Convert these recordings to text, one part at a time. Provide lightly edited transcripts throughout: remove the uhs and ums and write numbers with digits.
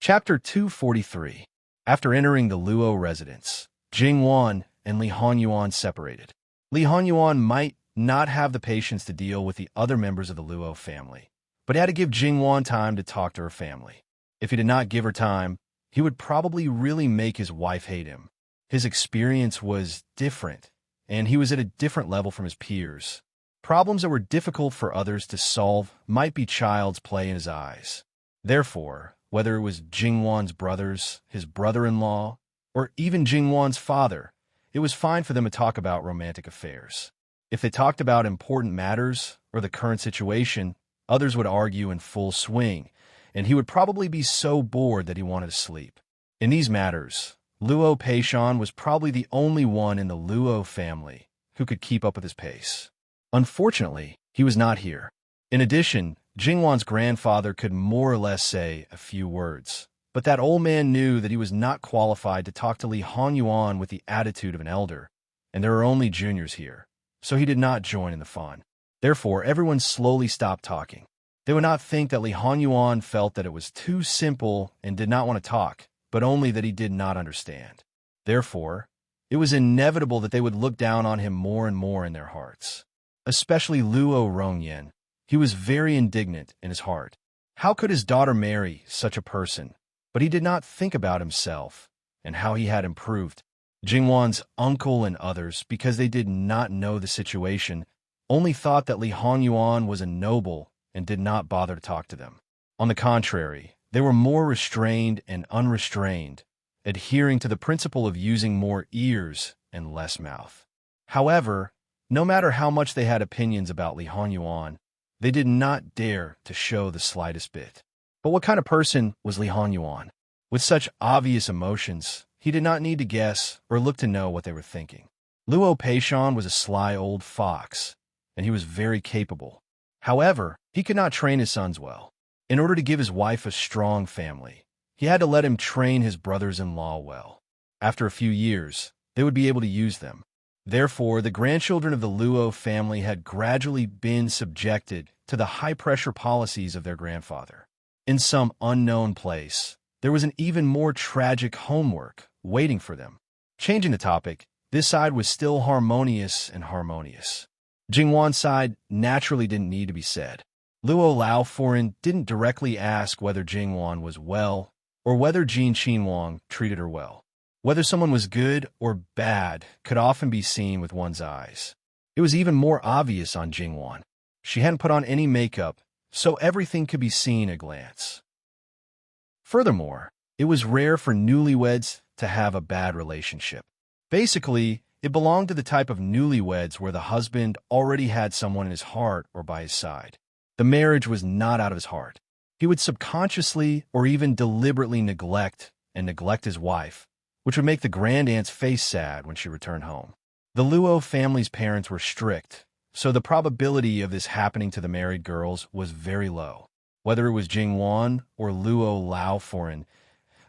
Chapter 243. After entering the Luo residence, Jing Yuan and Li Hanyuan separated. Li Hanyuan might not have the patience to deal with the other members of the Luo family, but he had to give Jing Yuan time to talk to her family. If he did not give her time, he would probably really make his wife hate him. His experience was different, and he was at a different level from his peers. Problems that were difficult for others to solve might be child's play in his eyes. Therefore, whether it was Jing Yuan's brothers, his brother-in-law, or even Jing Yuan's father, it was fine for them to talk about romantic affairs. If they talked about important matters or the current situation, others would argue in full swing, and he would probably be so bored that he wanted to sleep. In these matters, Luo Peishan was probably the only one in the Luo family who could keep up with his pace. Unfortunately, he was not here. In addition, Jing Yuan's grandfather could more or less say a few words, but that old man knew that he was not qualified to talk to Li Hanyuan with the attitude of an elder, and there are only juniors here, so he did not join in the fun. Therefore, everyone slowly stopped talking. They would not think that Li Hanyuan felt that it was too simple and did not want to talk, but only that he did not understand. Therefore, it was inevitable that they would look down on him more and more in their hearts. Especially Luo Rongyan. He was very indignant in his heart. How could his daughter marry such a person? But he did not think about himself and how he had improved. Jing Yuan's uncle and others, because they did not know the situation, only thought that Li Hanyuan was a noble and did not bother to talk to them. On the contrary, they were more restrained and unrestrained, adhering to the principle of using more ears and less mouth. However, no matter how much they had opinions about Li Hanyuan, they did not dare to show the slightest bit. But what kind of person was Li Hanyuan? With such obvious emotions, he did not need to guess or look to know what they were thinking. Luo Peishan was a sly old fox, and he was very capable. However, he could not train his sons well. In order to give his wife a strong family, he had to let him train his brothers-in-law well. After a few years, they would be able to use them. Therefore, the grandchildren of the Luo family had gradually been subjected to the high-pressure policies of their grandfather. In some unknown place, there was an even more tragic homework waiting for them. Changing the topic, this side was still harmonious and harmonious. Jing Yuan's side naturally didn't need to be said. Luo Laoforan didn't directly ask whether Jing Yuan was well or whether Jin Qinhuang treated her well. Whether someone was good or bad could often be seen with one's eyes. It was even more obvious on Jing Yuan. She hadn't put on any makeup, so everything could be seen at a glance. Furthermore, it was rare for newlyweds to have a bad relationship. Basically, it belonged to the type of newlyweds where the husband already had someone in his heart or by his side. The marriage was not out of his heart. He would subconsciously or even deliberately neglect his wife, which would make the grandaunt's face sad when she returned home. The Luo family's parents were strict, so the probability of this happening to the married girls was very low. Whether it was Jing Yuan or Luo Laoforan,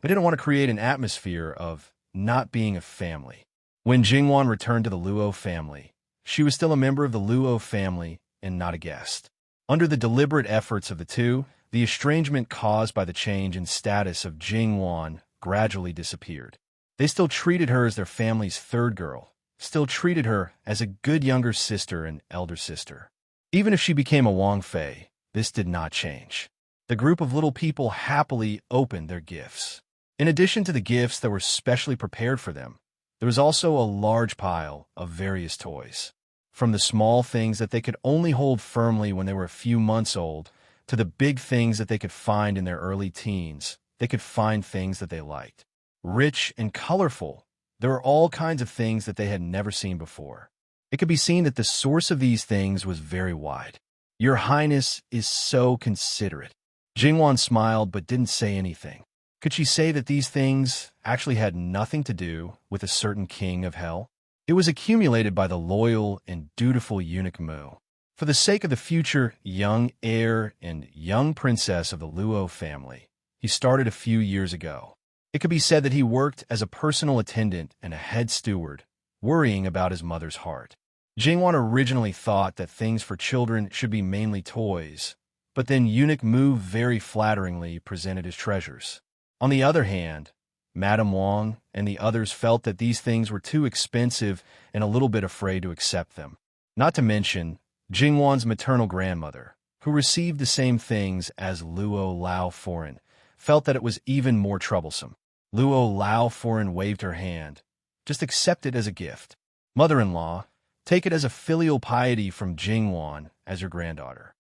they didn't want to create an atmosphere of not being a family. When Jing Yuan returned to the Luo family, she was still a member of the Luo family and not a guest. Under the deliberate efforts of the two, the estrangement caused by the change in status of Jing Yuan gradually disappeared. They still treated her as their family's third girl, still treated her as a good younger sister and elder sister. Even if she became a Wang Fei, this did not change. The group of little people happily opened their gifts. In addition to the gifts that were specially prepared for them, there was also a large pile of various toys. From the small things that they could only hold firmly when they were a few months old, to the big things that they could find in their early teens, they could find things that they liked. Rich and colorful, there were all kinds of things that they had never seen before. It could be seen that the source of these things was very wide. Your Highness is so considerate. Jing Yuan smiled but didn't say anything. Could she say that these things actually had nothing to do with a certain king of hell? It was accumulated by the loyal and dutiful eunuch Mu. For the sake of the future young heir and young princess of the Luo family, he started a few years ago. It could be said that he worked as a personal attendant and a head steward, worrying about his mother's heart. Jing Yuan originally thought that things for children should be mainly toys, but then eunuch Mu very flatteringly presented his treasures. On the other hand, Madame Wang and the others felt that these things were too expensive and a little bit afraid to accept them. Not to mention, Jingwan's maternal grandmother, who received the same things as Luo Lao Foreign, felt that it was even more troublesome. Luo Lao Foreign waved her hand. Just accept it as a gift. Mother-in-law, take it as a filial piety from Jingwan as your granddaughter.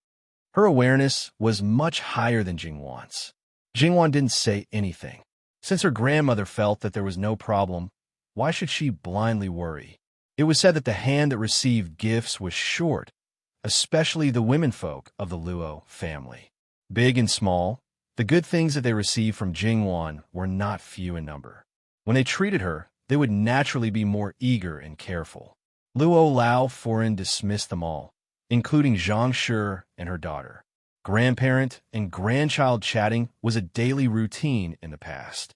Her awareness was much higher than Jingwan's. Jingwan didn't say anything. Since her grandmother felt that there was no problem, why should she blindly worry? It was said that the hand that received gifts was short, especially the womenfolk of the Luo family. Big and small, the good things that they received from Jingwan were not few in number. When they treated her, they would naturally be more eager and careful. Luo Lao Foreign dismissed them all, including Zhang Shi and her daughter. Grandparent and grandchild chatting was a daily routine in the past.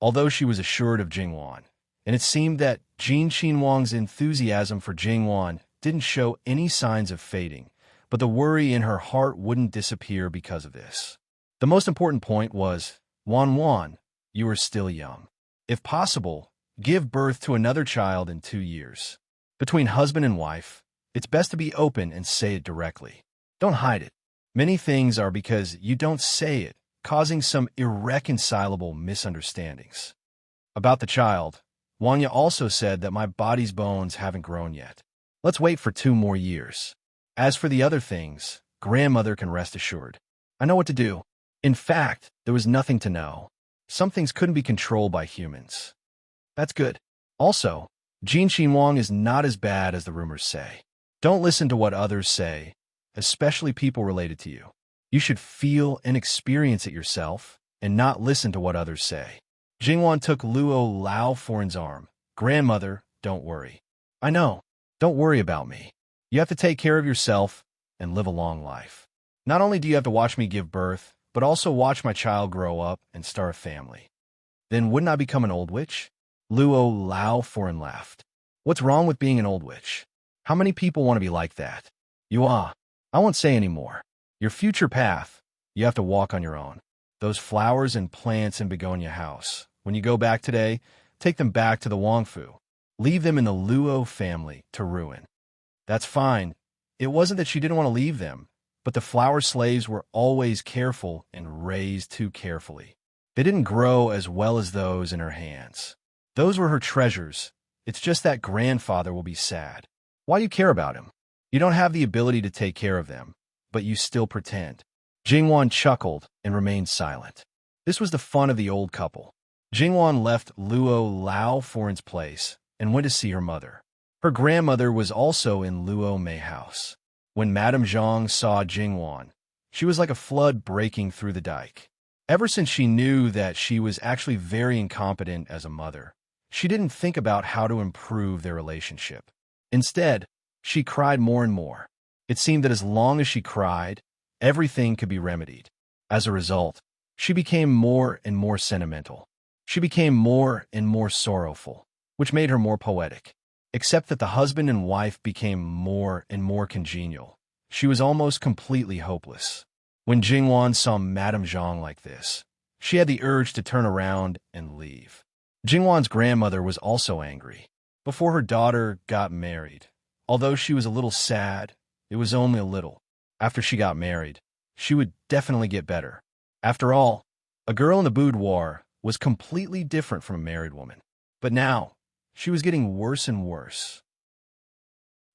Although she was assured of Jingwan, and it seemed that Jin Xinwang's enthusiasm for Jingwan didn't show any signs of fading, but the worry in her heart wouldn't disappear because of this. The most important point was, Wan, you are still young. If possible, give birth to another child in 2 years. Between husband and wife, it's best to be open and say it directly. Don't hide it. Many things are because you don't say it, causing some irreconcilable misunderstandings. About the child, Wanya also said that my body's bones haven't grown yet. Let's wait for 2 more years. As for the other things, grandmother can rest assured. I know what to do. In fact, there was nothing to know. Some things couldn't be controlled by humans. That's good. Also, Jin Xinwang is not as bad as the rumors say. Don't listen to what others say, especially people related to you. You should feel and experience it yourself, and not listen to what others say. Jingwan took Luo Lao Foreign's arm. Grandmother, don't worry. I know. Don't worry about me. You have to take care of yourself and live a long life. Not only do you have to watch me give birth, but also watch my child grow up and start a family. Then wouldn't I become an old witch? Luo Lao Foreign laughed. What's wrong with being an old witch? How many people want to be like that? You are. I won't say any more. Your future path, you have to walk on your own. Those flowers and plants in Begonia House, when you go back today, take them back to the Wangfu. Leave them in the Luo family to ruin. That's fine. It wasn't that she didn't want to leave them, but the flower slaves were always careful and raised too carefully. They didn't grow as well as those in her hands. Those were her treasures. It's just that grandfather will be sad. Why do you care about him? You don't have the ability to take care of them, but you still pretend. Jingwan chuckled and remained silent. This was the fun of the old couple. Jingwan left Luo Lao Foreign's place and went to see her mother. Her grandmother was also in Luo Mei House. When Madame Zhang saw Jingwan, she was like a flood breaking through the dike. Ever since she knew that she was actually very incompetent as a mother, she didn't think about how to improve their relationship. Instead, she cried more and more. It seemed that as long as she cried, everything could be remedied. As a result, she became more and more sentimental. She became more and more sorrowful, which made her more poetic. Except that the husband and wife became more and more congenial. She was almost completely hopeless. When Jingwan saw Madame Zhang like this, she had the urge to turn around and leave. Jingwan's grandmother was also angry. Before her daughter got married, although she was a little sad, it was only a little. After she got married, she would definitely get better. After all, a girl in the boudoir was completely different from a married woman. But now, she was getting worse and worse.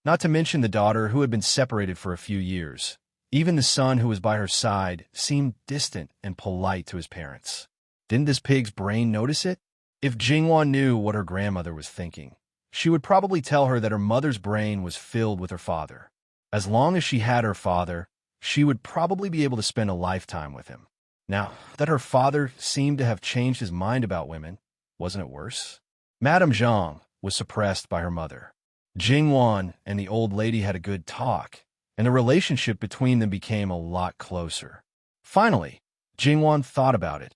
Not to mention the daughter who had been separated for a few years. Even the son who was by her side seemed distant and polite to his parents. Didn't this pig's brain notice it? If Jingwan knew what her grandmother was thinking, she would probably tell her that her mother's brain was filled with her father. As long as she had her father, she would probably be able to spend a lifetime with him. Now, that her father seemed to have changed his mind about women, wasn't it worse? Madame Zhang was suppressed by her mother. Jingwan and the old lady had a good talk, and the relationship between them became a lot closer. Finally, Jingwan thought about it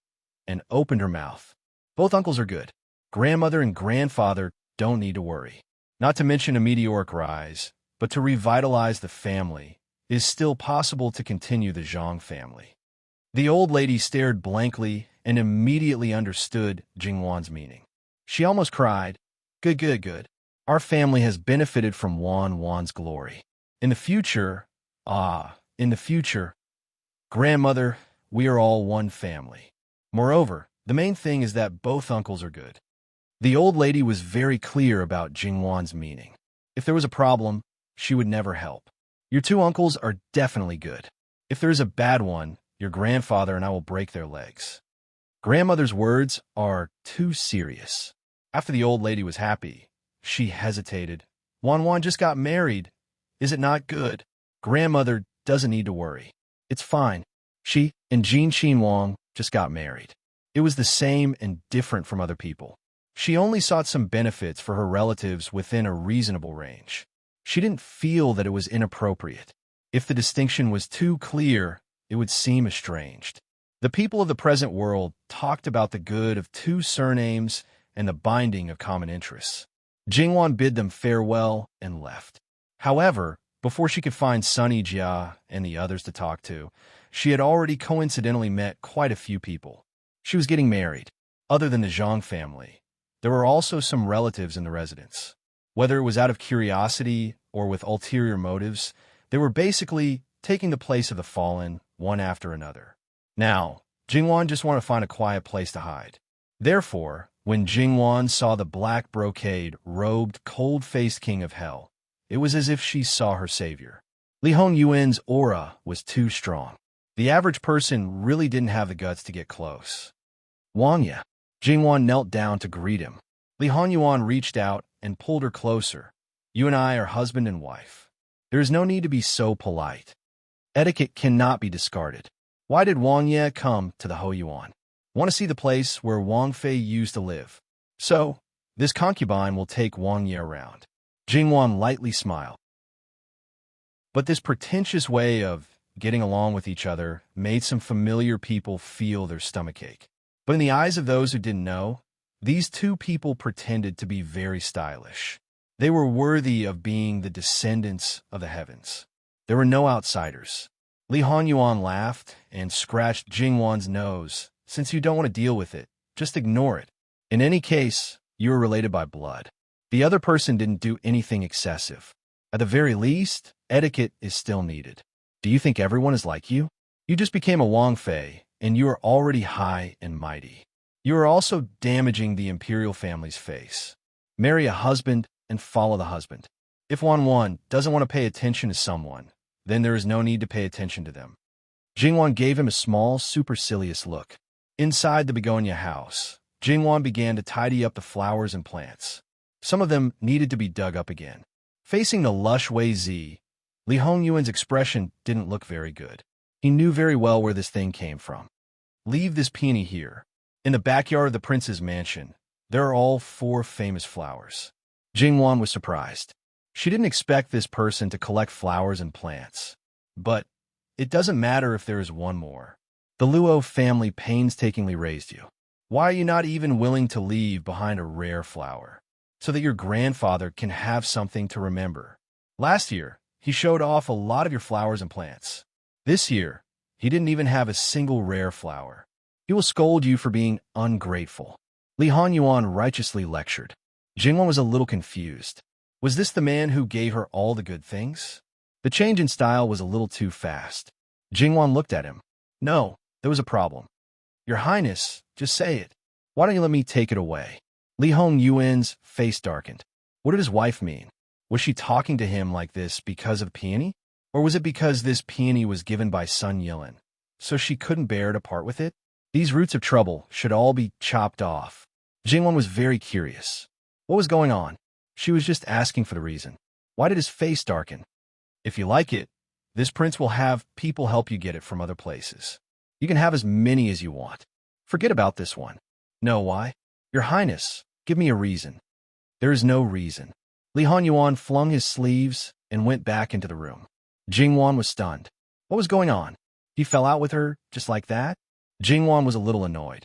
and opened her mouth. Both uncles are good. Grandmother and grandfather don't need to worry. Not to mention a meteoric rise, but to revitalize the family, it is still possible to continue the Zhang family. The old lady stared blankly and immediately understood Jingwan's meaning. She almost cried. Good, good, good. Our family has benefited from Wan's glory. In the future, grandmother, we are all one family. Moreover, the main thing is that both uncles are good. The old lady was very clear about Jingwan's meaning. If there was a problem, she would never help. Your two uncles are definitely good. If there is a bad one, your grandfather and I will break their legs. Grandmother's words are too serious. After the old lady was happy, she hesitated. Wan just got married. Is it not good? Grandmother doesn't need to worry. It's fine. She and Jean Xin Wang just got married. It was the same and different from other people. She only sought some benefits for her relatives within a reasonable range. She didn't feel that it was inappropriate. If the distinction was too clear, it would seem estranged. The people of the present world talked about the good of two surnames and the binding of common interests. Jingwan bid them farewell and left. However, before she could find Sunny Jia and the others to talk to, she had already coincidentally met quite a few people. She was getting married. Other than the Zhang family, there were also some relatives in the residence. Whether it was out of curiosity or with ulterior motives, they were basically taking the place of the fallen, one after another. Now, Jingwan just wanted to find a quiet place to hide. Therefore, when Jingwan saw the black brocade-robed, cold-faced king of hell, it was as if she saw her savior. Li Hongyuan's aura was too strong. The average person really didn't have the guts to get close. Wangya. Jingwan knelt down to greet him. Li Hongyuan reached out and pulled her closer. You and I are husband and wife. There is no need to be so polite. Etiquette cannot be discarded. Why did Wang Ye come to the Hoyuan? Want to see the place where Wang Fei used to live. So, this concubine will take Wang Ye around. Jingwan lightly smiled. But this pretentious way of getting along with each other made some familiar people feel their stomachache. But in the eyes of those who didn't know, these two people pretended to be very stylish. They were worthy of being the descendants of the heavens. There were no outsiders. Li Honyuan laughed and scratched Jingwan's nose. Since you don't want to deal with it, just ignore it. In any case, you are related by blood. The other person didn't do anything excessive. At the very least, etiquette is still needed. Do you think everyone is like you? You just became a Wang Fei, and you are already high and mighty. You are also damaging the imperial family's face. Marry a husband and follow the husband. If Wan doesn't want to pay attention to someone, then there is no need to pay attention to them. Jingwan gave him a small, supercilious look. Inside the begonia house, Jingwan began to tidy up the flowers and plants. Some of them needed to be dug up again. Facing the lush Wei Zi, Li Hongyuan's expression didn't look very good. He knew very well where this thing came from. Leave this peony here. In the backyard of the prince's mansion, there are all 4 famous flowers. Jingwan was surprised. She didn't expect this person to collect flowers and plants. But it doesn't matter if there is one more. The Luo family painstakingly raised you. Why are you not even willing to leave behind a rare flower, so that your grandfather can have something to remember? Last year, he showed off a lot of your flowers and plants. This year, he didn't even have a single rare flower. He will scold you for being ungrateful. Li Honyuan righteously lectured. Jingwan was a little confused. Was this the man who gave her all the good things? The change in style was a little too fast. Jingwan looked at him. No, there was a problem. Your Highness, just say it. Why don't you let me take it away? Li Hongyuan's face darkened. What did his wife mean? Was she talking to him like this because of the peony? Or was it because this peony was given by Sun Yilin, so she couldn't bear to part with it? These roots of trouble should all be chopped off. Jingwan was very curious. What was going on? She was just asking for the reason. Why did his face darken? If you like it, this prince will have people help you get it from other places. You can have as many as you want. Forget about this one. No, why? Your Highness, give me a reason. There is no reason. Li Honyuan flung his sleeves and went back into the room. Jingwan was stunned. What was going on? He fell out with her just like that? Jingwan was a little annoyed.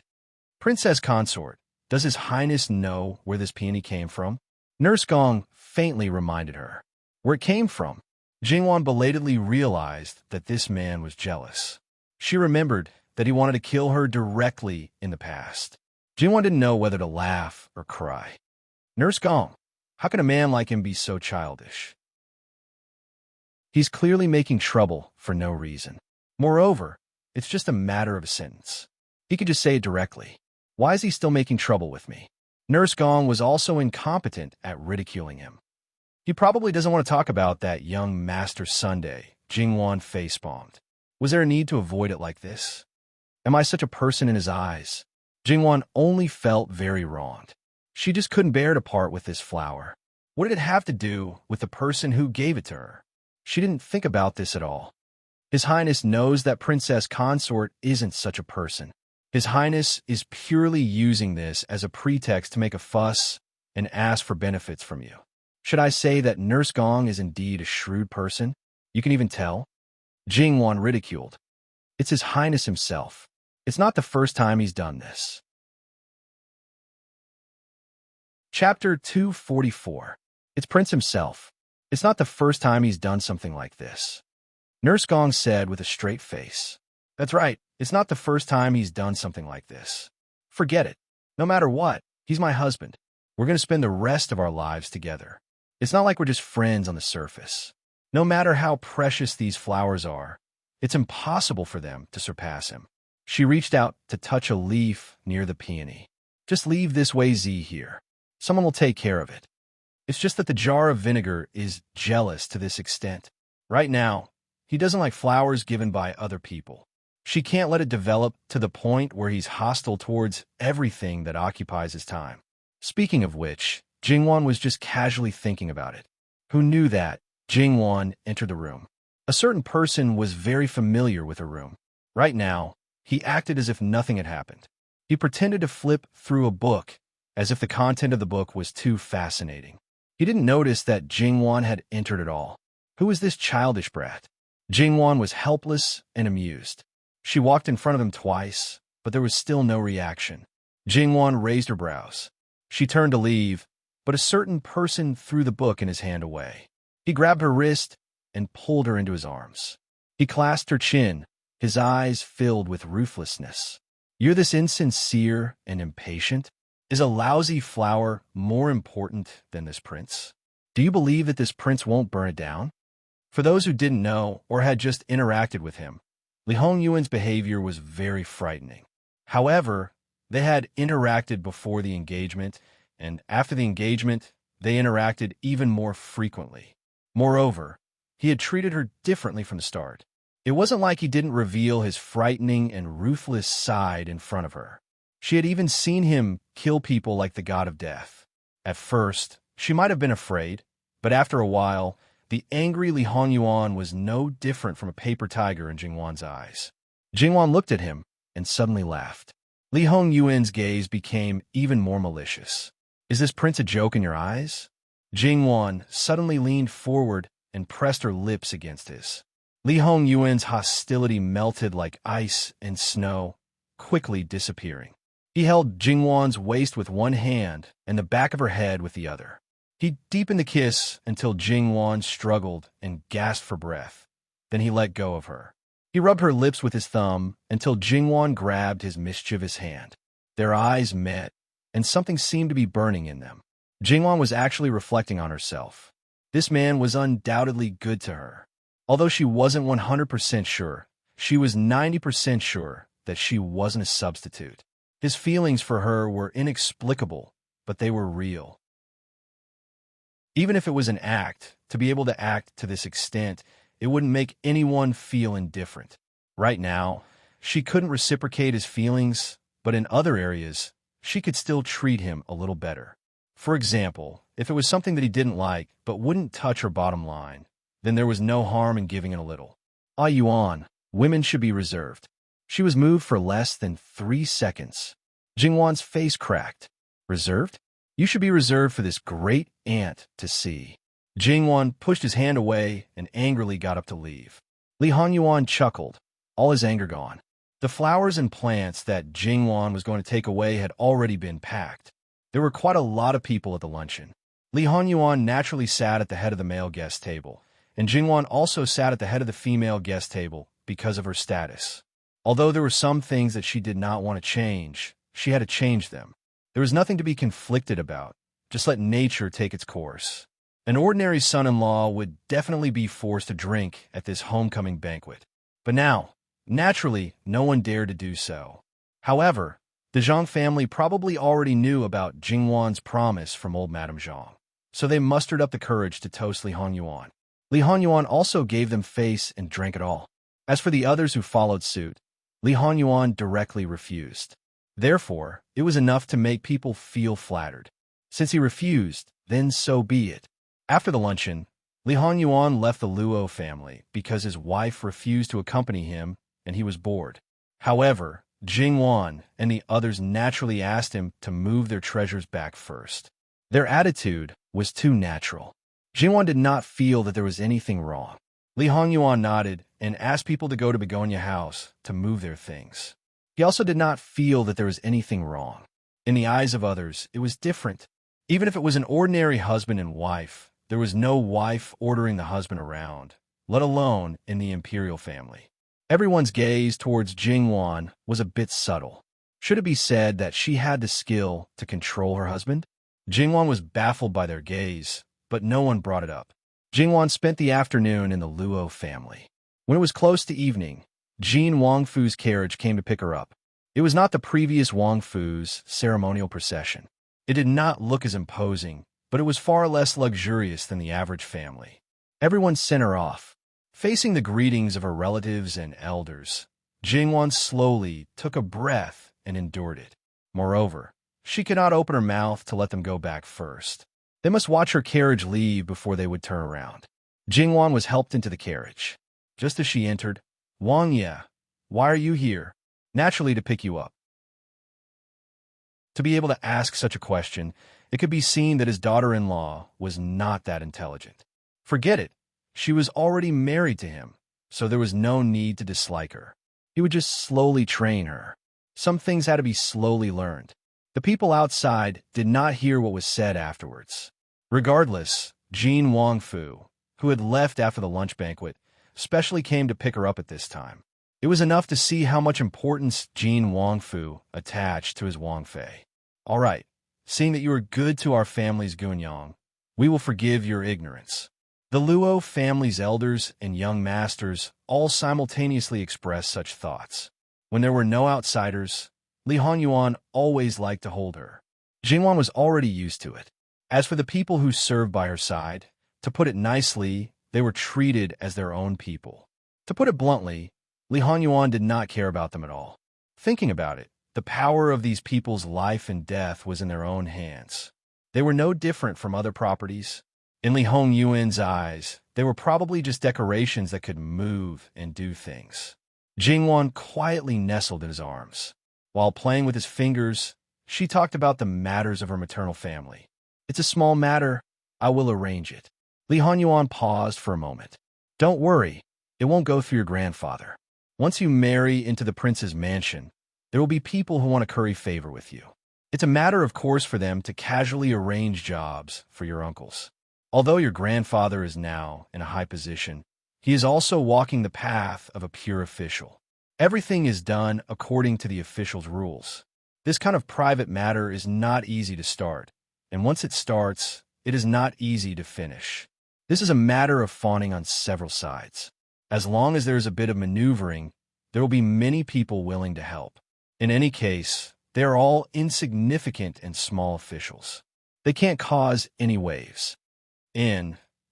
Princess Consort, does His Highness know where this peony came from? Nurse Gong faintly reminded her. Where it came from? Jingwan belatedly realized that this man was jealous. She remembered that he wanted to kill her directly in the past. Jingwon didn't know whether to laugh or cry. Nurse Gong, how can a man like him be so childish? He's clearly making trouble for no reason. Moreover, it's just a matter of a sentence. He could just say it directly. Why is he still making trouble with me? Nurse Gong was also incompetent at ridiculing him. He probably doesn't want to talk about that young Master Sunday. Jingwon facepalmed. Was there a need to avoid it like this? Am I such a person in his eyes? Jingwon only felt very wronged. She just couldn't bear to part with this flower. What did it have to do with the person who gave it to her? She didn't think about this at all. His Highness knows that Princess Consort isn't such a person. His Highness is purely using this as a pretext to make a fuss and ask for benefits from you. Should I say that Nurse Gong is indeed a shrewd person? You can even tell. Jingwon ridiculed. It's His Highness himself. It's not the first time he's done this. Chapter 244. It's Prince himself. It's not the first time he's done something like this. Nurse Gong said with a straight face. That's right. It's not the first time he's done something like this. Forget it. No matter what, he's my husband. We're going to spend the rest of our lives together. It's not like we're just friends on the surface. No matter how precious these flowers are, it's impossible for them to surpass him. She reached out to touch a leaf near the peony. Just leave this way Z here. Someone will take care of it. It's just that the jar of vinegar is jealous to this extent. Right now, he doesn't like flowers given by other people. She can't let it develop to the point where he's hostile towards everything that occupies his time. Speaking of which, Jingwon was just casually thinking about it. Who knew that? Jingwon entered the room. A certain person was very familiar with her room. Right now, he acted as if nothing had happened. He pretended to flip through a book, as if the content of the book was too fascinating. He didn't notice that Jingwon had entered at all. Who was this childish brat? Jingwon was helpless and amused. She walked in front of him twice, but there was still no reaction. Jingwon raised her brows. She turned to leave, but a certain person threw the book in his hand away. He grabbed her wrist and pulled her into his arms. He clasped her chin, his eyes filled with ruthlessness. You're this insincere and impatient? Is a lousy flower more important than this prince? Do you believe that this prince won't burn it down? For those who didn't know or had just interacted with him, Li Hongyuan's behavior was very frightening. However, they had interacted before the engagement, and after the engagement, they interacted even more frequently. Moreover, he had treated her differently from the start. It wasn't like he didn't reveal his frightening and ruthless side in front of her. She had even seen him kill people like the god of death. At first, she might have been afraid, but after a while, the angry Li Hongyuan was no different from a paper tiger in Jingwon's eyes. Jingwon looked at him and suddenly laughed. Li Hongyuan's gaze became even more malicious. Is this prince a joke in your eyes? Jingwon suddenly leaned forward and pressed her lips against his. Li Hongyuan's hostility melted like ice and snow, quickly disappearing. He held Jingwon's waist with one hand and the back of her head with the other. He deepened the kiss until Jingwon struggled and gasped for breath. Then he let go of her. He rubbed her lips with his thumb until Jingwon grabbed his mischievous hand. Their eyes met, and something seemed to be burning in them. Jingwon was actually reflecting on herself. This man was undoubtedly good to her. Although she wasn't 100% sure, she was 90% sure that she wasn't a substitute. His feelings for her were inexplicable, but they were real. Even if it was an act, to be able to act to this extent, it wouldn't make anyone feel indifferent. Right now, she couldn't reciprocate his feelings, but in other areas, she could still treat him a little better. For example, if it was something that he didn't like but wouldn't touch her bottom line, then there was no harm in giving it a little. Ah Yuan, women should be reserved. She was moved for less than 3 seconds. Jingwon's face cracked. Reserved? You should be reserved for this great aunt to see. Jingwon pushed his hand away and angrily got up to leave. Li Hongyuan chuckled, all his anger gone. The flowers and plants that Jingwon was going to take away had already been packed. There were quite a lot of people at the luncheon. Li Hongyuan naturally sat at the head of the male guest table, and Jingwon also sat at the head of the female guest table because of her status. Although there were some things that she did not want to change, she had to change them. There was nothing to be conflicted about. Just let nature take its course. An ordinary son-in-law would definitely be forced to drink at this homecoming banquet. But now, naturally, no one dared to do so. However, the Zhang family probably already knew about Jingwan's promise from old Madame Zhang, so they mustered up the courage to toast Li Honyuan. Li Honyuan also gave them face and drank it all. As for the others who followed suit, Li Honyuan directly refused. Therefore, it was enough to make people feel flattered. Since he refused, then so be it. After the luncheon, Li Honyuan left the Luo family because his wife refused to accompany him and he was bored. However, Jingwan and the others naturally asked him to move their treasures back first. Their attitude was too natural. Jingwan did not feel that there was anything wrong. Li Honyuan nodded and asked people to go to Begonia House to move their things. He also did not feel that there was anything wrong. In the eyes of others, it was different. Even if it was an ordinary husband and wife, there was no wife ordering the husband around, let alone in the imperial family. Everyone's gaze towards Jingwan was a bit subtle. Should it be said that she had the skill to control her husband? Jingwan was baffled by their gaze, but no one brought it up. Jingwan spent the afternoon in the Luo family. When it was close to evening, Jean Wangfu's carriage came to pick her up. It was not the previous Wangfu's ceremonial procession. It did not look as imposing, but it was far less luxurious than the average family. Everyone sent her off. Facing the greetings of her relatives and elders, Jingwan slowly took a breath and endured it. Moreover, she could not open her mouth to let them go back first. They must watch her carriage leave before they would turn around. Jingwan was helped into the carriage. Just as she entered, Wang Ye, why are you here? Naturally to pick you up. To be able to ask such a question, it could be seen that his daughter-in-law was not that intelligent. Forget it. She was already married to him, so there was no need to dislike her. He would just slowly train her. Some things had to be slowly learned. The people outside did not hear what was said afterwards. Regardless, Jean Wangfu, who had left after the lunch banquet, specially came to pick her up at this time. It was enough to see how much importance Jean Wangfu attached to his Wangfei. All right, seeing that you are good to our family's Gunyang, we will forgive your ignorance. The Luo family's elders and young masters all simultaneously expressed such thoughts. When there were no outsiders, Li Honyuan always liked to hold her. Jingwan was already used to it. As for the people who served by her side, to put it nicely, they were treated as their own people. To put it bluntly, Li Honyuan did not care about them at all. Thinking about it, the power of these people's life and death was in their own hands. They were no different from other properties. In Li Hongyuan's eyes, they were probably just decorations that could move and do things. Jingwan quietly nestled in his arms. While playing with his fingers, she talked about the matters of her maternal family. It's a small matter. I will arrange it. Li Honyuan paused for a moment. Don't worry. It won't go through your grandfather. Once you marry into the prince's mansion, there will be people who want to curry favor with you. It's a matter of course for them to casually arrange jobs for your uncles. Although your grandfather is now in a high position, he is also walking the path of a pure official. Everything is done according to the official's rules. This kind of private matter is not easy to start, and once it starts, it is not easy to finish. This is a matter of fawning on several sides. As long as there is a bit of maneuvering, there will be many people willing to help. In any case, they are all insignificant and small officials. They can't cause any waves.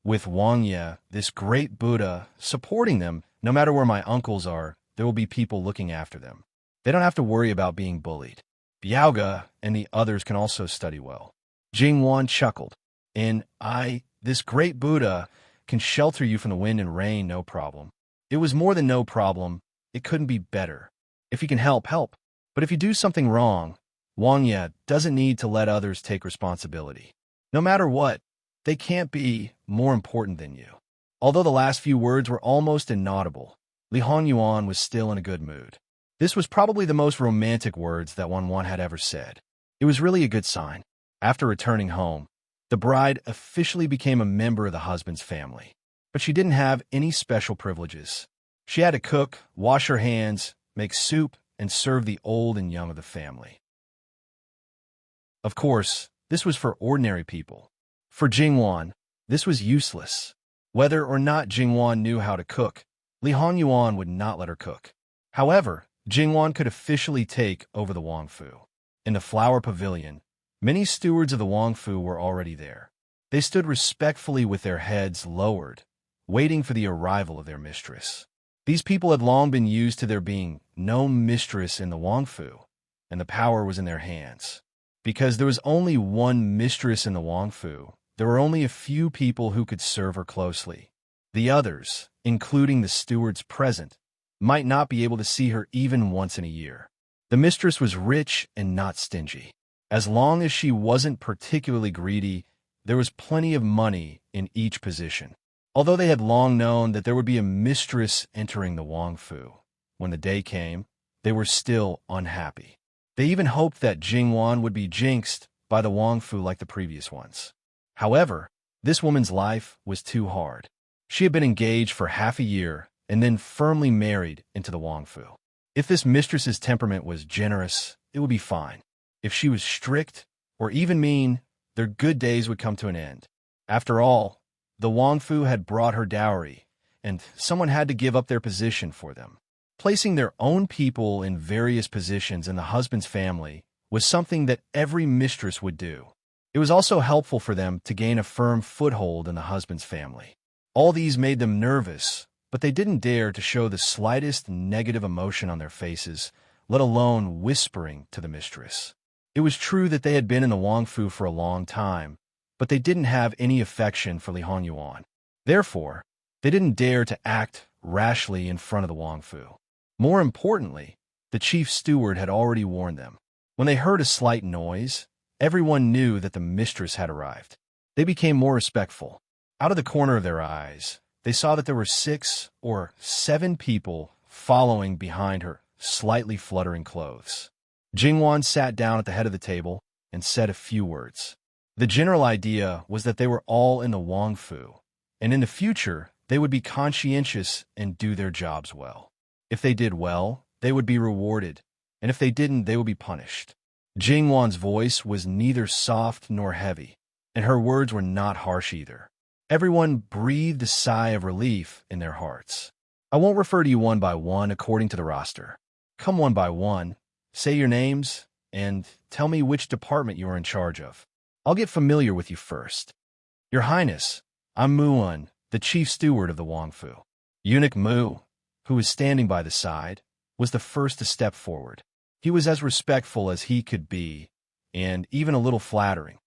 With Wang Ye, this great Buddha, supporting them, no matter where my uncles are, there will be people looking after them. They don't have to worry about being bullied. Biaoga and the others can also study well. Jingwan chuckled. This great Buddha can shelter you from the wind and rain, no problem. It was more than no problem. It couldn't be better. If you can help, help. But if you do something wrong, Wang Ye doesn't need to let others take responsibility. No matter what, they can't be more important than you. Although the last few words were almost inaudible, Li Honyuan was still in a good mood. This was probably the most romantic words that Wan had ever said. It was really a good sign. After returning home, the bride officially became a member of the husband's family. But she didn't have any special privileges. She had to cook, wash her hands, make soup, and serve the old and young of the family. Of course, this was for ordinary people. For Jingwan, this was useless. Whether or not Jingwan knew how to cook, Li Honyuan would not let her cook. However, Jingwan could officially take over the Wangfu. In the flower pavilion, many stewards of the Wangfu were already there. They stood respectfully with their heads lowered, waiting for the arrival of their mistress. These people had long been used to there being no mistress in the Wangfu, and the power was in their hands. Because there was only one mistress in the Wangfu, there were only a few people who could serve her closely. The others, including the stewards present, might not be able to see her even once in a year. The mistress was rich and not stingy. As long as she wasn't particularly greedy, there was plenty of money in each position. Although they had long known that there would be a mistress entering the Wangfu, when the day came, they were still unhappy. They even hoped that Jingwan would be jinxed by the Wangfu like the previous ones. However, this woman's life was too hard. She had been engaged for half a year and then firmly married into the Wangfu. If this mistress's temperament was generous, it would be fine. If she was strict or even mean, their good days would come to an end. After all, the Wangfu had brought her dowry, and someone had to give up their position for them. Placing their own people in various positions in the husband's family was something that every mistress would do. It was also helpful for them to gain a firm foothold in the husband's family. All these made them nervous, but they didn't dare to show the slightest negative emotion on their faces, let alone whispering to the mistress. It was true that they had been in the Wangfu for a long time, but they didn't have any affection for Li Honyuan. Therefore, they didn't dare to act rashly in front of the Wangfu. More importantly, the chief steward had already warned them. When they heard a slight noise, everyone knew that the mistress had arrived. They became more respectful. Out of the corner of their eyes, they saw that there were 6 or 7 people following behind her, slightly fluttering clothes. Jingwan sat down at the head of the table and said a few words. The general idea was that they were all in the Wangfu, and in the future, they would be conscientious and do their jobs well. If they did well, they would be rewarded, and if they didn't, they would be punished. Jingwan's voice was neither soft nor heavy, and her words were not harsh either. Everyone breathed a sigh of relief in their hearts. I won't refer to you one by one according to the roster. Come one by one, say your names, and tell me which department you are in charge of. I'll get familiar with you first. Your Highness, I'm Muan, the chief steward of the Wangfu. Eunuch Mu, who was standing by the side, was the first to step forward. He was as respectful as he could be, and even a little flattering.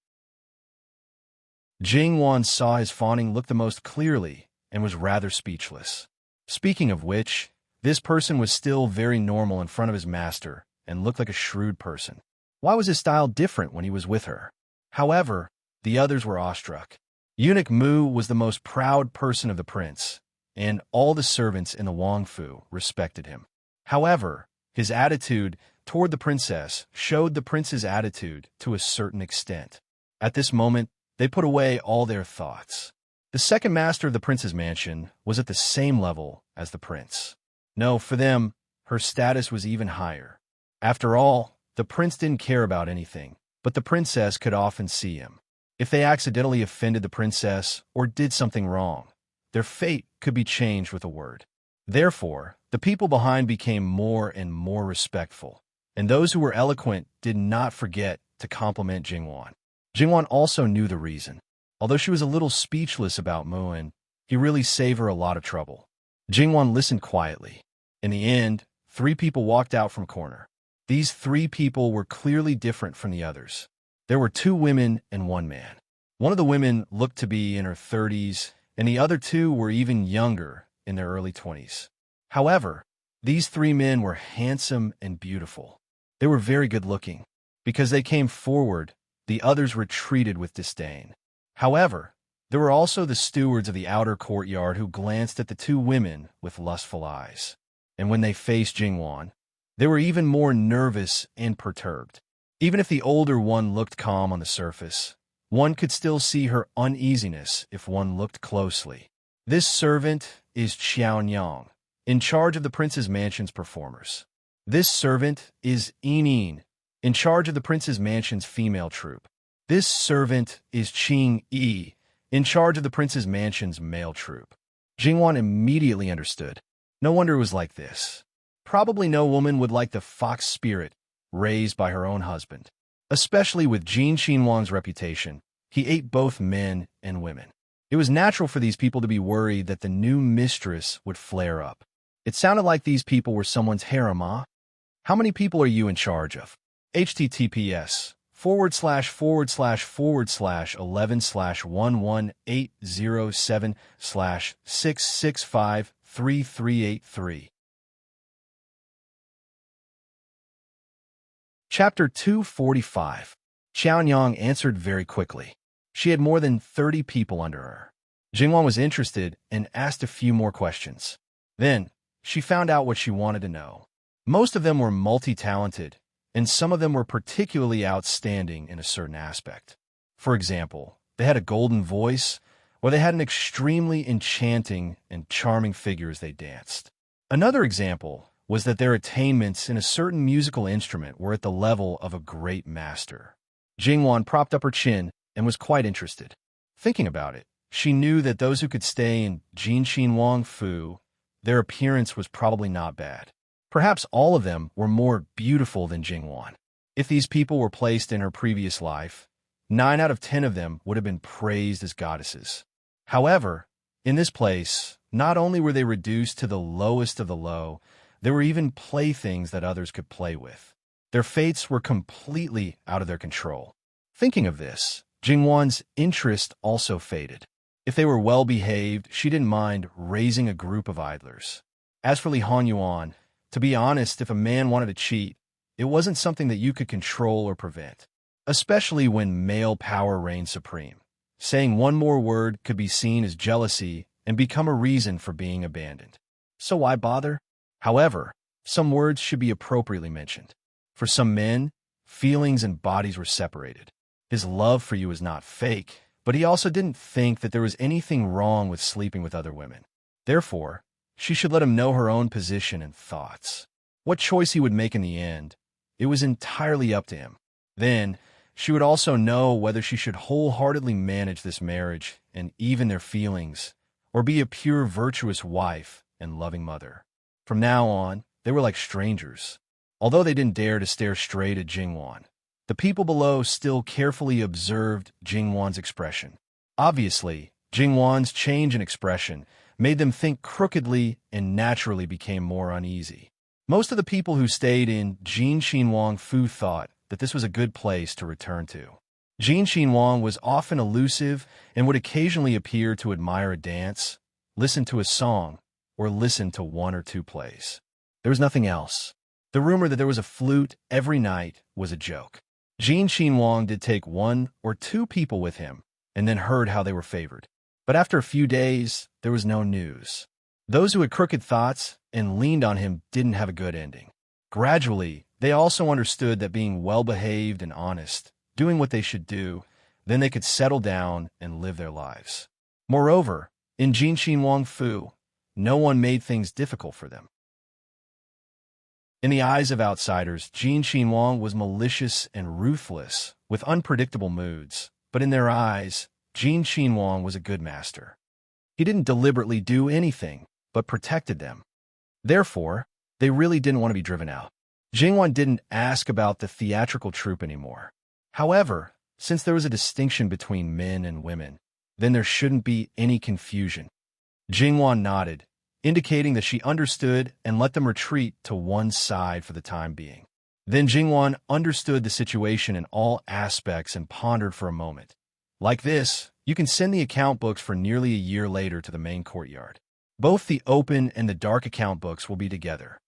Jingwan saw his fawning look the most clearly and was rather speechless. Speaking of which, this person was still very normal in front of his master and looked like a shrewd person. Why was his style different when he was with her? However, the others were awestruck. Eunuch Mu was the most proud person of the prince, and all the servants in the Wangfu respected him. However, his attitude toward the princess showed the prince's attitude to a certain extent. At this moment, they put away all their thoughts. The second master of the prince's mansion was at the same level as the prince. No, for them, her status was even higher. After all, the prince didn't care about anything, but the princess could often see him. If they accidentally offended the princess or did something wrong, their fate could be changed with a word. Therefore, the people behind became more and more respectful, and those who were eloquent did not forget to compliment Jingwan. Jingwan also knew the reason. Although she was a little speechless about Muan, he really saved her a lot of trouble. Jingwan listened quietly. In the end, 3 people walked out from corner. These 3 people were clearly different from the others. There were 2 women and 1 man. One of the women looked to be in her 30s, and the other 2 were even younger, in their early 20s. However, these 3 men were handsome and beautiful. They were very good-looking. Because they came forward, the others retreated with disdain. However, there were also the stewards of the outer courtyard who glanced at the 2 women with lustful eyes. And when they faced Jingwan, they were even more nervous and perturbed. Even if the older one looked calm on the surface, one could still see her uneasiness if one looked closely. This servant is Xiaonyang, in charge of the prince's mansion's performers. This servant is Enin, in charge of the prince's mansion's female troop. This servant is Qing Yi, in charge of the prince's mansion's male troop. Jingwan immediately understood. No wonder it was like this. Probably no woman would like the fox spirit raised by her own husband. Especially with Jin Xinhuang's reputation, he ate both men and women. It was natural for these people to be worried that the new mistress would flare up. It sounded like these people were someone's harem, huh? How many people are you in charge of? https://11//11807/6653383. Chapter 245. Xiaonyang answered very quickly. She had more than 30 people under her. Jingwan was interested and asked a few more questions. Then, she found out what she wanted to know. Most of them were multi-talented, and some of them were particularly outstanding in a certain aspect. For example, they had a golden voice, or they had an extremely enchanting and charming figure as they danced. Another example was that their attainments in a certain musical instrument were at the level of a great master. Jingwan propped up her chin and was quite interested. Thinking about it, she knew that those who could stay in Jinxin Wang Fu, their appearance was probably not bad. Perhaps all of them were more beautiful than Jingwan. If these people were placed in her previous life, 9 out of 10 of them would have been praised as goddesses. However, in this place, not only were they reduced to the lowest of the low, there were even playthings that others could play with. Their fates were completely out of their control. Thinking of this, Jingwan's interest also faded. If they were well-behaved, she didn't mind raising a group of idlers. As for Li Hanyuan, to be honest, if a man wanted to cheat, it wasn't something that you could control or prevent, especially when male power reigned supreme. Saying one more word could be seen as jealousy and become a reason for being abandoned. So why bother? However, some words should be appropriately mentioned. For some men, feelings and bodies were separated. His love for you was not fake, but he also didn't think that there was anything wrong with sleeping with other women. Therefore, she should let him know her own position and thoughts. What choice he would make in the end, it was entirely up to him. Then, she would also know whether she should wholeheartedly manage this marriage and even their feelings, or be a pure virtuous wife and loving mother. From now on, they were like strangers. Although they didn't dare to stare straight at Jingwan, the people below still carefully observed Jingwan's expression. Obviously, Jingwan's change in expression made them think crookedly and naturally became more uneasy. Most of the people who stayed in Jin Xinhuang Fu thought that this was a good place to return to. Jin Xinhuang was often elusive and would occasionally appear to admire a dance, listen to a song, or listen to 1 or 2 plays. There was nothing else. The rumor that there was a flute every night was a joke. Jin Xinhuang did take 1 or 2 people with him and then heard how they were favored. But after a few days, there was no news. Those who had crooked thoughts and leaned on him didn't have a good ending. Gradually, they also understood that being well-behaved and honest, doing what they should do, then they could settle down and live their lives. Moreover, in Jin Xinhuang Fu, no one made things difficult for them. In the eyes of outsiders, Jin Xinhuang was malicious and ruthless, with unpredictable moods, but in their eyes, Jin Xinhuang was a good master. He didn't deliberately do anything, but protected them. Therefore, they really didn't want to be driven out. Jingwan didn't ask about the theatrical troupe anymore. However, since there was a distinction between men and women, then there shouldn't be any confusion. Jingwan nodded, indicating that she understood and let them retreat to one side for the time being. Then Jingwan understood the situation in all aspects and pondered for a moment. Like this, you can send the account books for nearly a year later to the main courtyard. Both the open and the dark account books will be together.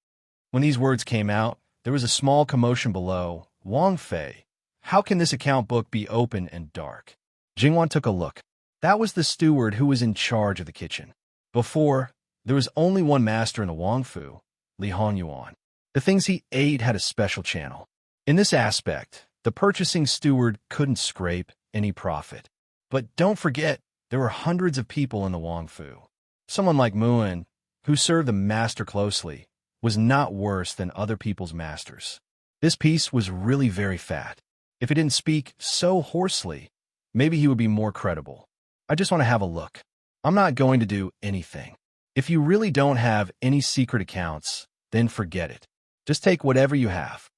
When these words came out, there was a small commotion below. Wang Fei, how can this account book be open and dark? Jingwan took a look. That was the steward who was in charge of the kitchen. Before, there was only one master in the Wang Fu, Li Hanyuan. The things he ate had a special channel. In this aspect, the purchasing steward couldn't scrape any profit. But don't forget, there were hundreds of people in the Wang Fu. Someone like Muan, who served the master closely, was not worse than other people's masters. This piece was really very fat. If he didn't speak so hoarsely, maybe he would be more credible. I just want to have a look. I'm not going to do anything. If you really don't have any secret accounts, then forget it. Just take whatever you have.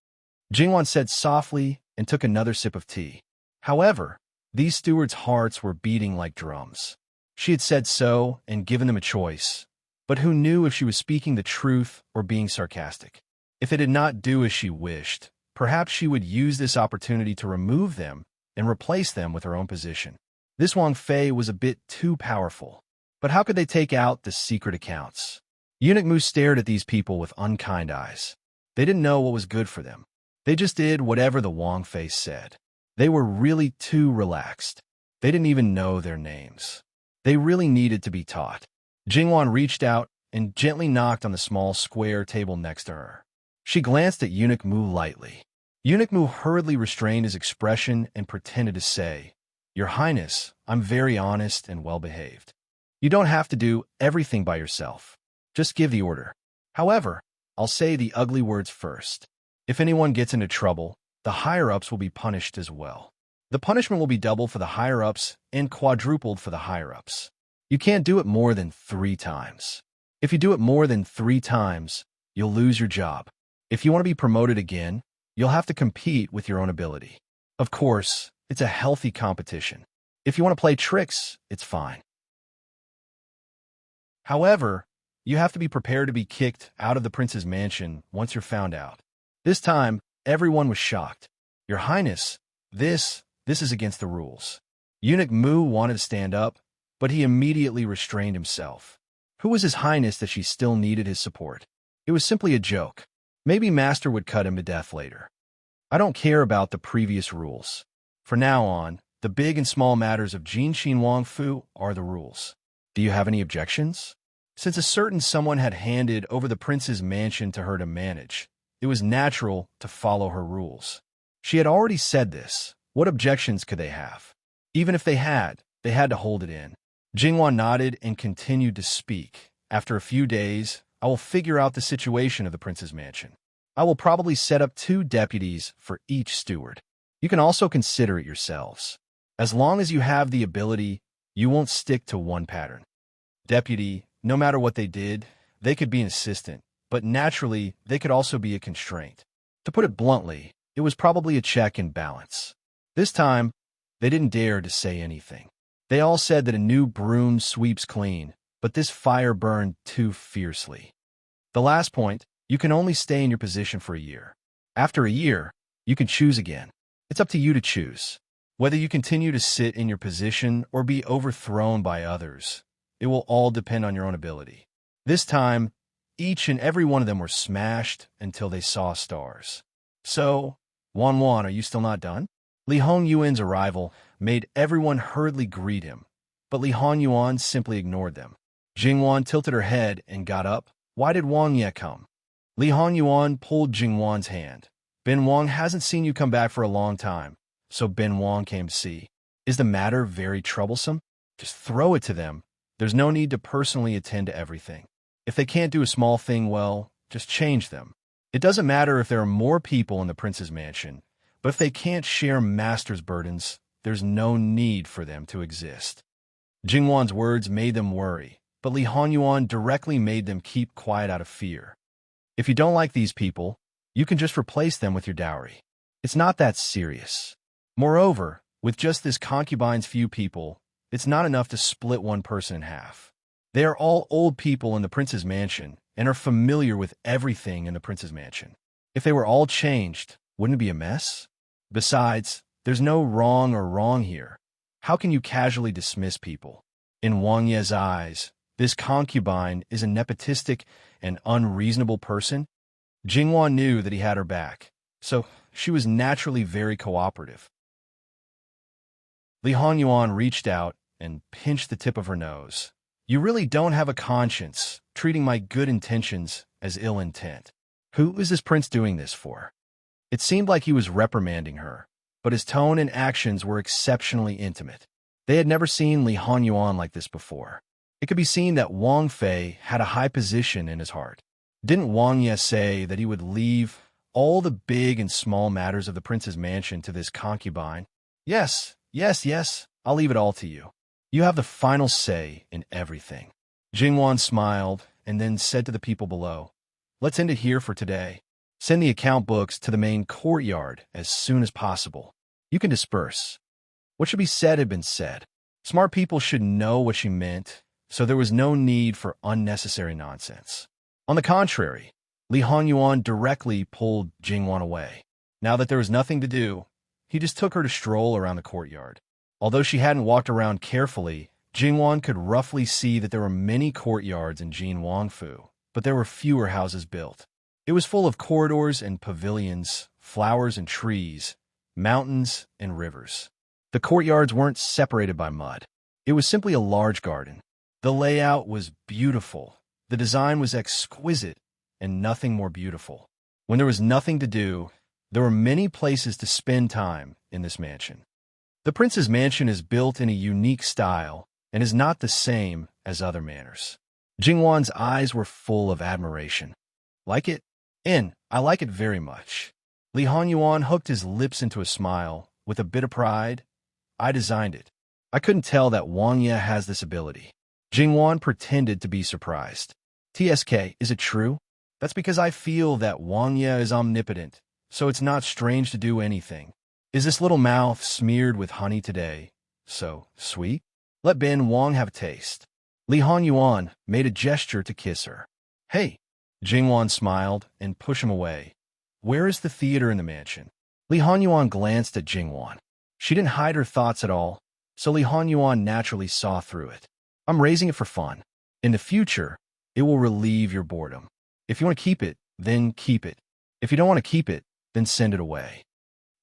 Jingwan said softly and took another sip of tea. However, these stewards' hearts were beating like drums. She had said so and given them a choice, but who knew if she was speaking the truth or being sarcastic? If it did not do as she wished, perhaps she would use this opportunity to remove them and replace them with her own position. This Wang Fei was a bit too powerful. But how could they take out the secret accounts? Eunuch Mu stared at these people with unkind eyes. They didn't know what was good for them. They just did whatever the Wang Fei said. They were really too relaxed. They didn't even know their names. They really needed to be taught. Jingwan reached out and gently knocked on the small square table next to her. She glanced at Eunuch Mu lightly. Eunuch Mu hurriedly restrained his expression and pretended to say, "Your Highness, I'm very honest and well-behaved. You don't have to do everything by yourself. Just give the order. However, I'll say the ugly words first. If anyone gets into trouble, the higher-ups will be punished as well. The punishment will be doubled for the higher-ups and quadrupled for the higher-ups. You can't do it more than 3 times. If you do it more than 3 times, you'll lose your job. If you want to be promoted again, you'll have to compete with your own ability. Of course, it's a healthy competition. If you want to play tricks, it's fine. However, you have to be prepared to be kicked out of the prince's mansion once you're found out." This time, everyone was shocked. "Your Highness, this is against the rules." Eunuch Mu wanted to stand up, but he immediately restrained himself. Who was His Highness that she still needed his support? It was simply a joke. Maybe Master would cut him to death later. I don't care about the previous rules. For now on, the big and small matters of Jin Xin Wang Fu are the rules. Do you have any objections? Since a certain someone had handed over the prince's mansion to her to manage, it was natural to follow her rules. She had already said this. What objections could they have? Even if they had to hold it in. Jingwan nodded and continued to speak. "After a few days, I will figure out the situation of the prince's mansion. I will probably set up 2 deputies for each steward. You can also consider it yourselves. As long as you have the ability, you won't stick to one pattern. Deputy, no matter what they did, they could be an assistant, but naturally, they could also be a constraint. To put it bluntly, it was probably a check and balance." This time, they didn't dare to say anything. They all said that a new broom sweeps clean, but this fire burned too fiercely. The last point, you can only stay in your position for a year. After a year, you can choose again. It's up to you to choose. Whether you continue to sit in your position or be overthrown by others, it will all depend on your own ability. This time, each and every one of them were smashed until they saw stars. "So, Wan Wan, are you still not done?" Li Hongyuan's arrival made everyone hurriedly greet him, but Li Hongyuan simply ignored them. Jingwan tilted her head and got up. "Why did Wang Ye come?" Li Hongyuan pulled Jingwan's hand. "Ben Wang hasn't seen you come back for a long time, so Ben Wang came to see. Is the matter very troublesome? Just throw it to them. There's no need to personally attend to everything. If they can't do a small thing well, just change them. It doesn't matter if there are more people in the prince's mansion, but if they can't share master's burdens, there's no need for them to exist." Jingwan's words made them worry, but Li Hongyuan directly made them keep quiet out of fear. "If you don't like these people, you can just replace them with your dowry. It's not that serious. Moreover, with just this concubine's few people, it's not enough to split one person in half. They are all old people in the prince's mansion and are familiar with everything in the prince's mansion. If they were all changed, wouldn't it be a mess? Besides, there's no wrong or wrong here. How can you casually dismiss people? In Wang Ye's eyes, this concubine is a nepotistic and unreasonable person. Jingwan knew that he had her back, so she was naturally very cooperative. Li Hongyuan reached out and pinched the tip of her nose. "You really don't have a conscience, treating my good intentions as ill intent. Who is this prince doing this for?" It seemed like he was reprimanding her, but his tone and actions were exceptionally intimate. They had never seen Li Hongyuan like this before. It could be seen that Wang Fei had a high position in his heart. Didn't Wang Ye say that he would leave all the big and small matters of the prince's mansion to this concubine? Yes, yes, yes, I'll leave it all to you. You have the final say in everything. Jingwan smiled and then said to the people below, let's end it here for today. Send the account books to the main courtyard as soon as possible. You can disperse. What should be said had been said. Smart people should know what she meant, so there was no need for unnecessary nonsense. On the contrary, Li Honyuan directly pulled Jingwan away. Now that there was nothing to do, he just took her to stroll around the courtyard. Although she hadn't walked around carefully, Jingwan could roughly see that there were many courtyards in Jin Wangfu, but there were fewer houses built. It was full of corridors and pavilions, flowers and trees, mountains and rivers. The courtyards weren't separated by mud. It was simply a large garden. The layout was beautiful. The design was exquisite, and nothing more beautiful. When there was nothing to do, there were many places to spend time in this mansion. The prince's mansion is built in a unique style and is not the same as other manors. Jingwan's eyes were full of admiration. Like it? I like it very much. Li Honyuan hooked his lips into a smile with a bit of pride. I designed it. I couldn't tell that Wang Ye has this ability. Jingwan pretended to be surprised. TSK, is it true? That's because I feel that Wang Ye is omnipotent, so it's not strange to do anything. Is this little mouth smeared with honey today so sweet? Let Ben Wang have a taste. Li Honyuan made a gesture to kiss her. Hey! Jingwan smiled and pushed him away. Where is the theater in the mansion? Li Honyuan glanced at Jingwan. She didn't hide her thoughts at all, so Li Honyuan naturally saw through it. I'm raising it for fun. In the future, it will relieve your boredom. If you want to keep it, then keep it. If you don't want to keep it, then send it away.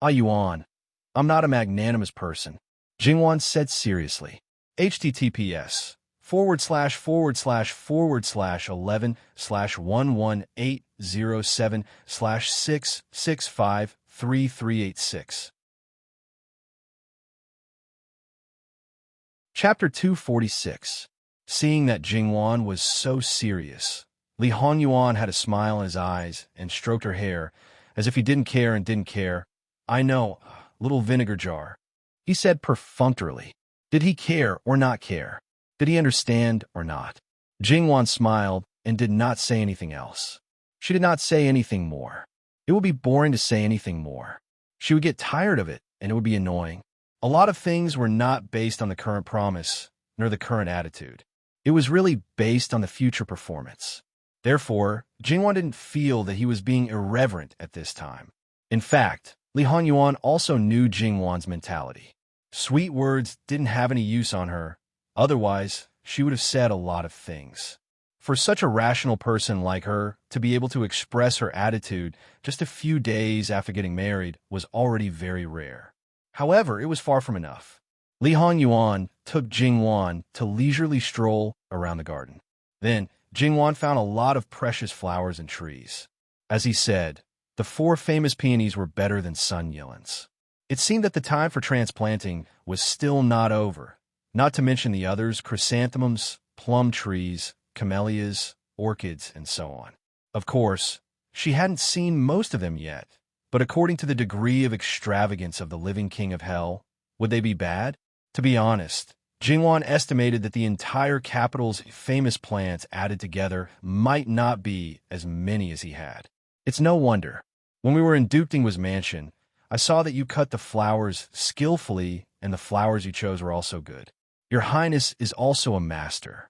Ah Yuan, I'm not a magnanimous person, Jingwan said seriously. https://11/11/11807/6653386. Chapter 246. Seeing that Jingwan was so serious, Li Honyuan had a smile in his eyes and stroked her hair, as if he didn't care and didn't care. I know, little vinegar jar, he said perfunctorily. Did he care or not care? Did he understand or not? Jingwan smiled and did not say anything else. She did not say anything more. It would be boring to say anything more. She would get tired of it, and it would be annoying. A lot of things were not based on the current promise, nor the current attitude. It was really based on the future performance. Therefore, Jingwan didn't feel that he was being irreverent at this time. In fact, Li Honyuan also knew Jingwan's mentality. Sweet words didn't have any use on her. Otherwise, she would have said a lot of things. For such a rational person like her to be able to express her attitude just a few days after getting married was already very rare. However, it was far from enough. Li Honyuan took Jingwan to leisurely stroll around the garden. Then, Jingwan found a lot of precious flowers and trees. As he said, the 4 famous peonies were better than sun yellens. It seemed that the time for transplanting was still not over, not to mention the others: chrysanthemums, plum trees, camellias, orchids, and so on. Of course, she hadn't seen most of them yet, but according to the degree of extravagance of the living king of hell, would they be bad? To be honest, Jingwan estimated that the entire capital's famous plants added together might not be as many as he had. It's no wonder. When we were in Duke Dingwa's mansion, I saw that you cut the flowers skillfully, and the flowers you chose were also good. Your Highness is also a master.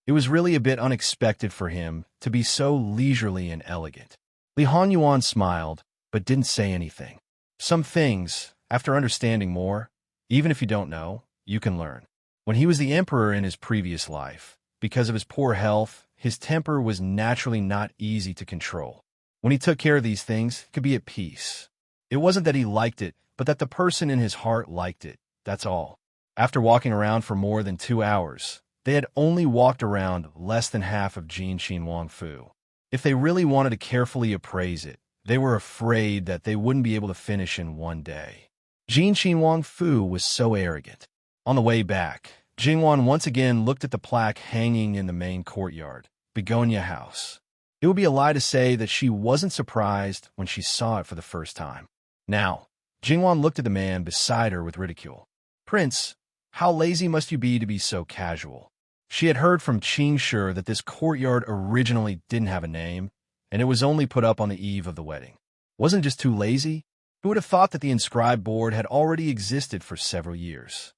It was really a bit unexpected for him to be so leisurely and elegant. Li Honyuan smiled, but didn't say anything. Some things, after understanding more, even if you don't know, you can learn. When he was the emperor in his previous life, because of his poor health, his temper was naturally not easy to control. When he took care of these things, he could be at peace. It wasn't that he liked it, but that the person in his heart liked it, that's all. After walking around for more than 2 hours, they had only walked around less than half of Jin Wangfu. If they really wanted to carefully appraise it, they were afraid that they wouldn't be able to finish in one day. Jin Wangfu was so arrogant. On the way back, Jingwan once again looked at the plaque hanging in the main courtyard, Begonia House. It would be a lie to say that she wasn't surprised when she saw it for the first time. Now, Jingwan looked at the man beside her with ridicule. "Prince, how lazy must you be to be so casual?" She had heard from Qing Shi that this courtyard originally didn't have a name, and it was only put up on the eve of the wedding. Wasn't it just too lazy? Who would have thought that the inscribed board had already existed for several years?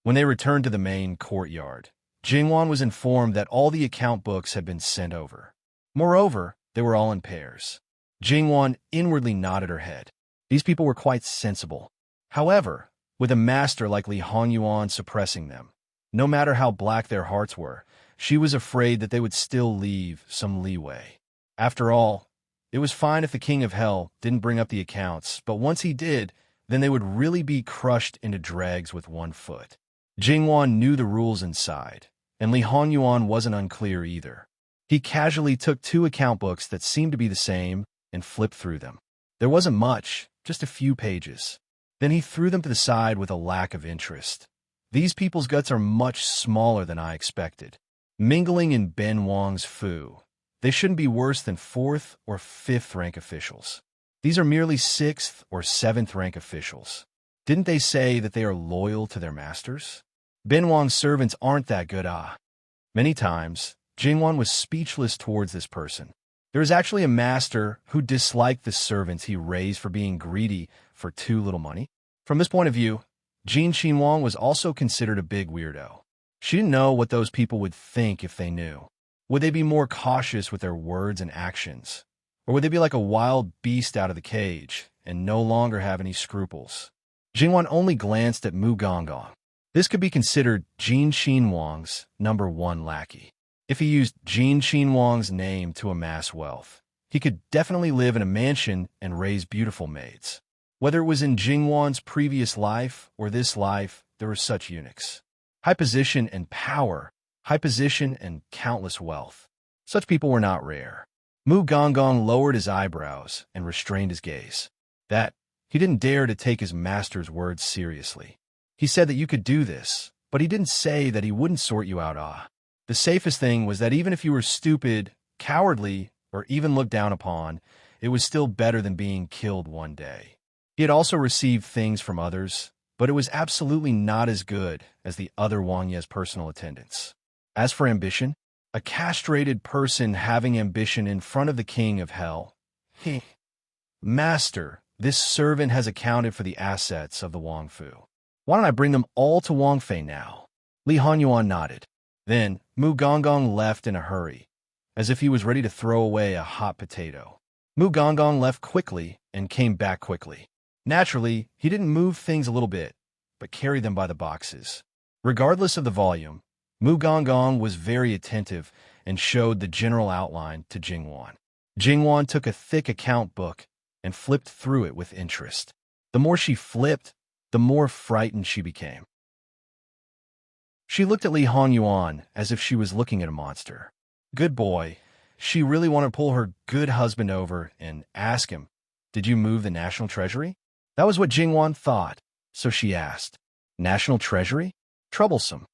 When they returned to the main courtyard, Jingwan was informed that all the account books had been sent over. Moreover, they were all in pairs. Jingwan inwardly nodded her head. These people were quite sensible. However, with a master like Li Honyuan suppressing them, no matter how black their hearts were, she was afraid that they would still leave some leeway. After all, it was fine if the King of Hell didn't bring up the accounts, but once he did, then they would really be crushed into dregs with one foot. Jingwan knew the rules inside, and Li Honyuan wasn't unclear either. He casually took 2 account books that seemed to be the same and flipped through them. There wasn't much, just a few pages. Then he threw them to the side with a lack of interest. These people's guts are much smaller than I expected. Mingling in Ben Wang's foo, they shouldn't be worse than 4th or 5th rank officials. These are merely 6th or 7th rank officials. Didn't they say that they are loyal to their masters? Ben Wang's servants aren't that good, Many times, Jingwan was speechless towards this person. There is actually a master who disliked the servants he raised for being greedy for too little money. From this point of view, Jin Xinwang was also considered a big weirdo. She didn't know what those people would think if they knew. Would they be more cautious with their words and actions? Or would they be like a wild beast out of the cage and no longer have any scruples? Jingwan only glanced at Mu Gonggong. This could be considered Jin Xinwang's #1 lackey. If he used Jin Xinwang's name to amass wealth, he could definitely live in a mansion and raise beautiful maids. Whether it was in Jingwan's previous life or this life, there were such eunuchs. High position and power, high position and countless wealth. Such people were not rare. Mu Gonggong lowered his eyebrows and restrained his gaze. That he didn't dare to take his master's words seriously. He said that you could do this, but he didn't say that he wouldn't sort you out. The safest thing was that even if you were stupid, cowardly, or even looked down upon, it was still better than being killed one day. He had also received things from others, but it was absolutely not as good as the other Wang Ye's personal attendants. As for ambition, a castrated person having ambition in front of the King of Hell. Master, this servant has accounted for the assets of the Wang Fu. Why don't I bring them all to Wang Fei now? Li Honyuan nodded. Then Mu Gonggong left in a hurry, as if he was ready to throw away a hot potato. Mu Gonggong left quickly and came back quickly. Naturally, he didn't move things a little bit, but carried them by the boxes. Regardless of the volume, Mu Gonggong was very attentive and showed the general outline to Jingwan. Jingwan took a thick account book and flipped through it with interest. The more she flipped, the more frightened she became. She looked at Li Honyuan as if she was looking at a monster. Good boy. She really wanted to pull her good husband over and ask him, "Did you move the National Treasury?" That was what Jingwan thought, so she asked, "National Treasury? Troublesome."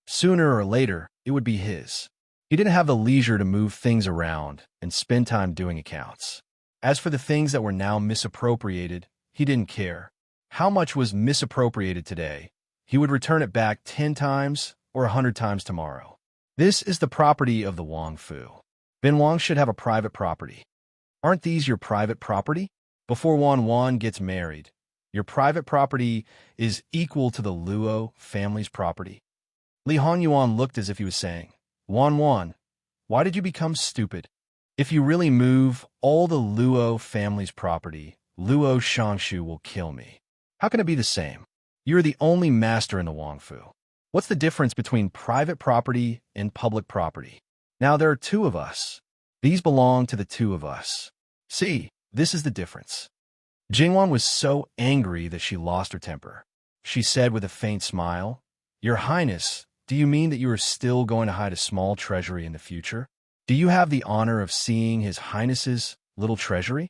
Sooner or later, it would be his. He didn't have the leisure to move things around and spend time doing accounts. As for the things that were now misappropriated, he didn't care. How much was misappropriated today? He would return it back 10 times or 100 times tomorrow. This is the property of the Wang Fu. Ben Wang should have a private property. Aren't these your private property? Before Wan gets married, your private property is equal to the Luo family's property. Li Honyuan looked as if he was saying, Wan, why did you become stupid? If you really move all the Luo family's property, Luo Shangshu will kill me. How can it be the same? You're the only master in the Wang Fu. What's the difference between private property and public property? Now there are 2 of us. These belong to the 2 of us. See, this is the difference. Jingwan was so angry that she lost her temper. She said with a faint smile, Your Highness, do you mean that you are still going to hide a small treasury in the future? Do you have the honor of seeing His Highness's little treasury?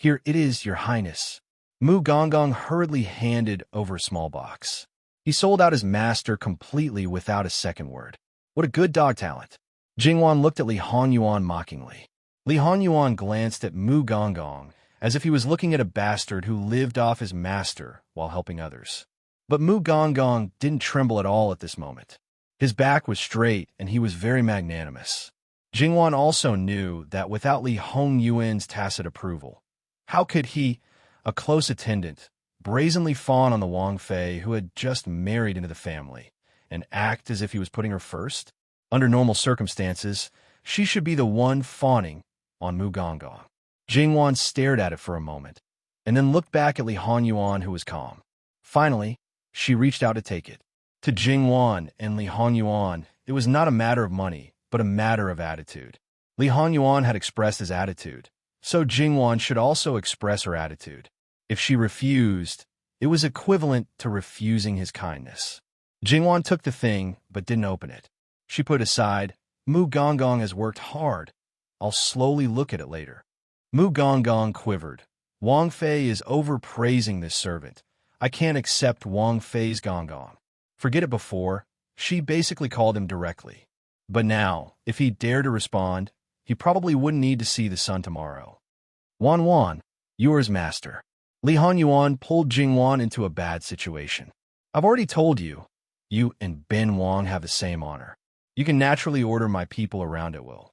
Here it is, Your Highness. Mu Gonggong hurriedly handed over a small box. He sold out his master completely without a second word. What a good dog talent. Jingwan looked at Li Hanyuan mockingly. Li Hanyuan glanced at Mu Gonggong as if he was looking at a bastard who lived off his master while helping others. But Mu Gonggong didn't tremble at all at this moment. His back was straight and he was very magnanimous. Jingwan also knew that without Li Hongyuan's tacit approval, how could he, a close attendant, brazenly fawn on the Wang Fei who had just married into the family, and act as if he was putting her first? Under normal circumstances, she should be the one fawning on Mu Gonggong. Jingwan stared at it for a moment, and then looked back at Li Hanyuan, who was calm. Finally, she reached out to take it. To Jingwan and Li Hanyuan, it was not a matter of money, but a matter of attitude. Li Hanyuan had expressed his attitude, so Jingwan should also express her attitude. If she refused, it was equivalent to refusing his kindness. Jingwan took the thing, but didn't open it. She put aside, Mu Gonggong has worked hard. I'll slowly look at it later. Mu Gonggong quivered. Wang Fei is overpraising this servant. I can't accept Wang Fei's Gonggong. Forget it before. She basically called him directly. But now, if he dared to respond, he probably wouldn't need to see the sun tomorrow. Wan, you are his master. Li Hanyuan pulled Jingwan into a bad situation. I've already told you, you and Ben Wang have the same honor. You can naturally order my people around at will.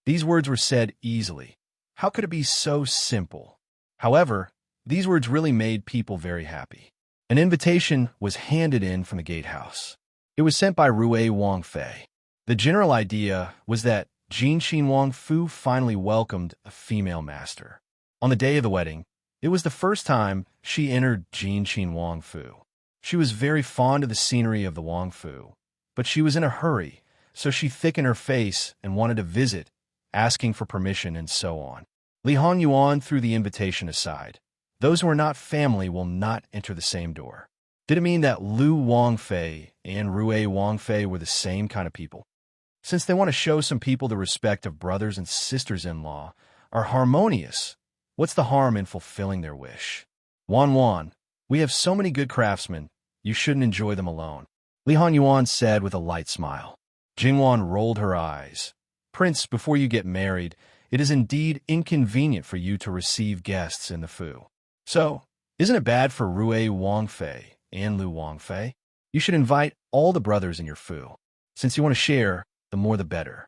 These words were said easily. How could it be so simple? However, these words really made people very happy. An invitation was handed in from the gatehouse. It was sent by Rui Wang Fei. The general idea was that Jinxin Wang Fu finally welcomed a female master. On the day of the wedding, it was the first time she entered Jinxin Wang Fu. She was very fond of the scenery of the Wang Fu, but she was in a hurry, so she thickened her face and wanted to visit, asking for permission and so on. Li Hanyuan threw the invitation aside. Those who are not family will not enter the same door. Did it mean that Lu Wang Fei and Rui Wang Fei were the same kind of people? Since they want to show some people the respect of brothers and sisters-in-law are harmonious, what's the harm in fulfilling their wish? Wan, we have so many good craftsmen, you shouldn't enjoy them alone. Li Hanyuan said with a light smile. Jingwan rolled her eyes. Prince, before you get married, it is indeed inconvenient for you to receive guests in the Fu. So, isn't it bad for Rui Wang Fei and Lu Wang Fei? You should invite all the brothers in your Fu. Since you want to share, the more the better.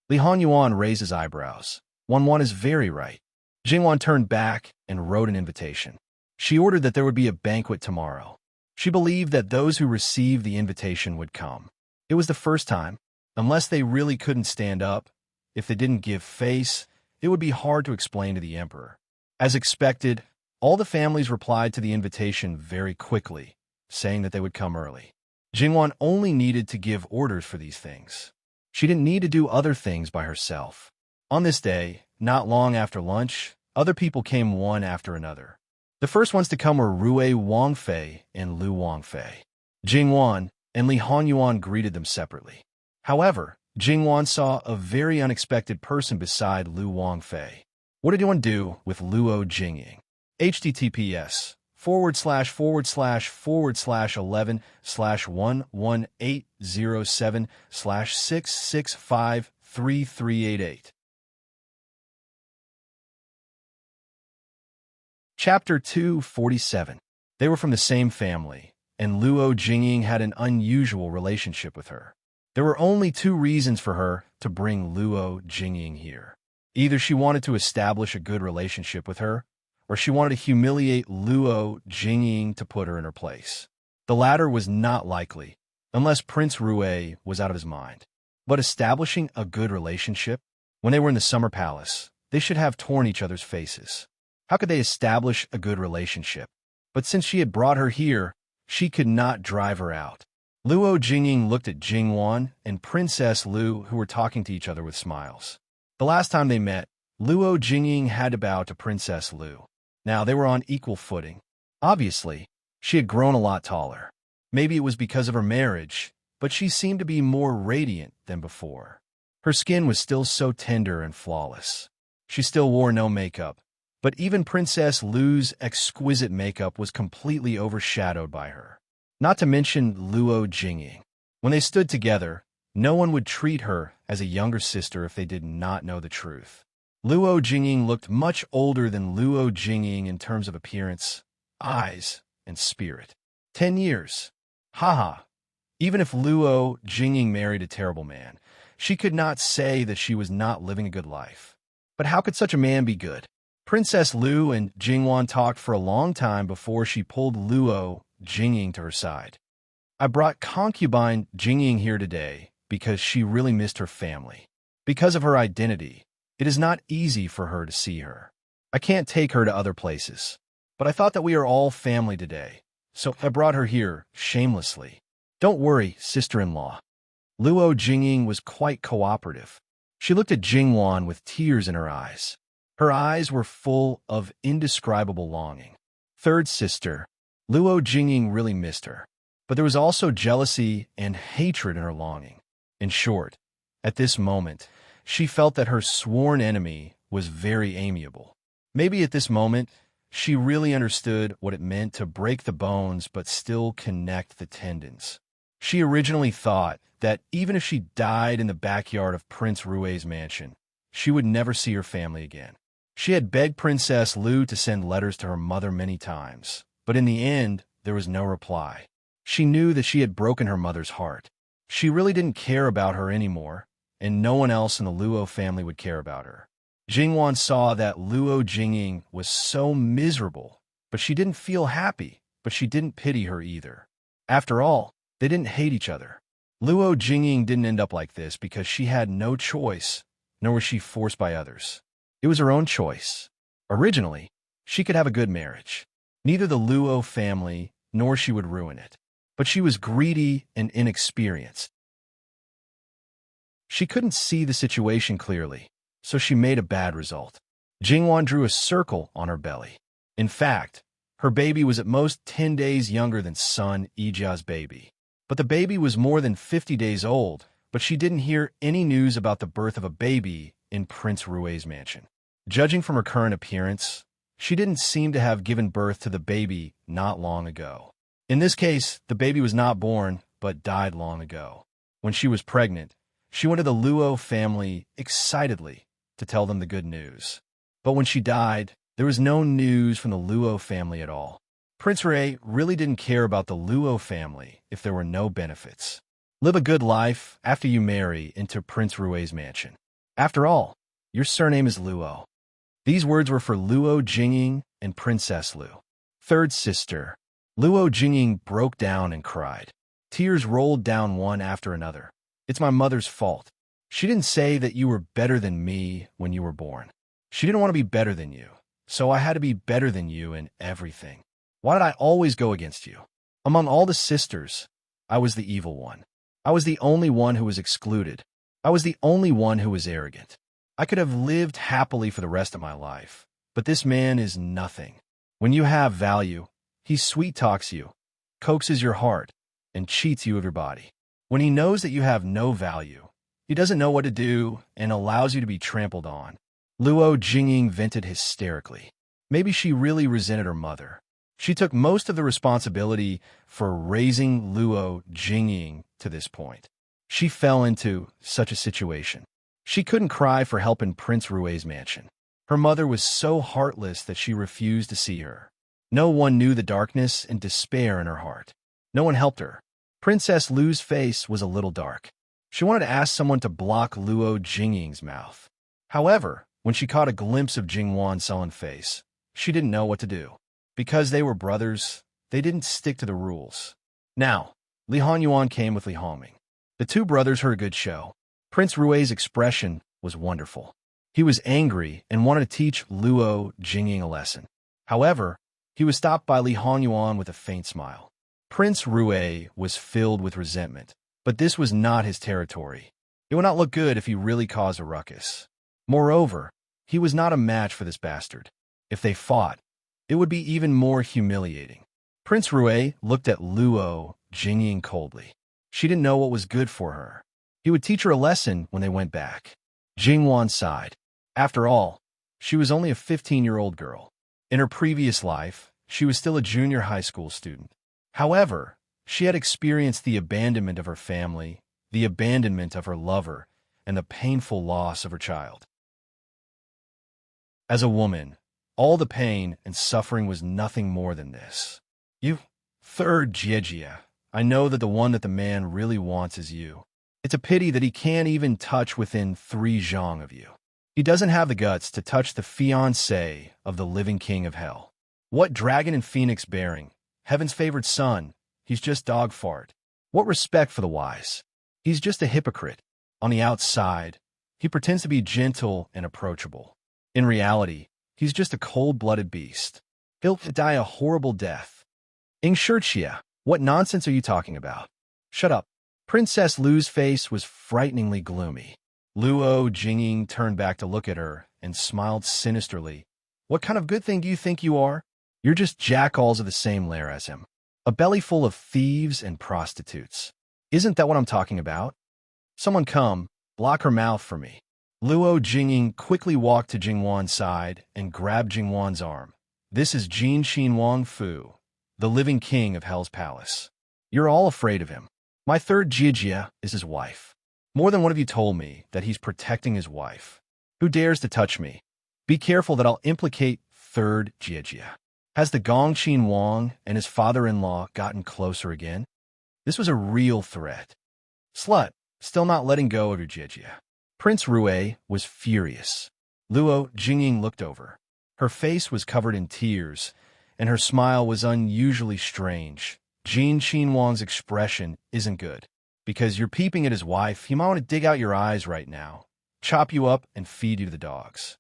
Li Hanyuan raised his eyebrows. Wan is very right. Jingwan turned back and wrote an invitation. She ordered that there would be a banquet tomorrow. She believed that those who received the invitation would come. It was the first time. Unless they really couldn't stand up, if they didn't give face, it would be hard to explain to the emperor. As expected, all the families replied to the invitation very quickly, saying that they would come early. Jingwan only needed to give orders for these things. She didn't need to do other things by herself. On this day, not long after lunch, other people came one after another. The first ones to come were Rui Wang Fei and Lu Wang Fei. Jingwan and Li Hanyuan greeted them separately. However, Jingwan saw a very unexpected person beside Lu Wang Fei. What did anyone do with Luo Jingying? https:///11/11807/6653388. Chapter 247. They were from the same family, and Luo Jingying had an unusual relationship with her. There were only two reasons for her to bring Luo Jingying here. Either she wanted to establish a good relationship with her, or she wanted to humiliate Luo Jingying to put her in her place. The latter was not likely, unless Prince Rui was out of his mind. But establishing a good relationship? When they were in the summer palace, they should have torn each other's faces. How could they establish a good relationship? But since she had brought her here, she could not drive her out. Luo Jingying looked at Jingwan and Princess Lu, who were talking to each other with smiles. The last time they met, Luo Jingying had to bow to Princess Lu. Now they were on equal footing. Obviously, she had grown a lot taller. Maybe it was because of her marriage, but she seemed to be more radiant than before. Her skin was still so tender and flawless. She still wore no makeup, but even Princess Lu's exquisite makeup was completely overshadowed by her. Not to mention Luo Jingying. When they stood together, No one would treat her as a younger sister if they did not know the truth. Luo Jingying looked much older than Luo Jingying in terms of appearance, eyes, and spirit. 10 years. Haha. Even if Luo Jingying married a terrible man, she could not say that she was not living a good life. But how could such a man be good? Princess Lu and Jingwan talked for a long time before she pulled Luo Jingying to her side. I brought concubine Jingying here today because she really missed her family. Because of her identity, it is not easy for her to see her. I can't take her to other places. But I thought that we are all family today, so I brought her here shamelessly. Don't worry, sister-in-law. Luo Jingying was quite cooperative. She looked at Jingwan with tears in her eyes. Her eyes were full of indescribable longing. Third sister, Luo Jingying really missed her. But there was also jealousy and hatred in her longing. In short, at this moment, she felt that her sworn enemy was very amiable. Maybe at this moment, she really understood what it meant to break the bones but still connect the tendons. She originally thought that even if she died in the backyard of Prince Rui's mansion, she would never see her family again. She had begged Princess Lu to send letters to her mother many times, but in the end, there was no reply. She knew that she had broken her mother's heart. She really didn't care about her anymore, and no one else in the Luo family would care about her. Jingwan saw that Luo Jingying was so miserable, but she didn't feel happy, but she didn't pity her either. After all, they didn't hate each other. Luo Jingying didn't end up like this because she had no choice, nor was she forced by others. It was her own choice. Originally, she could have a good marriage. Neither the Luo family nor she would ruin it. But she was greedy and inexperienced. She couldn't see the situation clearly, so she made a bad result. Jingwan drew a circle on her belly. In fact, her baby was at most 10 days younger than Sun Yijia's baby. But the baby was more than 50 days old, but she didn't hear any news about the birth of a baby in Prince Rui's mansion. Judging from her current appearance, she didn't seem to have given birth to the baby not long ago. In this case, the baby was not born, but died long ago. When she was pregnant, she went to the Luo family excitedly to tell them the good news. But when she died, there was no news from the Luo family at all. Prince Rui really didn't care about the Luo family if there were no benefits. Live a good life after you marry into Prince Rui's mansion. After all, your surname is Luo. These words were for Luo Jingying and Princess Lu. Third sister, Luo Jingying broke down and cried. Tears rolled down one after another. It's my mother's fault. She didn't say that you were better than me when you were born. She didn't want to be better than you, so I had to be better than you in everything. Why did I always go against you? Among all the sisters, I was the evil one. I was the only one who was excluded. I was the only one who was arrogant. I could have lived happily for the rest of my life, but this man is nothing. When you have value, he sweet-talks you, coaxes your heart, and cheats you of your body. When he knows that you have no value, he doesn't know what to do and allows you to be trampled on. Luo Jingying vented hysterically. Maybe she really resented her mother. She took most of the responsibility for raising Luo Jingying to this point. She fell into such a situation. She couldn't cry for help in Prince Rui's mansion. Her mother was so heartless that she refused to see her. No one knew the darkness and despair in her heart. No one helped her. Princess Lu's face was a little dark. She wanted to ask someone to block Luo Jingying's mouth. However, when she caught a glimpse of Jingwan's sullen face, she didn't know what to do. Because they were brothers, they didn't stick to the rules. Now, Li Hanyuan came with Li Hongming. The two brothers heard a good show. Prince Rui's expression was wonderful. He was angry and wanted to teach Luo Jingying a lesson. However, he was stopped by Li Hanyuan with a faint smile. Prince Rui was filled with resentment, but this was not his territory. It would not look good if he really caused a ruckus. Moreover, he was not a match for this bastard. If they fought, it would be even more humiliating. Prince Rui looked at Luo Jingying coldly. She didn't know what was good for her. He would teach her a lesson when they went back. Jingwan sighed. After all, she was only a 15-year-old girl. In her previous life, she was still a junior high school student. However, she had experienced the abandonment of her family, the abandonment of her lover, and the painful loss of her child. As a woman, all the pain and suffering was nothing more than this. You, third Jiejia, I know that the one that the man really wants is you. It's a pity that he can't even touch within 3 zhang of you. He doesn't have the guts to touch the fiancé of the living king of hell. What dragon and phoenix bearing? Heaven's favored son. He's just dog fart. What respect for the wise? He's just a hypocrite. On the outside, he pretends to be gentle and approachable. In reality, he's just a cold-blooded beast. He'll die a horrible death. Ingshirchia, what nonsense are you talking about? Shut up. Princess Lu's face was frighteningly gloomy. Luo Jingying turned back to look at her and smiled sinisterly. What kind of good thing do you think you are? You're just jackalls of the same lair as him. A belly full of thieves and prostitutes. Isn't that what I'm talking about? Someone come, block her mouth for me. Luo Jingying quickly walked to Jingwan's side and grabbed Jingwan's arm. This is Jin Xin Wang Fu, the living king of Hell's Palace. You're all afraid of him. My third Jiejia is his wife. More than one of you told me that he's protecting his wife. Who dares to touch me? Be careful that I'll implicate third Jiejia. Has the Gongqin Wang and his father-in-law gotten closer again? This was a real threat. Slut, still not letting go of your Jiejia. Prince Rue was furious. Luo Jingying looked over. Her face was covered in tears, and her smile was unusually strange. Jin Xin Wang's expression isn't good. Because you're peeping at his wife, he might want to dig out your eyes right now, chop you up, and feed you to the dogs.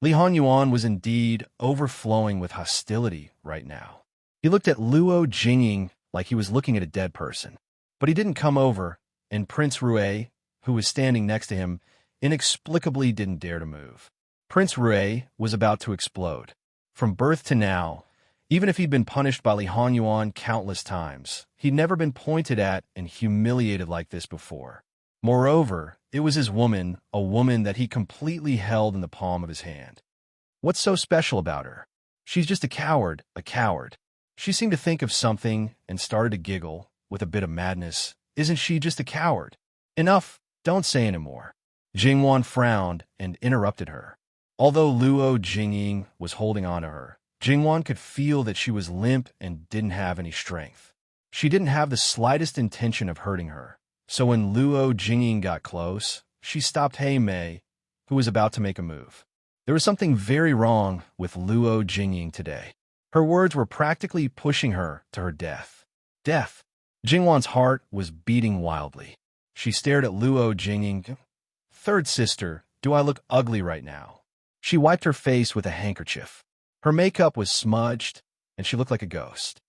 Li Hanyuan was indeed overflowing with hostility right now. He looked at Luo Jingying like he was looking at a dead person. But he didn't come over, and Prince Rue, who was standing next to him, inexplicably didn't dare to move. Prince Rue was about to explode. From birth to now, even if he'd been punished by Li Hanyuan countless times, he'd never been pointed at and humiliated like this before. Moreover, it was his woman, a woman that he completely held in the palm of his hand. What's so special about her? She's just a coward, a coward. She seemed to think of something and started to giggle with a bit of madness. Isn't she just a coward? Enough, don't say any more. Jingwan frowned and interrupted her. Although Luo Jingying was holding on to her, Jingwan could feel that she was limp and didn't have any strength. She didn't have the slightest intention of hurting her. So when Luo Jingying got close, she stopped He Mei, who was about to make a move. There was something very wrong with Luo Jingying today. Her words were practically pushing her to her death. Death. Jingwan's heart was beating wildly. She stared at Luo Jingying. Third sister, do I look ugly right now? She wiped her face with a handkerchief. Her makeup was smudged, and she looked like a ghost.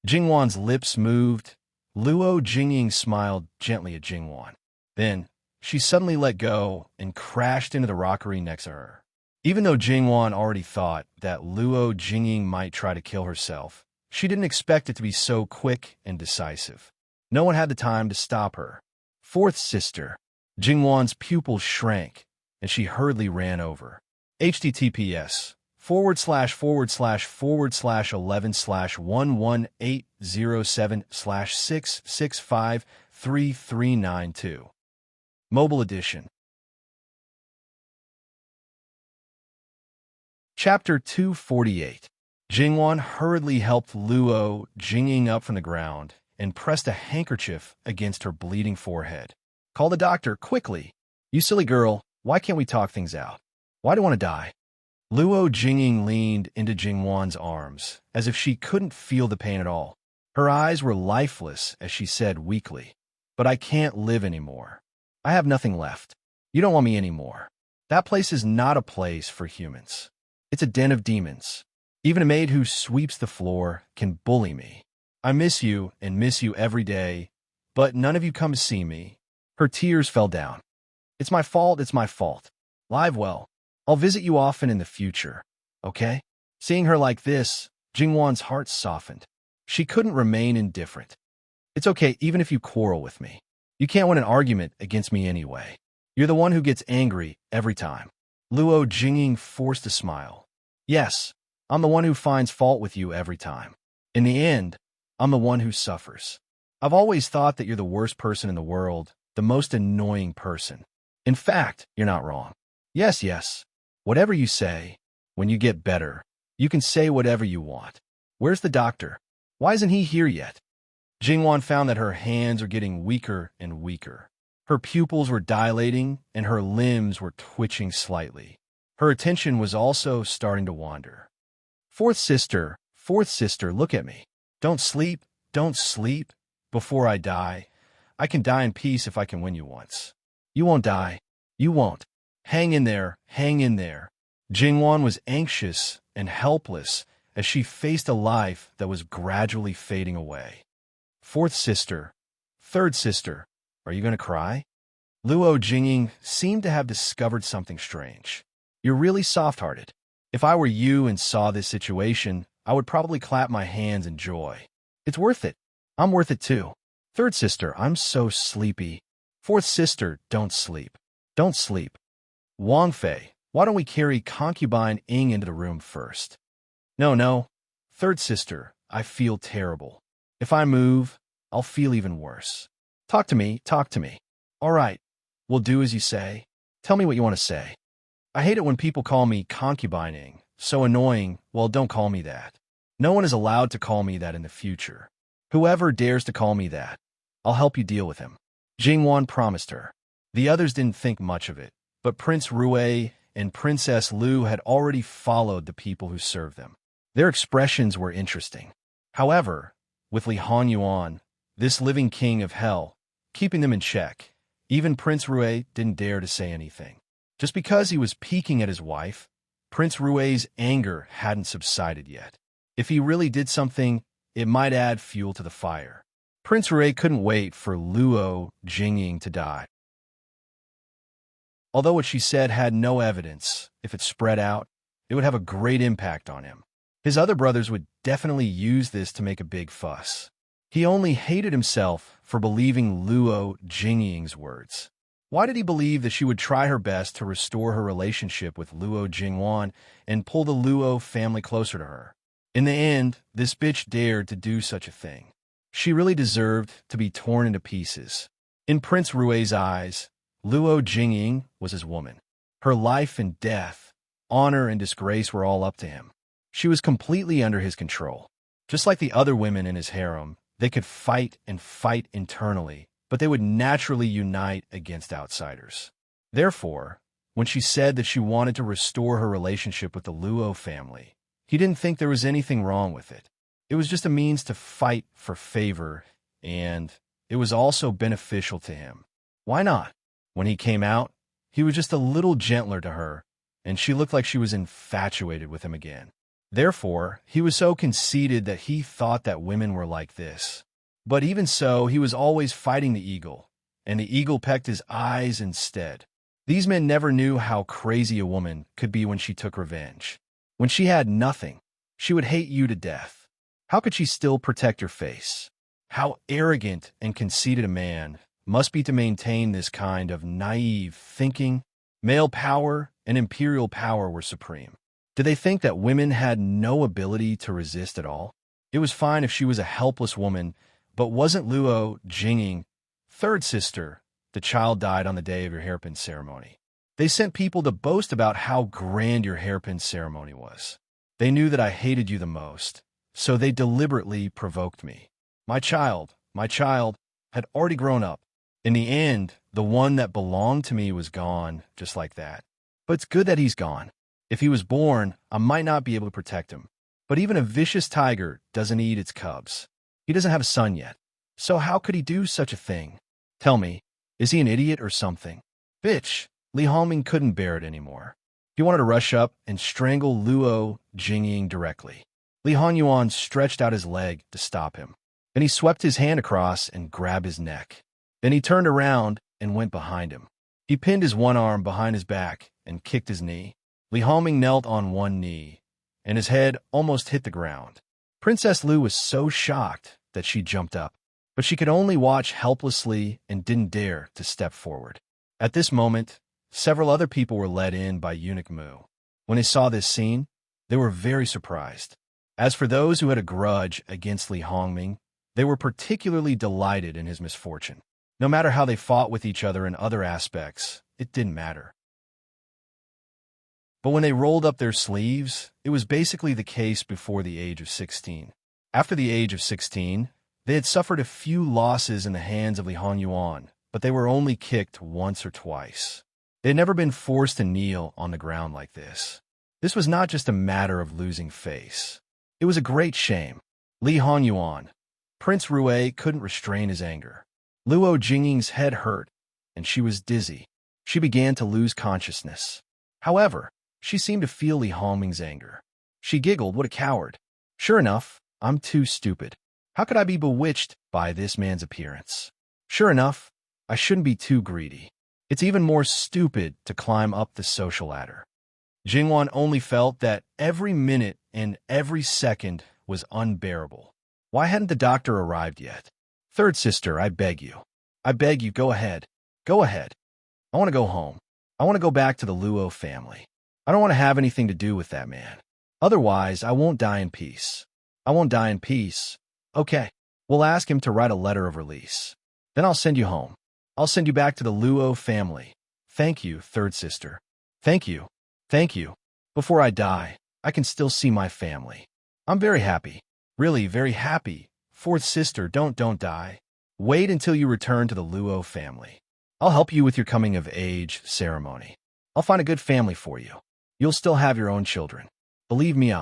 Jingwan's lips moved. Luo Jingying smiled gently at Jingwan. Then, she suddenly let go and crashed into the rockery next to her. Even though Jingwan already thought that Luo Jingying might try to kill herself, she didn't expect it to be so quick and decisive. No one had the time to stop her. Fourth sister. Jingwan's pupils shrank, and she hurriedly ran over. https:///11/11807/6653392. Mobile Edition. Chapter 248. Jingwan hurriedly helped Luo Jingying up from the ground and pressed a handkerchief against her bleeding forehead. Call the doctor, quickly. You silly girl, why can't we talk things out? Why do you want to die? Luo Jingying leaned into Jingwan's arms, as if she couldn't feel the pain at all. Her eyes were lifeless as she said weakly, But I can't live anymore. I have nothing left. You don't want me anymore. That place is not a place for humans. It's a den of demons. Even a maid who sweeps the floor can bully me. I miss you and miss you every day, but none of you come to see me. Her tears fell down. It's my fault, it's my fault. Live well. I'll visit you often in the future, okay? Seeing her like this, Jingwan's heart softened. She couldn't remain indifferent. It's okay even if you quarrel with me. You can't win an argument against me anyway. You're the one who gets angry every time. Luo Jingying forced a smile. Yes, I'm the one who finds fault with you every time. In the end, I'm the one who suffers. I've always thought that you're the worst person in the world, the most annoying person. In fact, you're not wrong. Yes, yes. Whatever you say, when you get better, you can say whatever you want. Where's the doctor? Why isn't he here yet? Jingwan found that her hands were getting weaker and weaker. Her pupils were dilating, and her limbs were twitching slightly. Her attention was also starting to wander. Fourth sister, look at me. Don't sleep, don't sleep. Before I die, I can die in peace if I can win you once. You won't die. You won't. Hang in there, hang in there. Jingwan was anxious and helpless as she faced a life that was gradually fading away. Fourth sister, third sister, are you going to cry? Luo Jingying seemed to have discovered something strange. You're really soft-hearted. If I were you and saw this situation, I would probably clap my hands in joy. It's worth it. I'm worth it too. Third sister, I'm so sleepy. Fourth sister, don't sleep. Don't sleep. Wang Fei, why don't we carry concubine Ying into the room first? No. Third sister, I feel terrible. If I move, I'll feel even worse. Talk to me. All right, we'll do as you say. Tell me what you want to say. I hate it when people call me concubining. So annoying. Well, don't call me that. No one is allowed to call me that in the future. Whoever dares to call me that, I'll help you deal with him. Jingwan promised her. The others didn't think much of it, but Prince Rui and Princess Lu had already followed the people who served them. Their expressions were interesting. However, with Li Hanyuan, this living king of hell, keeping them in check, even Prince Rui didn't dare to say anything. Just because he was peeking at his wife, Prince Rui's anger hadn't subsided yet. If he really did something, it might add fuel to the fire. Prince Rui couldn't wait for Luo Jingying to die. Although what she said had no evidence, if it spread out, it would have a great impact on him. His other brothers would definitely use this to make a big fuss. He only hated himself for believing Luo Jingying's words. Why did he believe that she would try her best to restore her relationship with Luo Jingwan and pull the Luo family closer to her? In the end, this bitch dared to do such a thing. She really deserved to be torn into pieces. In Prince Rui's eyes, Luo Jingying was his woman. Her life and death, honor and disgrace were all up to him. She was completely under his control. Just like the other women in his harem, they could fight and fight internally, but they would naturally unite against outsiders. Therefore, when she said that she wanted to restore her relationship with the Luo family, he didn't think there was anything wrong with it. It was just a means to fight for favor, and it was also beneficial to him. Why not? When he came out, he was just a little gentler to her, and she looked like she was infatuated with him again. Therefore, he was so conceited that he thought that women were like this. But even so, he was always fighting the eagle, and the eagle pecked his eyes instead. These men never knew how crazy a woman could be when she took revenge. When she had nothing, she would hate you to death. How could she still protect your face? How arrogant and conceited a man must be to maintain this kind of naive thinking? Male power and imperial power were supreme. Did they think that women had no ability to resist at all? It was fine if she was a helpless woman, but wasn't Luo Jingying, third sister, the child died on the day of your hairpin ceremony. They sent people to boast about how grand your hairpin ceremony was. They knew that I hated you the most, so they deliberately provoked me. My child had already grown up. In the end, the one that belonged to me was gone, just like that. But it's good that he's gone. If he was born, I might not be able to protect him. But even a vicious tiger doesn't eat its cubs. He doesn't have a son yet. So how could he do such a thing? Tell me, is he an idiot or something? Bitch, Li Hongming couldn't bear it anymore. He wanted to rush up and strangle Luo Jingying directly. Li Hanyuan stretched out his leg to stop him. Then he swept his hand across and grabbed his neck. Then he turned around and went behind him. He pinned his one arm behind his back and kicked his knee. Li Hongming knelt on one knee, and his head almost hit the ground. Princess Lu was so shocked that she jumped up, but she could only watch helplessly and didn't dare to step forward. At this moment, several other people were led in by Eunuch Mu. When they saw this scene, they were very surprised. As for those who had a grudge against Li Hongming, They were particularly delighted in his misfortune. No matter how they fought with each other in other aspects, it didn't matter. But when they rolled up their sleeves, it was basically the case before the age of 16. After the age of 16, they had suffered a few losses in the hands of Li Honyuan, but they were only kicked once or twice. They had never been forced to kneel on the ground like this. This was not just a matter of losing face. It was a great shame. Li Honyuan, Prince Rui couldn't restrain his anger. Luo Jingying's head hurt, and she was dizzy. She began to lose consciousness. However, she seemed to feel Li Hongming's anger. She giggled, "What a coward. Sure enough, I'm too stupid. How could I be bewitched by this man's appearance? Sure enough, I shouldn't be too greedy. It's even more stupid to climb up the social ladder." Jingwan only felt that every minute and every second was unbearable. Why hadn't the doctor arrived yet? "Third sister, I beg you. I beg you, go ahead. Go ahead. I want to go home. I want to go back to the Luo family. I don't want to have anything to do with that man. Otherwise, I won't die in peace. I won't die in peace. Okay, we'll ask him to write a letter of release. Then I'll send you home. I'll send you back to the Luo family. Thank you, third sister. Thank you. Thank you. Before I die, I can still see my family. I'm very happy. Really, very happy. Fourth sister, don't die. Wait until you return to the Luo family. I'll help you with your coming-of-age ceremony. I'll find a good family for you. You'll still have your own children. Believe me,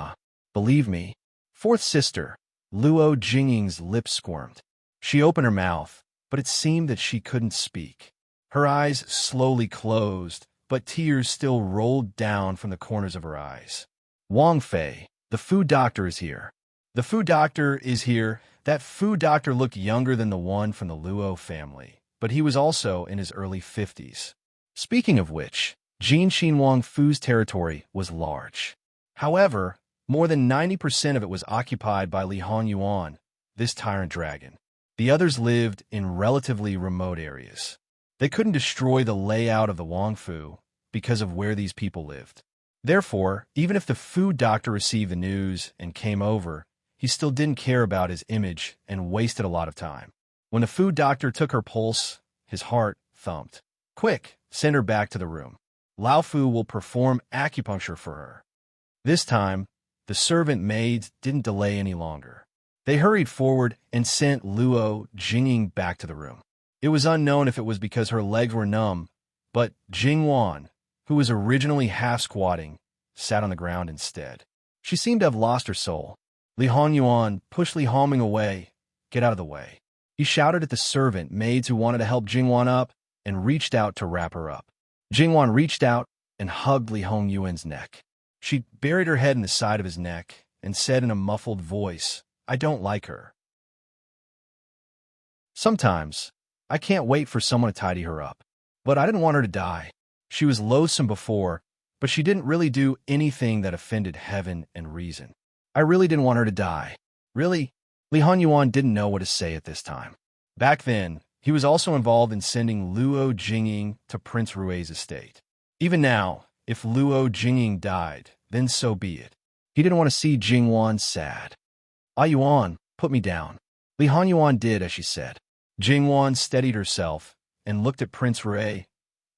believe me." Fourth sister, Luo Jingying's lips squirmed. She opened her mouth, but it seemed that she couldn't speak. Her eyes slowly closed, but tears still rolled down from the corners of her eyes. "Wang Fei, the food doctor is here. The food doctor is here." That food doctor looked younger than the one from the Luo family, but he was also in his early 50s. Speaking of which, Jin Xinwang Fu's territory was large. However, more than 90% of it was occupied by Li Honyuan, this tyrant dragon. The others lived in relatively remote areas. They couldn't destroy the layout of the Wangfu because of where these people lived. Therefore, even if the food doctor received the news and came over, he still didn't care about his image and wasted a lot of time. When the food doctor took her pulse, his heart thumped. "Quick, send her back to the room. Lao Fu will perform acupuncture for her." This time, the servant maids didn't delay any longer. They hurried forward and sent Luo Jingying back to the room. It was unknown if it was because her legs were numb, but Jingwan, who was originally half-squatting, sat on the ground instead. She seemed to have lost her soul. Li Honyuan pushed Li Hongming away. "Get out of the way." He shouted at the servant maids who wanted to help Jingwan up and reached out to wrap her up. Jingwan reached out and hugged Li Hongyuan's neck. She buried her head in the side of his neck and said in a muffled voice, "I don't like her. Sometimes, I can't wait for someone to tidy her up. But I didn't want her to die. She was loathsome before, but she didn't really do anything that offended heaven and reason. I really didn't want her to die. Really?" Li Honyuan didn't know what to say at this time. Back then, he was also involved in sending Luo Jingying to Prince Rui's estate. Even now, if Luo Jingying died, then so be it. He didn't want to see Jingwan sad. "Ah Yuan, put me down." Li Honyuan did as she said. Jingwan steadied herself and looked at Prince Rui.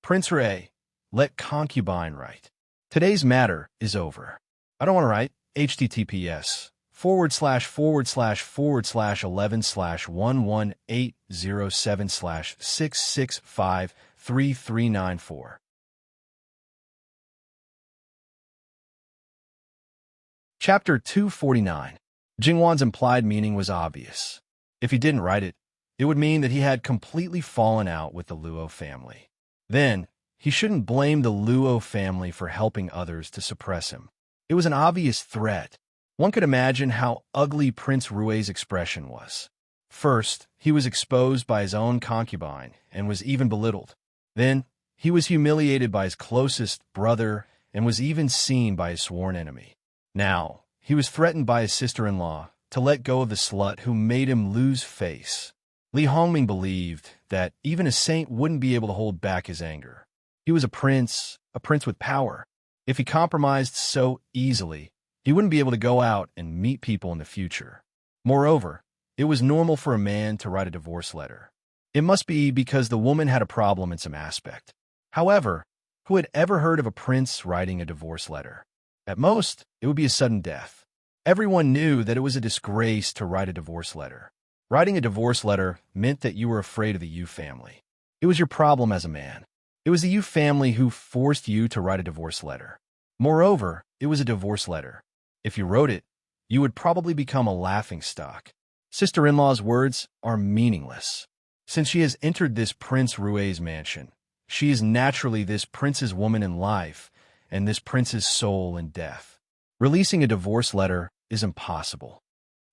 "Prince Rui, let concubine write. Today's matter is over." "I don't want to write. https:///11/11807/6653394. Chapter 249. Jingwan's implied meaning was obvious. If he didn't write it, it would mean that he had completely fallen out with the Luo family. Then, he shouldn't blame the Luo family for helping others to suppress him. It was an obvious threat. One could imagine how ugly Prince Rui's expression was. First, he was exposed by his own concubine and was even belittled. Then, he was humiliated by his closest brother and was even seen by his sworn enemy. Now, he was threatened by his sister-in-law to let go of the slut who made him lose face. Li Hongming believed that even a saint wouldn't be able to hold back his anger. He was a prince with power. If he compromised so easily, he wouldn't be able to go out and meet people in the future. Moreover, it was normal for a man to write a divorce letter. It must be because the woman had a problem in some aspect. However, who had ever heard of a prince writing a divorce letter? At most, it would be a sudden death. Everyone knew that it was a disgrace to write a divorce letter. Writing a divorce letter meant that you were afraid of the Yu family. It was your problem as a man. It was the Yu family who forced you to write a divorce letter. Moreover, it was a divorce letter. If you wrote it, you would probably become a laughingstock. Sister-in-law's words are meaningless. Since she has entered this Prince Rue's mansion, she is naturally this prince's woman in life and this prince's soul in death. Releasing a divorce letter is impossible.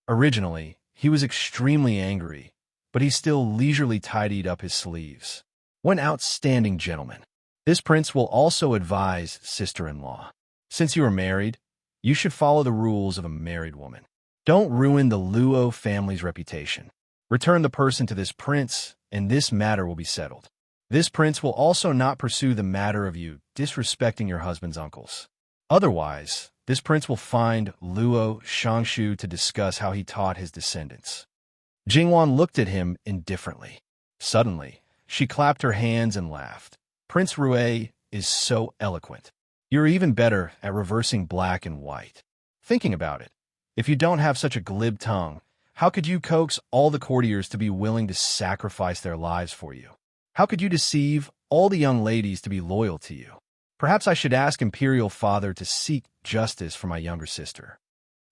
Originally, he was extremely angry, but he still leisurely tidied up his sleeves. One outstanding gentleman. This prince will also advise sister-in-law. Since you are married, you should follow the rules of a married woman. Don't ruin the Luo family's reputation. Return the person to this prince, and this matter will be settled. This prince will also not pursue the matter of you disrespecting your husband's uncles. Otherwise, this prince will find Luo Shangshu to discuss how he taught his descendants. Jingwan looked at him indifferently. Suddenly, she clapped her hands and laughed. Prince Rue is so eloquent. You're even better at reversing black and white. Thinking about it, if you don't have such a glib tongue, how could you coax all the courtiers to be willing to sacrifice their lives for you? How could you deceive all the young ladies to be loyal to you? Perhaps I should ask Imperial Father to seek justice for my younger sister.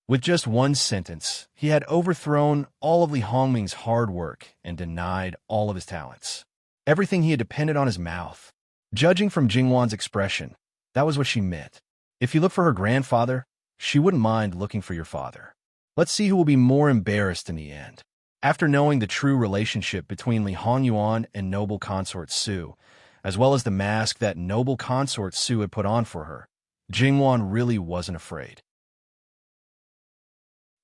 With just one sentence, he had overthrown all of Li Hongming's hard work and denied all of his talents. Everything he had depended on his mouth. Judging from Jingwan's expression, that was what she meant. If you look for her grandfather, she wouldn't mind looking for your father. Let's see who will be more embarrassed in the end. After knowing the true relationship between Li Hongyuan and noble consort Su, as well as the mask that noble consort Su had put on for her, Jingwan really wasn't afraid.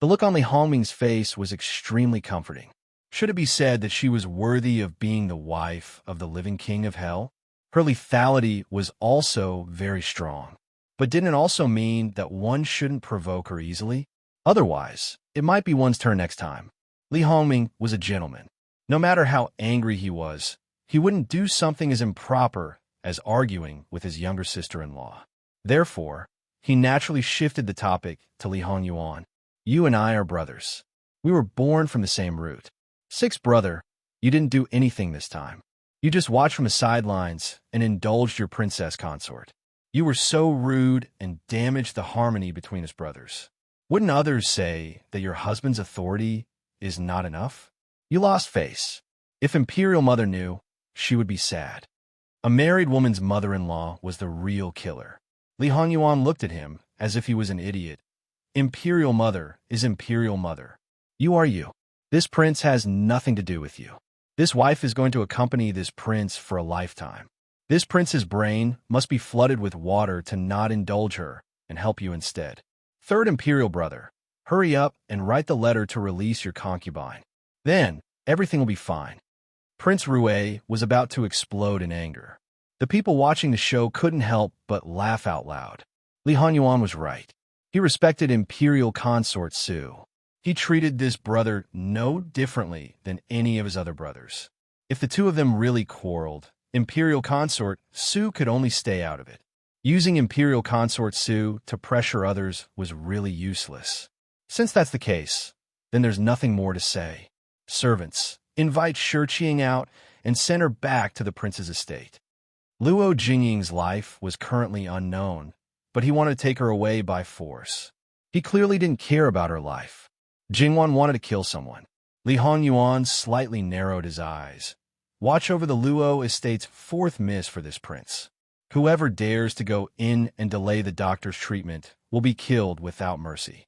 The look on Li Hongming's face was extremely comforting. Should it be said that she was worthy of being the wife of the living king of hell? Her lethality was also very strong. But didn't it also mean that one shouldn't provoke her easily? Otherwise, it might be one's turn next time. Li Hongming was a gentleman. No matter how angry he was, he wouldn't do something as improper as arguing with his younger sister-in-law. Therefore, he naturally shifted the topic to Li Hongyuan. You and I are brothers. We were born from the same root. Sixth brother, you didn't do anything this time. You just watched from the sidelines and indulged your princess consort. You were so rude and damaged the harmony between his brothers. Wouldn't others say that your husband's authority is not enough? You lost face. If Imperial Mother knew, she would be sad. A married woman's mother-in-law was the real killer. Li Hongyuan looked at him as if he was an idiot. Imperial Mother is Imperial Mother. You are you. This prince has nothing to do with you. This wife is going to accompany this prince for a lifetime. This prince's brain must be flooded with water to not indulge her and help you instead. Third Imperial Brother, hurry up and write the letter to release your concubine. Then, everything will be fine. Prince Rue was about to explode in anger. The people watching the show couldn't help but laugh out loud. Li Hongyuan was right. He respected Imperial Consort Su. He treated this brother no differently than any of his other brothers. If the two of them really quarreled, Imperial Consort Su could only stay out of it. Using Imperial Consort Su to pressure others was really useless. Since that's the case, then there's nothing more to say. Servants, invite Shiqing out and send her back to the prince's estate. Luo Jingying's life was currently unknown, but he wanted to take her away by force. He clearly didn't care about her life. Jingwan wanted to kill someone. Li Hongyuan slightly narrowed his eyes. Watch over the Luo estate's fourth miss for this prince. Whoever dares to go in and delay the doctor's treatment will be killed without mercy.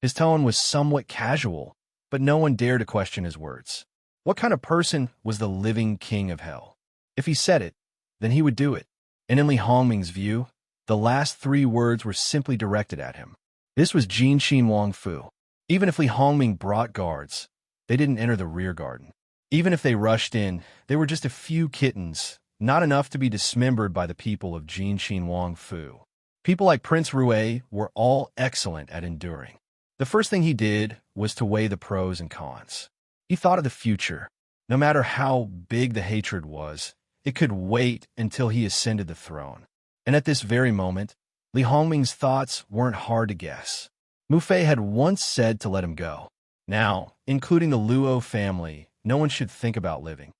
His tone was somewhat casual, but no one dared to question his words. What kind of person was the living king of hell? If he said it, then he would do it. And in Li Hongming's view, the last three words were simply directed at him. This was Jin Xin Wang Fu. Even if Li Hongming brought guards, they didn't enter the rear garden. Even if they rushed in, they were just a few kittens, not enough to be dismembered by the people of Jin Xin Wang Fu. People like Prince Rue were all excellent at enduring. The first thing he did was to weigh the pros and cons. He thought of the future. No matter how big the hatred was, it could wait until he ascended the throne. And at this very moment, Li Hongming's thoughts weren't hard to guess. Mu Fei had once said to let him go. Now, including the Luo family, no one should think about living.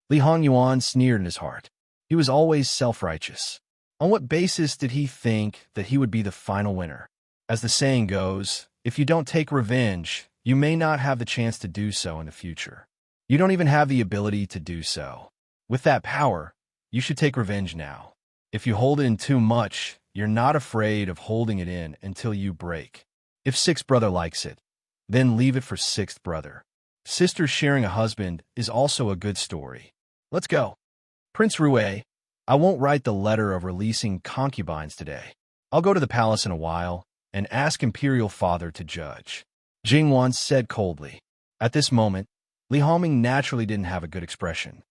Li Hongyuan sneered in his heart. He was always self-righteous. On what basis did he think that he would be the final winner? As the saying goes, if you don't take revenge, you may not have the chance to do so in the future. You don't even have the ability to do so. With that power, you should take revenge now. If you hold it in too much, you're not afraid of holding it in until you break. If sixth brother likes it, then leave it for sixth brother. Sisters sharing a husband is also a good story. Let's go. Prince Rue, I won't write the letter of releasing concubines today. I'll go to the palace in a while and ask Imperial Father to judge. Jingwan said coldly. At this moment, Li Hongming naturally didn't have a good expression.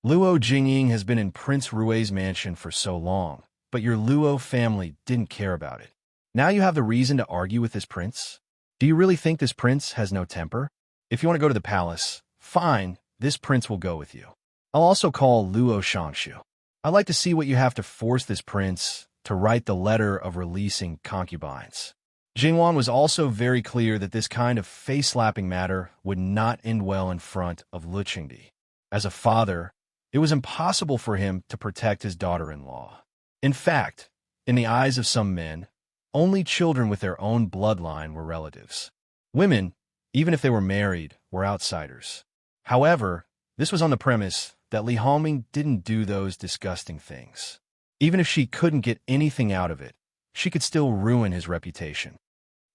Luo Jingying has been in Prince Rue's mansion for so long, but your Luo family didn't care about it. Now you have the reason to argue with this prince? Do you really think this prince has no temper? If you want to go to the palace, fine, this prince will go with you. I'll also call Luo Shangshu. I'd like to see what you have to force this prince to write the letter of releasing concubines. Jingwan was also very clear that this kind of face-slapping matter would not end well in front of Lu Qingdi. As a father, it was impossible for him to protect his daughter-in-law. In fact, in the eyes of some men, only children with their own bloodline were relatives. Women, even if they were married, were outsiders. However, this was on the premise that Li Hongming didn't do those disgusting things. Even if she couldn't get anything out of it, she could still ruin his reputation.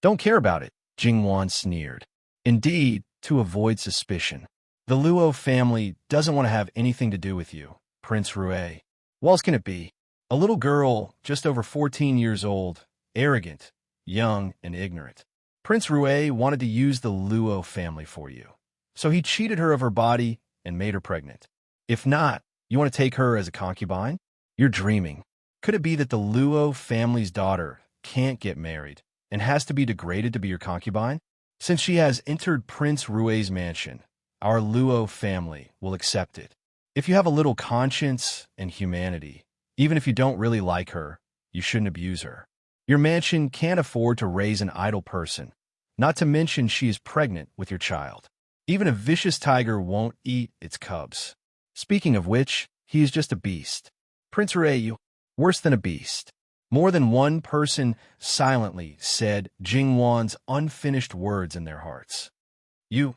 Don't care about it, Jingwan sneered. Indeed, to avoid suspicion. The Luo family doesn't want to have anything to do with you, Prince Rue. What else can it be? A little girl, just over 14 years old, arrogant, young, and ignorant. Prince Rue wanted to use the Luo family for you. So he cheated her of her body and made her pregnant. If not, you want to take her as a concubine? You're dreaming. Could it be that the Luo family's daughter can't get married and has to be degraded to be your concubine? Since she has entered Prince Rue's mansion, our Luo family will accept it. If you have a little conscience and humanity, even if you don't really like her, you shouldn't abuse her. Your mansion can't afford to raise an idle person, not to mention she is pregnant with your child. Even a vicious tiger won't eat its cubs. Speaking of which, he is just a beast. Prince Ryu, worse than a beast. More than one person silently said Jingwan's unfinished words in their hearts.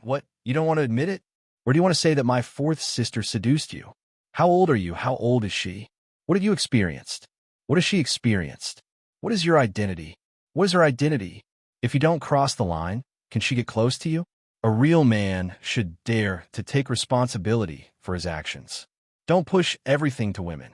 What? You don't want to admit it? Or do you want to say that my fourth sister seduced you? How old are you? How old is she? What have you experienced? What has she experienced? What is your identity? What is her identity? If you don't cross the line, can she get close to you? A real man should dare to take responsibility for his actions. Don't push everything to women.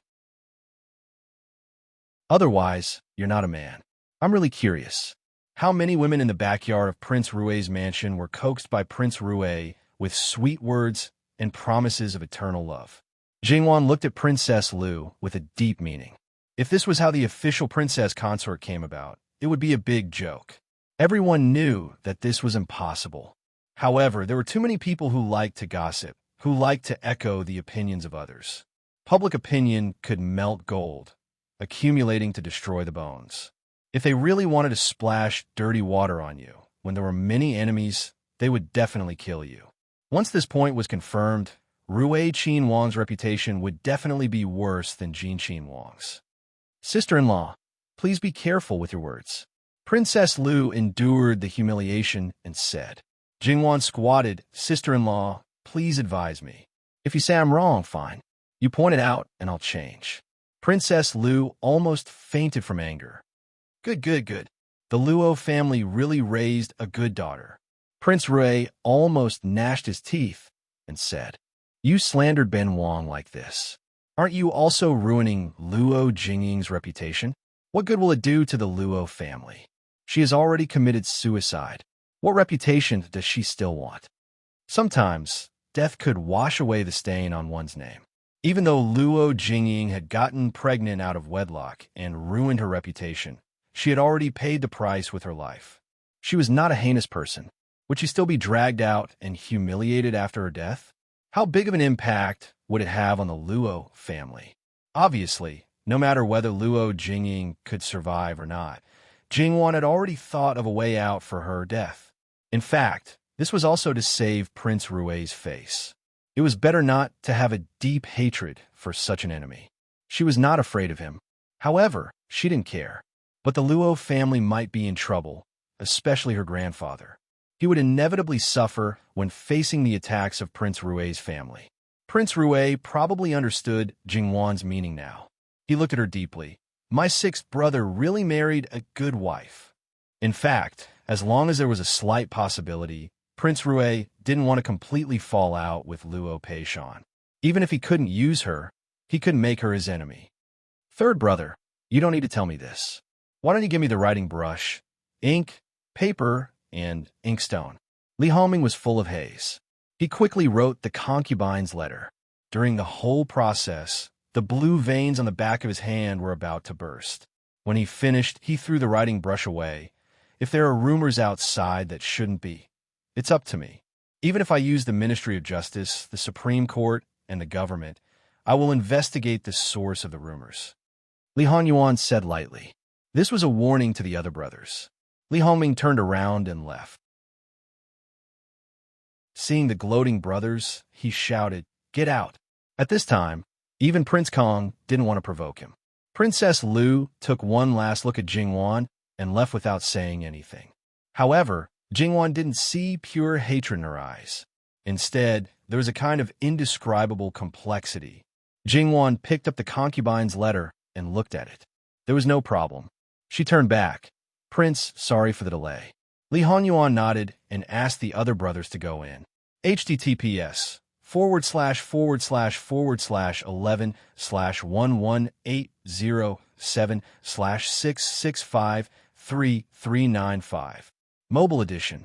Otherwise, you're not a man. I'm really curious. How many women in the backyard of Prince Rue's mansion were coaxed by Prince Rue with sweet words and promises of eternal love? Jingwan looked at Princess Lu with a deep meaning. If this was how the official princess consort came about, it would be a big joke. Everyone knew that this was impossible. However, there were too many people who liked to gossip, who liked to echo the opinions of others. Public opinion could melt gold, accumulating to destroy the bones. If they really wanted to splash dirty water on you, when there were many enemies, they would definitely kill you. Once this point was confirmed, Rue Qin Wang's reputation would definitely be worse than Jin Qin Wang's. Sister-in-law, please be careful with your words. Princess Lu endured the humiliation and said. Jingwan squatted, sister-in-law, please advise me. If you say I'm wrong, fine. You point it out, and I'll change. Princess Lu almost fainted from anger. Good. The Luo family really raised a good daughter. Prince Rui almost gnashed his teeth and said, You slandered Ben Wang like this. Aren't you also ruining Luo Jingying's reputation? What good will it do to the Luo family? She has already committed suicide. What reputation does she still want? Sometimes, death could wash away the stain on one's name. Even though Luo Jingying had gotten pregnant out of wedlock and ruined her reputation, she had already paid the price with her life. She was not a heinous person. Would she still be dragged out and humiliated after her death? How big of an impact would it have on the Luo family? Obviously, no matter whether Luo Jingying could survive or not, Jingwan had already thought of a way out for her death. In fact, this was also to save Prince Rui's face. It was better not to have a deep hatred for such an enemy. She was not afraid of him. However, she didn't care. But the Luo family might be in trouble, especially her grandfather. He would inevitably suffer when facing the attacks of Prince Rui's family. Prince Rui probably understood Jingwan's meaning now. He looked at her deeply. My sixth brother really married a good wife. In fact, as long as there was a slight possibility, Prince Rui didn't want to completely fall out with Luo Peishan. Even if he couldn't use her, he couldn't make her his enemy. Third brother, you don't need to tell me this. Why don't you give me the writing brush, ink, paper, and inkstone? Li Hongming was full of haze. He quickly wrote the concubine's letter. During the whole process, the blue veins on the back of his hand were about to burst. When he finished, he threw the writing brush away. If there are rumors outside that shouldn't be, it's up to me. Even if I use the Ministry of Justice, the Supreme Court, and the government, I will investigate the source of the rumors. Li Honyuan said lightly. This was a warning to the other brothers. Li Hongming turned around and left. Seeing the gloating brothers, he shouted, "Get out!" At this time, even Prince Kong didn't want to provoke him. Princess Lu took one last look at Jingwan and left without saying anything. However, Jingwan didn't see pure hatred in her eyes. Instead, there was a kind of indescribable complexity. Jingwan picked up the concubine's letter and looked at it. There was no problem. She turned back. Prince, sorry for the delay. Li Honyuan nodded and asked the other brothers to go in. https://11/11/11807/6653395. Mobile Edition.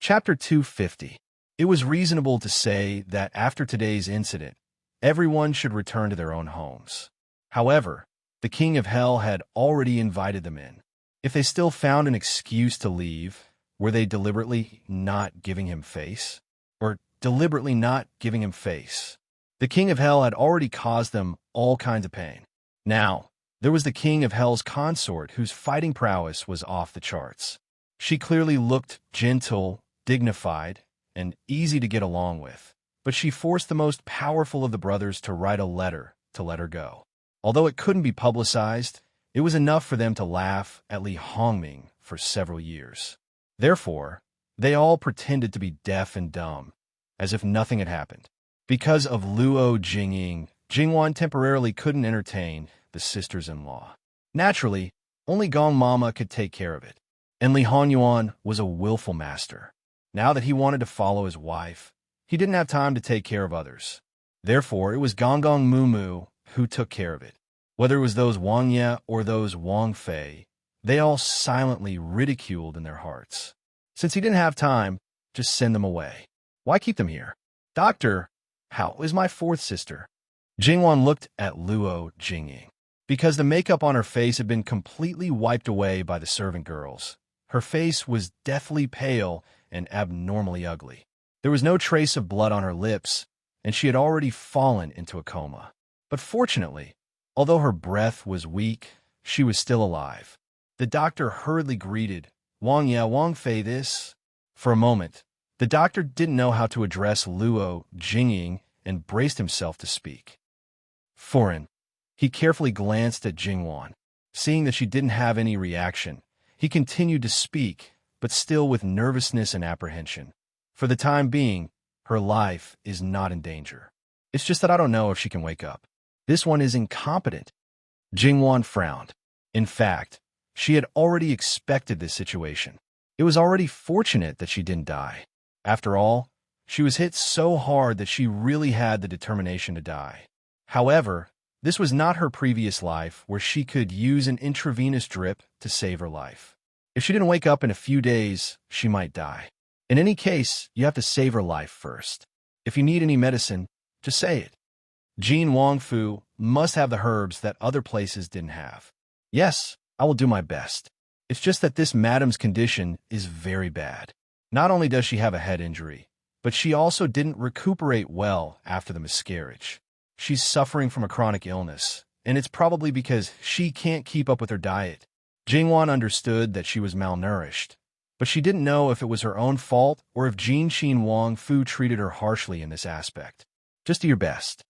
Chapter 250. It was reasonable to say that after today's incident, everyone should return to their own homes. However, the King of Hell had already invited them in. If they still found an excuse to leave, were they deliberately not giving him face? Or deliberately not giving him face? The King of Hell had already caused them all kinds of pain. Now, there was the King of Hell's consort whose fighting prowess was off the charts. She clearly looked gentle, dignified, and easy to get along with, but she forced the most powerful of the brothers to write a letter to let her go. Although it couldn't be publicized, it was enough for them to laugh at Li Hongming for several years. Therefore, they all pretended to be deaf and dumb, as if nothing had happened. Because of Luo Jingying, Jingwan temporarily couldn't entertain the sisters-in-law. Naturally, only Gong Mama could take care of it, and Li Honyuan was a willful master. Now that he wanted to follow his wife, he didn't have time to take care of others. Therefore, it was Gong Mumu who took care of it. Whether it was those Wang Ye or those Wang Fei, they all silently ridiculed in their hearts. Since he didn't have time, just send them away. Why keep them here? Doctor, how is my fourth sister? Jingwan looked at Luo Jingying. Because the makeup on her face had been completely wiped away by the servant girls, her face was deathly pale and abnormally ugly. There was no trace of blood on her lips, and she had already fallen into a coma. But fortunately, although her breath was weak, she was still alive. The doctor hurriedly greeted, Wang Ye, Wang Fei this. For a moment, the doctor didn't know how to address Luo Jingying and braced himself to speak. Foreign. He carefully glanced at Jingwan. Seeing that she didn't have any reaction, he continued to speak, but still with nervousness and apprehension. For the time being, her life is not in danger. It's just that I don't know if she can wake up. This one is incompetent. Jingwan frowned. In fact, she had already expected this situation. It was already fortunate that she didn't die. After all, she was hit so hard that she really had the determination to die. However, this was not her previous life where she could use an intravenous drip to save her life. If she didn't wake up in a few days, she might die. In any case, you have to save her life first. If you need any medicine, just say it. Jin Wangfu must have the herbs that other places didn't have. Yes, I will do my best. It's just that this madam's condition is very bad. Not only does she have a head injury, but she also didn't recuperate well after the miscarriage. She's suffering from a chronic illness, and it's probably because she can't keep up with her diet. Jingwan understood that she was malnourished, but she didn't know if it was her own fault or if Jin Xin Wang Fu treated her harshly in this aspect. Just do your best.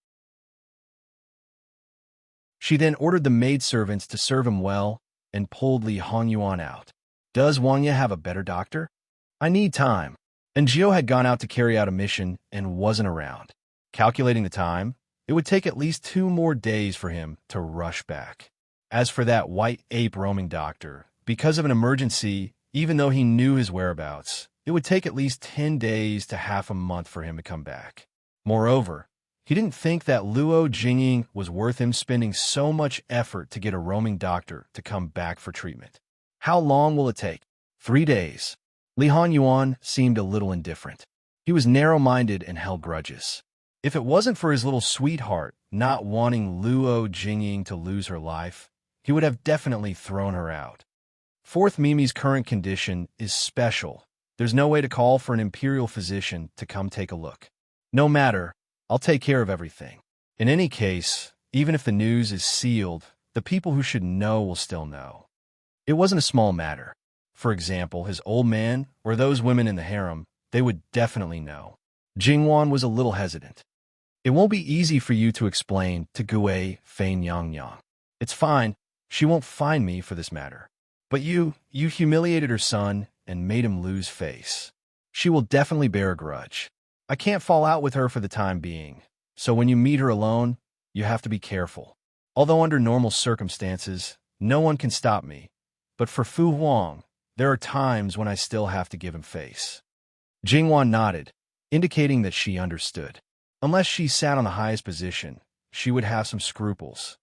She then ordered the maidservants to serve him well and pulled Li Hongyuan out. Does Wang Ye have a better doctor? I need time. And Jiao had gone out to carry out a mission and wasn't around. Calculating the time, it would take at least 2 more days for him to rush back. As for that white ape roaming doctor, because of an emergency, even though he knew his whereabouts, it would take at least 10 days to half a month for him to come back. Moreover, he didn't think that Luo Jingying was worth him spending so much effort to get a roaming doctor to come back for treatment. How long will it take? 3 days. Li Hongyuan seemed a little indifferent. He was narrow-minded and held grudges. If it wasn't for his little sweetheart not wanting Luo Jingying to lose her life, he would have definitely thrown her out. Fourth Mimi's current condition is special. There's no way to call for an imperial physician to come take a look. No matter, I'll take care of everything. In any case, even if the news is sealed, the people who should know will still know. It wasn't a small matter. For example, his old man or those women in the harem, they would definitely know. Jingwan was a little hesitant. It won't be easy for you to explain to Gui Fein Yang Yang. It's fine. She won't find me for this matter. But you humiliated her son and made him lose face. She will definitely bear a grudge. I can't fall out with her for the time being, so when you meet her alone, you have to be careful. Although under normal circumstances, no one can stop me, but for Fu Huang, there are times when I still have to give him face. Jingwan nodded, indicating that she understood. Unless she sat on the highest position, she would have some scruples.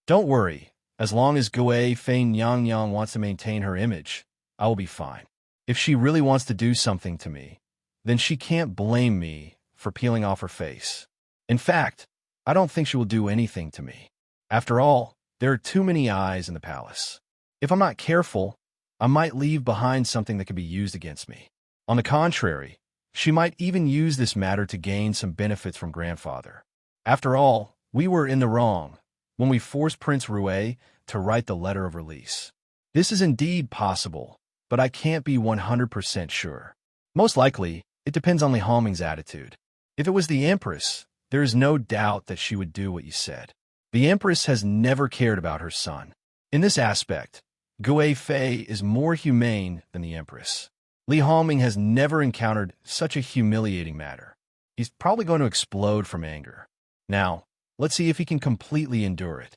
Don't worry, as long as Gui Fein Yang Yang wants to maintain her image, I will be fine. If she really wants to do something to me, then she can't blame me for peeling off her face. In fact, I don't think she will do anything to me. After all, there are too many eyes in the palace. If I'm not careful, I might leave behind something that could be used against me. On the contrary, she might even use this matter to gain some benefits from grandfather. After all, we were in the wrong when we forced Prince Rue to write the letter of release. This is indeed possible, but I can't be 100% sure. Most likely, it depends on Li Hongming's attitude. If it was the Empress, there is no doubt that she would do what you said. The Empress has never cared about her son. In this aspect, Gui Fei is more humane than the Empress. Li Hongming has never encountered such a humiliating matter. He's probably going to explode from anger. Now, let's see if he can completely endure it.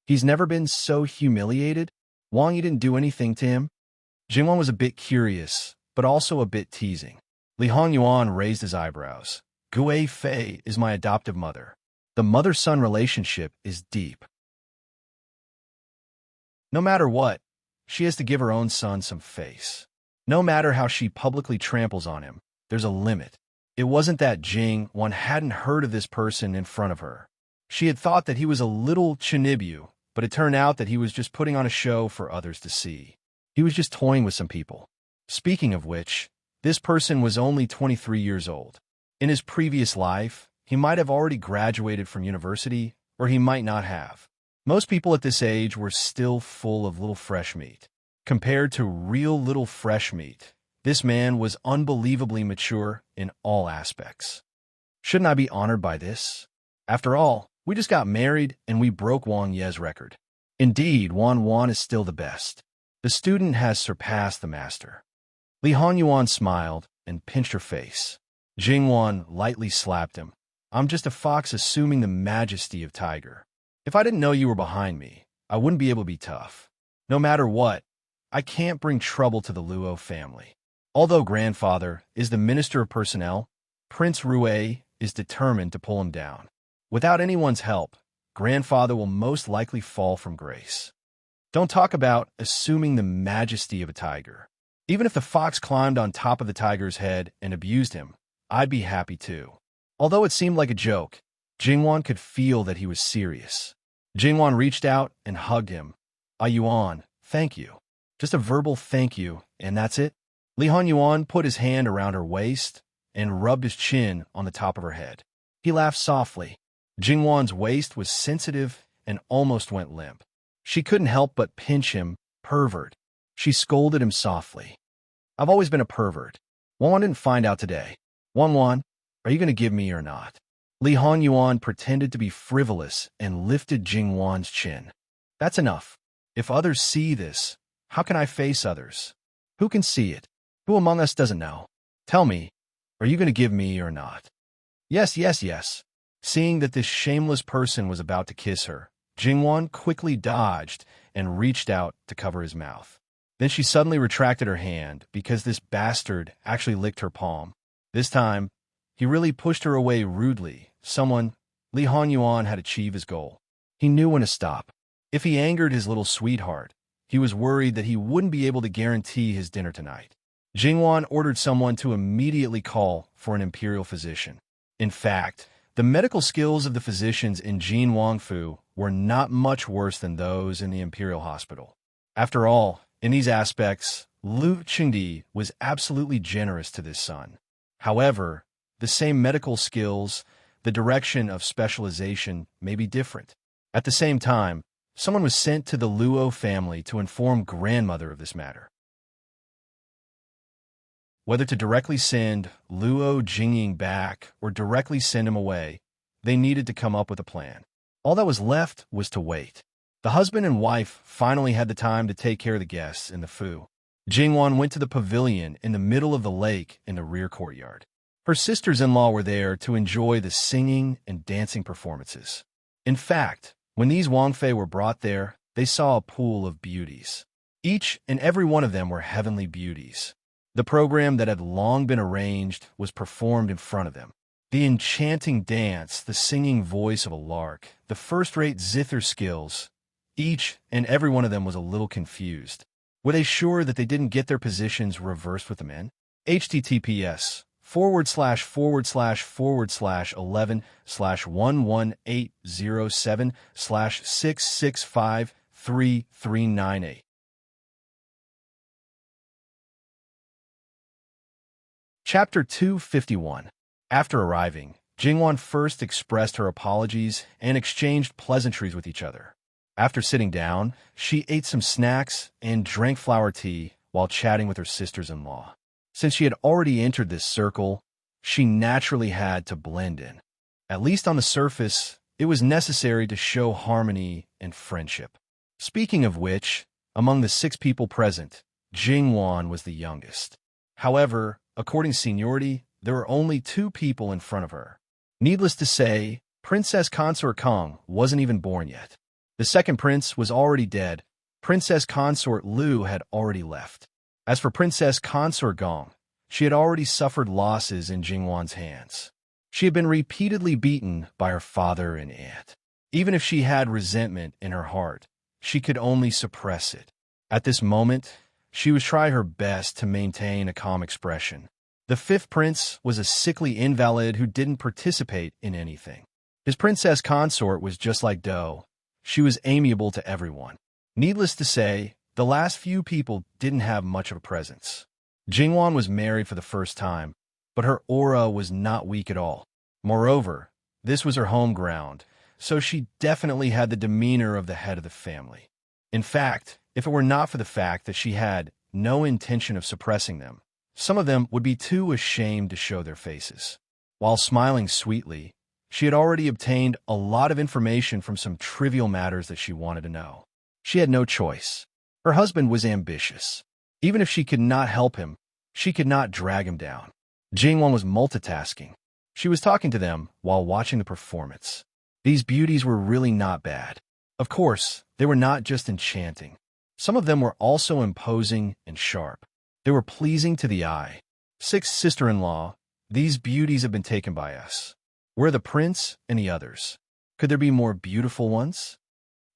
He's never been so humiliated. Wang Yi didn't do anything to him. Jingwan was a bit curious, but also a bit teasing. Li Hongyuan raised his eyebrows. Gui Fei is my adoptive mother. The mother-son relationship is deep. No matter what, she has to give her own son some face. No matter how she publicly tramples on him, there's a limit. It wasn't that Jingwan hadn't heard of this person in front of her. She had thought that he was a little chinibyu, but it turned out that he was just putting on a show for others to see. He was just toying with some people. Speaking of which, this person was only 23 years old. In his previous life, he might have already graduated from university, or he might not have. Most people at this age were still full of little fresh meat. Compared to real little fresh meat, this man was unbelievably mature in all aspects. Shouldn't I be honored by this? After all, we just got married and we broke Wang Ye's record. Indeed, Wan is still the best. The student has surpassed the master. Li Hongyuan smiled and pinched her face. Jingwan lightly slapped him. I'm just a fox assuming the majesty of tiger. If I didn't know you were behind me, I wouldn't be able to be tough. No matter what, I can't bring trouble to the Luo family. Although grandfather is the Minister of Personnel, Prince Rue is determined to pull him down. Without anyone's help, grandfather will most likely fall from grace. Don't talk about assuming the majesty of a tiger. Even if the fox climbed on top of the tiger's head and abused him, I'd be happy too. Although it seemed like a joke, Jingwan could feel that he was serious. Jingwan reached out and hugged him. Yuan, thank you. Just a verbal thank you, and that's it? Li Hanyuan put his hand around her waist and rubbed his chin on the top of her head. He laughed softly. Jingwan's waist was sensitive and almost went limp. She couldn't help but pinch him, pervert. She scolded him softly. I've always been a pervert. Wan didn't find out today. Wan, are you going to give me or not? Li Hanyuan pretended to be frivolous and lifted Jingwan's chin. That's enough. If others see this, how can I face others? Who can see it? Who among us doesn't know? Tell me, are you going to give me or not? Yes. Seeing that this shameless person was about to kiss her, Jingwan quickly dodged and reached out to cover his mouth. Then she suddenly retracted her hand because this bastard actually licked her palm. This time, he really pushed her away rudely. Li Hanyuan had achieved his goal. He knew when to stop. If he angered his little sweetheart, he was worried that he wouldn't be able to guarantee his dinner tonight. Jingwan ordered someone to immediately call for an imperial physician. In fact, the medical skills of the physicians in Jin Wangfu were not much worse than those in the imperial hospital. After all, in these aspects, Lu Qingdi was absolutely generous to this son. However, the same medical skills, the direction of specialization may be different. At the same time, someone was sent to the Luo family to inform grandmother of this matter. Whether to directly send Luo Jingying back or directly send him away, they needed to come up with a plan. All that was left was to wait. The husband and wife finally had the time to take care of the guests in the Fu. Jingwan went to the pavilion in the middle of the lake in the rear courtyard. Her sisters-in-law were there to enjoy the singing and dancing performances. In fact, when these Wangfei were brought there, they saw a pool of beauties. Each and every one of them were heavenly beauties. The program that had long been arranged was performed in front of them. The enchanting dance, the singing voice of a lark, the first-rate zither skills, each and every one of them was a little confused. Were they sure that they didn't get their positions reversed with the men? https://11/11/11807/6653398. Chapter 251. After arriving, Jingwan first expressed her apologies and exchanged pleasantries with each other. After sitting down, she ate some snacks and drank flower tea while chatting with her sisters-in-law. Since she had already entered this circle, she naturally had to blend in. At least on the surface, it was necessary to show harmony and friendship. Speaking of which, among the 6 people present, Jingwan was the youngest. However, according to seniority, there were only 2 people in front of her. Needless to say, Princess Consort Kong wasn't even born yet. The second prince was already dead. Princess Consort Lu had already left. As for Princess Consort Gong, she had already suffered losses in Jingwan's hands. She had been repeatedly beaten by her father and aunt. Even if she had resentment in her heart, she could only suppress it. At this moment, she was trying her best to maintain a calm expression. The 5th prince was a sickly invalid who didn't participate in anything. His princess consort was just like Doe. She was amiable to everyone. Needless to say, the last few people didn't have much of a presence. Jingwan was married for the first time, but her aura was not weak at all. Moreover, this was her home ground, so she definitely had the demeanor of the head of the family. In fact, if it were not for the fact that she had no intention of suppressing them, some of them would be too ashamed to show their faces. While smiling sweetly, she had already obtained a lot of information from some trivial matters that she wanted to know. She had no choice. Her husband was ambitious. Even if she could not help him, she could not drag him down. Jingwan was multitasking. She was talking to them while watching the performance. These beauties were really not bad. Of course, they were not just enchanting. Some of them were also imposing and sharp. They were pleasing to the eye. 6 sister-in-law, these beauties have been taken by us. We're the prince and the others. Could there be more beautiful ones?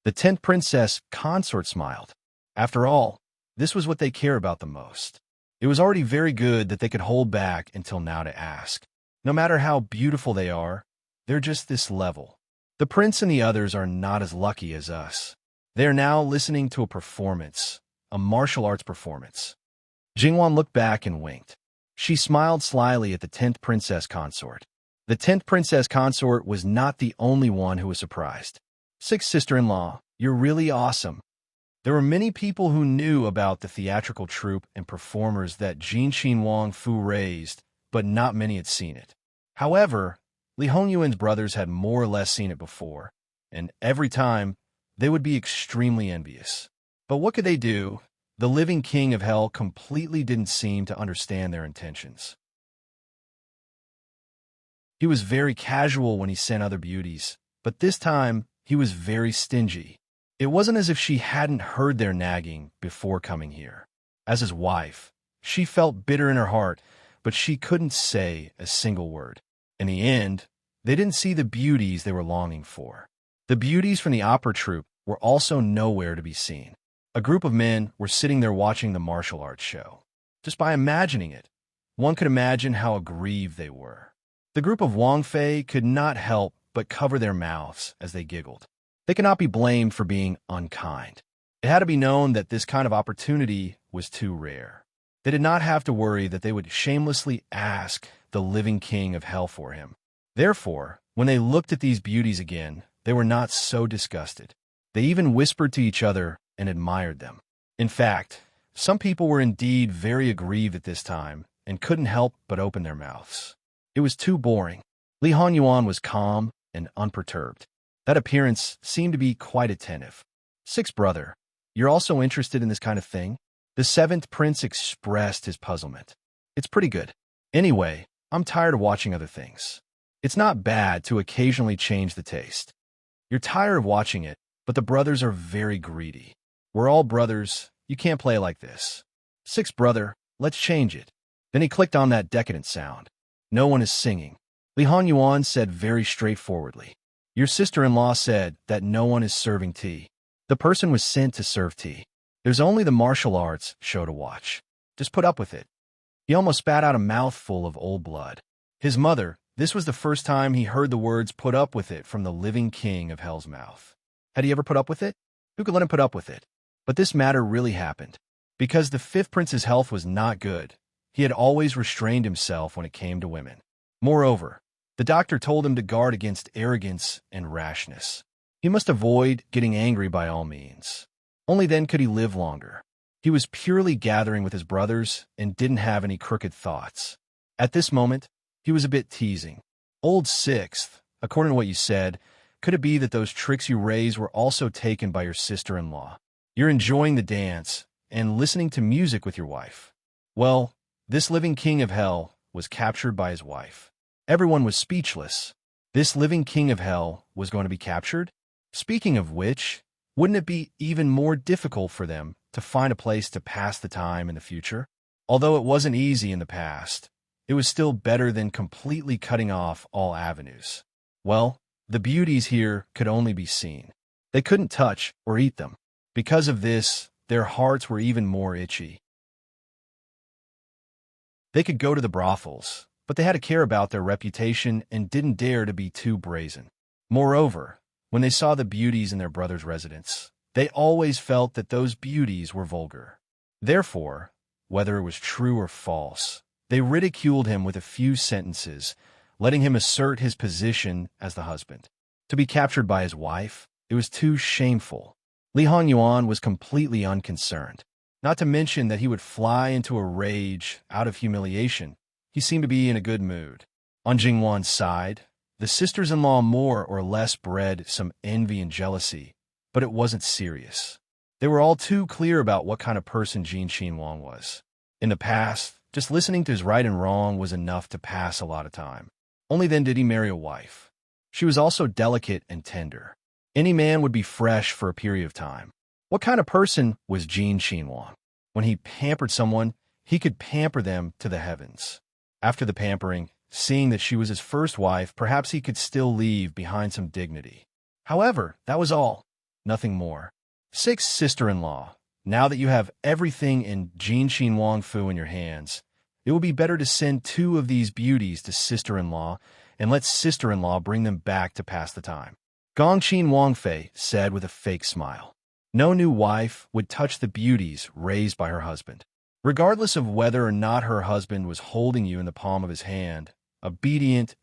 The 10th princess consort smiled. After all, this was what they care about the most. It was already very good that they could hold back until now to ask. No matter how beautiful they are, they're just this level. The prince and the others are not as lucky as us. They are now listening to a performance, a martial arts performance. Jingwan looked back and winked. She smiled slyly at the 10th princess consort. The 10th princess consort was not the only one who was surprised. "Sixth sister-in-law, you're really awesome." There were many people who knew about the theatrical troupe and performers that Jin Wang Fu raised, but not many had seen it. However, Li Hongyuan's brothers had more or less seen it before, and every time, they would be extremely envious. But what could they do? The living king of hell completely didn't seem to understand their intentions. He was very casual when he sent other beauties, but this time, he was very stingy. It wasn't as if she hadn't heard their nagging before coming here. As his wife, she felt bitter in her heart, but she couldn't say a single word. In the end, they didn't see the beauties they were longing for. The beauties from the opera troupe were also nowhere to be seen. A group of men were sitting there watching the martial arts show. Just by imagining it, one could imagine how aggrieved they were. The group of Wang Fei could not help but cover their mouths as they giggled. They could not be blamed for being unkind. It had to be known that this kind of opportunity was too rare. They did not have to worry that they would shamelessly ask the living king of hell for him. Therefore, when they looked at these beauties again, they were not so disgusted. They even whispered to each other and admired them. In fact, some people were indeed very aggrieved at this time and couldn't help but open their mouths. It was too boring. Li Hongyuan was calm and unperturbed. That appearance seemed to be quite attentive. "Sixth brother, you're also interested in this kind of thing?" The 7th prince expressed his puzzlement. "It's pretty good. Anyway, I'm tired of watching other things. It's not bad to occasionally change the taste. You're tired of watching it, but the brothers are very greedy. We're all brothers. You can't play like this. Sixth brother, let's change it." Then he clicked on that decadent sound. "No one is singing." Li Hongyuan said very straightforwardly. "Your sister-in-law said that no one is serving tea. The person was sent to serve tea. There's only the martial arts show to watch. Just put up with it." He almost spat out a mouthful of old blood. His mother, this was the first time he heard the words "put up with it" from the living king of hell's mouth. Had he ever put up with it? Who could let him put up with it? But this matter really happened. Because the 5th prince's health was not good, he had always restrained himself when it came to women. Moreover, the doctor told him to guard against arrogance and rashness. He must avoid getting angry by all means. Only then could he live longer. He was purely gathering with his brothers and didn't have any crooked thoughts. At this moment, he was a bit teasing. "Old 6th, according to what you said, could it be that those tricks you raised were also taken by your sister-in-law? You're enjoying the dance and listening to music with your wife." Well, this living king of hell was captured by his wife. Everyone was speechless. This living king of hell was going to be captured? Speaking of which, wouldn't it be even more difficult for them to find a place to pass the time in the future? Although it wasn't easy in the past, it was still better than completely cutting off all avenues. Well, the beauties here could only be seen. They couldn't touch or eat them. Because of this, their hearts were even more itchy. They could go to the brothels, but they had to care about their reputation and didn't dare to be too brazen. Moreover, when they saw the beauties in their brother's residence, they always felt that those beauties were vulgar. Therefore, whether it was true or false, they ridiculed him with a few sentences, letting him assert his position as the husband. To be captured by his wife, it was too shameful. Li Hongyuan was completely unconcerned. Not to mention that he would fly into a rage out of humiliation. He seemed to be in a good mood. On Jingwan's side, the sisters-in-law more or less bred some envy and jealousy, but it wasn't serious. They were all too clear about what kind of person Jin Wang was. In the past, just listening to his right and wrong was enough to pass a lot of time. Only then did he marry a wife. She was also delicate and tender. Any man would be fresh for a period of time. What kind of person was Jin Wang? When he pampered someone, he could pamper them to the heavens. After the pampering, seeing that she was his first wife, perhaps he could still leave behind some dignity. However, that was all. Nothing more. Sixth sister-in-law, now that you have everything in Jin Wang Fu in your hands, it would be better to send 2 of these beauties to sister-in-law and let sister-in-law bring them back to pass the time. Gongqin Wangfei said with a fake smile. No new wife would touch the beauties raised by her husband. Regardless of whether or not her husband was holding you in the palm of his hand, obedient,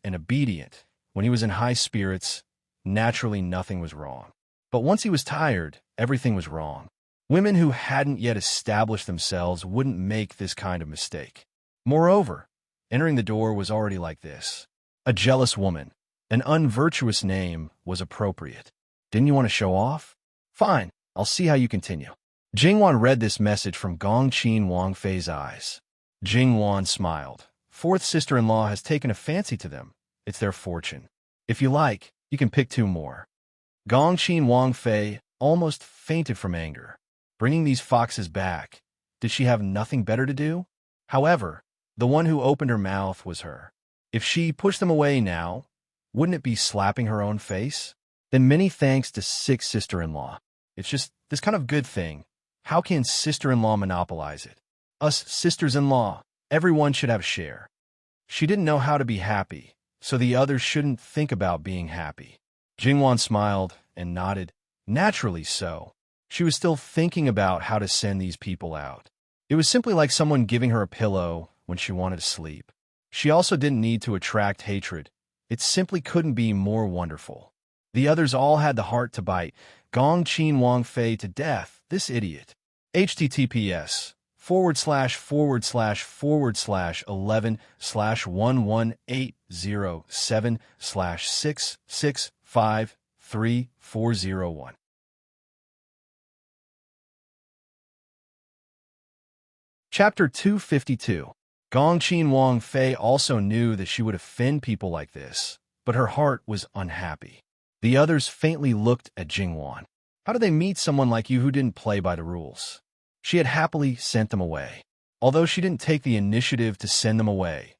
when he was in high spirits, naturally nothing was wrong. But once he was tired, everything was wrong. Women who hadn't yet established themselves wouldn't make this kind of mistake. Moreover, entering the door was already like this. A jealous woman, an unvirtuous name, was appropriate. Didn't you want to show off? Fine, I'll see how you continue. Jingwan read this message from Gongqin Wangfei's eyes. Jingwan smiled. Fourth sister-in-law has taken a fancy to them. It's their fortune. If you like, you can pick 2 more. Gongqin Wangfei almost fainted from anger. Bringing these foxes back, did she have nothing better to do? However, the one who opened her mouth was her. If she pushed them away now, wouldn't it be slapping her own face? Then many thanks to sixth sister-in-law. It's just this kind of good thing. How can sister-in-law monopolize it? Us sisters-in-law, everyone should have a share. She didn't know how to be happy, so the others shouldn't think about being happy. Jingwan smiled and nodded. Naturally so. She was still thinking about how to send these people out. It was simply like someone giving her a pillow when she wanted to sleep. She also didn't need to attract hatred. It simply couldn't be more wonderful. The others all had the heart to bite Gongqin Wangfei to death, this idiot. https:///11/11807/6653401. Chapter 252. Gongqin Wangfei also knew that she would offend people like this, but her heart was unhappy. The others faintly looked at Jingwan. How did they meet someone like you who didn't play by the rules? She had happily sent them away. Although she didn't take the initiative to send them away,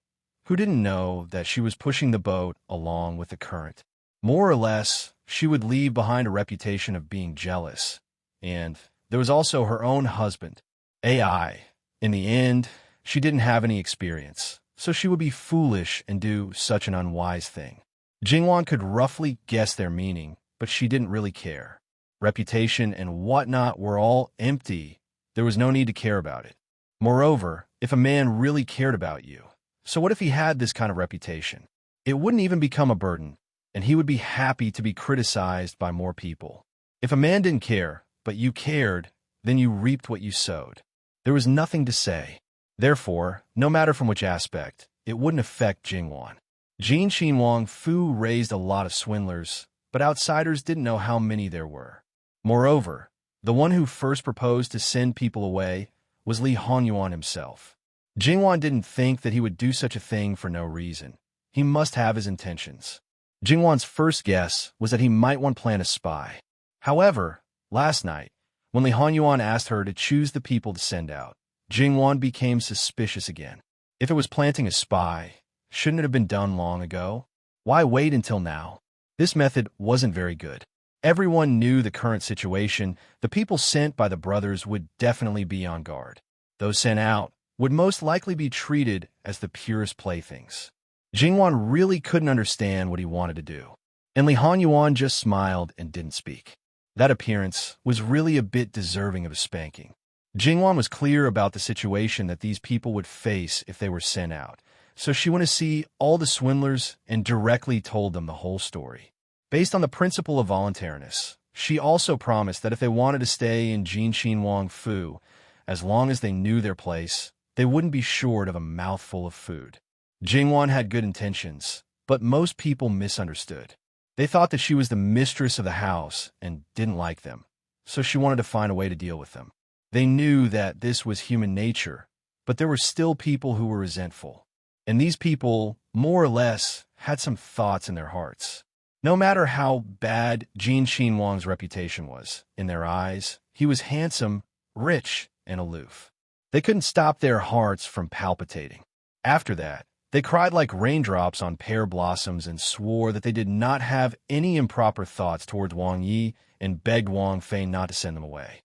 who didn't know that she was pushing the boat along with the current? More or less, she would leave behind a reputation of being jealous. And there was also her own husband, AI. In the end, she didn't have any experience, so she would be foolish and do such an unwise thing. Jingwan could roughly guess their meaning, but she didn't really care. Reputation and whatnot were all empty. There was no need to care about it. Moreover, if a man really cared about you, so what if he had this kind of reputation? It wouldn't even become a burden, and he would be happy to be criticized by more people. If a man didn't care, but you cared, then you reaped what you sowed. There was nothing to say. Therefore, no matter from which aspect, it wouldn't affect Jingwan. Jin Xinwang Fu raised a lot of swindlers, but outsiders didn't know how many there were. Moreover, the one who first proposed to send people away was Li Honyuan himself. Jingwan didn't think that he would do such a thing for no reason. He must have his intentions. Jingwan's first guess was that he might want to plant a spy. However, last night, when Li Honyuan asked her to choose the people to send out, Jingwan became suspicious again. If it was planting a spy, shouldn't it have been done long ago? Why wait until now? This method wasn't very good. Everyone knew the current situation. The people sent by the brothers would definitely be on guard. Those sent out would most likely be treated as the purest playthings. Jingwan really couldn't understand what he wanted to do. And Li Honyuan just smiled and didn't speak. That appearance was really a bit deserving of a spanking. Jingwan was clear about the situation that these people would face if they were sent out, so she went to see all the swindlers and directly told them the whole story. Based on the principle of voluntariness, she also promised that if they wanted to stay in Jinxin Wang Fu, as long as they knew their place, they wouldn't be short of a mouthful of food. Jingwan had good intentions, but most people misunderstood. They thought that she was the mistress of the house and didn't like them, so she wanted to find a way to deal with them. They knew that this was human nature, but there were still people who were resentful. And these people, more or less, had some thoughts in their hearts. No matter how bad Jin Xinwang's reputation was, in their eyes, he was handsome, rich, and aloof. They couldn't stop their hearts from palpitating. After that, they cried like raindrops on pear blossoms and swore that they did not have any improper thoughts towards Wang Yi and begged Wang Fei not to send them away.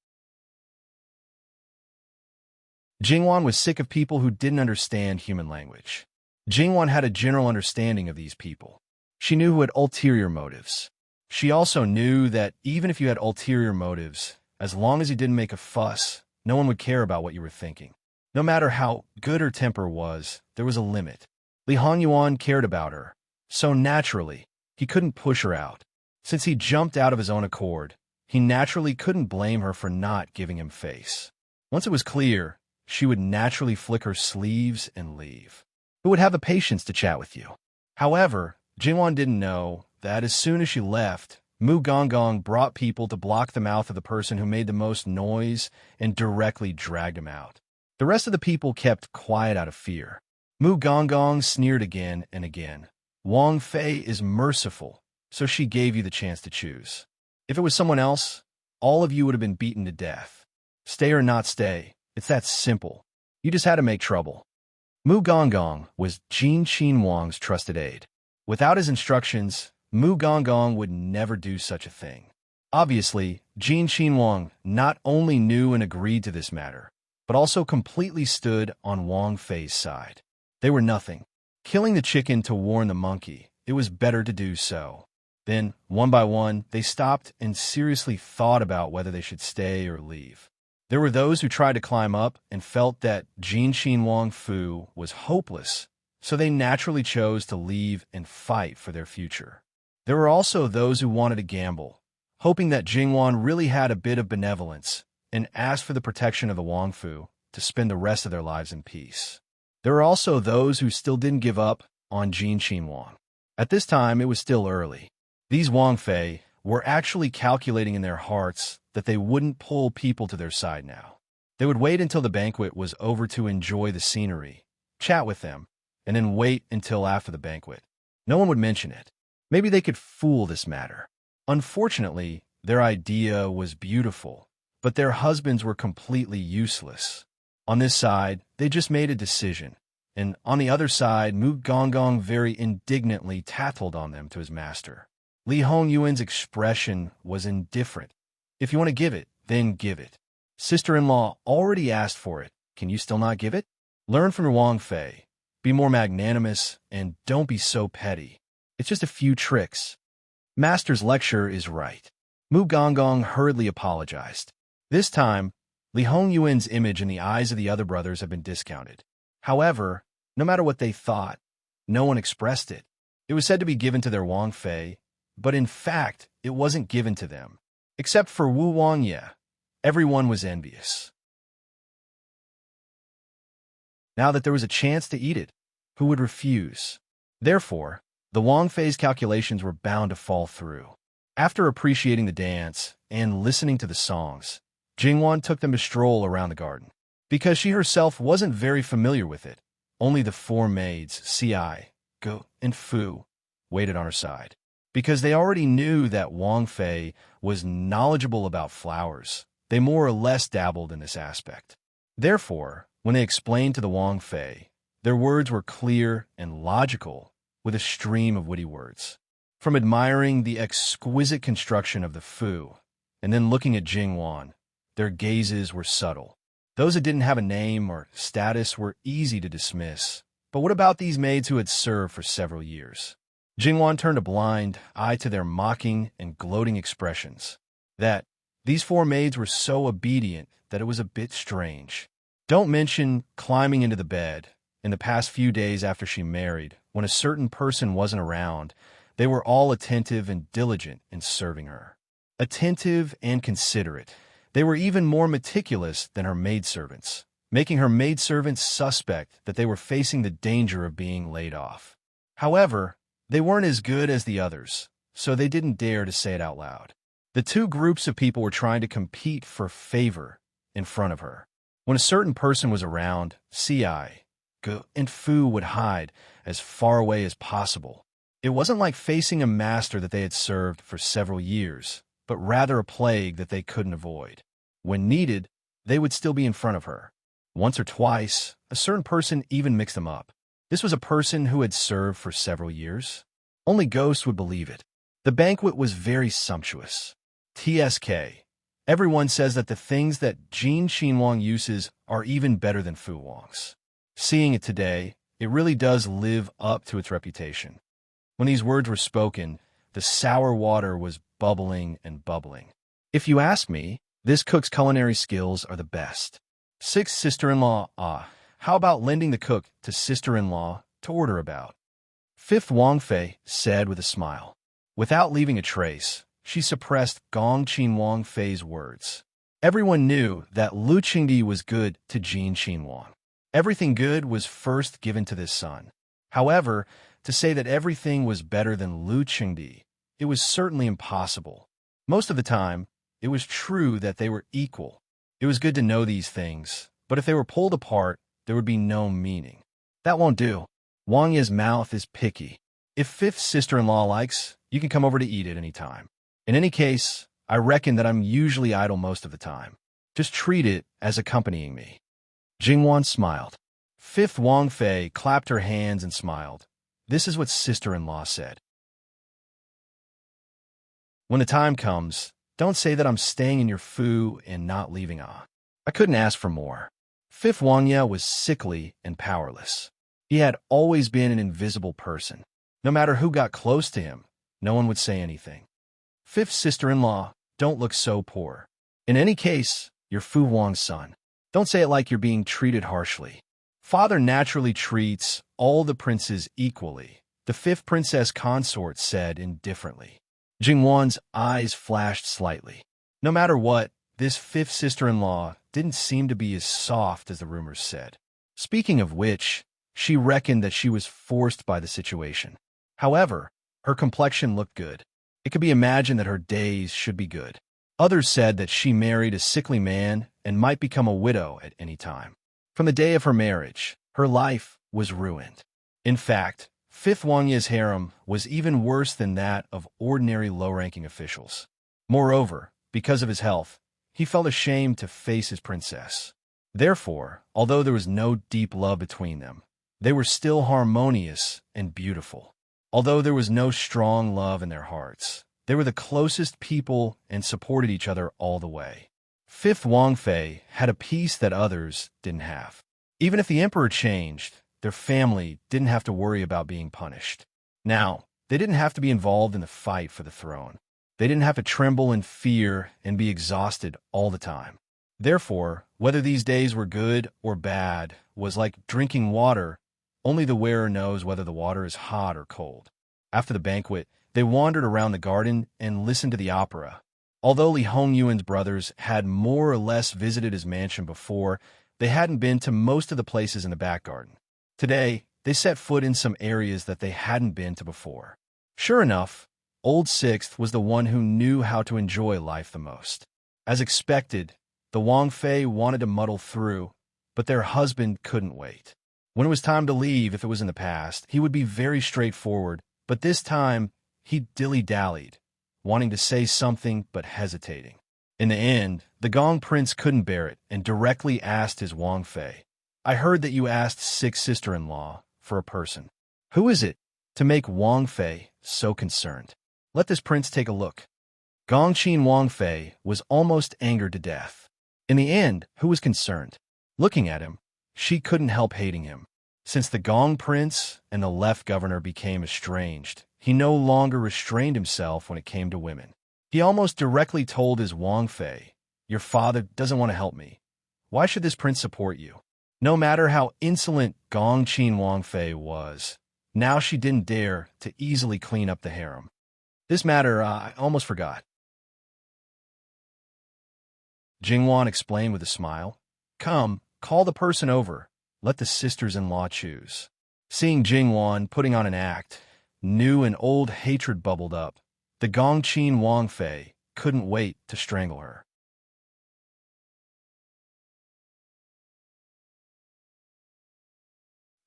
Jingwan was sick of people who didn't understand human language. Jingwan had a general understanding of these people. She knew who had ulterior motives. She also knew that even if you had ulterior motives, As long as you didn't make a fuss, no one would care about what you were thinking. No matter how good her temper was, there was a limit. Li Hanyuan cared about her, so naturally, he couldn't push her out. Since he jumped out of his own accord, he naturally couldn't blame her for not giving him face. Once it was clear, she would naturally flick her sleeves and leave. Who would have the patience to chat with you? However, Jingwan didn't know that as soon as she left, Mu Gonggong brought people to block the mouth of the person who made the most noise and directly dragged him out. The rest of the people kept quiet out of fear. Mu Gonggong sneered again and again. Wang Fei is merciful, so she gave you the chance to choose. If it was someone else, all of you would have been beaten to death. Stay or not stay, it's that simple. You just had to make trouble. Mu Gonggong was Jin Qinhuang's trusted aide. Without his instructions, Mu Gonggong would never do such a thing. Obviously, Jin Qinhuang not only knew and agreed to this matter, but also completely stood on Wang Fei's side. They were nothing. Killing the chicken to warn the monkey, it was better to do so. Then, one by one, they stopped and seriously thought about whether they should stay or leave. There were those who tried to climb up and felt that Jin Qinhuang Fu was hopeless, so they naturally chose to leave and fight for their future. There were also those who wanted to gamble, hoping that Jingwan really had a bit of benevolence and asked for the protection of the Wang Fu to spend the rest of their lives in peace. There were also those who still didn't give up on Jin Qinhuang. At this time, it was still early. These Wang Fei were actually calculating in their hearts that they wouldn't pull people to their side now. They would wait until the banquet was over to enjoy the scenery, chat with them, and then wait until after the banquet. No one would mention it. Maybe they could fool this matter. Unfortunately, their idea was beautiful, but their husbands were completely useless. On this side, they just made a decision, and on the other side, Mu Gonggong very indignantly tattled on them to his master. Li Hongyuan's expression was indifferent. If you want to give it, then give it. Sister-in-law already asked for it. Can you still not give it? Learn from your Wang Fei. Be more magnanimous, and don't be so petty. It's just a few tricks. Master's lecture is right. Mu Gonggong hurriedly apologized. This time, Li Hongyuan's image in the eyes of the other brothers had been discounted. However, no matter what they thought, no one expressed it. It was said to be given to their Wang Fei, but in fact, it wasn't given to them. Except for Wu Wangye, everyone was envious. Now that there was a chance to eat it, who would refuse? Therefore, the Wang Fei's calculations were bound to fall through. After appreciating the dance and listening to the songs, Jingwan took them to stroll around the garden. Because she herself wasn't very familiar with it, only the four maids, Ci, Ge, and Fu, waited on her side. Because they already knew that Wang Fei was knowledgeable about flowers, they more or less dabbled in this aspect. Therefore, when they explained to the Wang Fei, their words were clear and logical, with a stream of witty words. From admiring the exquisite construction of the Fu, and then looking at Jingwan, their gazes were subtle. Those that didn't have a name or status were easy to dismiss. But what about these maids who had served for several years? Jingwan turned a blind eye to their mocking and gloating expressions. These four maids were so obedient that it was a bit strange. Don't mention climbing into the bed. In the past few days after she married, when a certain person wasn't around, they were all attentive and diligent in serving her. Attentive and considerate. They were even more meticulous than her maidservants, making her maidservants suspect that they were facing the danger of being laid off. However, they weren't as good as the others, so they didn't dare to say it out loud. The two groups of people were trying to compete for favor in front of her. When a certain person was around, Ci, Ge, and Fu would hide as far away as possible. It wasn't like facing a master that they had served for several years, but rather a plague that they couldn't avoid. When needed, they would still be in front of her. Once or twice, a certain person even mixed them up. This was a person who had served for several years. Only ghosts would believe it. The banquet was very sumptuous. TSK. Everyone says that the things that Jin Qinhuang uses are even better than Fu Wang's. Seeing it today, it really does live up to its reputation. When these words were spoken, the sour water was bubbling and bubbling. If you ask me, This cook's culinary skills are the best. Sixth sister-in-law, how about lending the cook to sister-in-law to order about? Fifth Wang Fei said with a smile. Without leaving a trace, she suppressed Gong Qin Wang Fei's words. Everyone knew that Lu Qingdi was good to Jin Qin Wang. Everything good was first given to this son. However, to say that everything was better than Lu Qingdi, it was certainly impossible. Most of the time, it was true that they were equal. It was good to know these things, but if they were pulled apart, there would be no meaning. That won't do. Wang Ye's mouth is picky. If fifth sister-in-law likes, you can come over to eat at any time. In any case, I reckon that I'm usually idle most of the time. Just treat it as accompanying me. Jingwan smiled. Fifth Wang Fei clapped her hands and smiled. This is what sister-in-law said. When the time comes, don't say that I'm staying in your fu and not leaving I couldn't ask for more. Fifth Wang Ye was sickly and powerless. He had always been an invisible person. No matter who got close to him, no one would say anything. Fifth sister-in-law, don't look so poor. In any case, you're Fu Wang's son. Don't say it like you're being treated harshly. Father naturally treats all the princes equally, the fifth princess consort said indifferently. Jingwan's eyes flashed slightly. No matter what, this fifth sister-in-law didn't seem to be as soft as the rumors said. Speaking of which, she reckoned that she was forced by the situation. However, her complexion looked good. It could be imagined that her days should be good. Others said that she married a sickly man and might become a widow at any time. From the day of her marriage, her life was ruined. In fact, Fifth Wang Ye's harem was even worse than that of ordinary low-ranking officials. Moreover, because of his health, he felt ashamed to face his princess. Therefore, although there was no deep love between them, they were still harmonious and beautiful. Although there was no strong love in their hearts, they were the closest people and supported each other all the way. Fifth Wang Fei had a peace that others didn't have. Even if the emperor changed, their family didn't have to worry about being punished. Now, they didn't have to be involved in the fight for the throne. They didn't have to tremble in fear and be exhausted all the time. Therefore, whether these days were good or bad was like drinking water. Only the wearer knows whether the water is hot or cold. After the banquet, they wandered around the garden and listened to the opera. Although Li Hongyuan's brothers had more or less visited his mansion before, they hadn't been to most of the places in the back garden. Today, they set foot in some areas that they hadn't been to before. Sure enough, Old Sixth was the one who knew how to enjoy life the most. As expected, the Wang Fei wanted to muddle through, but their husband couldn't wait. When it was time to leave, if it was in the past, he would be very straightforward, but this time, he dilly-dallied, wanting to say something but hesitating. In the end, the Gong Prince couldn't bear it and directly asked his Wang Fei, I heard that you asked sixth sister-in-law for a person. Who is it? To make Wang Fei so concerned. Let this prince take a look. Gong Qin Wang Fei was almost angered to death. In the end, who was concerned? Looking at him, she couldn't help hating him. Since the Gong Prince and the left governor became estranged, he no longer restrained himself when it came to women. He almost directly told his Wang Fei, your father doesn't want to help me. Why should this prince support you? No matter how insolent Gong Qin Wang Fei was, now she didn't dare to easily clean up the harem. This matter, I almost forgot. Jingwan explained with a smile. Come, call the person over. Let the sisters-in-law choose. Seeing Jingwan putting on an act, new and old hatred bubbled up. The Gong Qin Wang Fei couldn't wait to strangle her.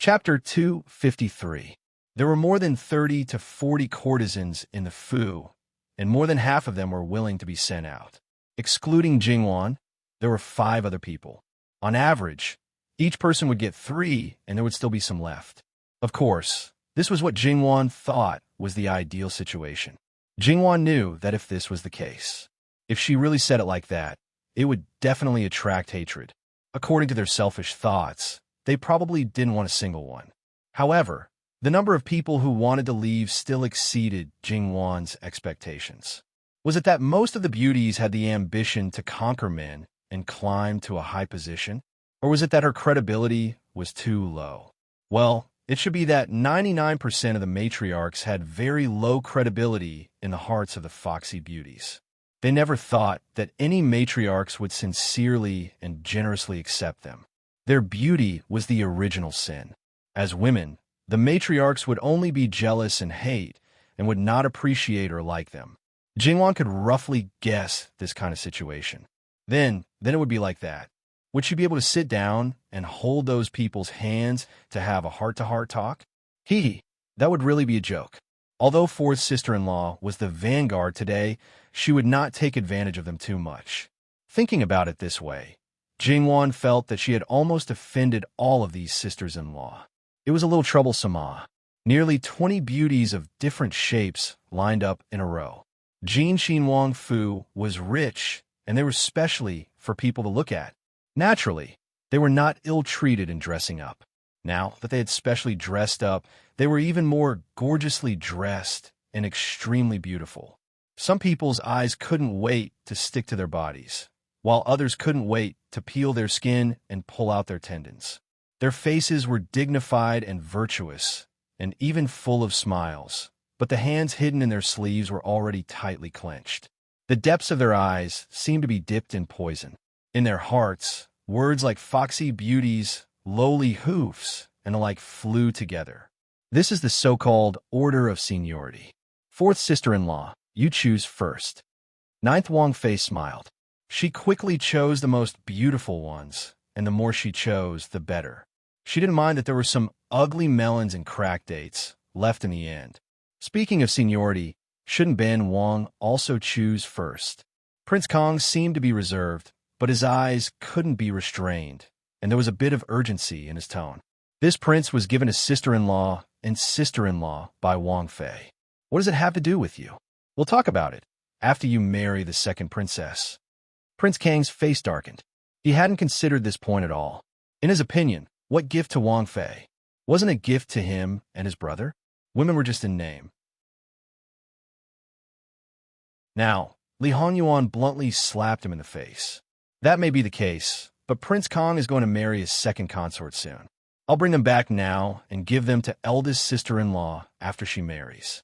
Chapter 253. There were more than 30 to 40 courtesans in the Fu, and more than half of them were willing to be sent out. Excluding Jingwan, there were 5 other people. On average, each person would get 3, and there would still be some left. Of course, this was what Jingwan thought was the ideal situation. Jingwan knew that if this was the case, if she really said it like that, it would definitely attract hatred. According to their selfish thoughts, they probably didn't want a single one. However, the number of people who wanted to leave still exceeded Jingwan's expectations. Was it that most of the beauties had the ambition to conquer men and climb to a high position? Or was it that her credibility was too low? Well, it should be that 99% of the matriarchs had very low credibility in the hearts of the foxy beauties. They never thought that any matriarchs would sincerely and generously accept them. Their beauty was the original sin. As women, the matriarchs would only be jealous and hate and would not appreciate or like them. Jingwan could roughly guess this kind of situation. Then it would be like that. Would she be able to sit down and hold those people's hands to have a heart-to-heart talk? That would really be a joke. Although fourth sister-in-law was the vanguard today, she would not take advantage of them too much. Thinking about it this way, Jingwan felt that she had almost offended all of these sisters-in-law. It was a little troublesome. Nearly 20 beauties of different shapes lined up in a row. Jin Xin Wang Fu was rich, and they were specially for people to look at. Naturally, they were not ill-treated in dressing up. Now that they had specially dressed up, they were even more gorgeously dressed and extremely beautiful. Some people's eyes couldn't wait to stick to their bodies, while others couldn't wait to peel their skin and pull out their tendons. Their faces were dignified and virtuous, and even full of smiles, but the hands hidden in their sleeves were already tightly clenched. The depths of their eyes seemed to be dipped in poison. In their hearts, words like foxy beauties, lowly hoofs, and the like flew together. This is the so-called order of seniority. Fourth sister-in-law, you choose first. Ninth Wang Fei smiled. She quickly chose the most beautiful ones, and the more she chose, the better. She didn't mind that there were some ugly melons and crack dates left in the end. Speaking of seniority, shouldn't Ben Wang also choose first? Prince Kong seemed to be reserved, but his eyes couldn't be restrained, and there was a bit of urgency in his tone. This prince was given a sister-in-law and sister-in-law by Wang Fei. What does it have to do with you? We'll talk about it after you marry the second princess. Prince Kang's face darkened. He hadn't considered this point at all. In his opinion, what gift to Wang Fei? Wasn't a gift to him and his brother? Women were just in name. Now, Li Honyuan bluntly slapped him in the face. That may be the case, but Prince Kong is going to marry his second consort soon. I'll bring them back now and give them to eldest sister-in-law after she marries.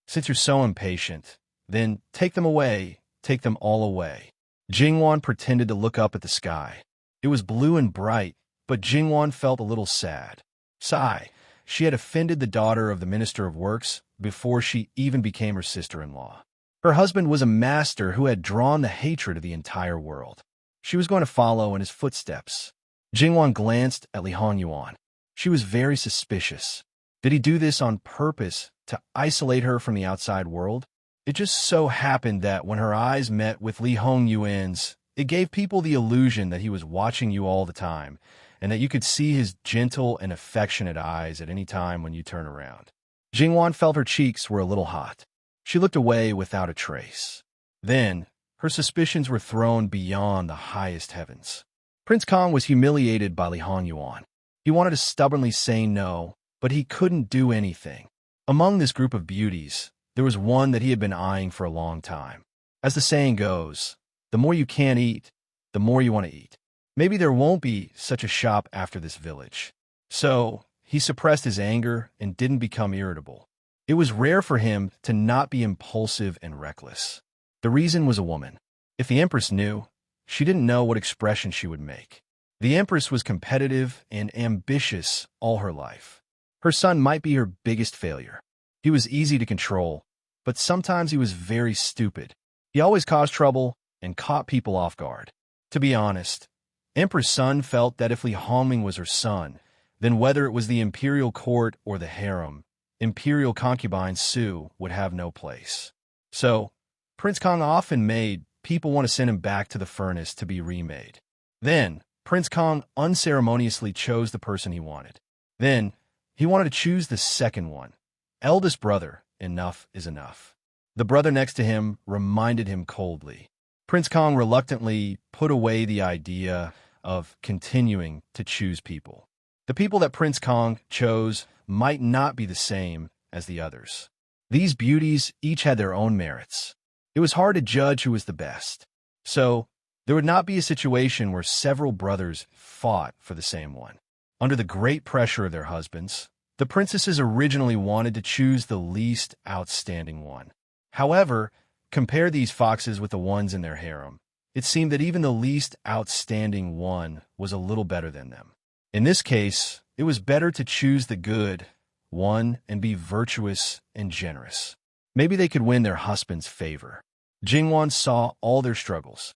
Since you're so impatient, then take them away, take them all away. Jingwan pretended to look up at the sky. It was blue and bright, but Jingwan felt a little sad. Sigh. She had offended the daughter of the Minister of Works before she even became her sister-in-law. Her husband was a master who had drawn the hatred of the entire world. She was going to follow in his footsteps. Jingwan glanced at Li Honyuan. She was very suspicious. Did he do this on purpose to isolate her from the outside world? It just so happened that when her eyes met with Li Hongyuan's, it gave people the illusion that he was watching you all the time, and that you could see his gentle and affectionate eyes at any time when you turn around. Jingwan felt her cheeks were a little hot. She looked away without a trace. Then, her suspicions were thrown beyond the highest heavens. Prince Kong was humiliated by Li Honyuan. He wanted to stubbornly say no, but he couldn't do anything. Among this group of beauties, there was one that he had been eyeing for a long time. As the saying goes, the more you can't eat, the more you want to eat. Maybe there won't be such a shop after this village. So, he suppressed his anger and didn't become irritable. It was rare for him to not be impulsive and reckless. The reason was a woman. If the Empress knew, she didn't know what expression she would make. The Empress was competitive and ambitious all her life. Her son might be her biggest failure. He was easy to control, but sometimes he was very stupid. He always caused trouble and caught people off guard. To be honest, Empress Sun felt that if Li Hongming was her son, then whether it was the imperial court or the harem, imperial concubine Su would have no place. So, Prince Kong often made people want to send him back to the furnace to be remade. Then, Prince Kong unceremoniously chose the person he wanted. Then, he wanted to choose the second one. Eldest brother, enough is enough. The brother next to him reminded him coldly. Prince Kong reluctantly put away the idea of continuing to choose people. The people that Prince Kong chose might not be the same as the others. These beauties each had their own merits. It was hard to judge who was the best. So, there would not be a situation where several brothers fought for the same one. Under the great pressure of their husbands, the princesses originally wanted to choose the least outstanding one. However, compare these foxes with the ones in their harem. It seemed that even the least outstanding one was a little better than them. In this case, it was better to choose the good one and be virtuous and generous. Maybe they could win their husband's favor. Jingwan saw all their struggles.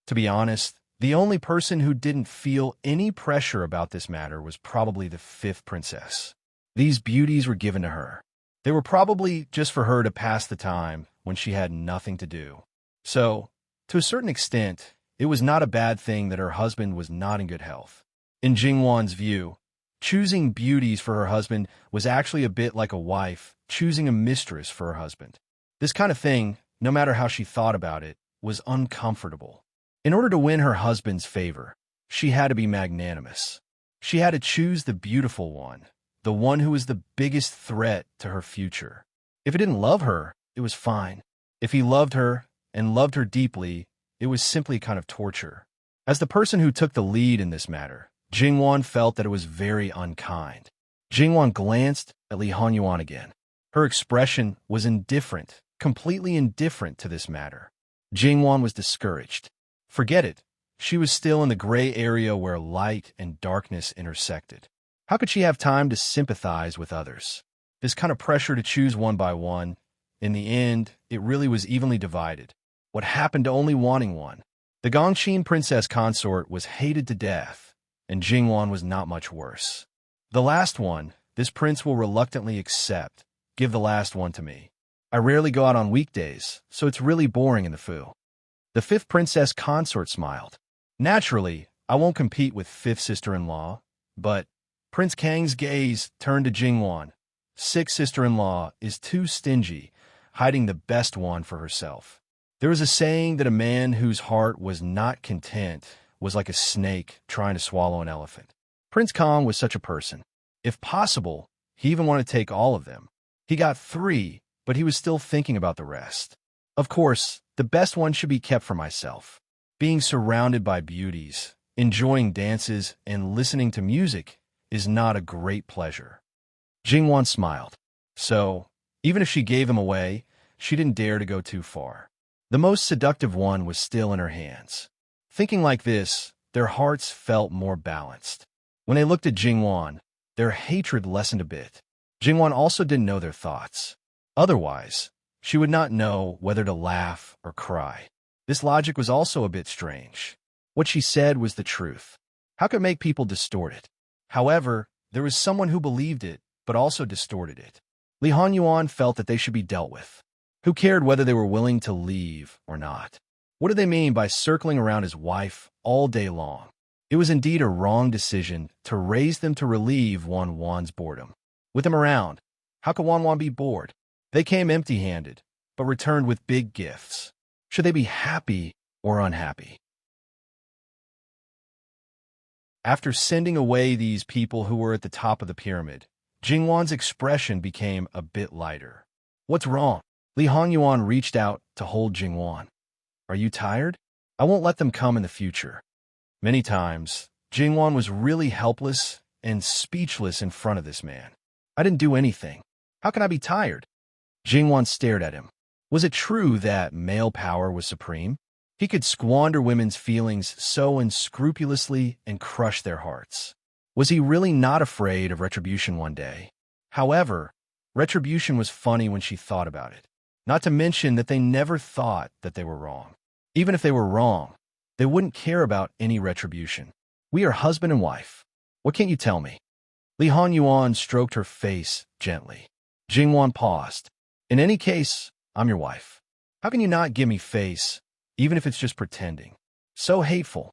To be honest, the only person who didn't feel any pressure about this matter was probably the fifth princess. These beauties were given to her. They were probably just for her to pass the time when she had nothing to do. So, to a certain extent, it was not a bad thing that her husband was not in good health. In Jingwan's view, choosing beauties for her husband was actually a bit like a wife choosing a mistress for her husband. This kind of thing, no matter how she thought about it, was uncomfortable. In order to win her husband's favor, she had to be magnanimous. She had to choose the beautiful one, the one who was the biggest threat to her future. If he didn't love her, it was fine. If he loved her, and loved her deeply, it was simply a kind of torture. As the person who took the lead in this matter, Jingwan felt that it was very unkind. Jingwan glanced at Li Hanyuan again. Her expression was indifferent, completely indifferent to this matter. Jingwan was discouraged. Forget it. She was still in the gray area where light and darkness intersected. How could she have time to sympathize with others? This kind of pressure to choose one by one, in the end, it really was evenly divided. What happened to only wanting one? The Gongqin princess consort was hated to death, and Jingwan was not much worse. The last one, this prince will reluctantly accept. Give the last one to me. I rarely go out on weekdays, so it's really boring in the Fu. The fifth princess consort smiled. Naturally, I won't compete with fifth sister-in-law, but Prince Kang's gaze turned to Jingwan. Sixth sister-in-law is too stingy, hiding the best one for herself. There was a saying that a man whose heart was not content was like a snake trying to swallow an elephant. Prince Kang was such a person. If possible, he even wanted to take all of them. He got 3, but he was still thinking about the rest. Of course, the best one should be kept for myself. Being surrounded by beauties, enjoying dances, and listening to music is not a great pleasure. Jingwan smiled. So, even if she gave him away, she didn't dare to go too far. The most seductive one was still in her hands. Thinking like this, their hearts felt more balanced. When they looked at Jingwan, their hatred lessened a bit. Jingwan also didn't know their thoughts. Otherwise, she would not know whether to laugh or cry. This logic was also a bit strange. What she said was the truth. How could it make people distort it? However, there was someone who believed it, but also distorted it. Li Hanyuan felt that they should be dealt with. Who cared whether they were willing to leave or not? What did they mean by circling around his wife all day long? It was indeed a wrong decision to raise them to relieve Wan's boredom. With him around, how could Wan be bored? They came empty-handed, but returned with big gifts. Should they be happy or unhappy? After sending away these people who were at the top of the pyramid, Jingwan's expression became a bit lighter. What's wrong? Li Hanyuan reached out to hold Jingwan. Are you tired? I won't let them come in the future. Many times, Jingwan was really helpless and speechless in front of this man. I didn't do anything. How can I be tired? Jingwan stared at him. Was it true that male power was supreme? He could squander women's feelings so unscrupulously and crush their hearts. Was he really not afraid of retribution one day? However, retribution was funny when she thought about it. Not to mention that they never thought that they were wrong. Even if they were wrong, they wouldn't care about any retribution. We are husband and wife. What can't you tell me? Li Hanyuan stroked her face gently. Jingwan paused. In any case, I'm your wife. How can you not give me face, even if it's just pretending? So hateful.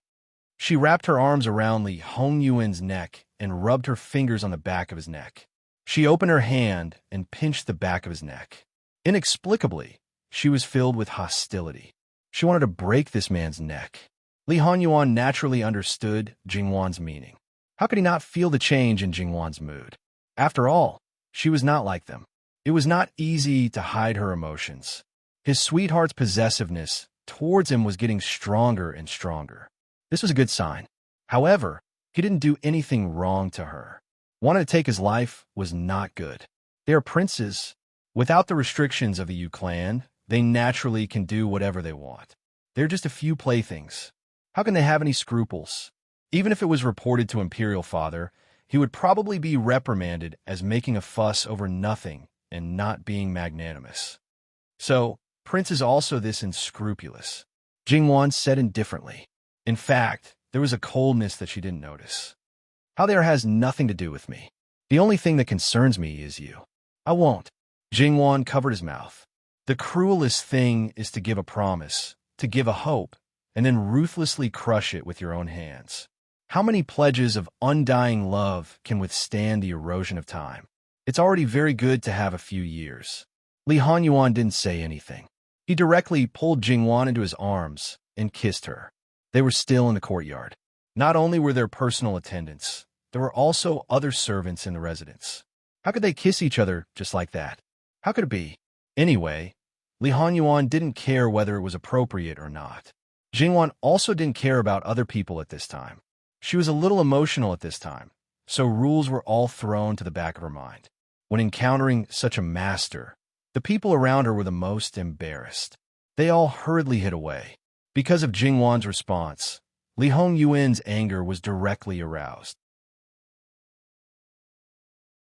She wrapped her arms around Li Hongyuan's neck and rubbed her fingers on the back of his neck. She opened her hand and pinched the back of his neck. Inexplicably, she was filled with hostility. She wanted to break this man's neck. Li Hanyuan naturally understood Jingwan's meaning. How could he not feel the change in Jingwan's mood? After all, she was not like them. It was not easy to hide her emotions. His sweetheart's possessiveness towards him was getting stronger and stronger. This was a good sign. However, he didn't do anything wrong to her. Wanting to take his life was not good. They are princes. Without the restrictions of the Yu clan, they naturally can do whatever they want. They're just a few playthings. How can they have any scruples? Even if it was reported to Imperial Father, he would probably be reprimanded as making a fuss over nothing and not being magnanimous. So, Prince is also this unscrupulous. Jingwan said indifferently. In fact, there was a coldness that she didn't notice. How there has nothing to do with me. The only thing that concerns me is you. I won't. Jingwan covered his mouth. The cruelest thing is to give a promise, to give a hope, and then ruthlessly crush it with your own hands. How many pledges of undying love can withstand the erosion of time? It's already very good to have a few years. Li Hanyuan didn't say anything. He directly pulled Jingwan into his arms and kissed her. They were still in the courtyard. Not only were there personal attendants, there were also other servants in the residence. How could they kiss each other just like that? How could it be? Anyway, Li Hanyuan didn't care whether it was appropriate or not. Jingwan also didn't care about other people at this time. She was a little emotional at this time, so rules were all thrown to the back of her mind. When encountering such a master, the people around her were the most embarrassed. They all hurriedly hid away. Because of Jingwan's response, Li Hongyuan's anger was directly aroused.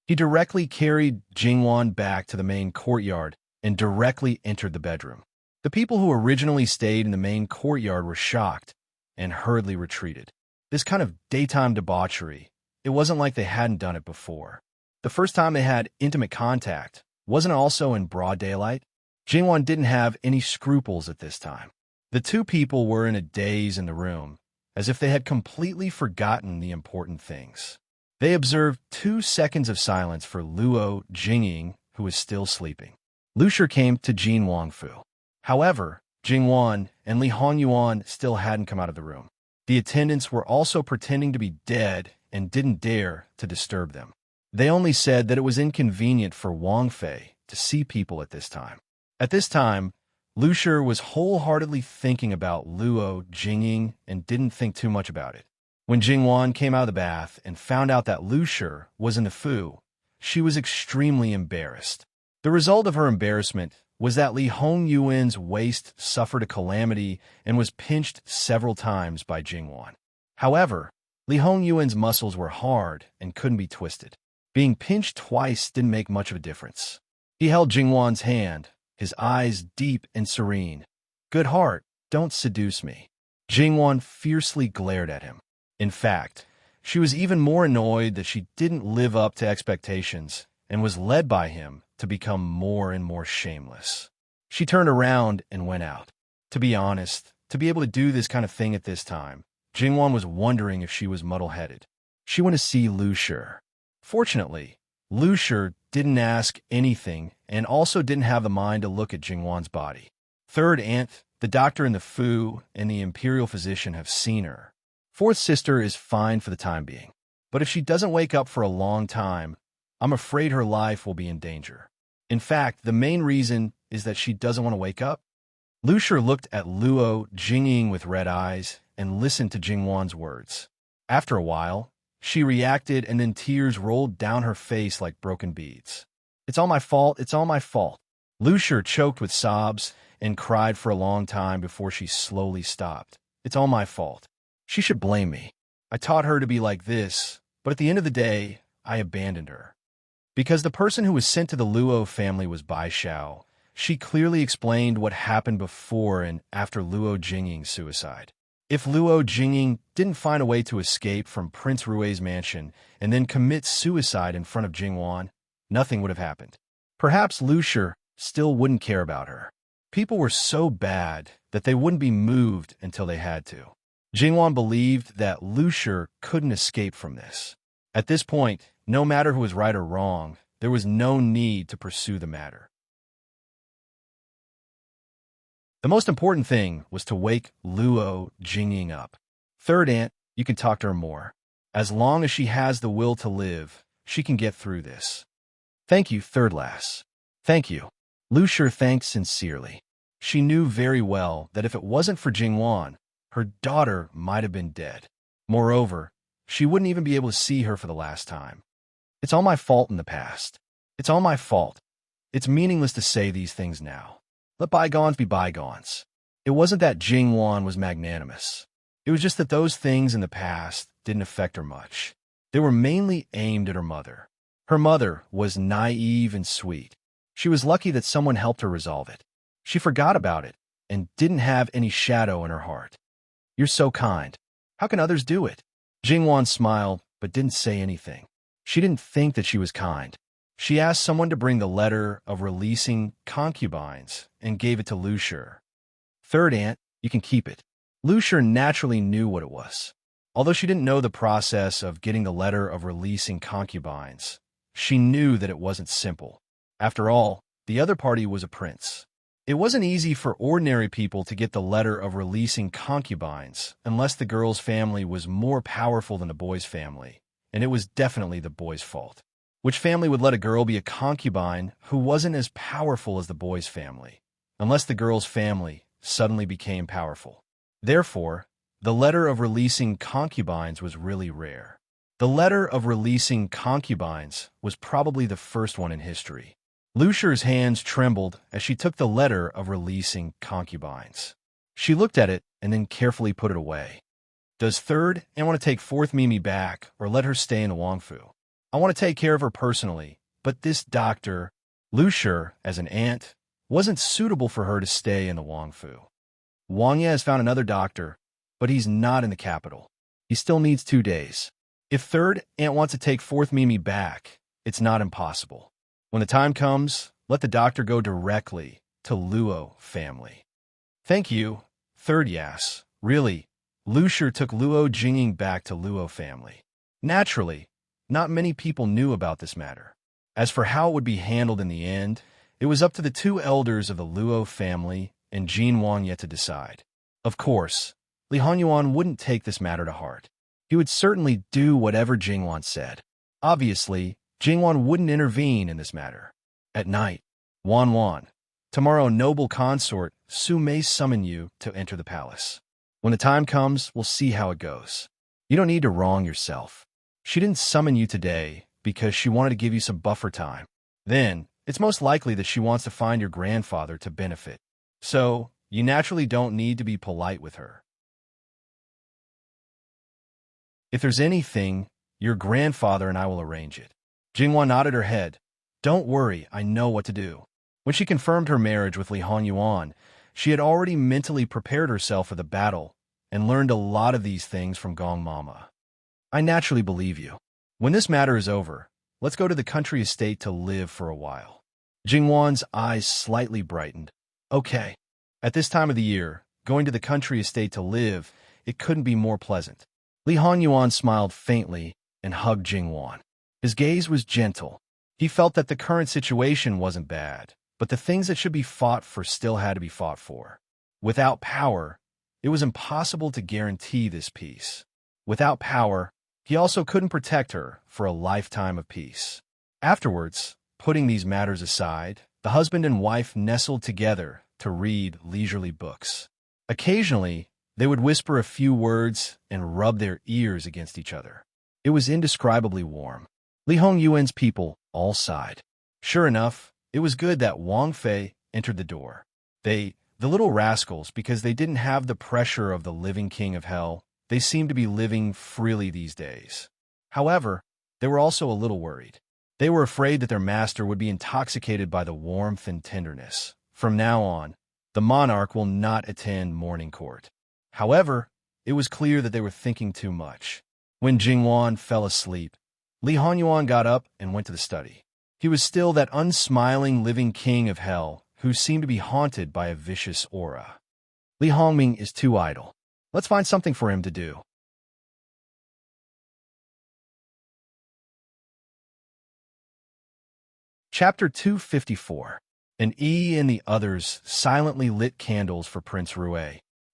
He directly carried Jingwan back to the main courtyard and directly entered the bedroom. The people who originally stayed in the main courtyard were shocked and hurriedly retreated. This kind of daytime debauchery, it wasn't like they hadn't done it before. The first time they had intimate contact, wasn't it also in broad daylight? Jingwan didn't have any scruples at this time. The two people were in a daze in the room, as if they had completely forgotten the important things. They observed 2 seconds of silence for Luo Jingying, who was still sleeping. Lucier came to Jin Wangfu. However, Jingwan and Li Hanyuan still hadn't come out of the room. The attendants were also pretending to be dead and didn't dare to disturb them. They only said that it was inconvenient for Wang Fei to see people at this time. At this time, Lucier was wholeheartedly thinking about Luo Jingying and didn't think too much about it. When Jingwan came out of the bath and found out that Lucier was in the Fu, she was extremely embarrassed. The result of her embarrassment was that Li Hongyuan's waist suffered a calamity and was pinched several times by Jingwan. However, Li Hongyuan's muscles were hard and couldn't be twisted. Being pinched twice didn't make much of a difference. He held Jingwan's hand, his eyes deep and serene. "Good heart, don't seduce me." Jingwan fiercely glared at him. In fact, she was even more annoyed that she didn't live up to expectations and was led by him to become more and more shameless. She turned around and went out. To be honest, to be able to do this kind of thing at this time, Jingwan was wondering if she was muddle-headed. She went to see Lucier. Fortunately, Lucier didn't ask anything and also didn't have the mind to look at Jingwan's body. Third aunt, the doctor in the Fu, and the imperial physician have seen her. Fourth sister is fine for the time being. But if she doesn't wake up for a long time, I'm afraid her life will be in danger. In fact, the main reason is that she doesn't want to wake up. Lucier looked at Luo Jingying with red eyes and listened to Jingwan's words. After a while, she reacted and then tears rolled down her face like broken beads. "It's all my fault, it's all my fault." Lucier choked with sobs and cried for a long time before she slowly stopped. "It's all my fault. She should blame me. I taught her to be like this, but at the end of the day, I abandoned her." Because the person who was sent to the Luo family was Bai Xiao, she clearly explained what happened before and after Luo Jingying's suicide. If Luo Jingying didn't find a way to escape from Prince Rui's mansion and then commit suicide in front of Jingwan, nothing would have happened. Perhaps Lucier still wouldn't care about her. People were so bad that they wouldn't be moved until they had to. Jingwan believed that Lucier couldn't escape from this. At this point, no matter who was right or wrong, there was no need to pursue the matter. The most important thing was to wake Luo Jingying up. Third aunt, you can talk to her more. As long as she has the will to live, she can get through this. Thank you, third lass. Thank you. Lu Shi thanked sincerely. She knew very well that if it wasn't for Jingwan, her daughter might have been dead. Moreover, she wouldn't even be able to see her for the last time. It's all my fault in the past. It's all my fault. It's meaningless to say these things now. Let bygones be bygones. It wasn't that Jingwan was magnanimous. It was just that those things in the past didn't affect her much. They were mainly aimed at her mother. Her mother was naive and sweet. She was lucky that someone helped her resolve it. She forgot about it and didn't have any shadow in her heart. You're so kind. How can others do it? Jingwan smiled but didn't say anything. She didn't think that she was kind. She asked someone to bring the letter of releasing concubines and gave it to Lu Shi. Third aunt, you can keep it. Lu Shi naturally knew what it was. Although she didn't know the process of getting the letter of releasing concubines, she knew that it wasn't simple. After all, the other party was a prince. It wasn't easy for ordinary people to get the letter of releasing concubines unless the girl's family was more powerful than the boy's family, and it was definitely the boy's fault. Which family would let a girl be a concubine who wasn't as powerful as the boy's family, unless the girl's family suddenly became powerful? Therefore, the letter of releasing concubines was really rare. The letter of releasing concubines was probably the first one in history. Lu Shi's hands trembled as she took the letter of releasing concubines. She looked at it and then carefully put it away. Does third aunt want to take fourth Mimi back or let her stay in the Wangfu? I want to take care of her personally, but this doctor, Lu Shi, as an aunt, wasn't suitable for her to stay in the Wangfu. Wang Ye has found another doctor, but he's not in the capital. He still needs 2 days. If third aunt wants to take fourth Mimi back, it's not impossible. When the time comes, let the doctor go directly to Luo family. Thank you, third Yas. Really, Lu Shi took Luo Jingying back to Luo family. Naturally, not many people knew about this matter. As for how it would be handled in the end, it was up to the 2 elders of the Luo family and Jin Wang yet to decide. Of course, Li Hanyuan wouldn't take this matter to heart. He would certainly do whatever Jingwan said. Obviously, Jingwan wouldn't intervene in this matter. At night, Wan, tomorrow noble consort Su may summon you to enter the palace. When the time comes, we'll see how it goes. You don't need to wrong yourself. She didn't summon you today because she wanted to give you some buffer time. Then, it's most likely that she wants to find your grandfather to benefit. So, you naturally don't need to be polite with her. If there's anything, your grandfather and I will arrange it. Jingwan nodded her head. Don't worry, I know what to do. When she confirmed her marriage with Li Hanyuan, she had already mentally prepared herself for the battle and learned a lot of these things from Gong Mama. I naturally believe you. When this matter is over, let's go to the country estate to live for a while. Jingwan's eyes slightly brightened. Okay. At this time of the year, going to the country estate to live, it couldn't be more pleasant. Li Hanyuan smiled faintly and hugged Jingwan. His gaze was gentle. He felt that the current situation wasn't bad, but the things that should be fought for still had to be fought for. Without power, it was impossible to guarantee this peace. Without power, he also couldn't protect her for a lifetime of peace. Afterwards, putting these matters aside, the husband and wife nestled together to read leisurely books. Occasionally, they would whisper a few words and rub their ears against each other. It was indescribably warm. Li Hongyuan's people all sighed. Sure enough, it was good that Wang Fei entered the door. The little rascals, because they didn't have the pressure of the living king of hell, they seemed to be living freely these days. However, they were also a little worried. They were afraid that their master would be intoxicated by the warmth and tenderness. From now on, the monarch will not attend morning court. However, it was clear that they were thinking too much. When Jingwan fell asleep, Li Hanyuan got up and went to the study. He was still that unsmiling living king of hell who seemed to be haunted by a vicious aura. Li Hongming is too idle. Let's find something for him to do. Chapter 254. And E and the others silently lit candles for Prince Rue.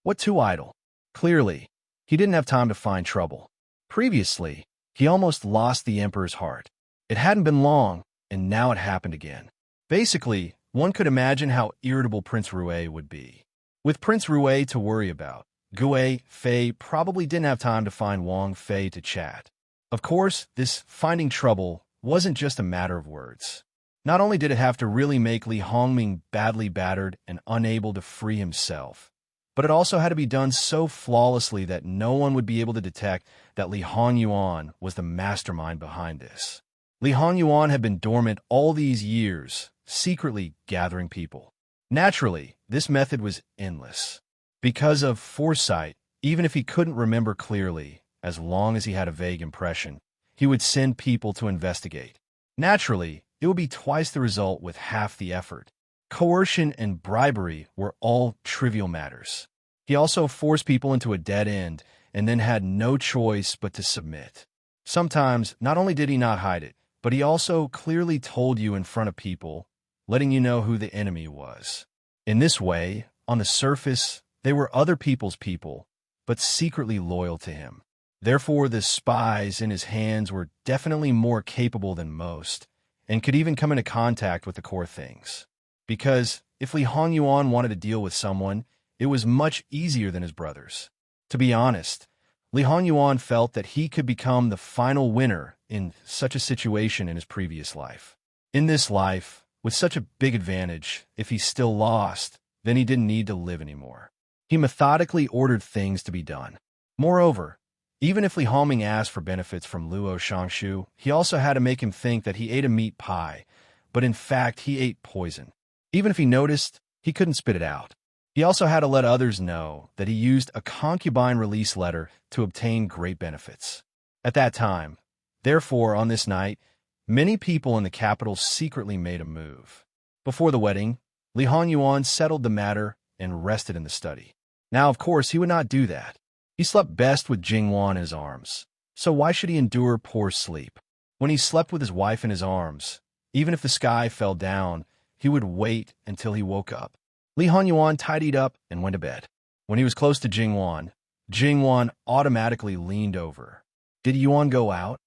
What too idle? Clearly, he didn't have time to find trouble. Previously, he almost lost the emperor's heart. It hadn't been long, and now it happened again. Basically, one could imagine how irritable Prince Rue would be. With Prince Rue to worry about, Gue Fei probably didn't have time to find Wang Fei to chat. Of course, this finding trouble wasn't just a matter of words. Not only did it have to really make Li Hongming badly battered and unable to free himself, but it also had to be done so flawlessly that no one would be able to detect that Li Honyuan was the mastermind behind this. Li Honyuan had been dormant all these years, secretly gathering people. Naturally, this method was endless. Because of foresight, even if he couldn't remember clearly, as long as he had a vague impression, he would send people to investigate. Naturally, it would be twice the result with half the effort. Coercion and bribery were all trivial matters. He also forced people into a dead end and then had no choice but to submit. Sometimes, not only did he not hide it, but he also clearly told you in front of people, letting you know who the enemy was. In this way, on the surface, they were other people's people, but secretly loyal to him. Therefore, the spies in his hands were definitely more capable than most, and could even come into contact with the core things. Because if Li Honyuan wanted to deal with someone, it was much easier than his brothers. To be honest, Li Honyuan felt that he could become the final winner in such a situation in his previous life. In this life, with such a big advantage, if he still lost, then he didn't need to live anymore. He methodically ordered things to be done. Moreover, even if Li Hongming asked for benefits from Luo Shangshu, he also had to make him think that he ate a meat pie, but in fact he ate poison. Even if he noticed, he couldn't spit it out. He also had to let others know that he used a concubine release letter to obtain great benefits. At that time, therefore, on this night, many people in the capital secretly made a move. Before the wedding, Li Honyuan settled the matter and rested in the study. Now, of course, he would not do that. He slept best with Jingwan in his arms, so why should he endure poor sleep? When he slept with his wife in his arms, even if the sky fell down, he would wait until he woke up. Li Honyuan tidied up and went to bed. When he was close to Jingwan, Jingwan automatically leaned over. "Did Yuan go out?"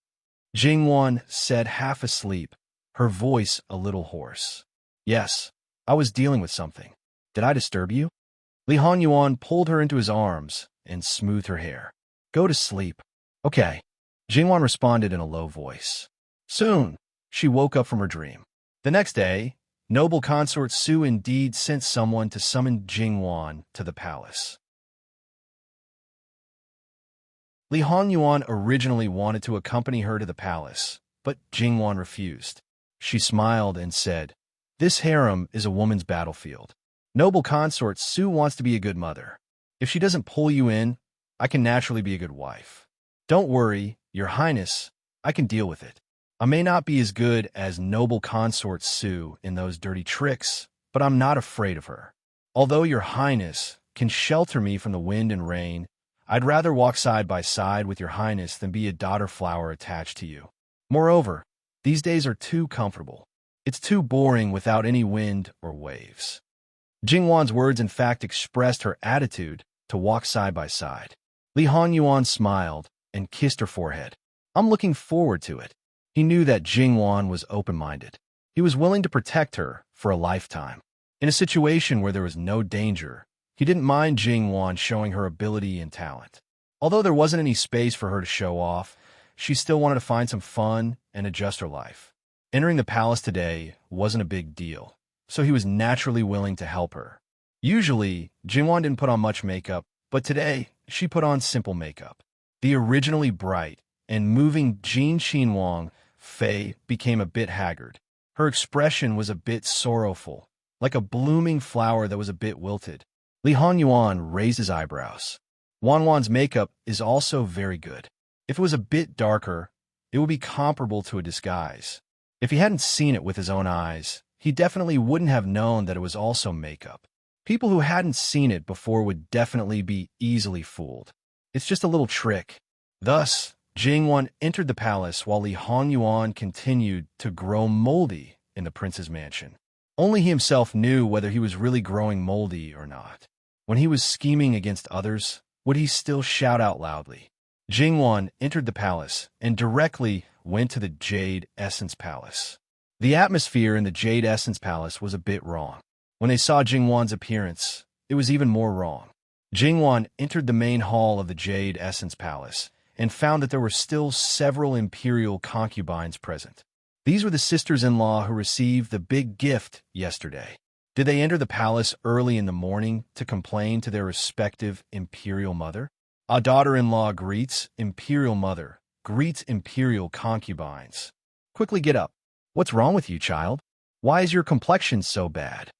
Jingwan said, half asleep, her voice a little hoarse. "Yes, I was dealing with something. Did I disturb you?" Li Honyuan pulled her into his arms and smoothed her hair. "Go to sleep." "Okay," Jingwan responded in a low voice. Soon, she woke up from her dream. The next day, noble consort Su indeed sent someone to summon Jingwan to the palace. Li Honyuan originally wanted to accompany her to the palace, but Jingwan refused. She smiled and said, "This harem is a woman's battlefield. Noble consort Su wants to be a good mother. If she doesn't pull you in, I can naturally be a good wife. Don't worry, Your Highness, I can deal with it. I may not be as good as noble consort Su in those dirty tricks, but I'm not afraid of her. Although Your Highness can shelter me from the wind and rain, I'd rather walk side by side with Your Highness than be a daughter flower attached to you. Moreover, these days are too comfortable. It's too boring without any wind or waves." Jingwan's words in fact expressed her attitude to walk side by side. Li Honyuan smiled and kissed her forehead. "I'm looking forward to it." He knew that Jingwan was open-minded. He was willing to protect her for a lifetime. In a situation where there was no danger, he didn't mind Jingwan showing her ability and talent. Although there wasn't any space for her to show off, she still wanted to find some fun and adjust her life. Entering the palace today wasn't a big deal, so he was naturally willing to help her. Usually, Jingwan didn't put on much makeup, but today, she put on simple makeup. The originally bright and moving Jin Xinwang Fei became a bit haggard. Her expression was a bit sorrowful, like a blooming flower that was a bit wilted. Li Honyuan raised his eyebrows. Wanwan's makeup is also very good. If it was a bit darker, it would be comparable to a disguise. If he hadn't seen it with his own eyes, he definitely wouldn't have known that it was also makeup. People who hadn't seen it before would definitely be easily fooled. It's just a little trick. Thus, Jingwan entered the palace while Li Honyuan continued to grow moldy in the prince's mansion. Only he himself knew whether he was really growing moldy or not. When he was scheming against others, would he still shout out loudly? Jingwan entered the palace and directly went to the Jade Essence Palace. The atmosphere in the Jade Essence Palace was a bit wrong. When they saw Jingwan's appearance, it was even more wrong. Jingwan entered the main hall of the Jade Essence Palace and found that there were still several imperial concubines present. These were the sisters-in-law who received the big gift yesterday. Did they enter the palace early in the morning to complain to their respective imperial mother? A daughter-in-law greets imperial mother, greets imperial concubines. Quickly get up. What's wrong with you, child? Why is your complexion so bad?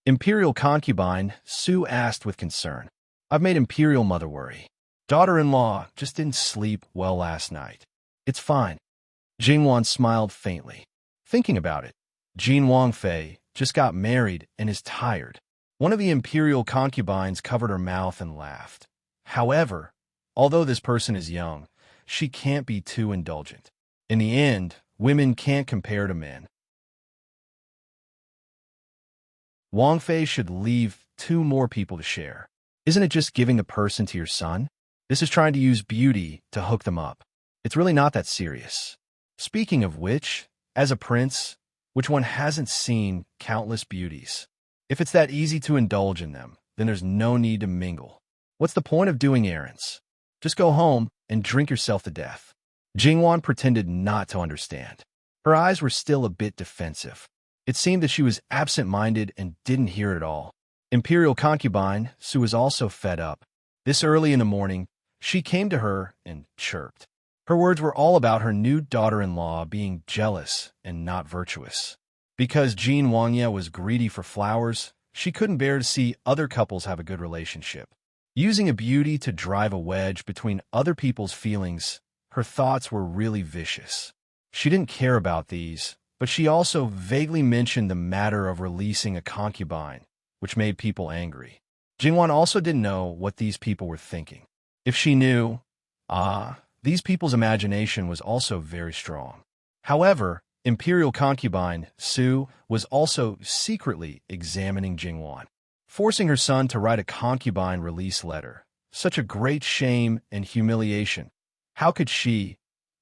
Imperial concubine, Su asked with concern. I've made imperial mother worry. Daughter-in-law just didn't sleep well last night. It's fine. Jingwan smiled faintly. Thinking about it, Jin Wangfei just got married and is tired. One of the imperial concubines covered her mouth and laughed. However, although this person is young, she can't be too indulgent. In the end, women can't compare to men. Wangfei should leave 2 more people to share. Isn't it just giving the person to your son? This is trying to use beauty to hook them up. It's really not that serious. Speaking of which, as a prince, which one hasn't seen countless beauties? If it's that easy to indulge in them, then there's no need to mingle. What's the point of doing errands? Just go home and drink yourself to death. Jingwan pretended not to understand. Her eyes were still a bit defensive. It seemed that she was absent-minded and didn't hear it at all. Imperial concubine, Su was also fed up. This early in the morning, she came to her and chirped. Her words were all about her new daughter-in-law being jealous and not virtuous. Because Jean Wangya was greedy for flowers, she couldn't bear to see other couples have a good relationship. Using a beauty to drive a wedge between other people's feelings, her thoughts were really vicious. She didn't care about these, but she also vaguely mentioned the matter of releasing a concubine, which made people angry. Jingwan also didn't know what these people were thinking. If she knew, these people's imagination was also very strong. However, imperial concubine, Su, was also secretly examining Jingwan, forcing her son to write a concubine release letter. Such a great shame and humiliation. How could she,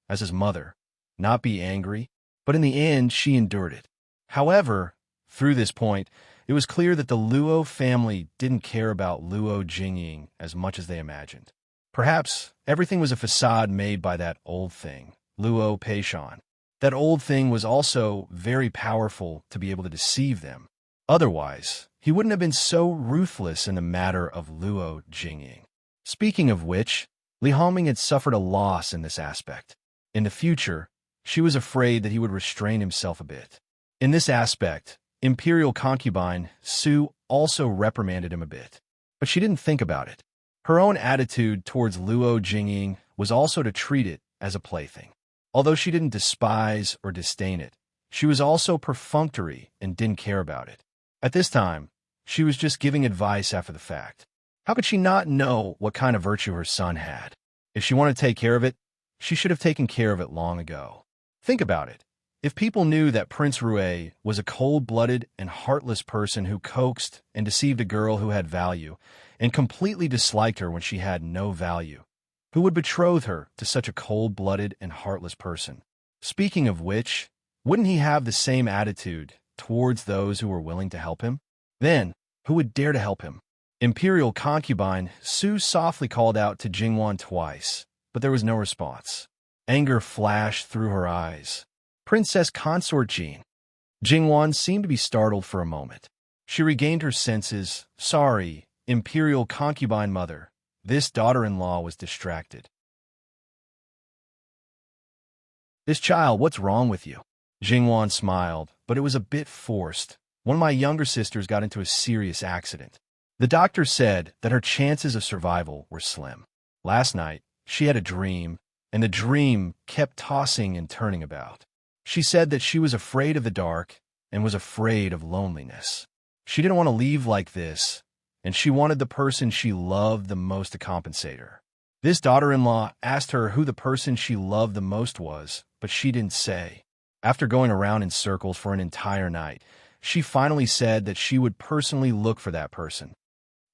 as his mother, not be angry? But in the end, she endured it. However, through this point, it was clear that the Luo family didn't care about Luo Jingying as much as they imagined. Perhaps everything was a facade made by that old thing, Luo Peishan. That old thing was also very powerful to be able to deceive them. Otherwise, he wouldn't have been so ruthless in the matter of Luo Jingying. Speaking of which, Li Hongming had suffered a loss in this aspect. In the future, she was afraid that he would restrain himself a bit. In this aspect, imperial concubine Su also reprimanded him a bit. But she didn't think about it. Her own attitude towards Luo Jingying was also to treat it as a plaything. Although she didn't despise or disdain it, she was also perfunctory and didn't care about it. At this time, she was just giving advice after the fact. How could she not know what kind of virtue her son had? If she wanted to take care of it, she should have taken care of it long ago. Think about it. If people knew that Prince Rue was a cold-blooded and heartless person who coaxed and deceived a girl who had value and completely disliked her when she had no value, who would betroth her to such a cold-blooded and heartless person? Speaking of which, wouldn't he have the same attitude towards those who were willing to help him? Then, who would dare to help him? Imperial concubine Su softly called out to Jingwan twice, but there was no response. Anger flashed through her eyes. Princess Consort Jean. Jingwan seemed to be startled for a moment. She regained her senses. Sorry, imperial concubine mother. This daughter-in-law was distracted. This child, what's wrong with you? Jingwan smiled, but it was a bit forced. One of my younger sisters got into a serious accident. The doctor said that her chances of survival were slim. Last night, she had a dream, and the dream kept tossing and turning about. She said that she was afraid of the dark and was afraid of loneliness. She didn't want to leave like this, and she wanted the person she loved the most to compensate her. This daughter-in-law asked her who the person she loved the most was, but she didn't say. After going around in circles for an entire night, she finally said that she would personally look for that person.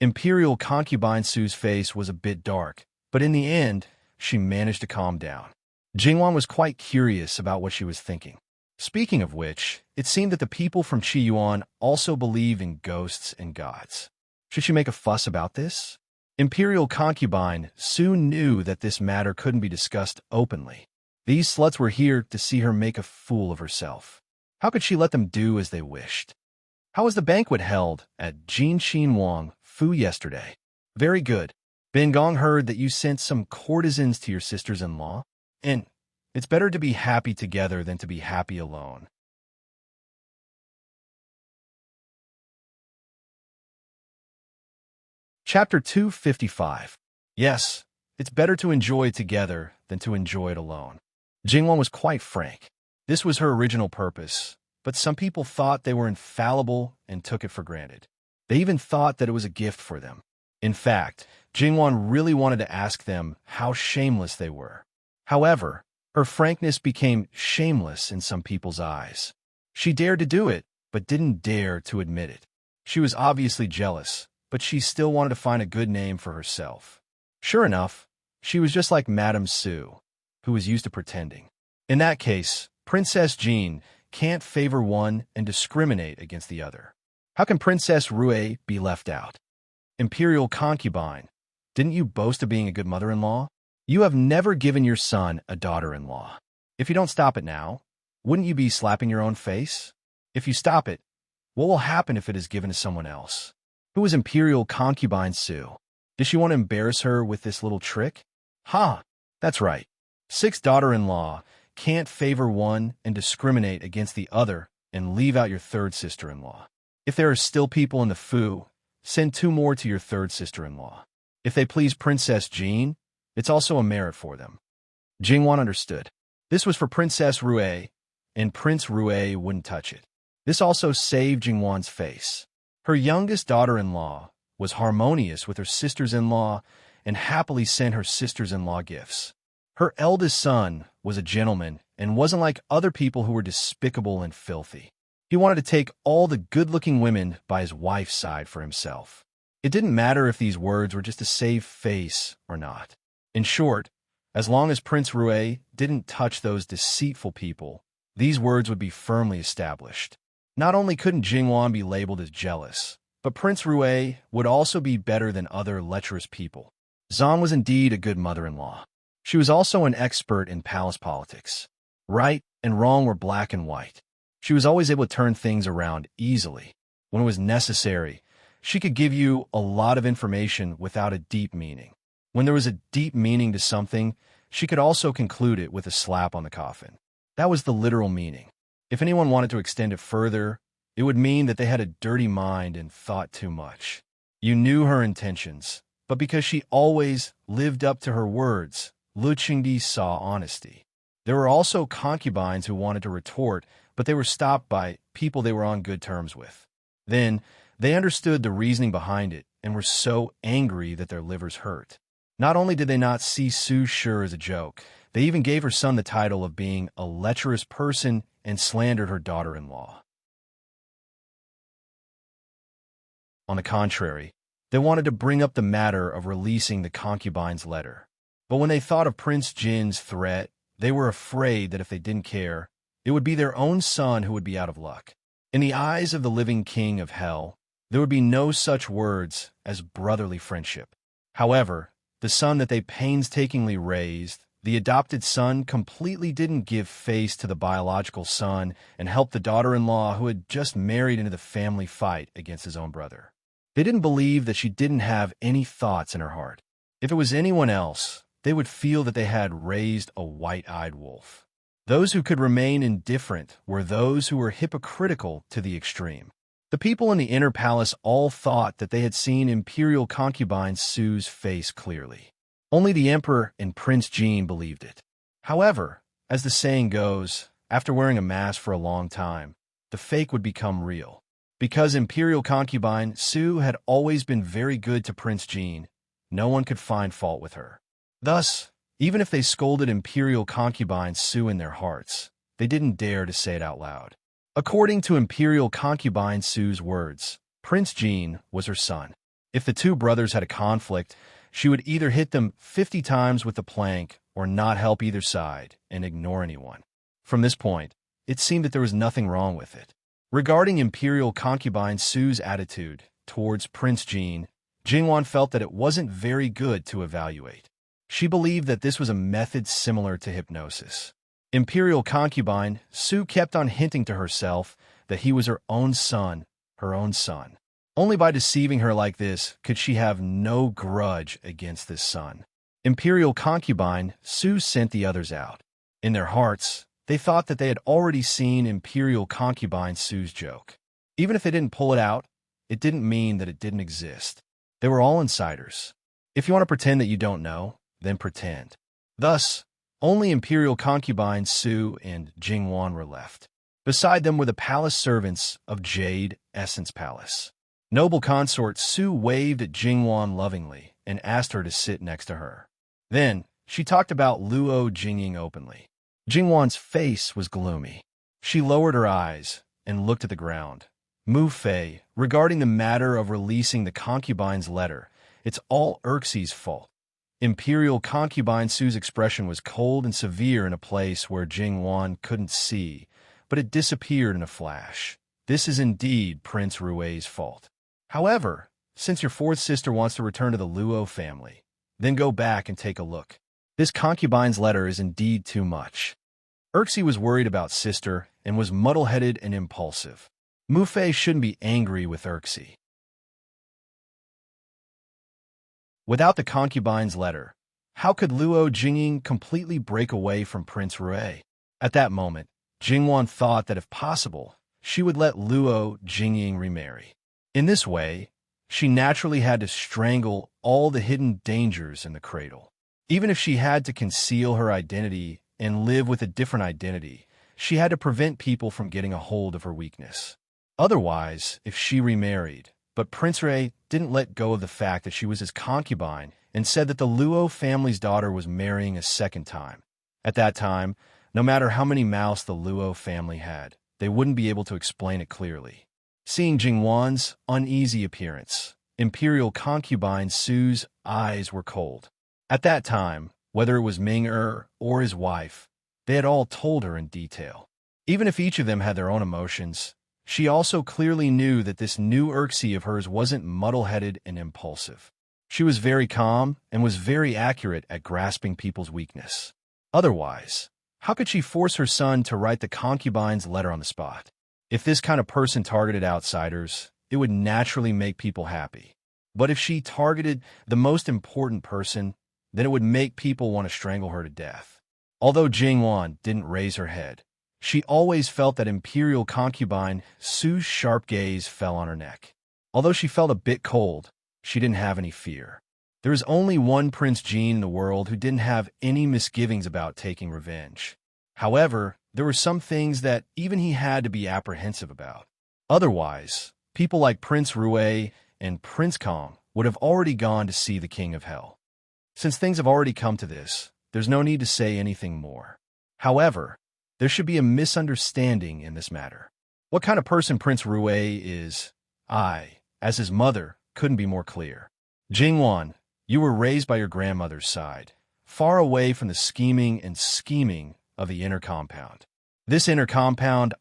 Imperial concubine Su's face was a bit dark, but in the end, she managed to calm down. Jingwan was quite curious about what she was thinking. Speaking of which, it seemed that the people from Qiyuan also believed in ghosts and gods. Should she make a fuss about this? Imperial concubine soon knew that this matter couldn't be discussed openly. These sluts were here to see her make a fool of herself. How could she let them do as they wished? How was the banquet held at Jin Wang Fu yesterday? Very good. Ben Gong heard that you sent some courtesans to your sisters-in-law, and it's better to be happy together than to be happy alone. Chapter 255. Yes, it's better to enjoy it together than to enjoy it alone. Jingwan was quite frank. This was her original purpose, but some people thought they were infallible and took it for granted. They even thought that it was a gift for them. In fact, Jingwan really wanted to ask them how shameless they were. However, her frankness became shameless in some people's eyes. She dared to do it, but didn't dare to admit it. She was obviously jealous, but she still wanted to find a good name for herself. Sure enough, she was just like Madame Su, who was used to pretending. In that case, Princess Jean can't favor one and discriminate against the other. How can Princess Rue be left out? Imperial concubine, didn't you boast of being a good mother-in-law? You have never given your son a daughter-in-law. If you don't stop it now, wouldn't you be slapping your own face? If you stop it, what will happen if it is given to someone else? Who is Imperial concubine Su? Does she want to embarrass her with this little trick? Ha! That's right. 6 daughter-in-law can't favor one and discriminate against the other and leave out your 3rd sister-in-law. If there are still people in the Fu, send 2 more to your 3rd sister-in-law. If they please Princess Jean, it's also a merit for them. Jingwan understood. This was for Princess Rue, and Prince Rue wouldn't touch it. This also saved Jingwan's face. Her youngest daughter-in-law was harmonious with her sisters-in-law and happily sent her sisters-in-law gifts. Her eldest son was a gentleman and wasn't like other people who were despicable and filthy. He wanted to take all the good-looking women by his wife's side for himself. It didn't matter if these words were just to save face or not. In short, as long as Prince Rue didn't touch those deceitful people, these words would be firmly established. Not only couldn't Jingwan be labeled as jealous, but Prince Rue would also be better than other lecherous people. Zan was indeed a good mother-in-law. She was also an expert in palace politics. Right and wrong were black and white. She was always able to turn things around easily. When it was necessary, she could give you a lot of information without a deep meaning. When there was a deep meaning to something, she could also conclude it with a slap on the coffin. That was the literal meaning. If anyone wanted to extend it further, it would mean that they had a dirty mind and thought too much. You knew her intentions, but because she always lived up to her words, Lu Qingdi saw honesty. There were also concubines who wanted to retort, but they were stopped by people they were on good terms with. Then, they understood the reasoning behind it and were so angry that their livers hurt. Not only did they not see Su Shi as a joke, they even gave her son the title of being a lecherous person and slandered her daughter-in-law. On the contrary, they wanted to bring up the matter of releasing the concubine's letter. But when they thought of Prince Jin's threat, they were afraid that if they didn't care, it would be their own son who would be out of luck. In the eyes of the living king of hell, there would be no such words as brotherly friendship. However, the son that they painstakingly raised, the adopted son, completely didn't give face to the biological son and help the daughter-in-law who had just married into the family fight against his own brother. They didn't believe that she didn't have any thoughts in her heart. If it was anyone else, they would feel that they had raised a white-eyed wolf. Those who could remain indifferent were those who were hypocritical to the extreme. The people in the inner palace all thought that they had seen Imperial concubine Su's face clearly. Only the Emperor and Prince Jean believed it. However, as the saying goes, after wearing a mask for a long time, the fake would become real. Because Imperial concubine Su had always been very good to Prince Jean, no one could find fault with her. Thus, even if they scolded Imperial concubine Su in their hearts, they didn't dare to say it out loud. According to Imperial concubine Su's words, Prince Jean was her son. If the two brothers had a conflict, she would either hit them 50 times with the plank or not help either side and ignore anyone. From this point, it seemed that there was nothing wrong with it. Regarding Imperial concubine Su's attitude towards Prince Jingwan felt that it wasn't very good to evaluate. She believed that this was a method similar to hypnosis. Imperial concubine Su kept on hinting to herself that he was her own son. Only by deceiving her like this could she have no grudge against this son. Imperial concubine Su sent the others out. In their hearts, they thought that they had already seen Imperial concubine Su's joke. Even if they didn't pull it out, it didn't mean that it didn't exist. They were all insiders. If you want to pretend that you don't know, then pretend. Thus, only Imperial concubine Su and Jingwan were left. Beside them were the palace servants of Jade Essence Palace. Noble consort Su waved at Jingwan lovingly and asked her to sit next to her. Then, she talked about Luo Jingying openly. Jingwan's face was gloomy. She lowered her eyes and looked at the ground. Mu Fei, regarding the matter of releasing the concubine's letter, it's all Erxie's fault. Imperial concubine Su's expression was cold and severe in a place where Jingwan couldn't see, but it disappeared in a flash. This is indeed Prince Rui's fault. However, since your fourth sister wants to return to the Luo family, then go back and take a look. This concubine's letter is indeed too much. Erxie was worried about sister and was muddle-headed and impulsive. Mu Fei shouldn't be angry with Erxie. Without the concubine's letter, how could Luo Jingying completely break away from Prince Rui? At that moment, Jingwan thought that if possible, she would let Luo Jingying remarry. In this way, she naturally had to strangle all the hidden dangers in the cradle. Even if she had to conceal her identity and live with a different identity, she had to prevent people from getting a hold of her weakness. Otherwise, if she remarried, but Prince Rui didn't let go of the fact that she was his concubine and said that the Luo family's daughter was marrying a second time. At that time, no matter how many mouths the Luo family had, they wouldn't be able to explain it clearly. Seeing Jingwan's uneasy appearance, Imperial concubine Su's eyes were cold. At that time, whether it was Ming-Er or his wife, they had all told her in detail. Even if each of them had their own emotions, she also clearly knew that this new Erxie of hers wasn't muddle-headed and impulsive. She was very calm and was very accurate at grasping people's weakness. Otherwise, how could she force her son to write the concubine's letter on the spot? If this kind of person targeted outsiders, it would naturally make people happy. But if she targeted the most important person, then it would make people want to strangle her to death. Although Jingwan didn't raise her head, she always felt that Imperial concubine Su's sharp gaze fell on her neck. Although she felt a bit cold, she didn't have any fear. There is only one Prince Jin in the world who didn't have any misgivings about taking revenge. However, there were some things that even he had to be apprehensive about. Otherwise, people like Prince Rui and Prince Kong would have already gone to see the King of Hell. Since things have already come to this, there's no need to say anything more. However, there should be a misunderstanding in this matter. What kind of person Prince Rui is, I, as his mother, couldn't be more clear. Jingwan, you were raised by your grandmother's side, far away from the scheming of the inner compound. This inner compound,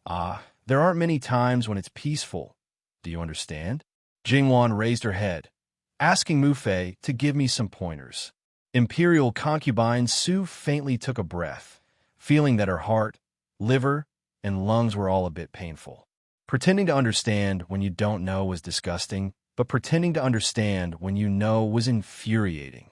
there aren't many times when it's peaceful. Do you understand? Jingwan raised her head, asking Mu Fei to give me some pointers. Imperial concubine Su faintly took a breath, feeling that her heart, liver, and lungs were all a bit painful. Pretending to understand when you don't know was disgusting, but pretending to understand when you know was infuriating.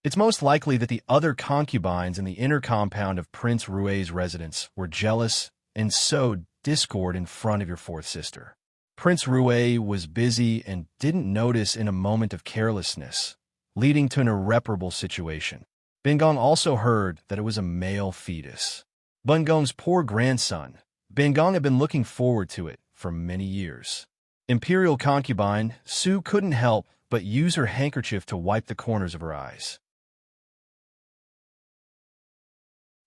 It's most likely that the other concubines in the inner compound of Prince Rui's residence were jealous and sowed discord in front of your fourth sister. Prince Rui was busy and didn't notice in a moment of carelessness, leading to an irreparable situation. Bengong also heard that it was a male fetus. Bengong's poor grandson. Bengong had been looking forward to it for many years. Imperial concubine Su couldn't help but use her handkerchief to wipe the corners of her eyes.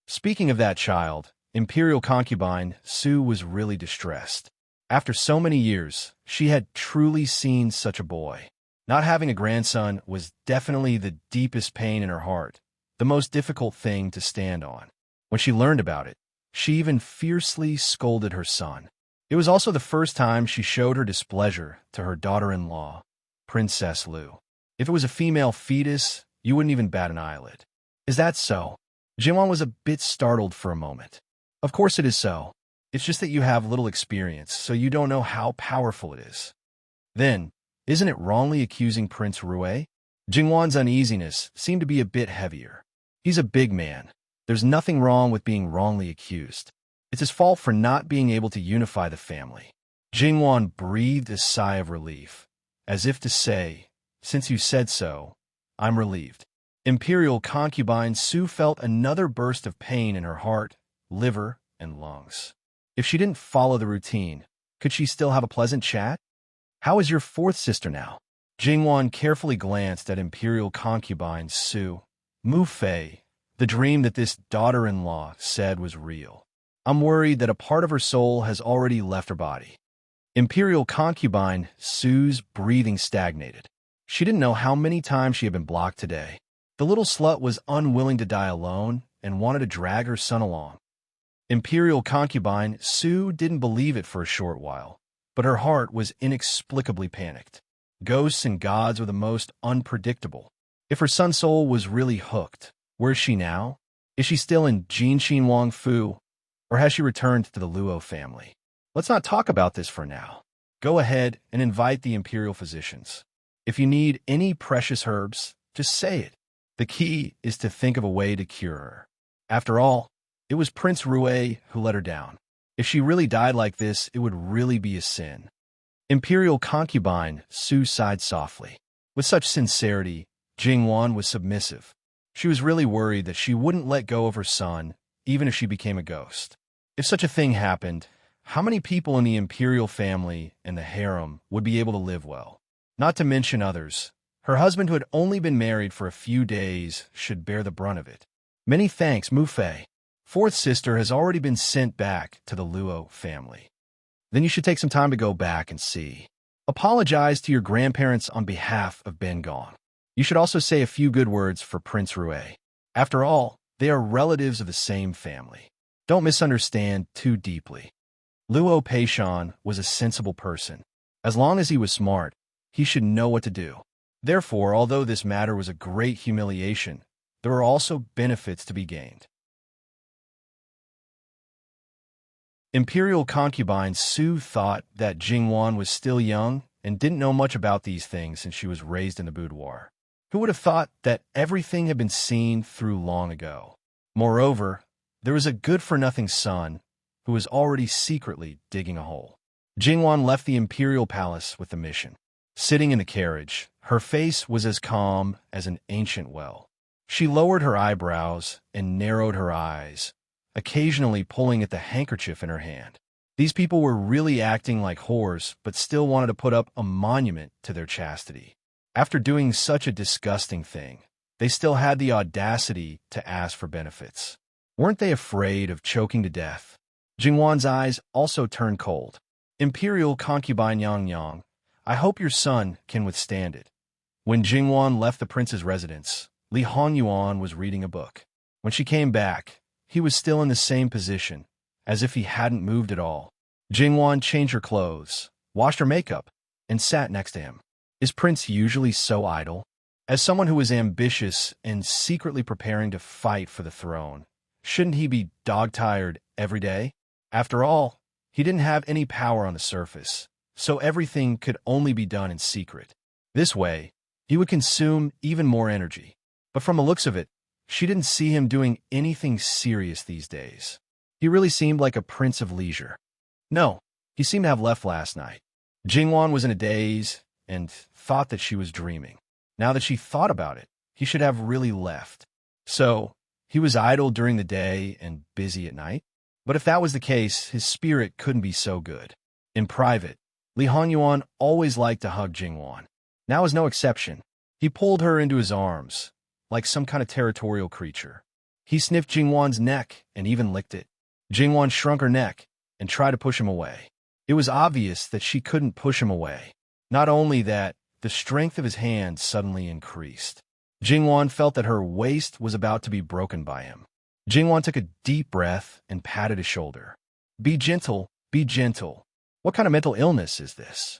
Speaking of that child, Imperial concubine Su was really distressed. After so many years, she had truly seen such a boy. Not having a grandson was definitely the deepest pain in her heart, the most difficult thing to stand on. When she learned about it, She even fiercely scolded her son. It was also the first time she showed her displeasure to her daughter-in-law, Princess Lu. If it was a female fetus, you wouldn't even bat an eyelid. Is that so? Jingwan was a bit startled for a moment. Of course it is so. It's just that you have little experience, so you don't know how powerful it is. Then, isn't it wrongly accusing Prince Rue? Jingwan's uneasiness seemed to be a bit heavier. He's a big man. There's nothing wrong with being wrongly accused. It's his fault for not being able to unify the family. Jingwan breathed a sigh of relief, as if to say, since you said so, I'm relieved. Imperial concubine Su felt another burst of pain in her heart, liver, and lungs. If she didn't follow the routine, could she still have a pleasant chat? How is your fourth sister now? Jingwan carefully glanced at Imperial concubine Su. Mu Fei, the dream that this daughter-in-law said was real. I'm worried that a part of her soul has already left her body. Imperial concubine Su's breathing stagnated. She didn't know how many times she had been blocked today. The little slut was unwilling to die alone and wanted to drag her son along. Imperial concubine Su didn't believe it for a short while, but her heart was inexplicably panicked. Ghosts and gods were the most unpredictable. If her son's soul was really hooked, where is she now? Is she still in Jinxin Wang Fu, or has she returned to the Luo family? Let's not talk about this for now. Go ahead and invite the imperial physicians. If you need any precious herbs, just say it. The key is to think of a way to cure her. After all, it was Prince Rue who let her down. If she really died like this, it would really be a sin. Imperial concubine Su sighed softly. With such sincerity, Jingwan was submissive. She was really worried that she wouldn't let go of her son, even if she became a ghost. If such a thing happened, how many people in the imperial family and the harem would be able to live well? Not to mention others. Her husband, who had only been married for a few days, should bear the brunt of it. Many thanks, Mu Fei. Fourth sister has already been sent back to the Luo family. Then you should take some time to go back and see. Apologize to your grandparents on behalf of Ben Gong. You should also say a few good words for Prince Rue. After all, they are relatives of the same family. Don't misunderstand too deeply. Luo Peishan was a sensible person. As long as he was smart, he should know what to do. Therefore, although this matter was a great humiliation, there were also benefits to be gained. Imperial concubine Su thought that Jingwan was still young and didn't know much about these things since she was raised in the boudoir. Who would have thought that everything had been seen through long ago? Moreover, there was a good-for-nothing son who was already secretly digging a hole. Jingwan left the imperial palace with a mission. Sitting in the carriage, her face was as calm as an ancient well. She lowered her eyebrows and narrowed her eyes, occasionally pulling at the handkerchief in her hand. These people were really acting like whores, but still wanted to put up a monument to their chastity. After doing such a disgusting thing, they still had the audacity to ask for benefits. Weren't they afraid of choking to death? Jingwan's eyes also turned cold. Imperial concubine Yang Yang, I hope your son can withstand it. When Jingwan left the prince's residence, Li Honyuan was reading a book. When she came back, he was still in the same position, as if he hadn't moved at all. Jingwan changed her clothes, washed her makeup, and sat next to him. Is Prince usually so idle? As someone who is ambitious and secretly preparing to fight for the throne, shouldn't he be dog-tired every day? After all, he didn't have any power on the surface, so everything could only be done in secret. This way, he would consume even more energy. But from the looks of it, she didn't see him doing anything serious these days. He really seemed like a prince of leisure. No, he seemed to have left last night. Jingwan was in a daze and thought that she was dreaming. Now that she thought about it, he should have really left. So, he was idle during the day and busy at night? But if that was the case, his spirit couldn't be so good. In private, Li Honyuan always liked to hug Jingwan. Now was no exception. He pulled her into his arms, like some kind of territorial creature. He sniffed Jingwan's neck and even licked it. Jingwan shrunk her neck and tried to push him away. It was obvious that she couldn't push him away. Not only that, the strength of his hand suddenly increased. Jingwan felt that her waist was about to be broken by him. Jingwan took a deep breath and patted his shoulder. Be gentle, be gentle. What kind of mental illness is this?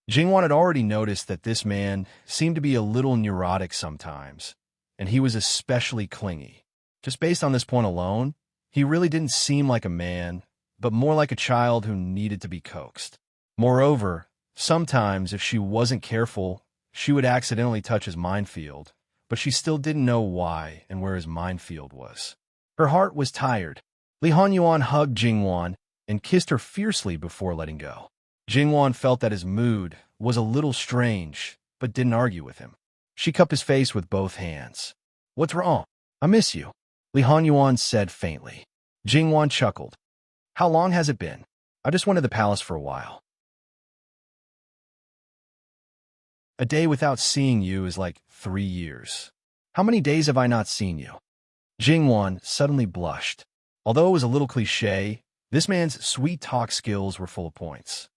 Jingwan had already noticed that this man seemed to be a little neurotic sometimes, and he was especially clingy. Just based on this point alone, he really didn't seem like a man, but more like a child who needed to be coaxed. Moreover, sometimes if she wasn't careful, she would accidentally touch his minefield, but she still didn't know why and where his minefield was. Her heart was tired. Li Hanyuan hugged Jingwan and kissed her fiercely before letting go. Jingwan felt that his mood was a little strange, but didn't argue with him. She cupped his face with both hands. What's wrong? I miss you, Li Hanyuan said faintly. Jingwan chuckled. How long has it been? I just went to the palace for a while. A day without seeing you is like 3 years. How many days have I not seen you? Jingwan suddenly blushed. Although it was a little cliché, this man's sweet talk skills were full of points.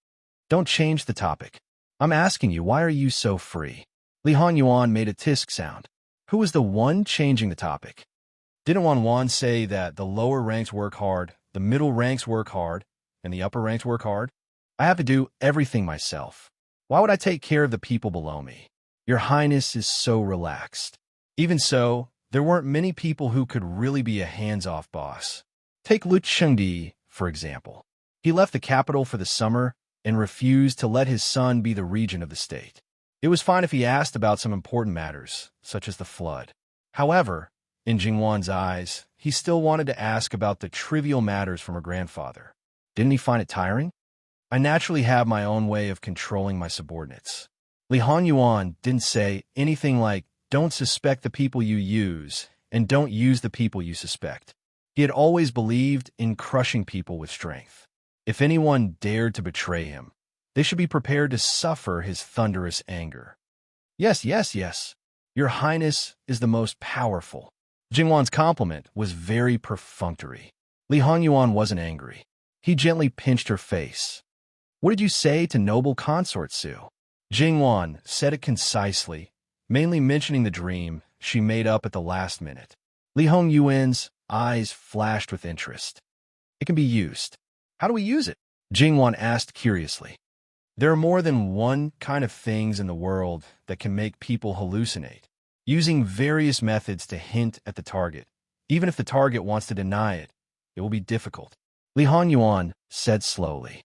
Don't change the topic. I'm asking you, why are you so free? Li Hanyuan made a tisk sound. Who was the one changing the topic? Didn't Wan say that the lower ranks work hard, the middle ranks work hard, and the upper ranks work hard? I have to do everything myself. Why would I take care of the people below me? Your Highness is so relaxed. Even so, there weren't many people who could really be a hands-off boss. Take Lu Chengdi, for example. He left the capital for the summer and refused to let his son be the regent of the state. It was fine if he asked about some important matters, such as the flood. However, in Jingwan's eyes, he still wanted to ask about the trivial matters from her grandfather. Didn't he find it tiring? I naturally have my own way of controlling my subordinates. Li Hanyuan didn't say anything like, don't suspect the people you use, and don't use the people you suspect. He had always believed in crushing people with strength. If anyone dared to betray him, they should be prepared to suffer his thunderous anger. Yes, yes, yes. Your Highness is the most powerful. Jingwan's compliment was very perfunctory. Li Hanyuan wasn't angry. He gently pinched her face. What did you say to noble consort Su? Jingwan said it concisely, mainly mentioning the dream she made up at the last minute. Li Hongyuan's eyes flashed with interest. It can be used. How do we use it? Jingwan asked curiously. There are more than one kind of things in the world that can make people hallucinate, using various methods to hint at the target. Even if the target wants to deny it, it will be difficult. Li Hanyuan said slowly.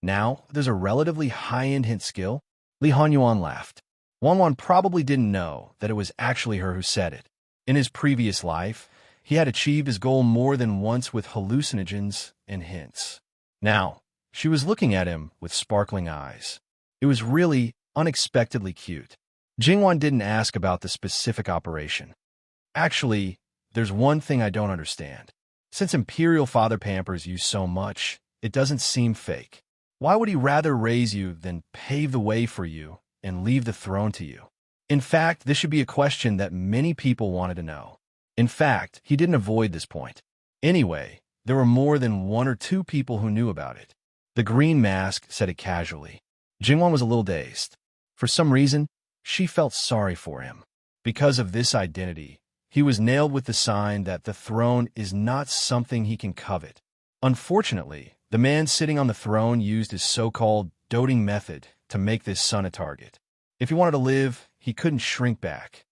Now, there's a relatively high-end hint skill. Li Hanyuan laughed. Wanwan probably didn't know that it was actually her who said it. In his previous life, he had achieved his goal more than once with hallucinogens and hints. Now, she was looking at him with sparkling eyes. It was really unexpectedly cute. Jingwan didn't ask about the specific operation. Actually, there's one thing I don't understand. Since Imperial Father pampers you so much, it doesn't seem fake. Why would he rather raise you than pave the way for you and leave the throne to you? In fact, this should be a question that many people wanted to know. In fact, he didn't avoid this point. Anyway, there were more than 1 or 2 people who knew about it. The green mask said it casually. Jingwan was a little dazed. For some reason, she felt sorry for him. Because of this identity, he was nailed with the sign that the throne is not something he can covet. Unfortunately, the man sitting on the throne used his so-called doting method to make this son a target. If he wanted to live, he couldn't shrink back.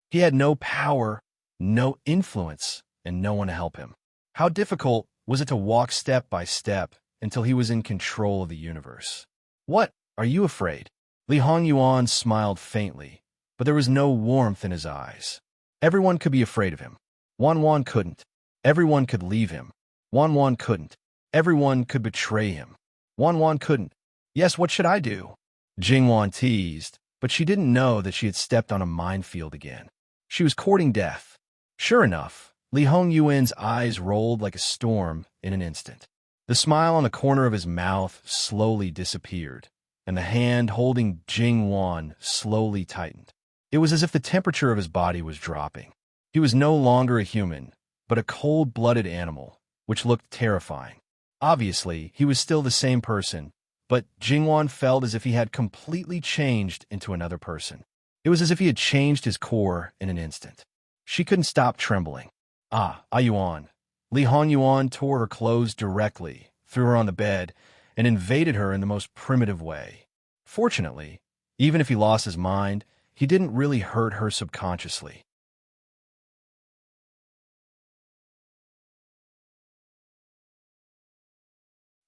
He had no power, no influence, and no one to help him. How difficult was it to walk step by step until he was in control of the universe? What? Are you afraid? Li Hanyuan smiled faintly, but there was no warmth in his eyes. Everyone could be afraid of him. Wanwan couldn't. Everyone could leave him. Wanwan couldn't. Everyone could betray him. Wanwan couldn't. Yes, what should I do? Jingwan teased, but she didn't know that she had stepped on a minefield again. She was courting death. Sure enough, Li Hongyuan's eyes rolled like a storm in an instant. The smile on the corner of his mouth slowly disappeared, and the hand holding Jingwan slowly tightened. It was as if the temperature of his body was dropping. He was no longer a human, but a cold-blooded animal, which looked terrifying. Obviously, he was still the same person, but Jingwan felt as if he had completely changed into another person. It was as if he had changed his core in an instant. She couldn't stop trembling. Yuan. Li Hanyuan tore her clothes directly, threw her on the bed, and invaded her in the most primitive way. Fortunately, even if he lost his mind, he didn't really hurt her subconsciously.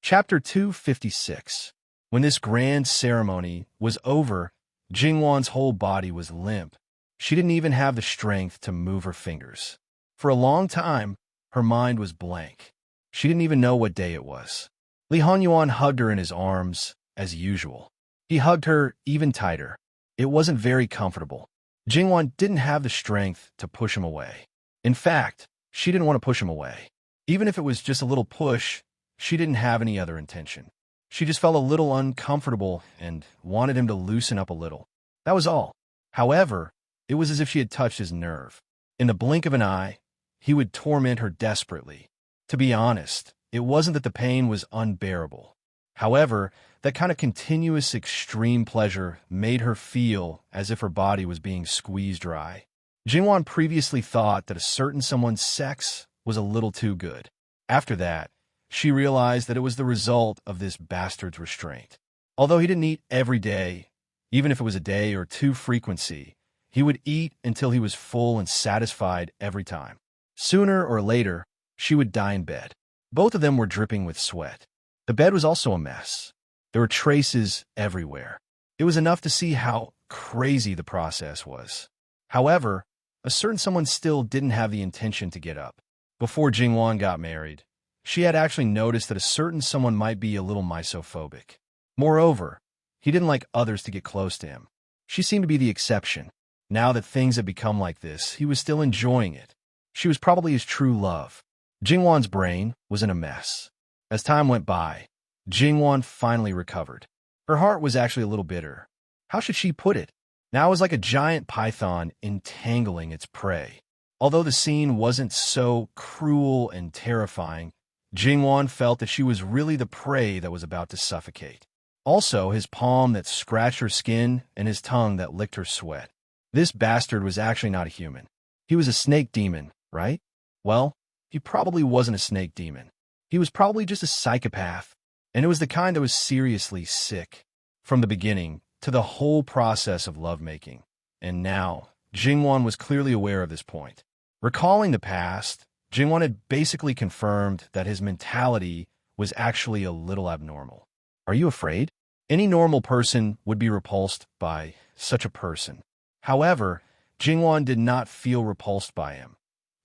Chapter 256. When this grand ceremony was over, Jingwan's whole body was limp. She didn't even have the strength to move her fingers. For a long time, her mind was blank. She didn't even know what day it was. Li Hanyuan hugged her in his arms, as usual. He hugged her even tighter. It wasn't very comfortable. Jingwan didn't have the strength to push him away. In fact, she didn't want to push him away. Even if it was just a little push, she didn't have any other intention. She just felt a little uncomfortable and wanted him to loosen up a little. That was all. However, it was as if she had touched his nerve. In the blink of an eye, he would torment her desperately. To be honest, it wasn't that the pain was unbearable. However, that kind of continuous extreme pleasure made her feel as if her body was being squeezed dry. Jingwan previously thought that a certain someone's sex was a little too good. After that, she realized that it was the result of this bastard's restraint. Although he didn't eat every day, even if it was a day or two frequency, he would eat until he was full and satisfied every time. Sooner or later, she would die in bed. Both of them were dripping with sweat. The bed was also a mess. There were traces everywhere. It was enough to see how crazy the process was. However, a certain someone still didn't have the intention to get up. Before Jingwan got married, she had actually noticed that a certain someone might be a little misophobic. Moreover, he didn't like others to get close to him. She seemed to be the exception. Now that things had become like this, he was still enjoying it. She was probably his true love. Jingwan's brain was in a mess. As time went by, Jingwan finally recovered. Her heart was actually a little bitter. How should she put it? Now it was like a giant python entangling its prey. Although the scene wasn't so cruel and terrifying, Jingwan felt that she was really the prey that was about to suffocate. Also, his palm that scratched her skin and his tongue that licked her sweat. This bastard was actually not a human. He was a snake demon, right? Well, he probably wasn't a snake demon. He was probably just a psychopath, and it was the kind that was seriously sick. From the beginning to the whole process of lovemaking. And now, Jingwan was clearly aware of this point. Recalling the past, Jingwan had basically confirmed that his mentality was actually a little abnormal. Are you afraid? Any normal person would be repulsed by such a person. However, Jingwan did not feel repulsed by him,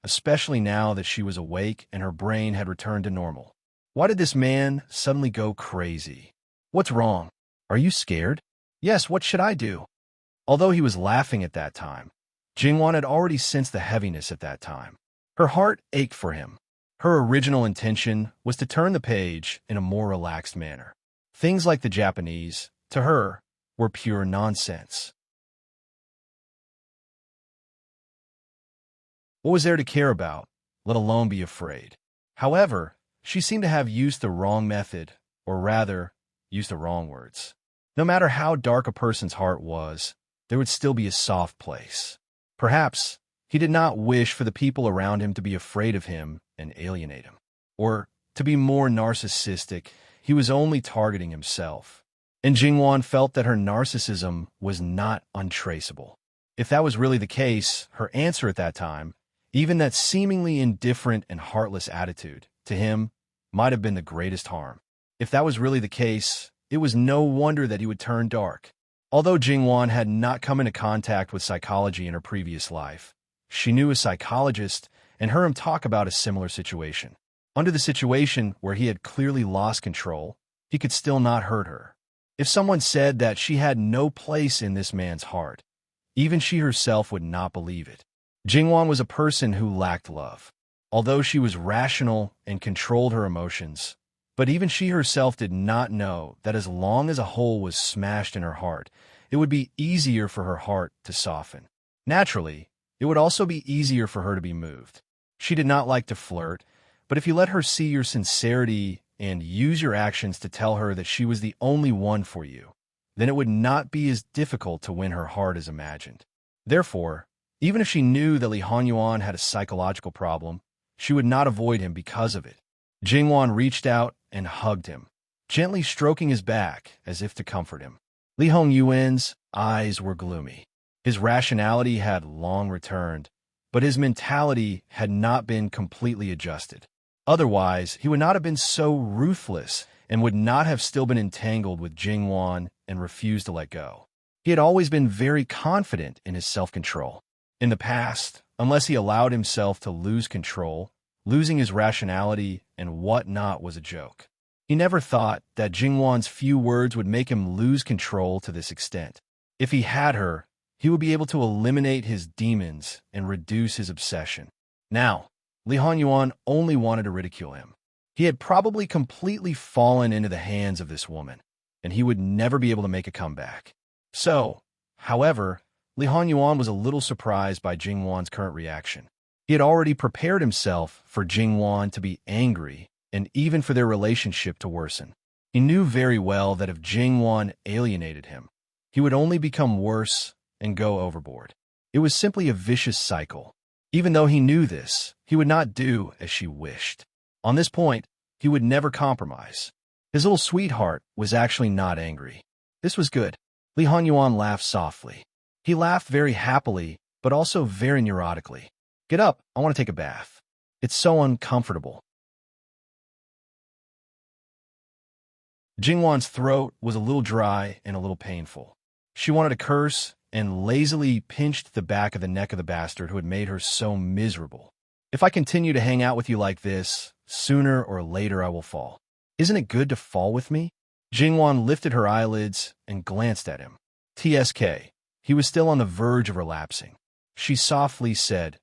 especially now that she was awake and her brain had returned to normal. Why did this man suddenly go crazy? What's wrong? Are you scared? Yes, what should I do? Although he was laughing at that time, Jingwan had already sensed the heaviness at that time. Her heart ached for him. Her original intention was to turn the page in a more relaxed manner. Things like the Japanese, to her, were pure nonsense. What was there to care about, let alone be afraid? However, she seemed to have used the wrong method, or rather, used the wrong words. No matter how dark a person's heart was, there would still be a soft place. Perhaps he did not wish for the people around him to be afraid of him and alienate him. Or, to be more narcissistic, he was only targeting himself. And Jingwan felt that her narcissism was not untraceable. If that was really the case, her answer at that time, even that seemingly indifferent and heartless attitude, to him, might have been the greatest harm. If that was really the case, it was no wonder that he would turn dark. Although Jingwan had not come into contact with psychology in her previous life, she knew a psychologist and heard him talk about a similar situation. Under the situation where he had clearly lost control, he could still not hurt her. If someone said that she had no place in this man's heart, even she herself would not believe it. Jingwan was a person who lacked love. Although she was rational and controlled her emotions, but even she herself did not know that as long as a hole was smashed in her heart, it would be easier for her heart to soften. Naturally, it would also be easier for her to be moved. She did not like to flirt, but if you let her see your sincerity and use your actions to tell her that she was the only one for you, then it would not be as difficult to win her heart as imagined. Therefore, even if she knew that Li Hanyuan had a psychological problem, she would not avoid him because of it. Jingwan reached out and hugged him, gently stroking his back as if to comfort him. Li Hongyuan's eyes were gloomy. His rationality had long returned, but his mentality had not been completely adjusted. Otherwise, he would not have been so ruthless and would not have still been entangled with Jingwan and refused to let go. He had always been very confident in his self-control. In the past, unless he allowed himself to lose control, losing his rationality and whatnot was a joke. He never thought that Jingwan's few words would make him lose control to this extent. If he had her, he would be able to eliminate his demons and reduce his obsession. Now, Li Hanyuan only wanted to ridicule him. He had probably completely fallen into the hands of this woman, and he would never be able to make a comeback. So, however, Li Hanyuan was a little surprised by Jingwan's current reaction. He had already prepared himself for Jingwan to be angry and even for their relationship to worsen. He knew very well that if Jingwan alienated him, he would only become worse and go overboard. It was simply a vicious cycle. Even though he knew this, he would not do as she wished. On this point, he would never compromise. His little sweetheart was actually not angry. This was good. Li Hanyuan laughed softly. He laughed very happily, but also very neurotically. Get up, I want to take a bath. It's so uncomfortable. Jingwan's throat was a little dry and a little painful. She wanted to curse and lazily pinched the back of the neck of the bastard who had made her so miserable. If I continue to hang out with you like this, sooner or later I will fall. Isn't it good to fall with me? Jingwan lifted her eyelids and glanced at him. TSK. He was still on the verge of relapsing. She softly said,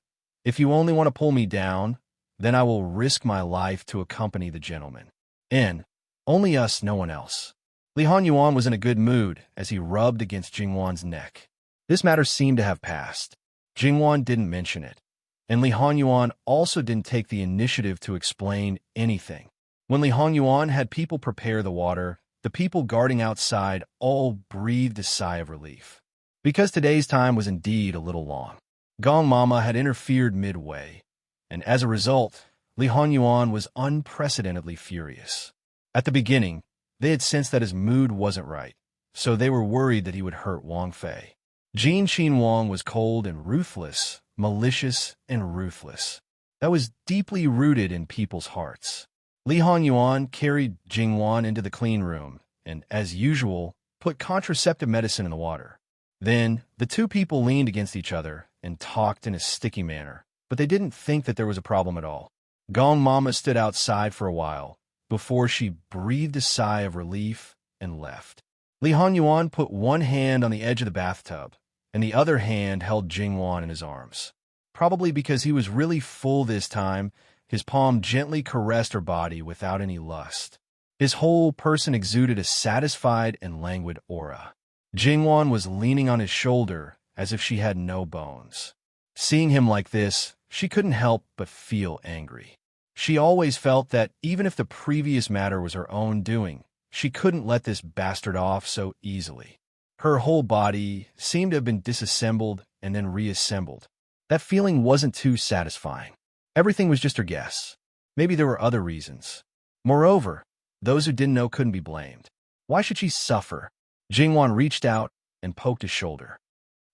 If you only want to pull me down, then I will risk my life to accompany the gentleman. And only us, no one else. Li Hanyuan was in a good mood as he rubbed against Jingwan's neck. This matter seemed to have passed. Jingwan didn't mention it, and Li Hanyuan also didn't take the initiative to explain anything. When Li Hanyuan had people prepare the water, the people guarding outside all breathed a sigh of relief. Because today's time was indeed a little long. Gong Mama had interfered midway, and as a result, Li Hanyuan was unprecedentedly furious. At the beginning, they had sensed that his mood wasn't right, so they were worried that he would hurt Wang Fei. Jin Qin Wang was cold and ruthless, malicious and ruthless. That was deeply rooted in people's hearts. Li Hanyuan carried Jingwan into the clean room and, as usual, put contraceptive medicine in the water. Then, the two people leaned against each other and talked in a sticky manner, but they didn't think that there was a problem at all. Gong Mama stood outside for a while, before she breathed a sigh of relief and left. Li Hanyuan put one hand on the edge of the bathtub, and the other hand held Jingwan in his arms. Probably because he was really full this time, his palm gently caressed her body without any lust. His whole person exuded a satisfied and languid aura. Jingwan was leaning on his shoulder as if she had no bones. Seeing him like this, she couldn't help but feel angry. She always felt that even if the previous matter was her own doing, she couldn't let this bastard off so easily. Her whole body seemed to have been disassembled and then reassembled. That feeling wasn't too satisfying. Everything was just her guess. Maybe there were other reasons. Moreover, those who didn't know couldn't be blamed. Why should she suffer? Jingwan reached out and poked his shoulder.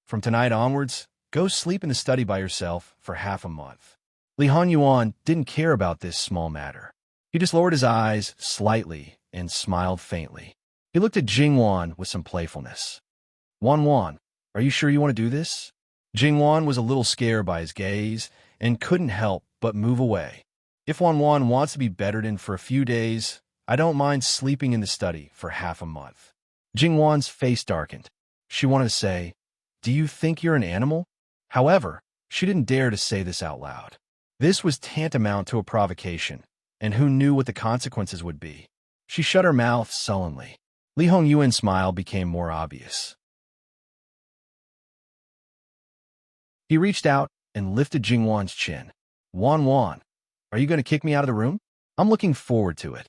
From tonight onwards, go sleep in the study by yourself for half a month. Li Hanyuan didn't care about this small matter. He just lowered his eyes slightly and smiled faintly. He looked at Jingwan with some playfulness. Wan, are you sure you want to do this? Jingwan was a little scared by his gaze and couldn't help but move away. If Wan wants to be bettered in for a few days, I don't mind sleeping in the study for half a month. Jingwan's face darkened. She wanted to say, Do you think you're an animal? However, she didn't dare to say this out loud. This was tantamount to a provocation, and who knew what the consequences would be? She shut her mouth sullenly. Li Hongyuan's smile became more obvious. He reached out and lifted Jingwan's chin. Wan, are you going to kick me out of the room? I'm looking forward to it.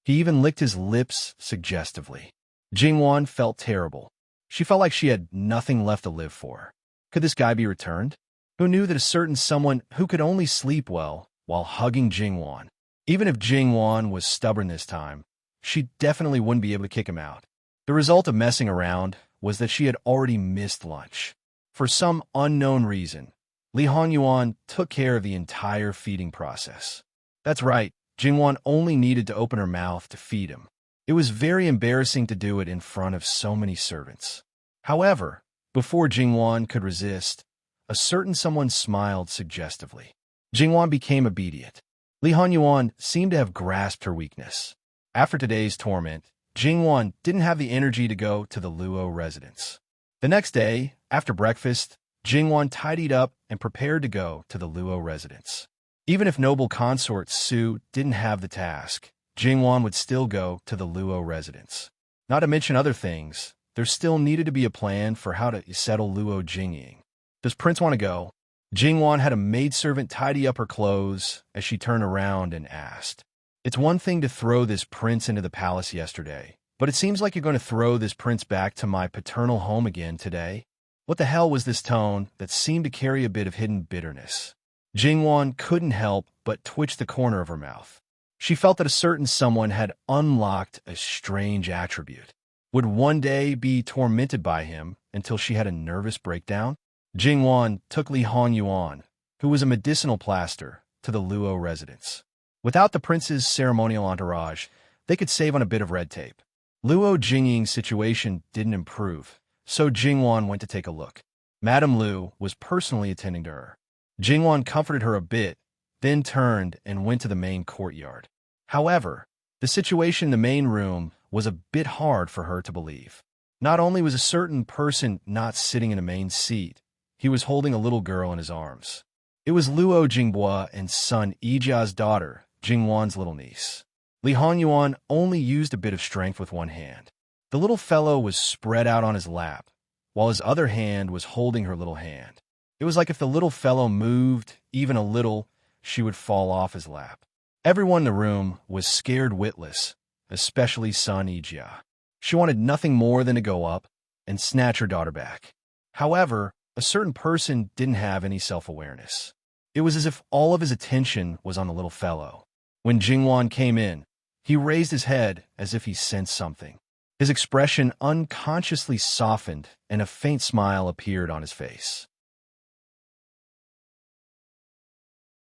He even licked his lips suggestively. Jingwan felt terrible. She felt like she had nothing left to live for. Could this guy be returned? Who knew that a certain someone who could only sleep well while hugging Jingwan? Even if Jingwan was stubborn this time, she definitely wouldn't be able to kick him out. The result of messing around was that she had already missed lunch. For some unknown reason, Li Hanyuan took care of the entire feeding process. That's right, Jingwan only needed to open her mouth to feed him. It was very embarrassing to do it in front of so many servants. However, before Jingwan could resist, a certain someone smiled suggestively. Jingwan became obedient. Li Hanyuan seemed to have grasped her weakness. After today's torment, Jingwan didn't have the energy to go to the Luo residence. The next day, after breakfast, Jingwan tidied up and prepared to go to the Luo residence. Even if noble consort Su didn't have the task, Jingwan would still go to the Luo residence. Not to mention other things, there still needed to be a plan for how to settle Luo Jingying. Does Prince want to go? Jingwan had a maidservant tidy up her clothes as she turned around and asked. It's one thing to throw this prince into the palace yesterday, but it seems like you're going to throw this prince back to my paternal home again today. What the hell was this tone that seemed to carry a bit of hidden bitterness? Jingwan couldn't help but twitch the corner of her mouth. She felt that a certain someone had unlocked a strange attribute. Would one day be tormented by him until she had a nervous breakdown? Jingwan took Li Hanyuan, who was a medicinal plaster, to the Luo residence. Without the prince's ceremonial entourage, they could save on a bit of red tape. Luo Jingying's situation didn't improve, so Jingwan went to take a look. Madame Lu was personally attending to her. Jingwan comforted her a bit, then turned and went to the main courtyard. However, the situation in the main room was a bit hard for her to believe. Not only was a certain person not sitting in a main seat, he was holding a little girl in his arms. It was Luo Jingbua and son Ijia's daughter, Jingwan's little niece. Li Hanyuan only used a bit of strength with one hand. The little fellow was spread out on his lap, while his other hand was holding her little hand. It was like if the little fellow moved even a little, she would fall off his lap. Everyone in the room was scared witless, especially son Ijia. She wanted nothing more than to go up and snatch her daughter back. However, a certain person didn't have any self-awareness. It was as if all of his attention was on the little fellow. When Jingwan came in, he raised his head as if he sensed something. His expression unconsciously softened and a faint smile appeared on his face.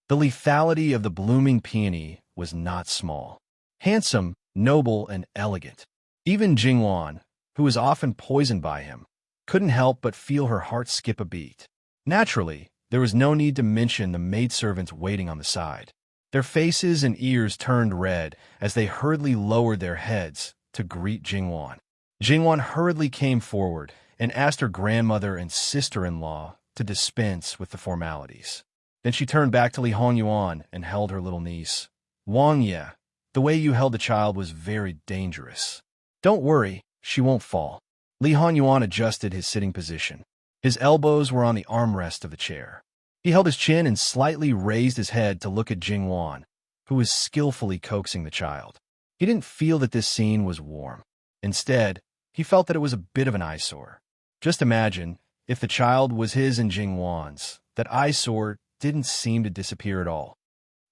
The lethality of the blooming peony was not small. Handsome, noble, and elegant. Even Jingwan, who was often poisoned by him, couldn't help but feel her heart skip a beat. Naturally, there was no need to mention the maidservants waiting on the side. Their faces and ears turned red as they hurriedly lowered their heads to greet Jingwan. Jingwan hurriedly came forward and asked her grandmother and sister-in-law to dispense with the formalities. Then she turned back to Li Hanyuan and held her little niece. Wang Ye, the way you held the child was very dangerous. Don't worry, she won't fall. Li Hanyuan adjusted his sitting position. His elbows were on the armrest of the chair. He held his chin and slightly raised his head to look at Jingwan, who was skillfully coaxing the child. He didn't feel that this scene was warm. Instead, he felt that it was a bit of an eyesore. Just imagine, if the child was his and Jingwan's, that eyesore didn't seem to disappear at all.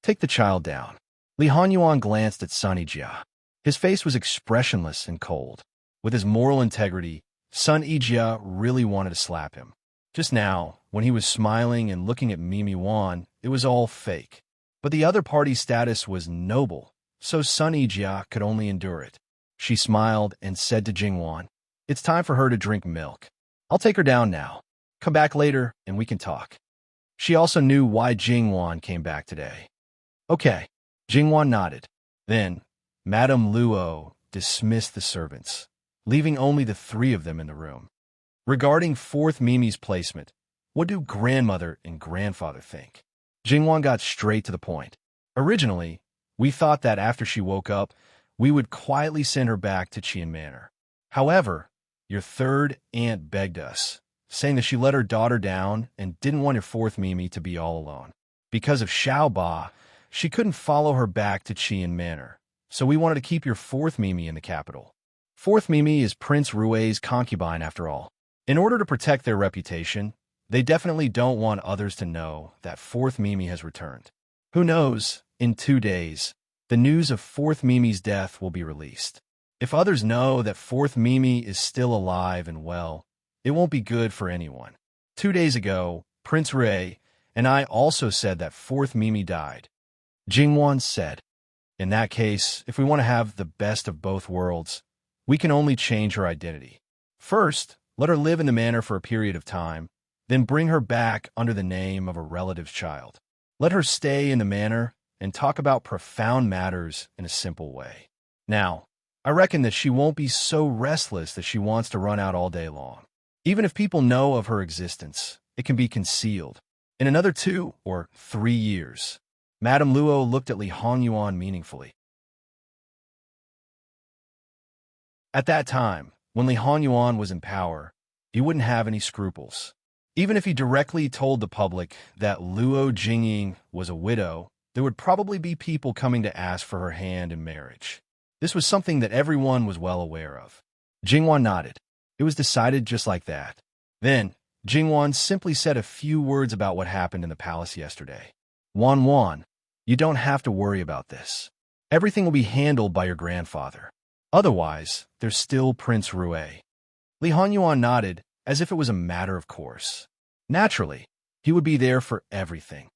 Take the child down. Li Hanyuan glanced at Sun Ijia. His face was expressionless and cold. With his moral integrity, Sun Ijia really wanted to slap him. Just now, when he was smiling and looking at Mimi Wan, it was all fake. But the other party's status was noble, so Sun Ijia could only endure it. She smiled and said to Jingwan, "It's time for her to drink milk. I'll take her down now. Come back later and we can talk." She also knew why Jingwan came back today. Okay, Jingwan nodded. Then, Madame Luo dismissed the servants, leaving only the three of them in the room. Regarding fourth Mimi's placement, what do grandmother and grandfather think? Jingwan got straight to the point. Originally, we thought that after she woke up, we would quietly send her back to Qian Manor. However, your third aunt begged us, saying that she let her daughter down and didn't want your fourth Mimi to be all alone. Because of Xiaoba, she couldn't follow her back to Qian Manor, so we wanted to keep your fourth Mimi in the capital. Fourth Mimi is Prince Rue's concubine after all. In order to protect their reputation, they definitely don't want others to know that Fourth Mimi has returned. Who knows, in 2 days, the news of Fourth Mimi's death will be released. If others know that Fourth Mimi is still alive and well, it won't be good for anyone. 2 days ago, Prince Rue and I also said that Fourth Mimi died. Jingwan said, in that case, if we want to have the best of both worlds, we can only change her identity. First, let her live in the manor for a period of time, then bring her back under the name of a relative's child. Let her stay in the manor and talk about profound matters in a simple way. Now, I reckon that she won't be so restless that she wants to run out all day long. Even if people know of her existence, it can be concealed. In another 2 or 3 years, Madame Luo looked at Li Hongyuan meaningfully. At that time, when Li Hongyuan was in power, he wouldn't have any scruples. Even if he directly told the public that Luo Jingying was a widow, there would probably be people coming to ask for her hand in marriage. This was something that everyone was well aware of. Jingwan nodded. It was decided just like that. Then, Jingwan simply said a few words about what happened in the palace yesterday. Wan, you don't have to worry about this. Everything will be handled by your grandfather. Otherwise, there's still Prince Rue. Li Hongyuan nodded, as if it was a matter of course. Naturally, he would be there for everything.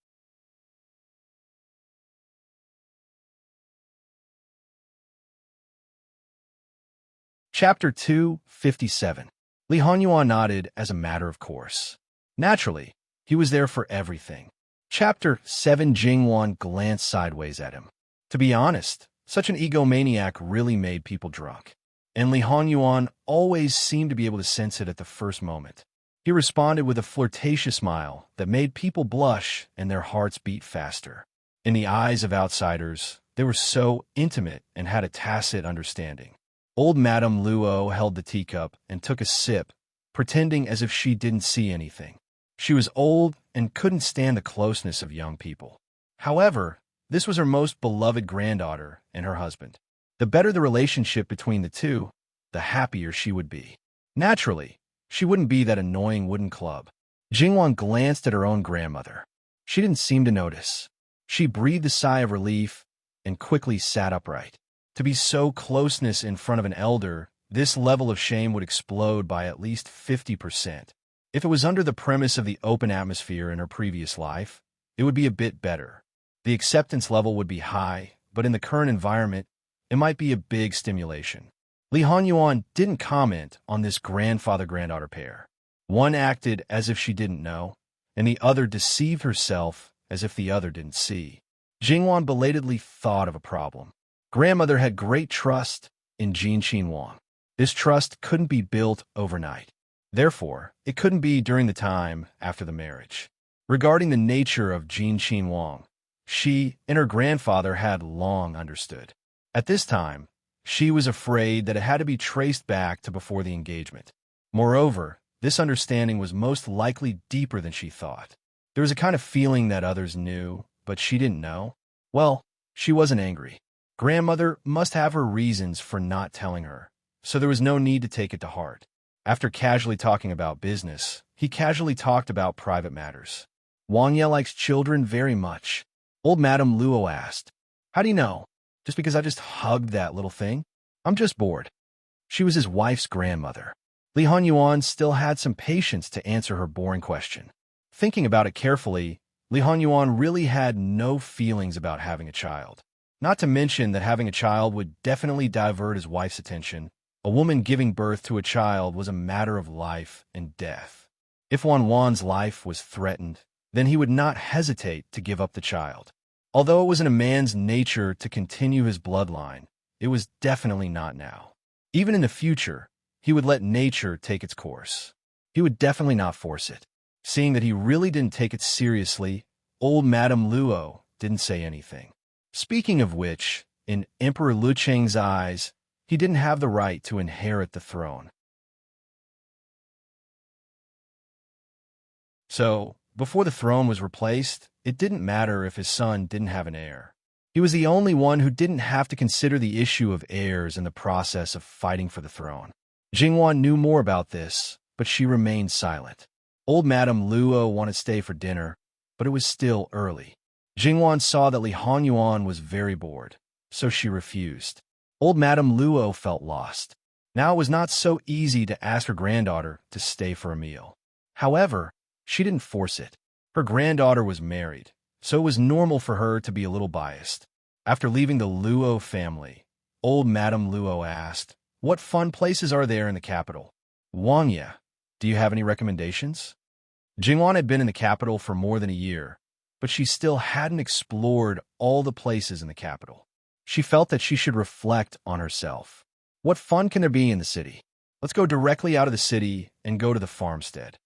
Chapter 257. Li Hongyuan nodded as a matter of course. Naturally, he was there for everything. Chapter 7. Jingwan glanced sideways at him. To be honest, such an egomaniac really made people drunk. And Li Hongyuan always seemed to be able to sense it at the first moment. He responded with a flirtatious smile that made people blush and their hearts beat faster. In the eyes of outsiders, they were so intimate and had a tacit understanding. Old Madame Luo held the teacup and took a sip, pretending as if she didn't see anything. She was old and couldn't stand the closeness of young people. However, this was her most beloved granddaughter and her husband. The better the relationship between the two, the happier she would be. Naturally, she wouldn't be that annoying wooden club. Jingwan glanced at her own grandmother. She didn't seem to notice. She breathed a sigh of relief and quickly sat upright. To be so closeness in front of an elder, this level of shame would explode by at least 50%. If it was under the premise of the open atmosphere in her previous life, it would be a bit better. The acceptance level would be high, but in the current environment, it might be a big stimulation. Li Hongyuan didn't comment on this grandfather-granddaughter pair. One acted as if she didn't know, and the other deceived herself as if the other didn't see. Jingwan belatedly thought of a problem. Grandmother had great trust in Jin Qin Wang. This trust couldn't be built overnight. Therefore, it couldn't be during the time after the marriage. Regarding the nature of Jin Qin Wang, she and her grandfather had long understood. At this time, she was afraid that it had to be traced back to before the engagement. Moreover, this understanding was most likely deeper than she thought. There was a kind of feeling that others knew, but she didn't know. Well, she wasn't angry. Grandmother must have her reasons for not telling her, so there was no need to take it to heart. After casually talking about business, he casually talked about private matters. Wang Ye likes children very much. Old Madame Luo asked, "How do you know? Just because I just hugged that little thing? I'm just bored." She was his wife's grandmother. Li Hongyuan still had some patience to answer her boring question. Thinking about it carefully, Li Hongyuan really had no feelings about having a child. Not to mention that having a child would definitely divert his wife's attention. A woman giving birth to a child was a matter of life and death. If Wan's life was threatened, then he would not hesitate to give up the child. Although it was in a man's nature to continue his bloodline, it was definitely not now. Even in the future, he would let nature take its course. He would definitely not force it. Seeing that he really didn't take it seriously, old Madame Luo didn't say anything. Speaking of which, in Emperor Lu Cheng's eyes, he didn't have the right to inherit the throne. So, before the throne was replaced, it didn't matter if his son didn't have an heir. He He was the only one who didn't have to consider the issue of heirs in the process of fighting for the throne. Jingwan knew more about this, but she remained silent. Old Madame Luo wanted to stay for dinner, but it was still early. Jingwan saw that Li Honyuan was very bored, so she refused. Old Madame Luo felt lost. Now it was not so easy to ask her granddaughter to stay for a meal. However, she didn't force it. Her granddaughter was married, so it was normal for her to be a little biased. After leaving the Luo family, old Madame Luo asked, "What fun places are there in the capital?" "Wangya, do you have any recommendations?" Jingwan had been in the capital for more than a year, but she still hadn't explored all the places in the capital. She felt that she should reflect on herself. What fun can there be in the city? Let's go directly out of the city and go to the farmstead.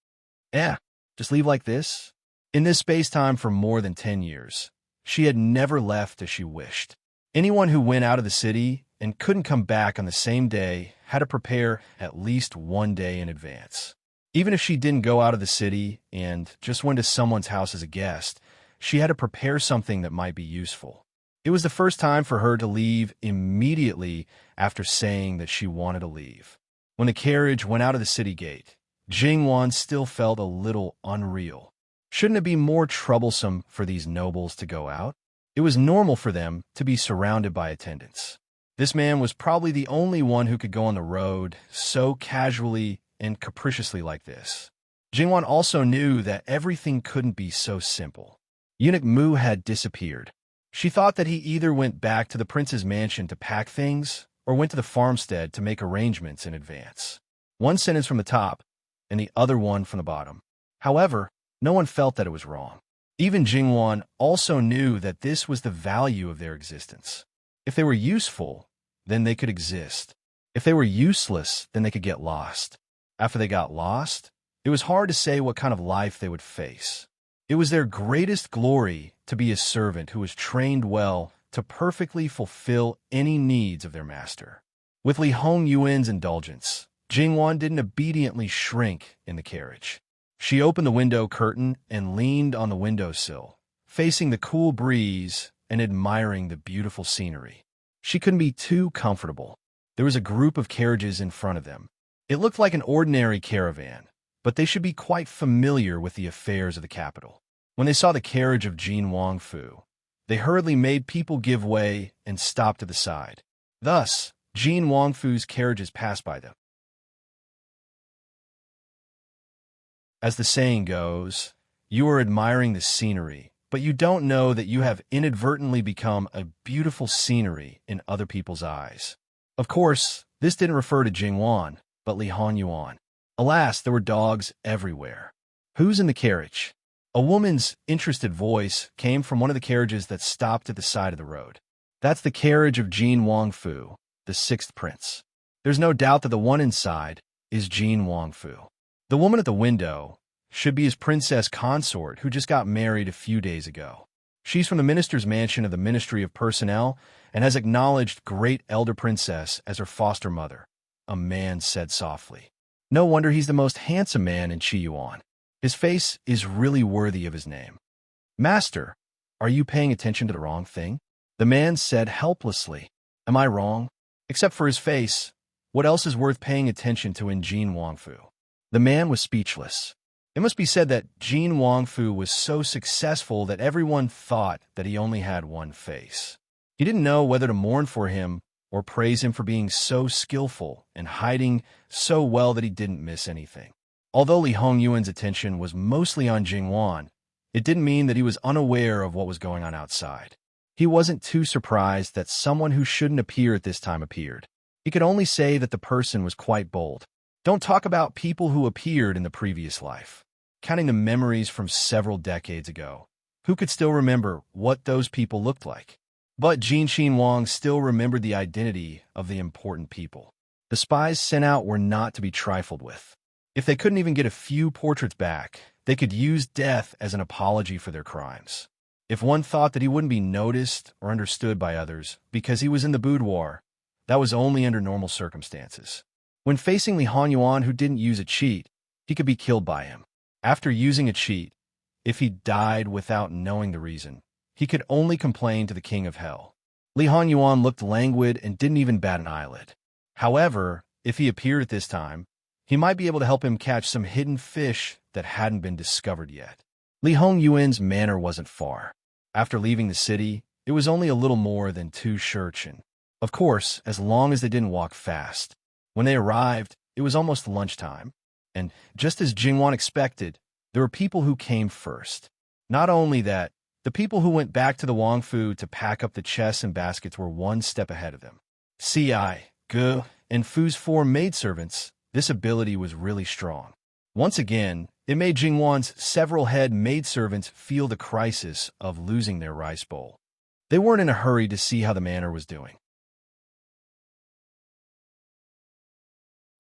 Just leave like this? In this space-time for more than 10 years, she had never left as she wished. Anyone who went out of the city and couldn't come back on the same day had to prepare at least one day in advance. Even if she didn't go out of the city and just went to someone's house as a guest, she had to prepare something that might be useful. It was the first time for her to leave immediately after saying that she wanted to leave. When the carriage went out of the city gate, Jingwan still felt a little unreal. Shouldn't it be more troublesome for these nobles to go out? It was normal for them to be surrounded by attendants. This man was probably the only one who could go on the road so casually and capriciously like this. Jingwan also knew that everything couldn't be so simple. Eunuch Mu had disappeared. She thought that he either went back to the prince's mansion to pack things or went to the farmstead to make arrangements in advance. One sentence from the top and the other one from the bottom. However, no one felt that it was wrong. Even Jingwan also knew that this was the value of their existence. If they were useful, then they could exist. If they were useless, then they could get lost. After they got lost, it was hard to say what kind of life they would face. It was their greatest glory to be a servant who was trained well to perfectly fulfill any needs of their master. With Li Hongyuan's indulgence, Jingwan didn't obediently shrink in the carriage. She opened the window curtain and leaned on the windowsill, facing the cool breeze and admiring the beautiful scenery. She couldn't be too comfortable. There was a group of carriages in front of them. It looked like an ordinary caravan, but they should be quite familiar with the affairs of the capital. When they saw the carriage of Jin Wangfu, they hurriedly made people give way and stop to the side. Thus, Jin Wangfu's carriages passed by them. As the saying goes, you are admiring the scenery, but you don't know that you have inadvertently become a beautiful scenery in other people's eyes. Of course, this didn't refer to Jingwan, but Li Honyuan. Alas, there were dogs everywhere. Who's in the carriage? A woman's interested voice came from one of the carriages that stopped at the side of the road. That's the carriage of Jin Wangfu, the sixth prince. There's no doubt that the one inside is Jin Wangfu. The woman at the window should be his princess consort who just got married a few days ago. She's from the minister's mansion of the Ministry of Personnel and has acknowledged great elder princess as her foster mother, a man said softly. No wonder he's the most handsome man in Chiyuan. His face is really worthy of his name. Master, are you paying attention to the wrong thing? The man said helplessly. Am I wrong? Except for his face, what else is worth paying attention to in Jin Wangfu? The man was speechless. It must be said that Jin Wangfu was so successful that everyone thought that he only had one face. He didn't know whether to mourn for him or praise him for being so skillful and hiding so well that he didn't miss anything. Although Li Hongyuan's attention was mostly on Jingwan, it didn't mean that he was unaware of what was going on outside. He wasn't too surprised that someone who shouldn't appear at this time appeared. He could only say that the person was quite bold. Don't talk about people who appeared in the previous life. Counting the memories from several decades ago, who could still remember what those people looked like? But Jin Xinwang still remembered the identity of the important people. The spies sent out were not to be trifled with. If they couldn't even get a few portraits back, they could use death as an apology for their crimes. If one thought that he wouldn't be noticed or understood by others because he was in the boudoir, that was only under normal circumstances. When facing Li Honyuan, who didn't use a cheat, he could be killed by him. After using a cheat, if he died without knowing the reason, he he could only complain to the king of hell. Li Hanyuan looked languid and didn't even bat an eyelid. However, if he appeared at this time, he might be able to help him catch some hidden fish that hadn't been discovered yet. Li Hongyuan's manor wasn't far. After leaving the city, it was only a little more than 2 shurchen. Of course, as long as they didn't walk fast. When they arrived, it was almost lunchtime. And just as Jingwan expected, there were people who came first. Not only that, the people who went back to the Wangfu to pack up the chests and baskets were 1 step ahead of them. Ci, Gu, and Fu's 4 maidservants, this ability was really strong. Once again, it made Jingwan's several head maidservants feel the crisis of losing their rice bowl. They weren't in a hurry to see how the manor was doing.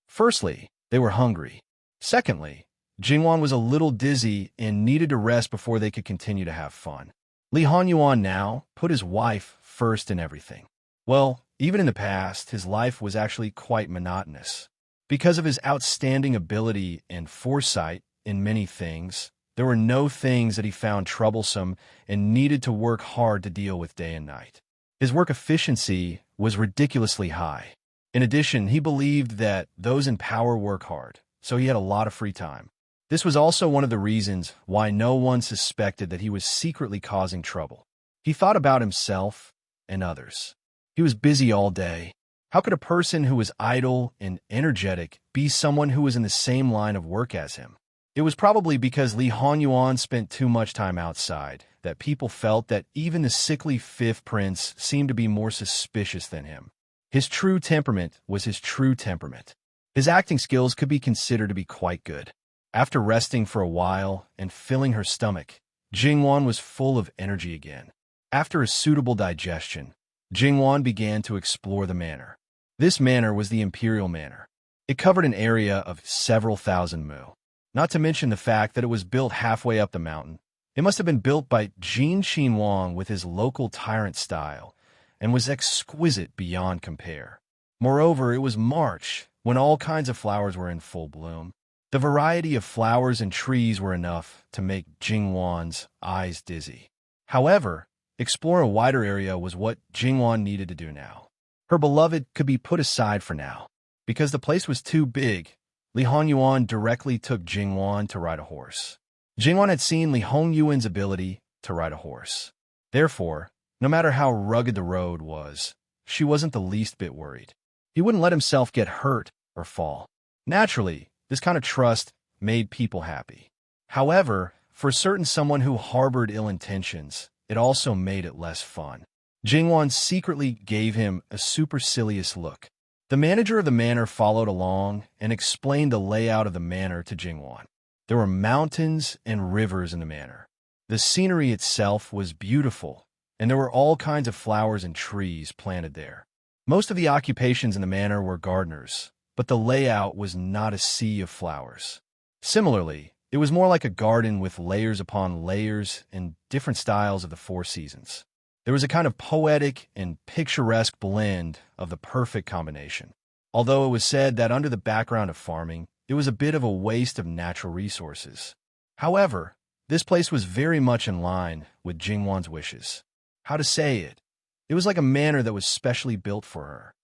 Firstly, they were hungry. Secondly, Jingwan was a little dizzy and needed to rest before they could continue to have fun. Li Hanyuan now put his wife first in everything. Well, even in the past, his life was actually quite monotonous. Because of his outstanding ability and foresight in many things, there were no things that he found troublesome and needed to work hard to deal with day and night. His work efficiency was ridiculously high. In addition, he believed that those in power work hard, so he had a lot of free time. This was also one of the reasons why no one suspected that he was secretly causing trouble. He thought about himself and others. He was busy all day. How could a person who was idle and energetic be someone who was in the same line of work as him? It was probably because Li Hanyuan spent too much time outside that people felt that even the sickly 5th prince seemed to be more suspicious than him. His true temperament was his true temperament. His acting skills could be considered to be quite good. After resting for a while and filling her stomach, Jingwan was full of energy again. After a suitable digestion, Jingwan began to explore the manor. This manor was the Imperial Manor. It covered an area of several thousand mu. Not to mention the fact that it was built halfway up the mountain. It must have been built by Jin Xinwang with his local tyrant style, and was exquisite beyond compare. Moreover, it was March, when all kinds of flowers were in full bloom. The variety of flowers and trees were enough to make Jingwan's eyes dizzy. However, explore a wider area was what Jingwan needed to do now. Her beloved could be put aside for now. Because the place was too big, Li Hanyuan directly took Jingwan to ride a horse. Jingwan had seen Li Hongyuan's ability to ride a horse. Therefore, no matter how rugged the road was, she wasn't the least bit worried. He wouldn't let himself get hurt or fall. Naturally, this kind of trust made people happy. However, for someone who harbored ill intentions, it also made it less fun. Jingwan secretly gave him a supercilious look. The manager of the manor followed along and explained the layout of the manor to Jingwan. There were mountains and rivers in the manor. The scenery itself was beautiful, and there were all kinds of flowers and trees planted there. Most of the occupations in the manor were gardeners, but the layout was not a sea of flowers. Similarly, it was more like a garden with layers upon layers and different styles of the 4 seasons. There was a kind of poetic and picturesque blend of the perfect combination. Although it was said that under the background of farming, it was a bit of a waste of natural resources. However, this place was very much in line with Jingwan's wishes. How to say it? It was like a manor that was specially built for her.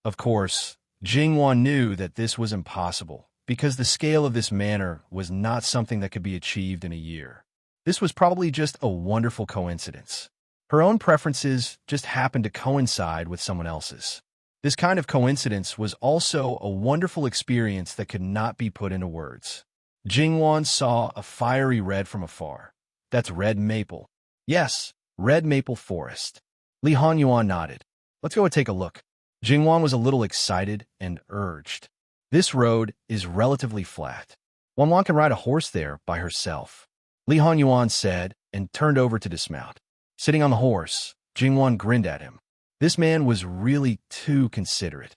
Of course, Jingwan knew that this was impossible, because the scale of this manor was not something that could be achieved in a year. This was probably just a wonderful coincidence. Her own preferences just happened to coincide with someone else's. This kind of coincidence was also a wonderful experience that could not be put into words. Jingwan saw a fiery red from afar. That's red maple. Yes, red maple forest. Li Hanyuan nodded. Let's go and take a look. Jingwan was a little excited and urged. This road is relatively flat. One can ride a horse there by herself. Li Hanyuan said and turned over to dismount. Sitting on the horse, Jingwan grinned at him. This man was really too considerate.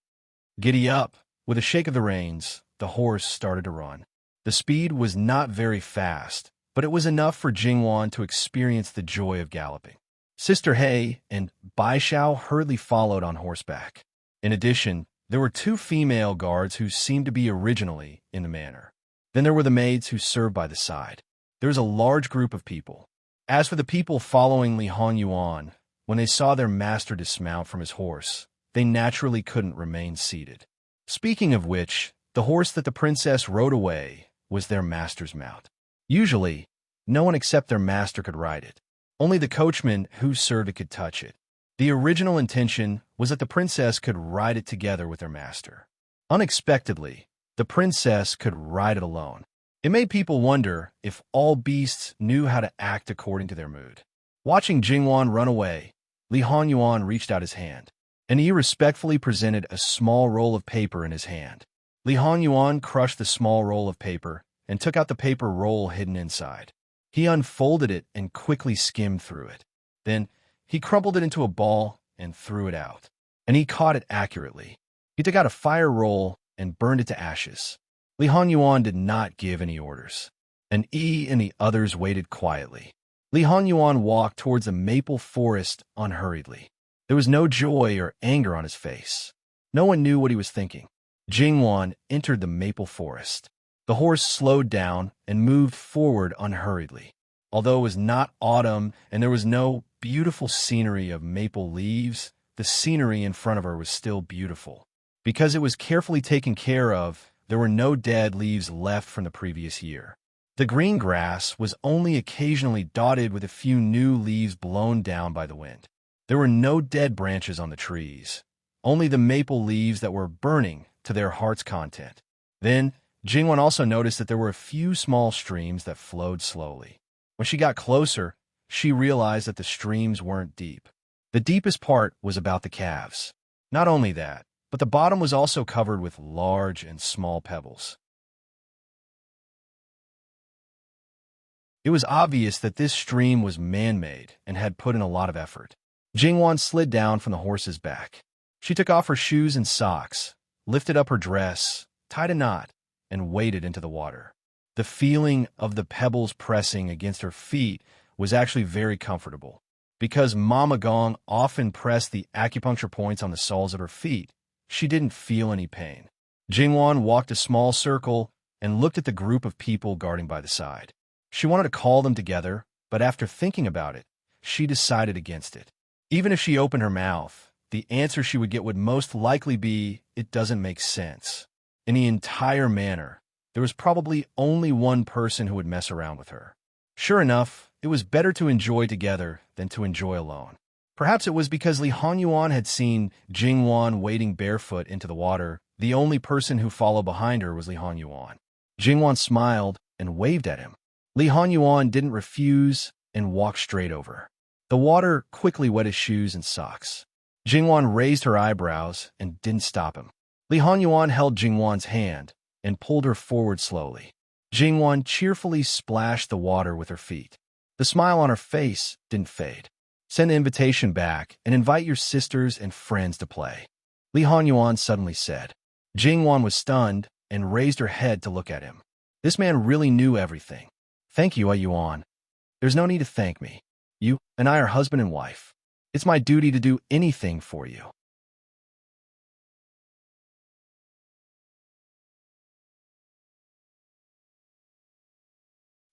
Giddy up. With a shake of the reins, the horse started to run. The speed was not very fast, but it was enough for Jingwan to experience the joy of galloping. Sister He and Bai Xiao hurriedly followed on horseback. In addition, there were 2 female guards who seemed to be originally in the manor. Then there were the maids who served by the side. there was a large group of people. As for the people following Li Hanyuan, when they saw their master dismount from his horse, they naturally couldn't remain seated. Speaking of which, the horse that the princess rode away was their master's mount. Usually, no one except their master could ride it. Only the coachman who served it could touch it. The original intention was that the princess could ride it together with her master. Unexpectedly, the princess could ride it alone. It made people wonder if all beasts knew how to act according to their mood. Watching Jingwan run away, Li Hanyuan reached out his hand, and he respectfully presented a small roll of paper in his hand. Li Hanyuan crushed the small roll of paper and took out the paper roll hidden inside. He unfolded it and quickly skimmed through it. Then, he crumpled it into a ball and threw it out. And he caught it accurately. He took out a fire roll and burned it to ashes. Li Hanyuan did not give any orders, and Yi and the others waited quietly. Li Hanyuan walked towards the maple forest unhurriedly. There was no joy or anger on his face. No one knew what he was thinking. Jingwan entered the maple forest. The horse slowed down and moved forward unhurriedly. Although it was not autumn and there was no beautiful scenery of maple leaves, the scenery in front of her was still beautiful. Because it was carefully taken care of, there were no dead leaves left from the previous year. The green grass was only occasionally dotted with a few new leaves blown down by the wind. There were no dead branches on the trees, only the maple leaves that were burning to their heart's content. Then, Jingwan also noticed that there were a few small streams that flowed slowly. When she got closer, she realized that the streams weren't deep. The deepest part was about the calves. Not only that, but the bottom was also covered with large and small pebbles. It was obvious that this stream was man-made and had put in a lot of effort. Jingwan slid down from the horse's back. She took off her shoes and socks, lifted up her dress, tied a knot, and waded into the water. The feeling of the pebbles pressing against her feet was actually very comfortable. Because Mama Gong often pressed the acupuncture points on the soles of her feet, she didn't feel any pain. Jingwan walked a small circle and looked at the group of people guarding by the side. She wanted to call them together, but after thinking about it, she decided against it. Even if she opened her mouth, the answer she would get would most likely be, "It doesn't make sense." In the entire manor, there was probably only one person who would mess around with her. Sure enough, it was better to enjoy together than to enjoy alone. Perhaps it was because Li Hanyuan had seen Jingwan wading barefoot into the water. The only person who followed behind her was Li Hanyuan. Jingwan smiled and waved at him. Li Hanyuan didn't refuse and walked straight over. The water quickly wet his shoes and socks. Jingwan raised her eyebrows and didn't stop him. Li Hanyuan held Jingwan's hand and pulled her forward slowly. Jingwan cheerfully splashed the water with her feet. The smile on her face didn't fade. Send the invitation back and invite your sisters and friends to play, Li Hanyuan suddenly said. Jingwan was stunned and raised her head to look at him. This man really knew everything. Thank you, Yuan. There's no need to thank me. You and I are husband and wife. It's my duty to do anything for you.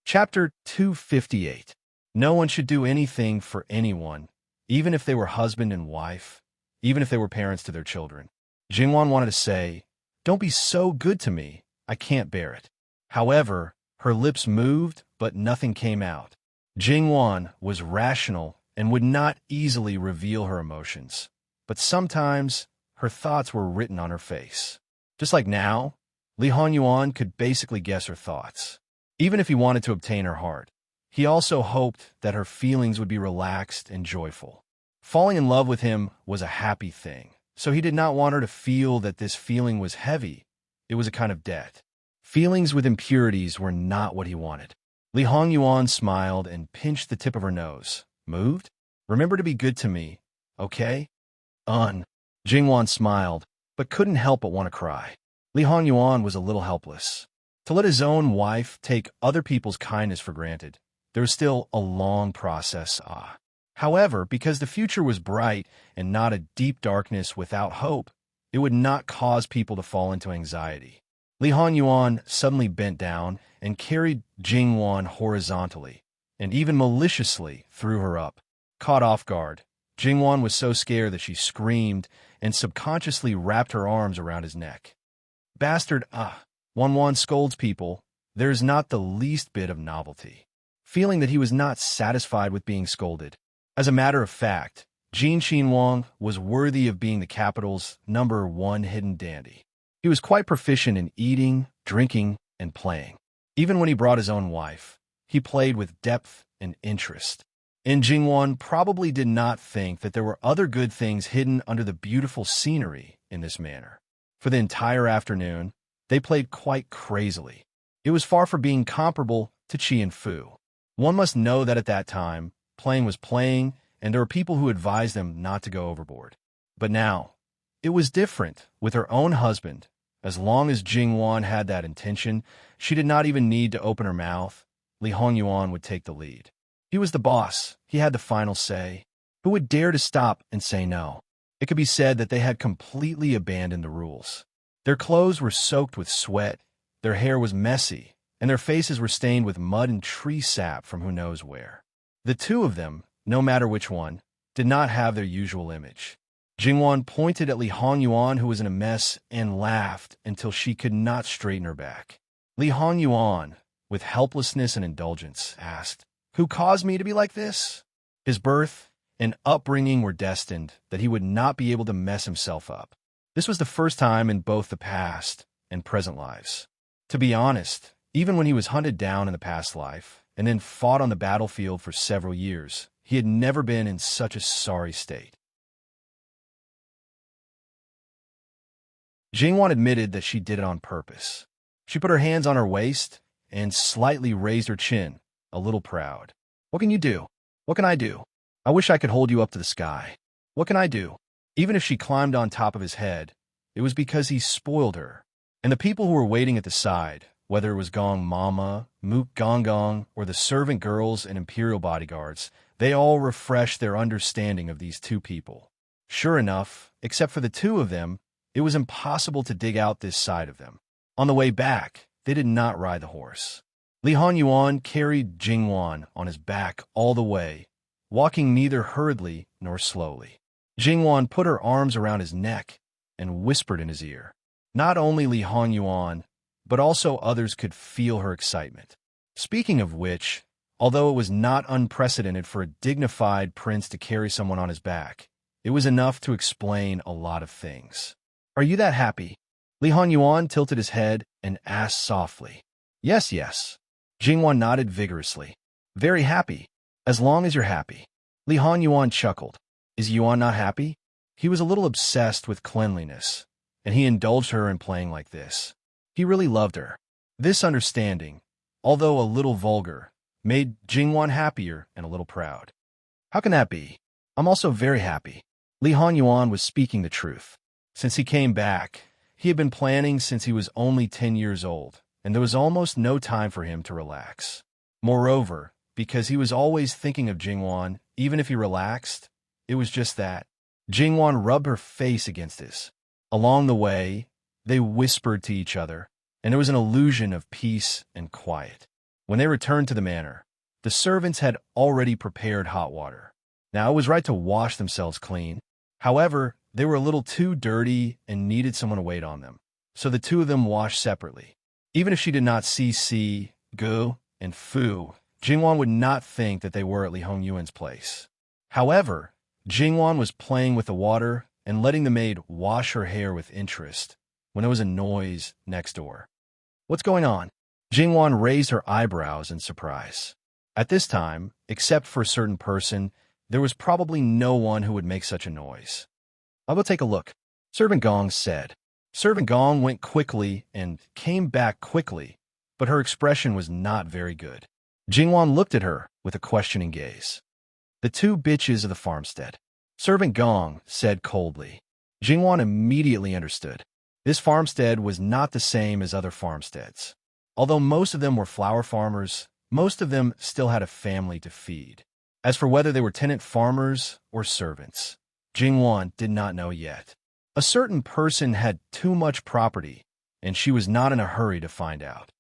Chapter 258. No one should do anything for anyone, even if they were husband and wife, even if they were parents to their children. Jingwan wanted to say, "Don't be so good to me, I can't bear it." However, her lips moved, but nothing came out. Jingwan was rational and would not easily reveal her emotions, but sometimes her thoughts were written on her face. Just like now, Li Hanyuan could basically guess her thoughts. Even if he wanted to obtain her heart, he also hoped that her feelings would be relaxed and joyful. Falling in love with him was a happy thing, so he did not want her to feel that this feeling was heavy. It was a kind of debt. Feelings with impurities were not what he wanted. Li Hanyuan smiled and pinched the tip of her nose. Moved? Remember to be good to me, okay? Jingwan smiled, but couldn't help but want to cry. Li Hanyuan was a little helpless. To let his own wife take other people's kindness for granted, there was still a long process. However, because the future was bright and not a deep darkness without hope, it would not cause people to fall into anxiety. Li Hanyuan suddenly bent down and carried Jingwan horizontally, and even maliciously threw her up. Caught off guard, Jingwan was so scared that she screamed and subconsciously wrapped her arms around his neck. Bastard, Wanwan scolds people. There is not the least bit of novelty. Feeling that he was not satisfied with being scolded. As a matter of fact, Jin Xinwang was worthy of being the capital's #1 hidden dandy. He was quite proficient in eating, drinking, and playing. Even when he brought his own wife, he played with depth and interest. And Jingwan probably did not think that there were other good things hidden under the beautiful scenery in this manner. For the entire afternoon, they played quite crazily. It was far from being comparable to Qi and Fu. One must know that at that time, playing was playing, and there were people who advised them not to go overboard. But now, it was different with her own husband. As long as Jingwan had that intention, she did not even need to open her mouth. Li Hongyuan would take the lead. He was the boss. He had the final say. Who would dare to stop and say no? It could be said that they had completely abandoned the rules. Their clothes were soaked with sweat, their hair was messy, and their faces were stained with mud and tree sap from who knows where. The two of them, no matter which one, did not have their usual image. Jingwan pointed at Li Hongyuan, who was in a mess, and laughed until she could not straighten her back. Li Hongyuan, with helplessness and indulgence, asked, "Who caused me to be like this?" His birth and upbringing were destined that he would not be able to mess himself up. This was the first time in both the past and present lives. To be honest, even when he was hunted down in the past life and then fought on the battlefield for several years, he had never been in such a sorry state. Jingwan admitted that she did it on purpose. She put her hands on her waist and slightly raised her chin, a little proud. "What can you do? What can I do? I wish I could hold you up to the sky. What can I do?" Even if she climbed on top of his head, it was because he spoiled her. And the people who were waiting at the side, whether it was Gong Mama, Mook Gong Gong, or the servant girls and imperial bodyguards, they all refreshed their understanding of these two people. Sure enough, except for the two of them, it was impossible to dig out this side of them. On the way back, they did not ride the horse. Li Hongyuan carried Jingwan on his back all the way, walking neither hurriedly nor slowly. Jingwan put her arms around his neck and whispered in his ear. Not only Li Hongyuan, but also others could feel her excitement. Speaking of which, although it was not unprecedented for a dignified prince to carry someone on his back, it was enough to explain a lot of things. "Are you that happy?" Li Hongyuan tilted his head and asked softly. Yes. Jingwan nodded vigorously. "Very happy, as long as you're happy." Li Hongyuan chuckled. "Is Yuan not happy?" He was a little obsessed with cleanliness, and he indulged her in playing like this. He really loved her. This understanding, although a little vulgar, made Jingwan happier and a little proud. "How can that be? I'm also very happy." Li Hongyuan was speaking the truth. Since he came back, he had been planning since he was only 10 years old, and there was almost no time for him to relax. Moreover, because he was always thinking of Jingwan, even if he relaxed, it was just that. Jingwan rubbed her face against his. Along the way, they whispered to each other, and there was an illusion of peace and quiet. When they returned to the manor, the servants had already prepared hot water. Now, it was right to wash themselves clean. However, they were a little too dirty and needed someone to wait on them, so the two of them washed separately. Even if she did not see Si, Gu, and Fu, Jingwan would not think that they were at Li Hongyuan's place. However, Jingwan was playing with the water and letting the maid wash her hair with interest when there was a noise next door. "What's going on?" Jingwan raised her eyebrows in surprise. At this time, except for a certain person, there was probably no one who would make such a noise. "I'll go take a look," Servant Gong said. Servant Gong went quickly and came back quickly, but her expression was not very good. Jingwan looked at her with a questioning gaze. "The two bitches of the farmstead," Servant Gong said coldly. Jingwan immediately understood. This farmstead was not the same as other farmsteads. Although most of them were flower farmers, most of them still had a family to feed. As for whether they were tenant farmers or servants, Jingwan did not know yet. A certain person had too much property, and she was not in a hurry to find out.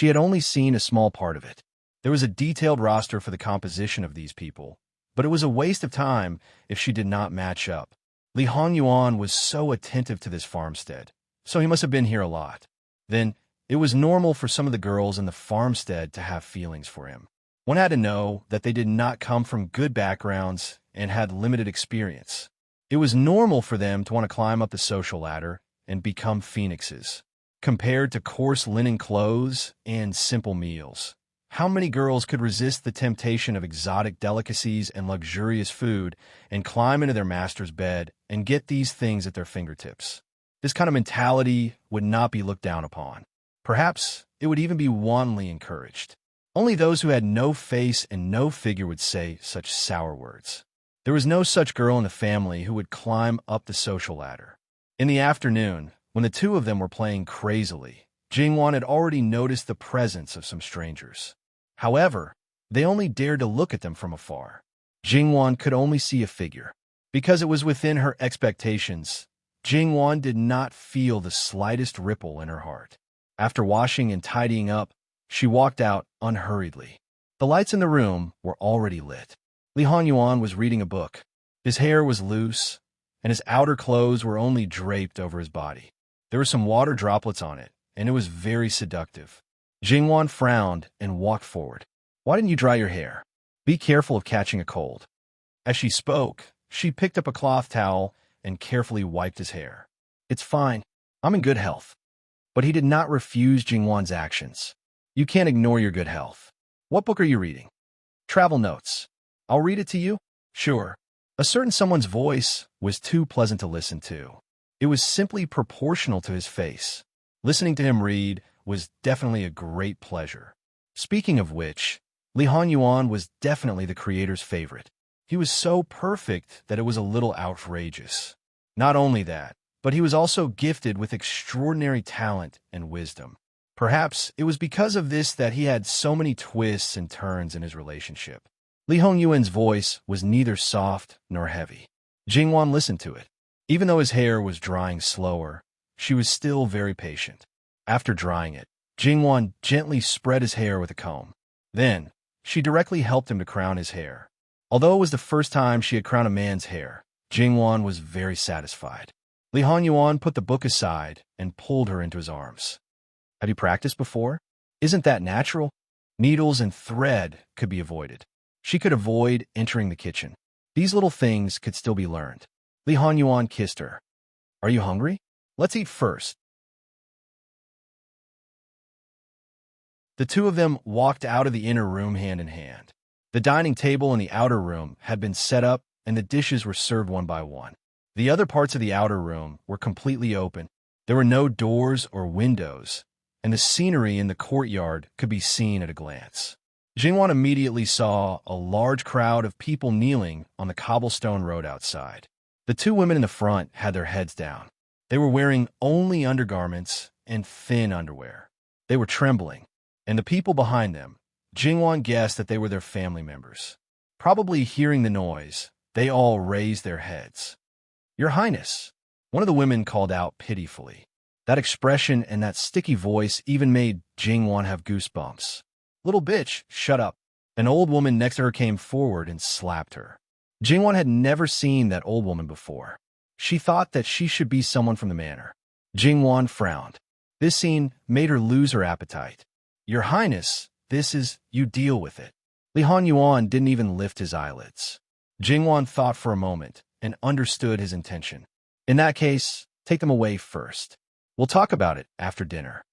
She had only seen a small part of it. There was a detailed roster for the composition of these people, but it was a waste of time if she did not match up. Li Honyuan was so attentive to this farmstead, so he must have been here a lot. Then, it was normal for some of the girls in the farmstead to have feelings for him. One had to know that they did not come from good backgrounds and had limited experience. It was normal for them to want to climb up the social ladder and become phoenixes. Compared to coarse linen clothes and simple meals, how many girls could resist the temptation of exotic delicacies and luxurious food and climb into their master's bed and get these things at their fingertips? This kind of mentality would not be looked down upon. Perhaps it would even be wantonly encouraged. Only those who had no face and no figure would say such sour words. There was no such girl in the family who would climb up the social ladder. In the afternoon, when the two of them were playing crazily, Jingwan had already noticed the presence of some strangers. However, they only dared to look at them from afar. Jingwan could only see a figure. Because it was within her expectations, Jingwan did not feel the slightest ripple in her heart. After washing and tidying up, she walked out unhurriedly. The lights in the room were already lit. Li Honyuan was reading a book. His hair was loose, and his outer clothes were only draped over his body. There were some water droplets on it, and it was very seductive. Jingwan frowned and walked forward. "Why didn't you dry your hair? Be careful of catching a cold." As she spoke, she picked up a cloth towel and carefully wiped his hair. "It's fine. I'm in good health." But he did not refuse Jingwan's actions. "You can't ignore your good health. What book are you reading?" "Travel notes. I'll read it to you?" "Sure." A certain someone's voice was too pleasant to listen to. It was simply proportional to his face. Listening to him read was definitely a great pleasure. Speaking of which, Li Honyuan was definitely the creator's favorite. He was so perfect that it was a little outrageous. Not only that, but he was also gifted with extraordinary talent and wisdom. Perhaps it was because of this that he had so many twists and turns in his relationship. Li Hongyuan's voice was neither soft nor heavy. Jingwan listened to it. Even though his hair was drying slower, she was still very patient. After drying it, Jingwan gently spread his hair with a comb. Then, she directly helped him to crown his hair. Although it was the first time she had crowned a man's hair, Jingwan was very satisfied. Li Honyuan put the book aside and pulled her into his arms. "Have you practiced before? Isn't that natural?" Needles and thread could be avoided. She could avoid entering the kitchen. These little things could still be learned. Li Honyuan kissed her. "Are you hungry? Let's eat first." The two of them walked out of the inner room hand in hand. The dining table in the outer room had been set up, and the dishes were served one by one. The other parts of the outer room were completely open. There were no doors or windows, and the scenery in the courtyard could be seen at a glance. Jingwan immediately saw a large crowd of people kneeling on the cobblestone road outside. The two women in the front had their heads down. They were wearing only undergarments and thin underwear. They were trembling, and the people behind them, Jingwan guessed that they were their family members. Probably hearing the noise, they all raised their heads. "Your Highness," one of the women called out pitifully. That expression and that sticky voice even made Jingwan have goosebumps. "Little bitch, shut up." An old woman next to her came forward and slapped her. Jingwan had never seen that old woman before. She thought that she should be someone from the manor. Jingwan frowned. This scene made her lose her appetite. "Your Highness, this is, you deal with it." Li Honyuan didn't even lift his eyelids. Jingwan thought for a moment and understood his intention. "In that case, take them away first. We'll talk about it after dinner."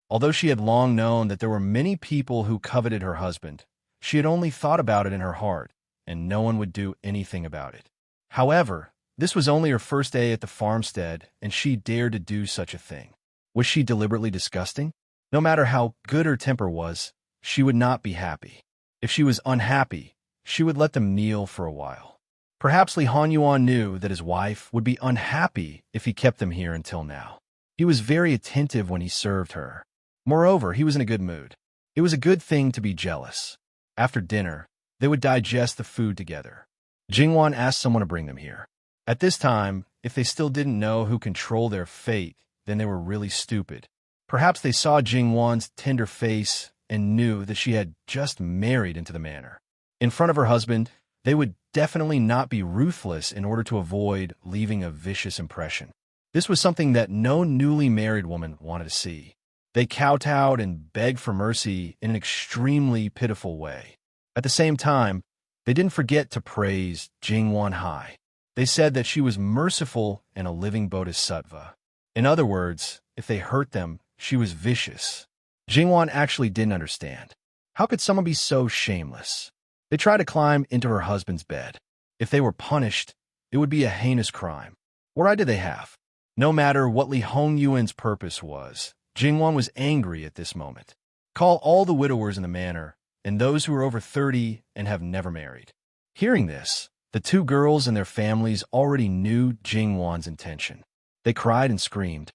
Although she had long known that there were many people who coveted her husband, she had only thought about it in her heart, and no one would do anything about it. However, this was only her first day at the farmstead, and she dared to do such a thing. Was she deliberately disgusting? No matter how good her temper was, she would not be happy. If she was unhappy, she would let them kneel for a while. Perhaps Li Honyuan knew that his wife would be unhappy if he kept them here until now. He was very attentive when he served her. Moreover, he was in a good mood. It was a good thing to be jealous. After dinner, they would digest the food together. Jingwan asked someone to bring them here. At this time, if they still didn't know who controlled their fate, then they were really stupid. Perhaps they saw Jingwan's tender face and knew that she had just married into the manor. In front of her husband, they would definitely not be ruthless in order to avoid leaving a vicious impression. This was something that no newly married woman wanted to see. They kowtowed and begged for mercy in an extremely pitiful way. At the same time, they didn't forget to praise Jingwan high. They said that she was merciful and a living bodhisattva. In other words, if they hurt them, she was vicious. Jingwan actually didn't understand. How could someone be so shameless? They tried to climb into her husband's bed. If they were punished, it would be a heinous crime. What right did they have? No matter what Li Hongyuan's purpose was, Jingwan was angry at this moment. Call all the widowers in the manor, and those who are over 30 and have never married. Hearing this, the two girls and their families already knew Jingwan's intention. They cried and screamed.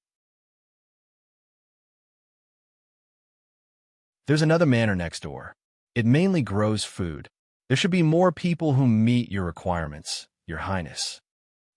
There's another manor next door. It mainly grows food. There should be more people who meet your requirements, Your Highness.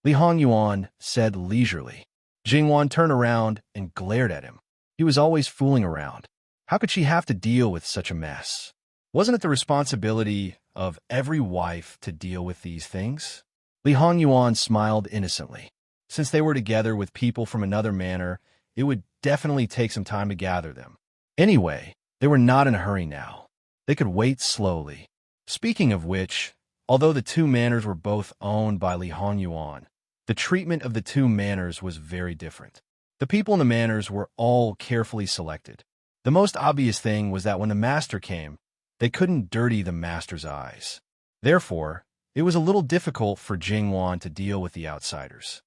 Li Hongyuan said leisurely. Jingwan turned around and glared at him. He was always fooling around. How could she have to deal with such a mess? Wasn't it the responsibility of every wife to deal with these things? Li Hongyuan smiled innocently. Since they were together with people from another manor, it would definitely take some time to gather them. Anyway, they were not in a hurry now. They could wait slowly. Speaking of which, although the two manors were both owned by Li Hongyuan, the treatment of the two manors was very different. The people in the manors were all carefully selected. The most obvious thing was that when the master came, they couldn't dirty the master's eyes. Therefore, it was a little difficult for Jingwan to deal with the outsiders.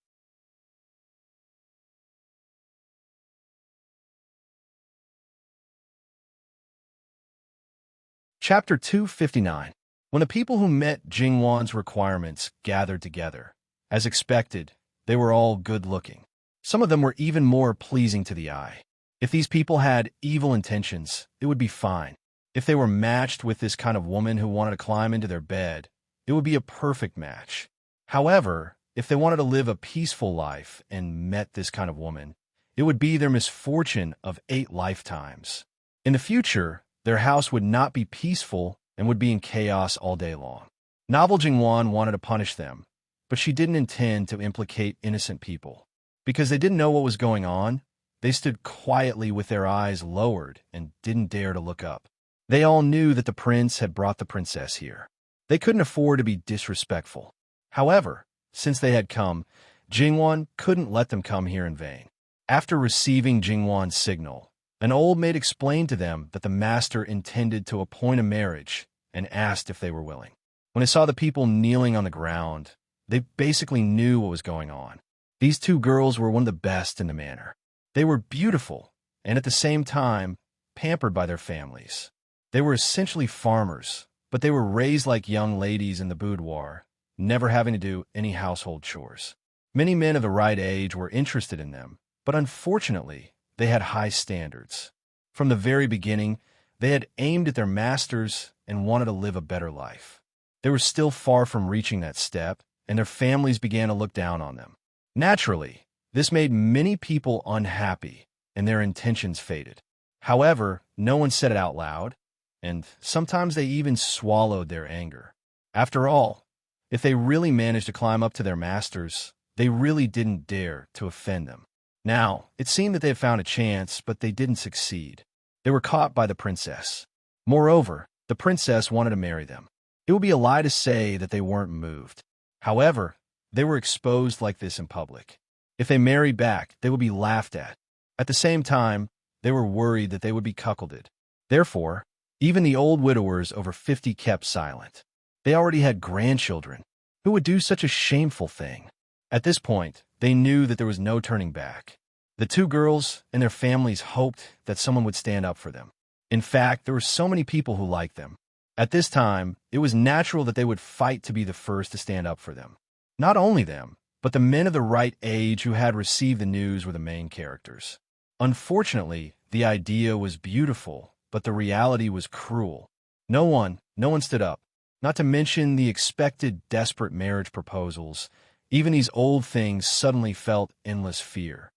Chapter 259. When the people who met Jingwan's requirements gathered together, as expected, they were all good-looking. Some of them were even more pleasing to the eye. If these people had evil intentions, it would be fine. If they were matched with this kind of woman who wanted to climb into their bed, it would be a perfect match. However, if they wanted to live a peaceful life and met this kind of woman, it would be their misfortune of 8 lifetimes. In the future, their house would not be peaceful and would be in chaos all day long. Novel Jingwan wanted to punish them, but she didn't intend to implicate innocent people. Because they didn't know what was going on, they stood quietly with their eyes lowered and didn't dare to look up. They all knew that the prince had brought the princess here. They couldn't afford to be disrespectful. However, since they had come, Jingwan couldn't let them come here in vain. After receiving Jingwan's signal, an old maid explained to them that the master intended to appoint a marriage and asked if they were willing. When they saw the people kneeling on the ground, they basically knew what was going on. These two girls were one of the best in the manor. They were beautiful and at the same time pampered by their families. They were essentially farmers, but they were raised like young ladies in the boudoir, never having to do any household chores. Many men of the right age were interested in them, but unfortunately, they had high standards. From the very beginning, they had aimed at their masters and wanted to live a better life. They were still far from reaching that step, and their families began to look down on them. Naturally, this made many people unhappy, and their intentions faded. However, no one said it out loud, and sometimes they even swallowed their anger. After all, if they really managed to climb up to their masters, they really didn't dare to offend them. Now, it seemed that they had found a chance, but they didn't succeed. They were caught by the princess. Moreover, the princess wanted to marry them. It would be a lie to say that they weren't moved. However, they were exposed like this in public. If they married back, they would be laughed at. At the same time, they were worried that they would be cuckolded. Therefore, even the old widowers over 50 kept silent. They already had grandchildren. Who would do such a shameful thing? At this point, they knew that there was no turning back. The two girls and their families hoped that someone would stand up for them. In fact, there were so many people who liked them. At this time, it was natural that they would fight to be the first to stand up for them. Not only them, but the men of the right age who had received the news were the main characters. Unfortunately, the idea was beautiful, but the reality was cruel. No one stood up. Not to mention the expected desperate marriage proposals. Even these old things suddenly felt endless fear.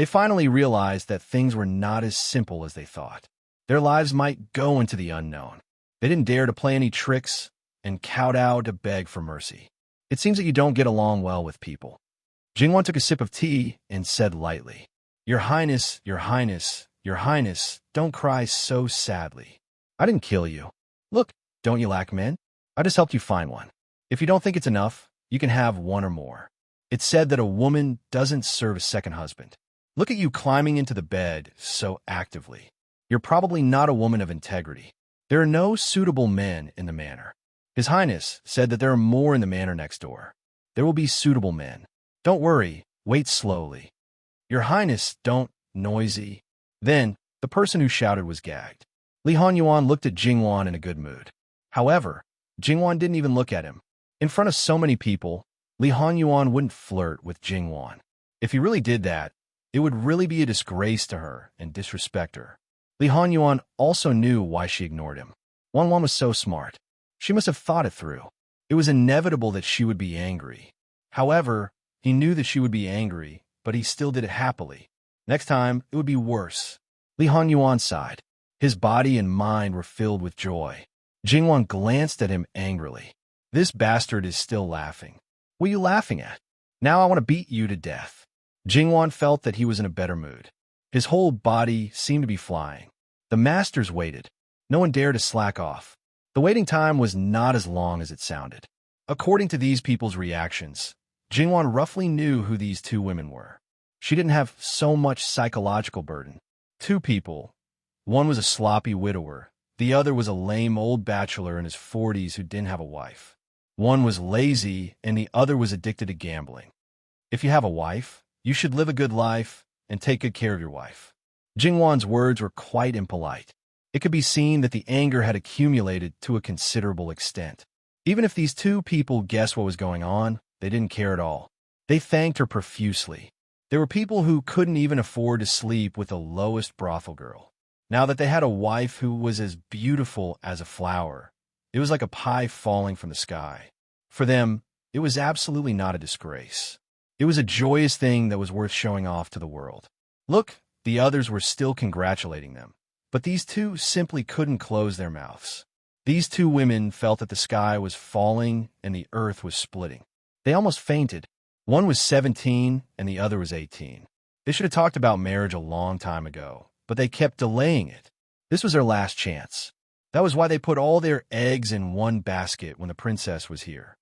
They finally realized that things were not as simple as they thought. Their lives might go into the unknown. They didn't dare to play any tricks and kowtow to beg for mercy. It seems that you don't get along well with people. Jingwan took a sip of tea and said lightly, Your Highness, Your Highness, Your Highness, don't cry so sadly. I didn't kill you. Look, don't you lack men? I just helped you find one. If you don't think it's enough, you can have one or more. It's said that a woman doesn't serve a second husband. Look at you climbing into the bed so actively. You're probably not a woman of integrity. There are no suitable men in the manor. His Highness said that there are more in the manor next door. There will be suitable men. Don't worry, wait slowly. Your Highness, don't, noisy. Then, the person who shouted was gagged. Li Hanyuan looked at Jingwan in a good mood. However, Jingwan didn't even look at him. In front of so many people, Li Hanyuan wouldn't flirt with Jingwan. If he really did that, it would really be a disgrace to her and disrespect her. Li Hanyuan also knew why she ignored him. Wanwan was so smart. She must have thought it through. It was inevitable that she would be angry. However, he knew that she would be angry, but he still did it happily. Next time, it would be worse. Li Hanyuan sighed. His body and mind were filled with joy. Jingwan glanced at him angrily. This bastard is still laughing. What are you laughing at? Now I want to beat you to death. Jingwan felt that he was in a better mood. His whole body seemed to be flying. The masters waited. No one dared to slack off. The waiting time was not as long as it sounded. According to these people's reactions, Jingwan roughly knew who these two women were. She didn't have so much psychological burden. Two people. One was a sloppy widower. The other was a lame old bachelor in his 40s who didn't have a wife. One was lazy, and the other was addicted to gambling. If you have a wife, you should live a good life and take good care of your wife. Jingwan's words were quite impolite. It could be seen that the anger had accumulated to a considerable extent. Even if these two people guessed what was going on, they didn't care at all. They thanked her profusely. There were people who couldn't even afford to sleep with the lowest brothel girl. Now that they had a wife who was as beautiful as a flower, it was like a pie falling from the sky. For them, it was absolutely not a disgrace. It was a joyous thing that was worth showing off to the world. Look, the others were still congratulating them. But these two simply couldn't close their mouths. These two women felt that the sky was falling and the earth was splitting. They almost fainted. One was 17 and the other was 18. They should have talked about marriage a long time ago, but they kept delaying it. This was their last chance. That was why they put all their eggs in one basket when the princess was here.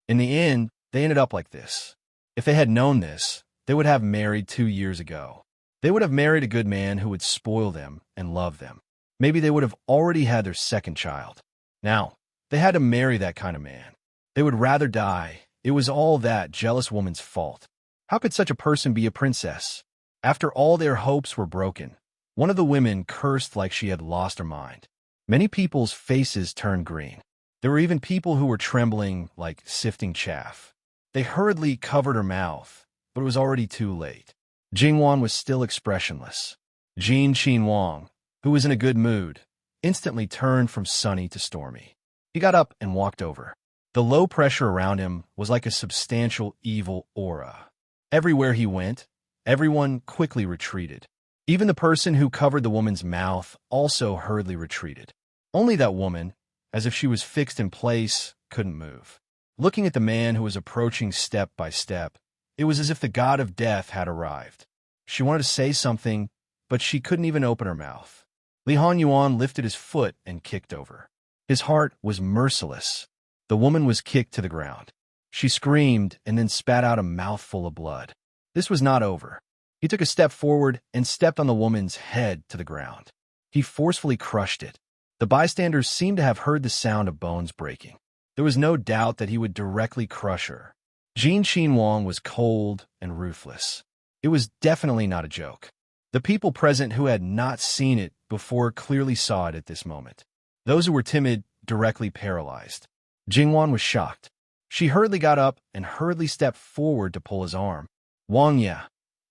In the end, they ended up like this. If they had known this, they would have married 2 years ago. They would have married a good man who would spoil them and love them. Maybe they would have already had their second child. Now, they had to marry that kind of man. They would rather die. It was all that jealous woman's fault. How could such a person be a princess? After all their hopes were broken, one of the women cursed like she had lost her mind. Many people's faces turned green. There were even people who were trembling like sifting chaff. They hurriedly covered her mouth, but it was already too late. Jingwan was still expressionless. Jin Qinwang, who was in a good mood, instantly turned from sunny to stormy. He got up and walked over. The low pressure around him was like a substantial evil aura. Everywhere he went, everyone quickly retreated. Even the person who covered the woman's mouth also hurriedly retreated. Only that woman, as if she was fixed in place, couldn't move. Looking at the man who was approaching step by step, it was as if the god of death had arrived. She wanted to say something, but she couldn't even open her mouth. Li Hanyuan lifted his foot and kicked over. His heart was merciless. The woman was kicked to the ground. She screamed and then spat out a mouthful of blood. This was not over. He took a step forward and stepped on the woman's head to the ground. He forcefully crushed it. The bystanders seemed to have heard the sound of bones breaking. There was no doubt that he would directly crush her. Jin Qinwang was cold and ruthless. It was definitely not a joke. The people present who had not seen it before clearly saw it at this moment. Those who were timid directly paralyzed. Jingwan was shocked. She hurriedly got up and hurriedly stepped forward to pull his arm. Wang Ya.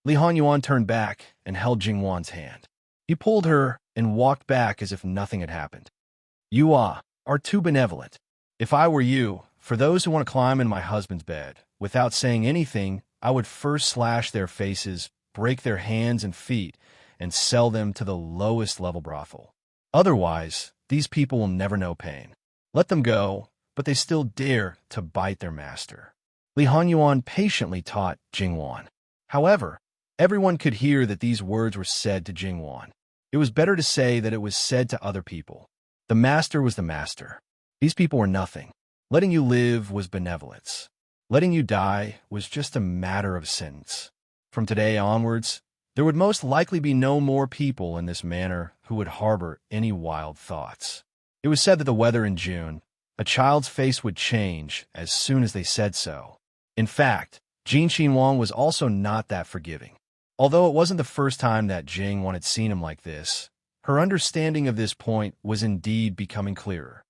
Li Hanyuan turned back and held Jingwan's hand. He pulled her and walked back as if nothing had happened. You are too benevolent. If I were you, for those who want to climb in my husband's bed, Without saying anything, I would first slash their faces, break their hands and feet, and sell them to the lowest level brothel. Otherwise, these people will never know pain. Let them go, but they still dare to bite their master. Li Hanyuan patiently taught Jingwan. However, everyone could hear that these words were said to Jingwan. It was better to say that it was said to other people. The master was the master. These people were nothing. Letting you live was benevolence. Letting you die was just a matter of sentence. From today onwards, there would most likely be no more people in this manor who would harbor any wild thoughts. It was said that the weather in June, a child's face would change as soon as they said so. In fact, Jin Xinhuang was also not that forgiving. Although it wasn't the first time that Jingwan had seen him like this, her understanding of this point was indeed becoming clearer.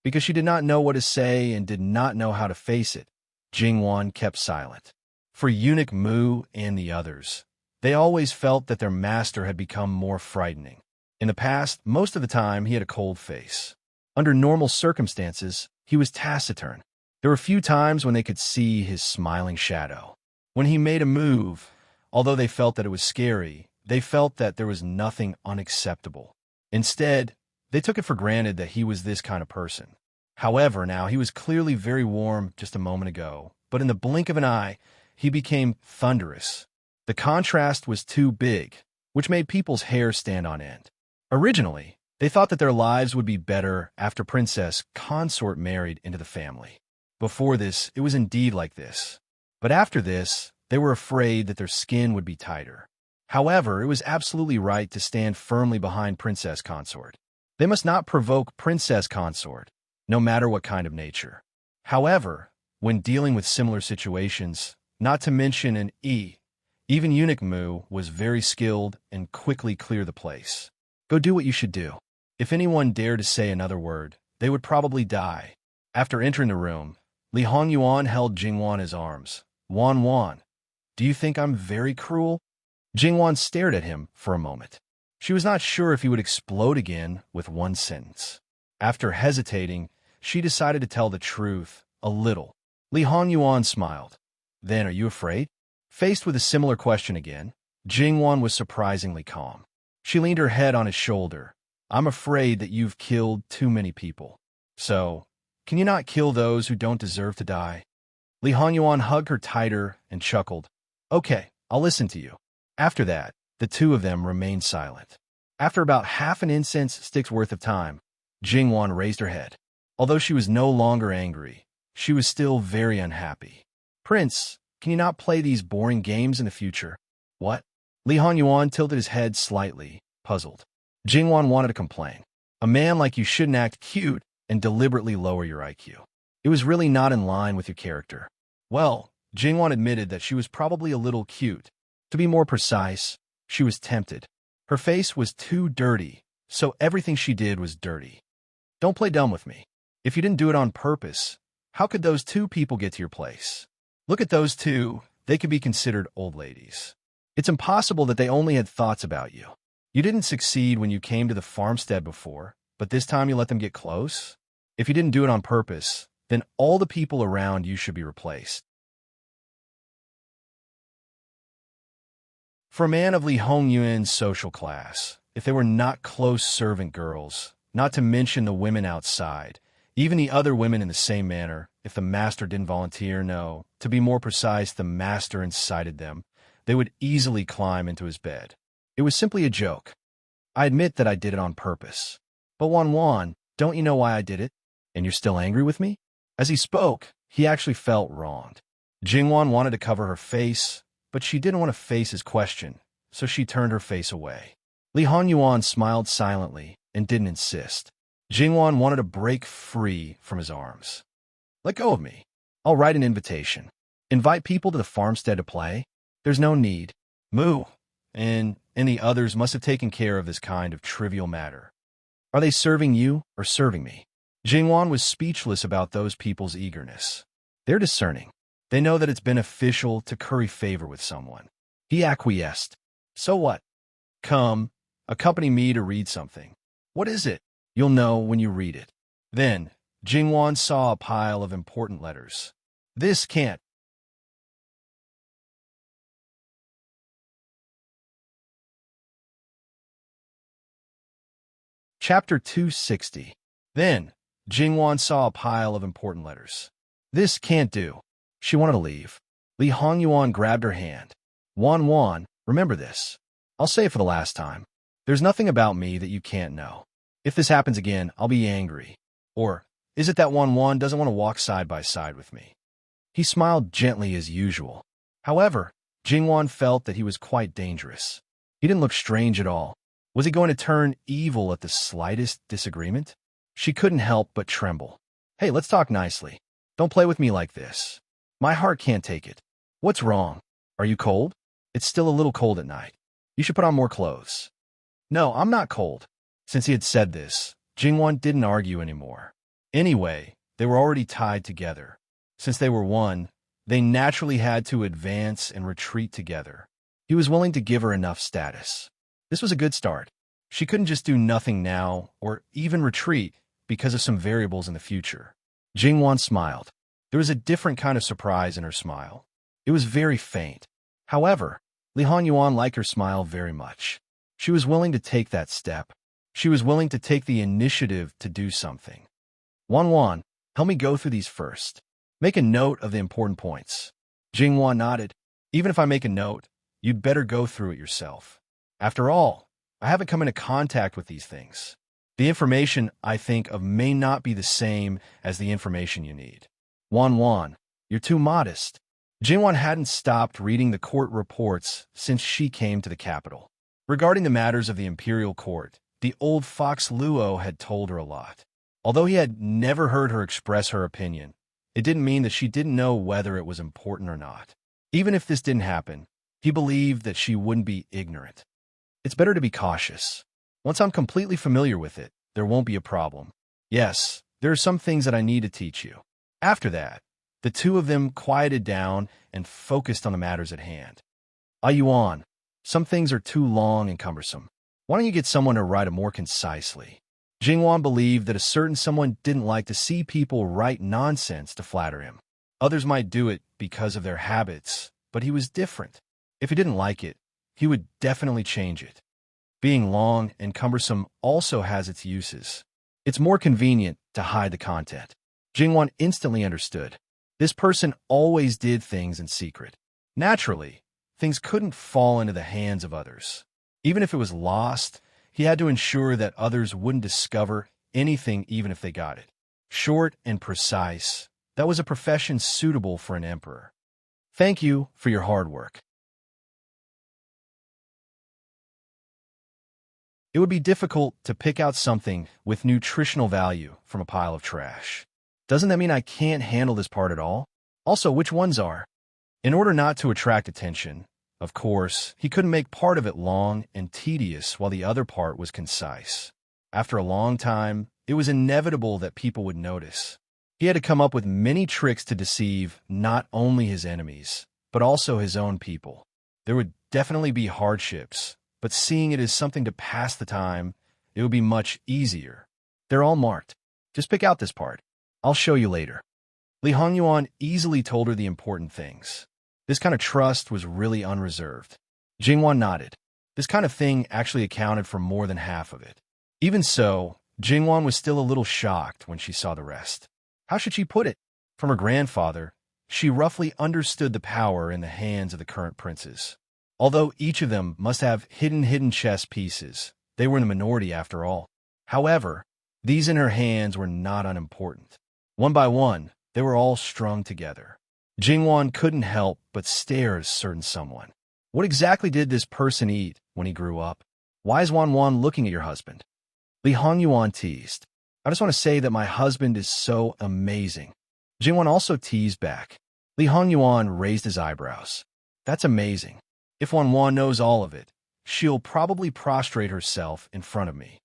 Because she did not know what to say and did not know how to face it, Jingwan kept silent. For Eunuch Mu and the others, they always felt that their master had become more frightening. In the past, most of the time, he had a cold face. Under normal circumstances, he was taciturn. There were few times when they could see his smiling shadow. When he made a move, although they felt that it was scary, they felt that there was nothing unacceptable. Instead, they took it for granted that he was this kind of person. However, now he was clearly very warm just a moment ago, but in the blink of an eye, he became thunderous. The contrast was too big, which made people's hair stand on end. Originally, they thought that their lives would be better after Princess Consort married into the family. Before this, it was indeed like this. But after this, they were afraid that their skin would be tighter. However, it was absolutely right to stand firmly behind Princess Consort. They must not provoke Princess Consort, no matter what kind of nature. However, when dealing with similar situations, not to mention even Eunuch Mu was very skilled and quickly cleared the place. Go do what you should do. If anyone dared to say another word, they would probably die. After entering the room, Li Hongyuan held Jingwan in his arms. Wan, do you think I'm very cruel? Jingwan stared at him for a moment. She was not sure if he would explode again with one sentence. After hesitating, she decided to tell the truth, a little. Li Hongyuan smiled. Then, are you afraid? Faced with a similar question again, Jingwan was surprisingly calm. She leaned her head on his shoulder. I'm afraid that you've killed too many people. So, can you not kill those who don't deserve to die? Li Hanyuan hugged her tighter and chuckled. Okay, I'll listen to you. After that, the two of them remained silent. After about half an incense stick's worth of time, Jingwan raised her head. Although she was no longer angry, she was still very unhappy. Prince, can you not play these boring games in the future? What? Li Hanyuan tilted his head slightly, puzzled. Jingwan wanted to complain. A man like you shouldn't act cute and deliberately lower your IQ. It was really not in line with your character. Well, Jingwan admitted that she was probably a little cute. To be more precise, she was tempted. Her face was too dirty, so everything she did was dirty. Don't play dumb with me. If you didn't do it on purpose, how could those two people get to your place? Look at those two. They could be considered old ladies. It's impossible that they only had thoughts about you. You didn't succeed when you came to the farmstead before, but this time you let them get close? If you didn't do it on purpose, then all the people around you should be replaced. For a man of Li Hongyuan's social class, if they were not close servant girls, not to mention the women outside, even the other women in the same manner, if the master didn't volunteer, no, to be more precise, the master incited them, they would easily climb into his bed. It was simply a joke. I admit that I did it on purpose. But Wan, don't you know why I did it? And you're still angry with me? As he spoke, he actually felt wronged. Jingwan wanted to cover her face, but she didn't want to face his question, so she turned her face away. Li Hanyuan smiled silently and didn't insist. Jingwan wanted to break free from his arms. Let go of me. I'll write an invitation. Invite people to the farmstead to play. There's no need. Mu and the others must have taken care of this kind of trivial matter. Are they serving you or serving me? Jingwan was speechless about those people's eagerness. They're discerning. They know that it's beneficial to curry favor with someone. He acquiesced. So what? Come, accompany me to read something. What is it? You'll know when you read it. Then, Jingwan saw a pile of important letters. This can't. Chapter 260. Then, Jingwan saw a pile of important letters. This can't do. She wanted to leave. Li Hongyuan grabbed her hand. Wan, remember this. I'll say it for the last time. There's nothing about me that you can't know. If this happens again, I'll be angry. Or, is it that Wan doesn't want to walk side by side with me? He smiled gently as usual. However, Jingwan felt that he was quite dangerous. He didn't look strange at all. Was he going to turn evil at the slightest disagreement? She couldn't help but tremble. Hey, let's talk nicely. Don't play with me like this. My heart can't take it. What's wrong? Are you cold? It's still a little cold at night. You should put on more clothes. No, I'm not cold. Since he had said this, Jingwan didn't argue anymore. Anyway, they were already tied together. Since they were one, they naturally had to advance and retreat together. He was willing to give her enough status. This was a good start. She couldn't just do nothing now, or even retreat, because of some variables in the future. Jingwan smiled. There was a different kind of surprise in her smile. It was very faint. However, Li Hongyuan liked her smile very much. She was willing to take that step. She was willing to take the initiative to do something. Wan, help me go through these first. Make a note of the important points. Jingwan nodded. Even if I make a note, you'd better go through it yourself. After all, I haven't come into contact with these things. The information I think of may not be the same as the information you need. Wan, you're too modest. Jingwan hadn't stopped reading the court reports since she came to the capital. Regarding the matters of the imperial court, the old fox Luo had told her a lot. Although he had never heard her express her opinion, it didn't mean that she didn't know whether it was important or not. Even if this didn't happen, he believed that she wouldn't be ignorant. It's better to be cautious. Once I'm completely familiar with it, there won't be a problem. Yes, there are some things that I need to teach you. After that, the two of them quieted down and focused on the matters at hand. Yuan, some things are too long and cumbersome. Why don't you get someone to write it more concisely? Jingwan believed that a certain someone didn't like to see people write nonsense to flatter him. Others might do it because of their habits, but he was different. If he didn't like it, he would definitely change it. Being long and cumbersome also has its uses. It's more convenient to hide the content. Jingwan instantly understood. This person always did things in secret. Naturally, things couldn't fall into the hands of others. Even if it was lost, he had to ensure that others wouldn't discover anything even if they got it. Short and precise, that was a profession suitable for an emperor. Thank you for your hard work. It would be difficult to pick out something with nutritional value from a pile of trash. Doesn't that mean I can't handle this part at all? Also, which ones are? In order not to attract attention, of course, he couldn't make part of it long and tedious while the other part was concise. After a long time, it was inevitable that people would notice. He had to come up with many tricks to deceive not only his enemies, but also his own people. There would definitely be hardships, but seeing it as something to pass the time, it would be much easier. They're all marked. Just pick out this part. I'll show you later. Li Hongyuan easily told her the important things. This kind of trust was really unreserved. Jingwan nodded. This kind of thing actually accounted for more than half of it. Even so, Jingwan was still a little shocked when she saw the rest. How should she put it? From her grandfather, she roughly understood the power in the hands of the current princes. Although each of them must have hidden chess pieces, they were in the minority after all. However, these in her hands were not unimportant. One by one, they were all strung together. Jingwan couldn't help but stare at a certain someone. What exactly did this person eat when he grew up? Why is Wan looking at your husband? Li Hongyuan teased. I just want to say that my husband is so amazing. Jingwan also teased back. Li Hongyuan raised his eyebrows. That's amazing. If Wan knows all of it, she'll probably prostrate herself in front of me.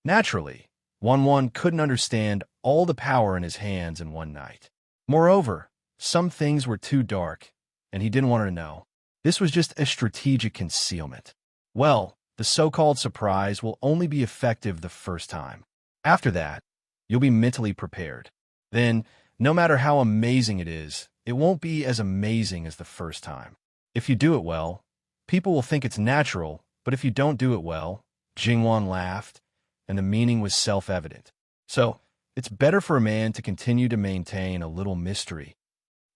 Naturally, Wan couldn't understand all the power in his hands in one night. Moreover, some things were too dark, and he didn't want her to know. This was just a strategic concealment. Well, the so-called surprise will only be effective the first time. After that, you'll be mentally prepared. then no matter how amazing it is, it won't be as amazing as the first time. If you do it well, people will think it's natural, but if you don't do it well, Jingwan laughed, and the meaning was self-evident. So, it's better for a man to continue to maintain a little mystery.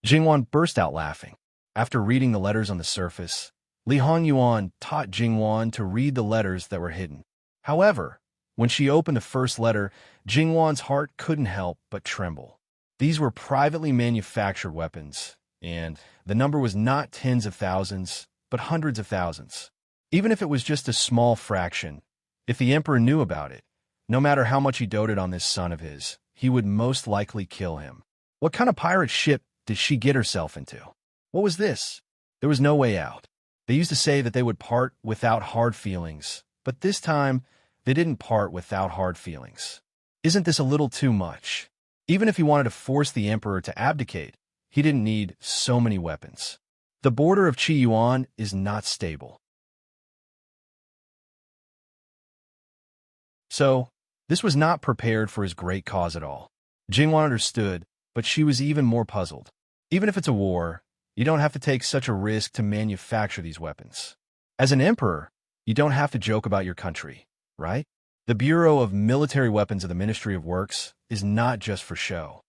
Jingwan burst out laughing. After reading the letters on the surface, Li Hongyuan taught Jingwan to read the letters that were hidden. However, when she opened the first letter, Jingwan's heart couldn't help but tremble. These were privately manufactured weapons, and the number was not tens of thousands, but hundreds of thousands. Even if it was just a small fraction, if the emperor knew about it, no matter how much he doted on this son of his, he would most likely kill him. What kind of pirate ship did she get herself into? What was this? There was no way out. They used to say that they would part without hard feelings, but this time, they didn't part without hard feelings. Isn't this a little too much? Even if he wanted to force the emperor to abdicate, he didn't need so many weapons. The border of Qi Yuan is not stable. So, this was not prepared for his great cause at all. Jingwan understood, but she was even more puzzled. Even if it's a war, you don't have to take such a risk to manufacture these weapons. As an emperor, you don't have to joke about your country, right? The Bureau of Military Weapons of the Ministry of Works is not just for show.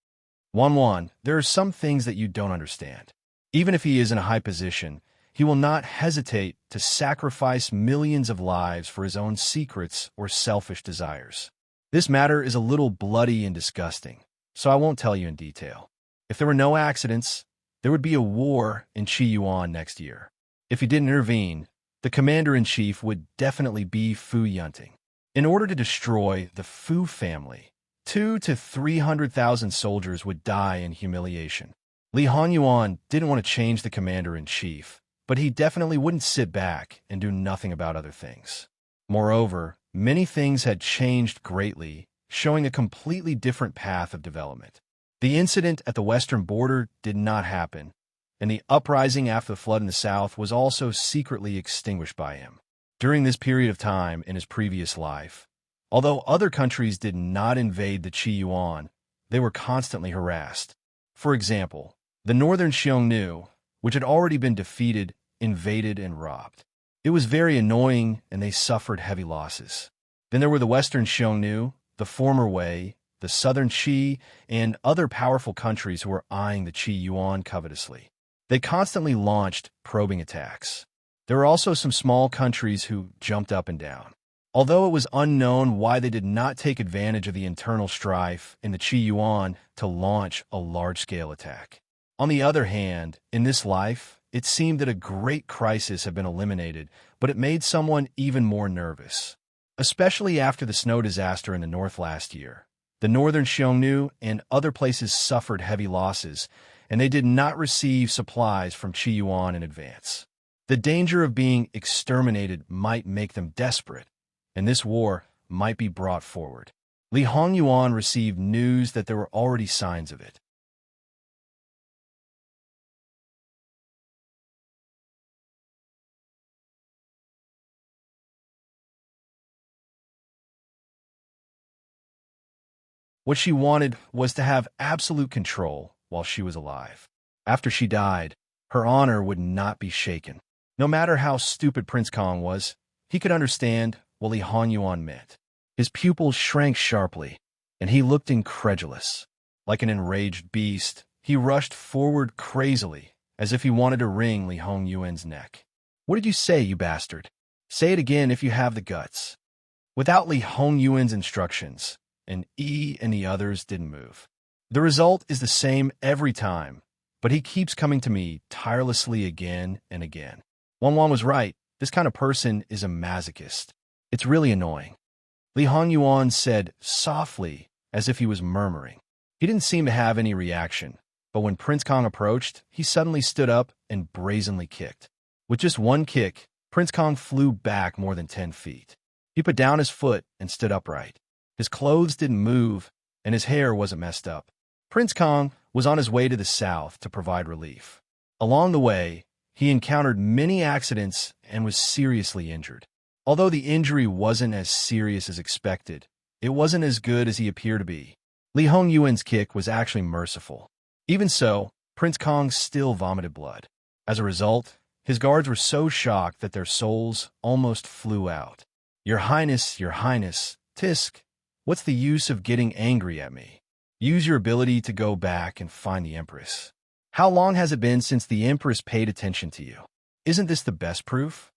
Wan, there are some things that you don't understand. Even if he is in a high position, he will not hesitate to sacrifice millions of lives for his own secrets or selfish desires. This matter is a little bloody and disgusting, so I won't tell you in detail. If there were no accidents, there would be a war in Qi Yuan next year. If he didn't intervene, the commander-in-chief would definitely be Fu Yunting. In order to destroy the Fu family, 200,000 to 300,000 soldiers would die in humiliation. Li Hongyuan didn't want to change the commander-in-chief, but he definitely wouldn't sit back and do nothing about other things. Moreover, many things had changed greatly, showing a completely different path of development. The incident at the western border did not happen, and the uprising after the flood in the south was also secretly extinguished by him. During this period of time in his previous life, although other countries did not invade the Qi Yuan, they were constantly harassed. For example, the northern Xiongnu, which had already been defeated, invaded, and robbed. It was very annoying, and they suffered heavy losses. Then there were the western Xiongnu, the former Wei, the southern Qi, and other powerful countries who were eyeing the Qi Yuan covetously. They constantly launched probing attacks. There were also some small countries who jumped up and down. Although it was unknown why they did not take advantage of the internal strife in the Qi Yuan to launch a large-scale attack. On the other hand, in this life, it seemed that a great crisis had been eliminated, but it made someone even more nervous. Especially after the snow disaster in the north last year. The northern Xiongnu and other places suffered heavy losses, and they did not receive supplies from Qi Yuan in advance. The danger of being exterminated might make them desperate, and this war might be brought forward. Li Hongyuan received news that there were already signs of it. What she wanted was to have absolute control while she was alive. After she died, her honor would not be shaken. No matter how stupid Prince Kong was, he could understand what Li Hongyuan meant. His pupils shrank sharply, and he looked incredulous. Like an enraged beast, he rushed forward crazily, as if he wanted to wring Li Hongyuan's neck. "What did you say, you bastard? Say it again if you have the guts." Without Li Hongyuan's instructions, and Yi and the others didn't move. The result is the same every time, but he keeps coming to me tirelessly again and again. Wan was right. This kind of person is a masochist. It's really annoying. Li Hongyuan said softly, as if he was murmuring. He didn't seem to have any reaction, but when Prince Kong approached, he suddenly stood up and brazenly kicked. With just one kick, Prince Kong flew back more than 10 feet. He put down his foot and stood upright. His clothes didn't move, and his hair wasn't messed up. Prince Kong was on his way to the south to provide relief. Along the way, he encountered many accidents and was seriously injured. Although the injury wasn't as serious as expected, it wasn't as good as he appeared to be. Li Hongyuan's kick was actually merciful. Even so, Prince Kong still vomited blood. As a result, his guards were so shocked that their souls almost flew out. Your Highness, Tisk, what's the use of getting angry at me? Use your ability to go back and find the Empress. How long has it been since the Empress paid attention to you? Isn't this the best proof?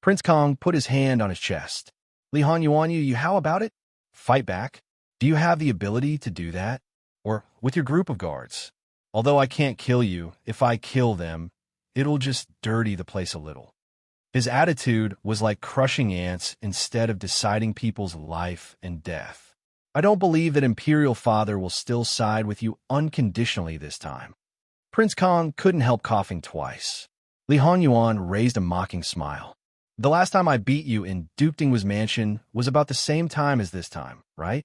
Prince Kong put his hand on his chest. Li Honyuan, you how about it? Fight back? Do you have the ability to do that? Or with your group of guards? Although I can't kill you, if I kill them, it'll just dirty the place a little. His attitude was like crushing ants instead of deciding people's life and death. I don't believe that Imperial Father will still side with you unconditionally this time. Prince Kong couldn't help coughing twice. Li Honyuan raised a mocking smile. The last time I beat you in Duke Dingwa's mansion was about the same time as this time, right?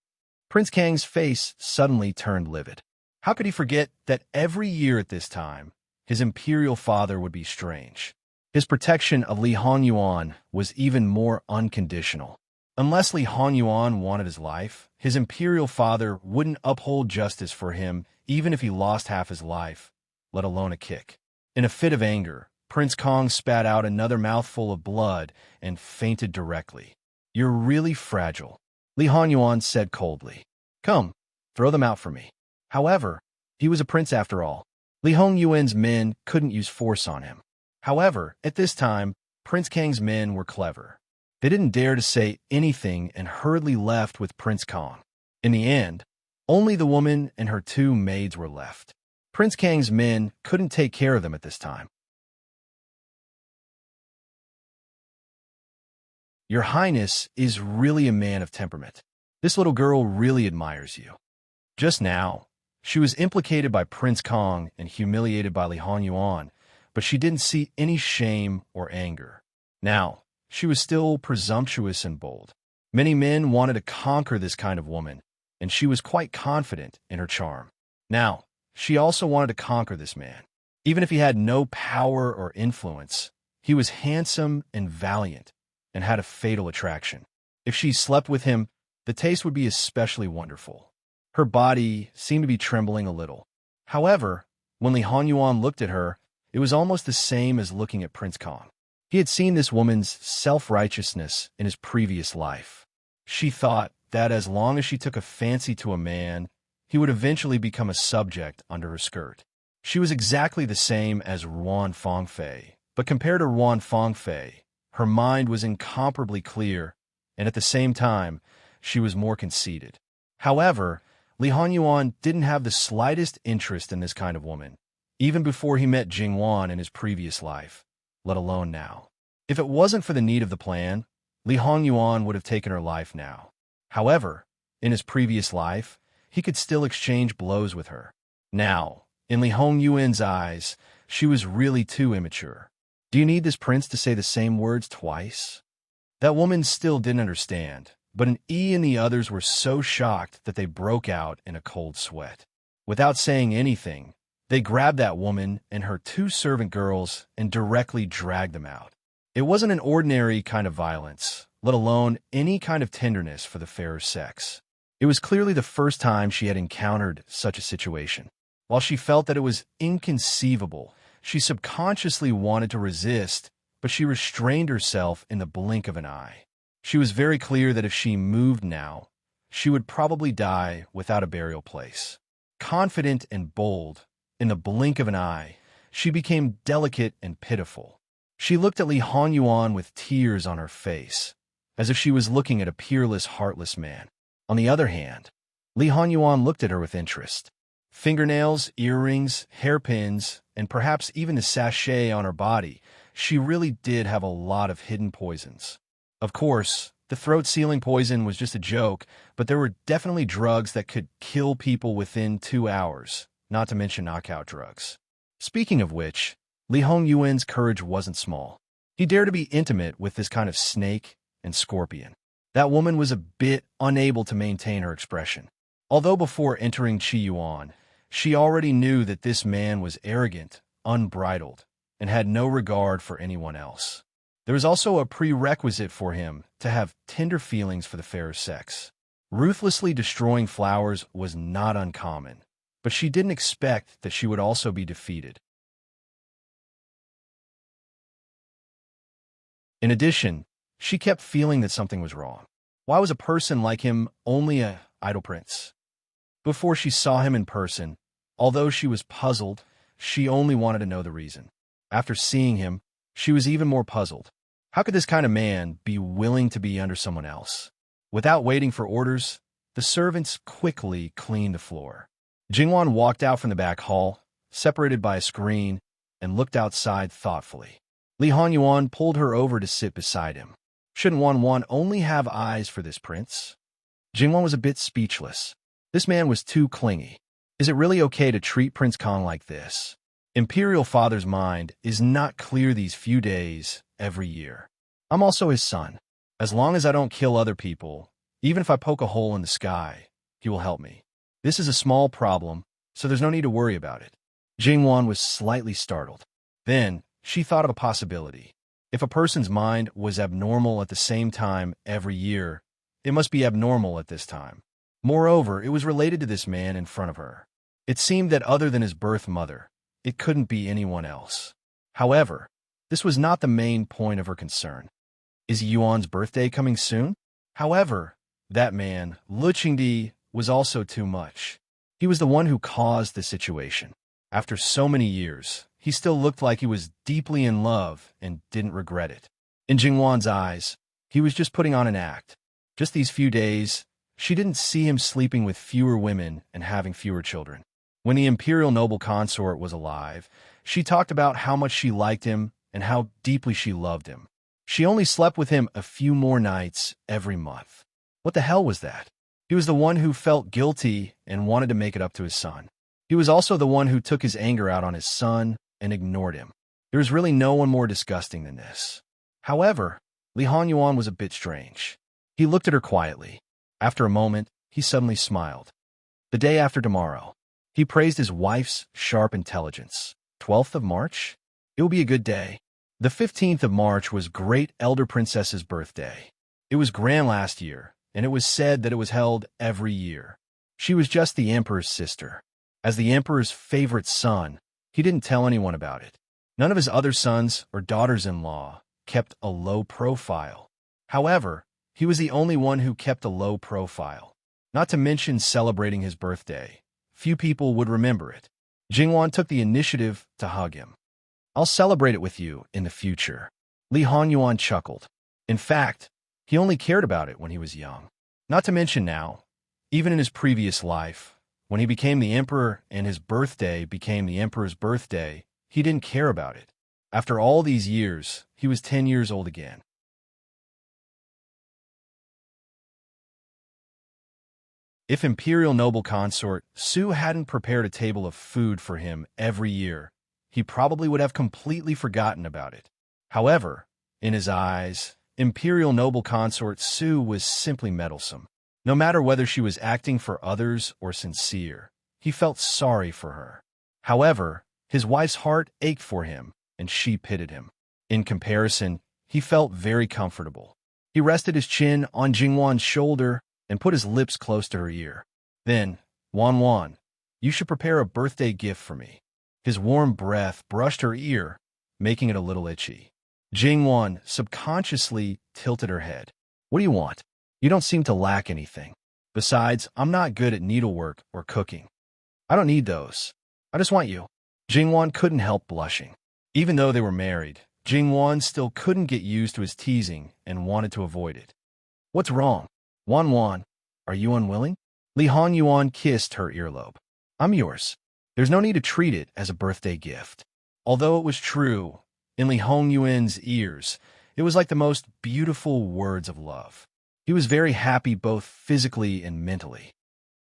Prince Kang's face suddenly turned livid. How could he forget that every year at this time, his Imperial Father would be strange? His protection of Li Honyuan was even more unconditional. Unless Li Honyuan wanted his life, his Imperial Father wouldn't uphold justice for him even if he lost half his life, let alone a kick. In a fit of anger, Prince Kong spat out another mouthful of blood and fainted directly. You're really fragile, Li Honyuan said coldly. Come, throw them out for me. However, he was a prince after all. Li Hongyuan's men couldn't use force on him. However, at this time, Prince Kang's men were clever. They didn't dare to say anything and hurriedly left with Prince Kong. In the end, only the woman and her 2 maids were left. Prince Kang's men couldn't take care of them at this time. Your Highness is really a man of temperament. This little girl really admires you. Just now, she was implicated by Prince Kong and humiliated by Li Honyuan, but she didn't see any shame or anger. Now, she was still presumptuous and bold. Many men wanted to conquer this kind of woman, and she was quite confident in her charm. Now, she also wanted to conquer this man. Even if he had no power or influence, he was handsome and valiant, and had a fatal attraction. If she slept with him, the taste would be especially wonderful. Her body seemed to be trembling a little. However, when Li Honyuan looked at her, it was almost the same as looking at Prince Kong. He had seen this woman's self-righteousness in his previous life. She thought that as long as she took a fancy to a man, he would eventually become a subject under her skirt. She was exactly the same as Ruan Fangfei, but compared to Ruan Fangfei, her mind was incomparably clear, and at the same time, she was more conceited. However, Li Honyuan didn't have the slightest interest in this kind of woman, even before he met Jingwan in his previous life, let alone now. If it wasn't for the need of the plan, Li Honyuan would have taken her life now. However, in his previous life, he could still exchange blows with her. Now, in Li Hongyuan's eyes, she was really too immature. Do you need this prince to say the same words twice? That woman still didn't understand, but an E and the others were so shocked that they broke out in a cold sweat. Without saying anything, they grabbed that woman and her 2 servant girls and directly dragged them out. It wasn't an ordinary kind of violence, let alone any kind of tenderness for the fairer sex. It was clearly the first time she had encountered such a situation. While she felt that it was inconceivable, she subconsciously wanted to resist, but she restrained herself in the blink of an eye. She was very clear that if she moved now, she would probably die without a burial place. Confident and bold, in the blink of an eye, she became delicate and pitiful. She looked at Li Honyuan with tears on her face, as if she was looking at a peerless, heartless man. On the other hand, Li Honyuan looked at her with interest. Fingernails, earrings, hairpins, and perhaps even the sachet on her body, she really did have a lot of hidden poisons. Of course, the throat-sealing poison was just a joke, but there were definitely drugs that could kill people within 2 hours, not to mention knockout drugs. Speaking of which, Li Hongyuan's courage wasn't small. He dared to be intimate with this kind of snake and scorpion. That woman was a bit unable to maintain her expression. Although before entering Qiyuan, she already knew that this man was arrogant, unbridled, and had no regard for anyone else. There was also a prerequisite for him to have tender feelings for the fairer sex. Ruthlessly destroying flowers was not uncommon, but she didn't expect that she would also be defeated. In addition, she kept feeling that something was wrong. Why was a person like him only an idle prince? Before she saw him in person, although she was puzzled, she only wanted to know the reason. After seeing him, she was even more puzzled. How could this kind of man be willing to be under someone else? Without waiting for orders, the servants quickly cleaned the floor. Jingwan walked out from the back hall, separated by a screen, and looked outside thoughtfully. Li Hanyuan pulled her over to sit beside him. Shouldn't Wan only have eyes for this prince? Jingwan was a bit speechless. This man was too clingy. Is it really okay to treat Prince Kong like this? Imperial Father's mind is not clear these few days every year. I'm also his son. As long as I don't kill other people, even if I poke a hole in the sky, he will help me. This is a small problem, so there's no need to worry about it. Jingwan was slightly startled. Then, she thought of a possibility. If a person's mind was abnormal at the same time every year, it must be abnormal at this time. Moreover, it was related to this man in front of her. It seemed that other than his birth mother, it couldn't be anyone else. However, this was not the main point of her concern. Is Yuan's birthday coming soon? However, that man, Lu Qingdi, was also too much. He was the one who caused the situation. After so many years, he still looked like he was deeply in love and didn't regret it. In Jingwan's eyes, he was just putting on an act. Just these few days, she didn't see him sleeping with fewer women and having fewer children. When the imperial noble consort was alive, she talked about how much she liked him and how deeply she loved him. She only slept with him a few more nights every month. What the hell was that? He was the one who felt guilty and wanted to make it up to his son. He was also the one who took his anger out on his son and ignored him. There was really no one more disgusting than this. However, Li Hanyuan was a bit strange. He looked at her quietly. After a moment, he suddenly smiled. The day after tomorrow, he praised his wife's sharp intelligence. 12th of March? It will be a good day. The 15th of March was Great Elder Princess's birthday. It was grand last year, and it was said that it was held every year. She was just the emperor's sister. As the emperor's favorite son, he didn't tell anyone about it. None of his other sons or daughters-in-law kept a low profile. However, he was the only one who kept a low profile. Not to mention celebrating his birthday. Few people would remember it. Jingwan took the initiative to hug him. I'll celebrate it with you in the future. Li Hanyuan chuckled. In fact, he only cared about it when he was young. Not to mention now, even in his previous life, when he became the emperor and his birthday became the emperor's birthday, he didn't care about it. After all these years, he was 10 years old again. If Imperial Noble Consort Su hadn't prepared a table of food for him every year, he probably would have completely forgotten about it. However, in his eyes, Imperial Noble Consort Su was simply meddlesome. No matter whether she was acting for others or sincere, he felt sorry for her. However, his wife's heart ached for him, and she pitied him. In comparison, he felt very comfortable. He rested his chin on Jingwan's shoulder and put his lips close to her ear. Then, Wan, you should prepare a birthday gift for me. His warm breath brushed her ear, making it a little itchy. Jingwan subconsciously tilted her head. What do you want? You don't seem to lack anything. Besides, I'm not good at needlework or cooking. I don't need those. I just want you. Jingwan couldn't help blushing. Even though they were married, Jingwan still couldn't get used to his teasing and wanted to avoid it. What's wrong? Wan, are you unwilling? Li Hanyuan kissed her earlobe. I'm yours. There's no need to treat it as a birthday gift. Although it was true, in Li Hongyuan's ears, it was like the most beautiful words of love. He was very happy both physically and mentally.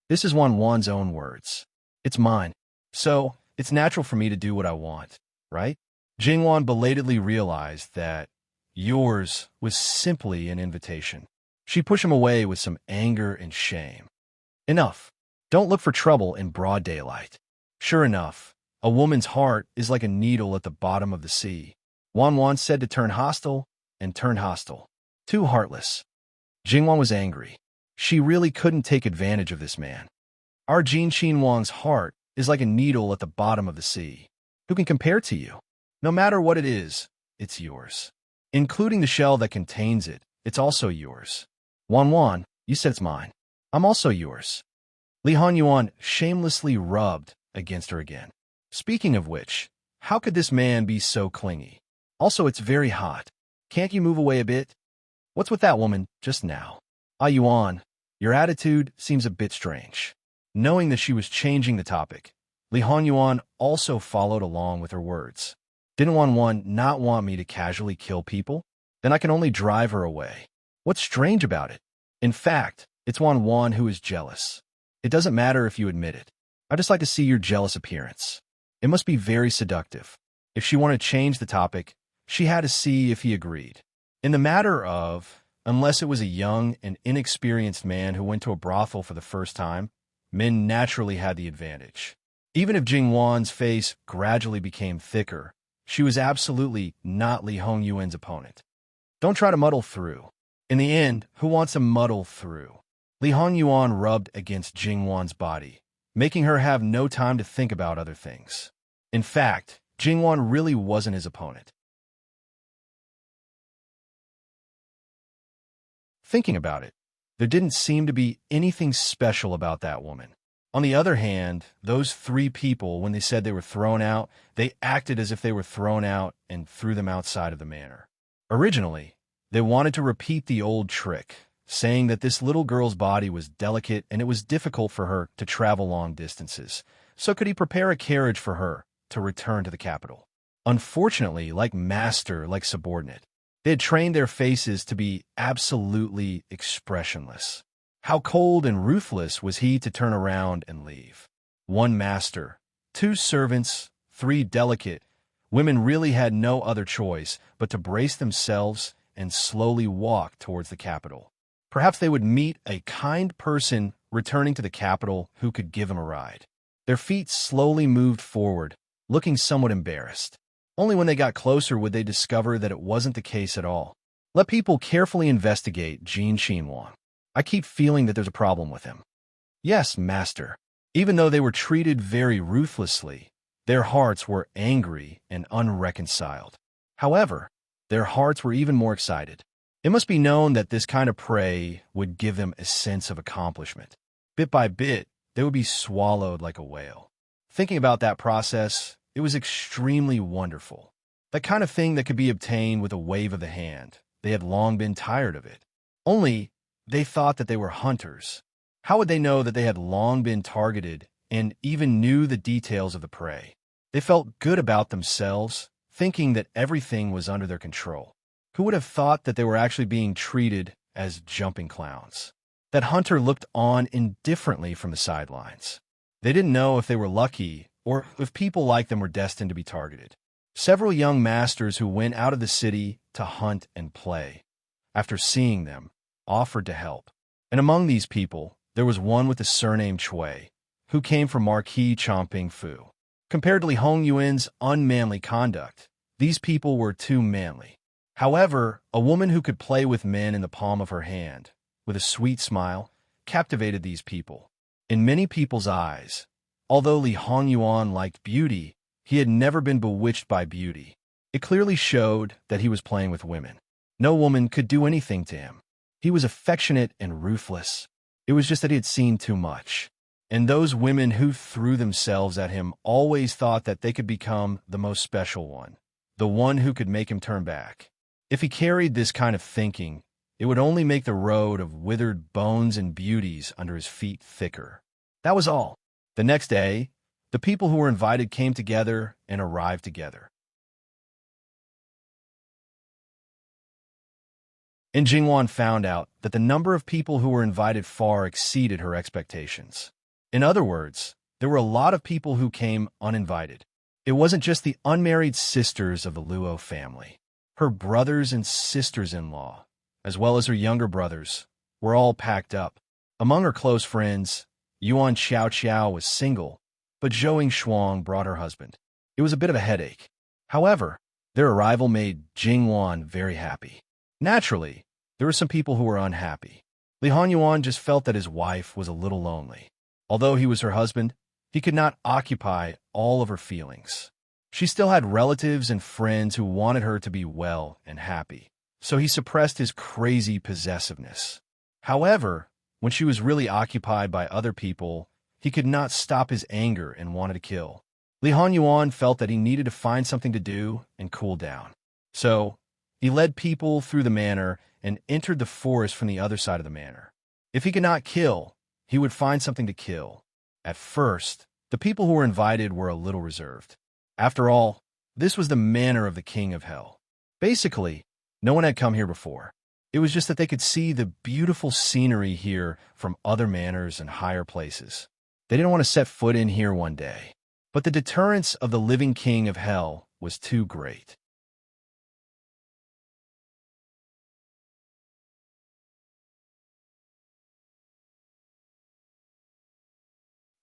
This is Wan's own words. It's mine. So, it's natural for me to do what I want, right? Jingwan belatedly realized that yours was simply an invitation. She pushed him away with some anger and shame. Enough. Don't look for trouble in broad daylight. Sure enough, a woman's heart is like a needle at the bottom of the sea. Wan said to turn hostile, and turned hostile. Too heartless. Jingwan was angry. She really couldn't take advantage of this man. Our Jin Wang's heart is like a needle at the bottom of the sea. Who can compare to you? No matter what it is, it's yours. Including the shell that contains it, it's also yours. Wan, you said it's mine. I'm also yours. Li Hanyuan shamelessly rubbed against her again. Speaking of which, how could this man be so clingy? Also, it's very hot. Can't you move away a bit? What's with that woman just now? Ah, Yuan, your attitude seems a bit strange. Knowing that she was changing the topic, Li Hanyuan also followed along with her words. Didn't Wan not want me to casually kill people? Then I can only drive her away. What's strange about it? In fact, it's Wan who is jealous. It doesn't matter if you admit it. I just like to see your jealous appearance. It must be very seductive. If she wanted to change the topic, she had to see if he agreed. In the matter of, unless it was a young and inexperienced man who went to a brothel for the first time, men naturally had the advantage. Even if Jing Wan's face gradually became thicker, she was absolutely not Li Hongyuan's opponent. Don't try to muddle through. In the end, who wants to muddle through? Li Hongyuan rubbed against Jing Wan's body, making her have no time to think about other things. In fact, Jing Wan really wasn't his opponent. Thinking about it, there didn't seem to be anything special about that woman. On the other hand, those three people, when they said they were thrown out, they acted as if they were thrown out and threw them outside of the manor. Originally, they wanted to repeat the old trick, saying that this little girl's body was delicate and it was difficult for her to travel long distances. So could he prepare a carriage for her to return to the capital? Unfortunately, like master, like subordinate, they had trained their faces to be absolutely expressionless. How cold and ruthless was he to turn around and leave? One master, two servants, three delicate. Women really had no other choice but to brace themselves and slowly walk towards the capital. Perhaps they would meet a kind person returning to the capital who could give them a ride. Their feet slowly moved forward, looking somewhat embarrassed. Only when they got closer would they discover that it wasn't the case at all. Let people carefully investigate Jin Wang. I keep feeling that there's a problem with him. Yes, master. Even though they were treated very ruthlessly, their hearts were angry and unreconciled. However, their hearts were even more excited. It must be known that this kind of prey would give them a sense of accomplishment. Bit by bit, they would be swallowed like a whale. Thinking about that process, it was extremely wonderful. That kind of thing that could be obtained with a wave of the hand. They had long been tired of it. Only, they thought that they were hunters. How would they know that they had long been targeted and even knew the details of the prey? They felt good about themselves, thinking that everything was under their control. Who would have thought that they were actually being treated as jumping clowns? That hunter looked on indifferently from the sidelines. They didn't know if they were lucky or if people like them were destined to be targeted. Several young masters who went out of the city to hunt and play, after seeing them, offered to help. And among these people, there was one with the surname Chui, who came from Marquis Chomping Fu. Compared to Li Hongyuan's unmanly conduct, these people were too manly. However, a woman who could play with men in the palm of her hand, with a sweet smile, captivated these people. In many people's eyes, although Li Hongyuan liked beauty, he had never been bewitched by beauty. It clearly showed that he was playing with women. No woman could do anything to him. He was affectionate and ruthless. It was just that he had seen too much. And those women who threw themselves at him always thought that they could become the most special one, the one who could make him turn back. If he carried this kind of thinking, it would only make the road of withered bones and beauties under his feet thicker. That was all. The next day, the people who were invited came together and arrived together. And Jingwan found out that the number of people who were invited far exceeded her expectations. In other words, there were a lot of people who came uninvited. It wasn't just the unmarried sisters of the Luo family. Her brothers and sisters-in-law, as well as her younger brothers, were all packed up. Among her close friends, Yuan Xiao was single, but Zhou Shuang brought her husband. It was a bit of a headache. However, their arrival made Jingwan very happy. Naturally, there were some people who were unhappy. Li Hanyuan just felt that his wife was a little lonely. Although he was her husband, he could not occupy all of her feelings. She still had relatives and friends who wanted her to be well and happy, so he suppressed his crazy possessiveness. However, when she was really occupied by other people, he could not stop his anger and wanted to kill. Li Hanyuan felt that he needed to find something to do and cool down. So, he led people through the manor and entered the forest from the other side of the manor. If he could not kill, he would find something to kill. At first, the people who were invited were a little reserved. After all, this was the manor of the King of Hell. Basically, no one had come here before. It was just that they could see the beautiful scenery here from other manors and higher places. They didn't want to set foot in here one day. But the deterrence of the living King of Hell was too great.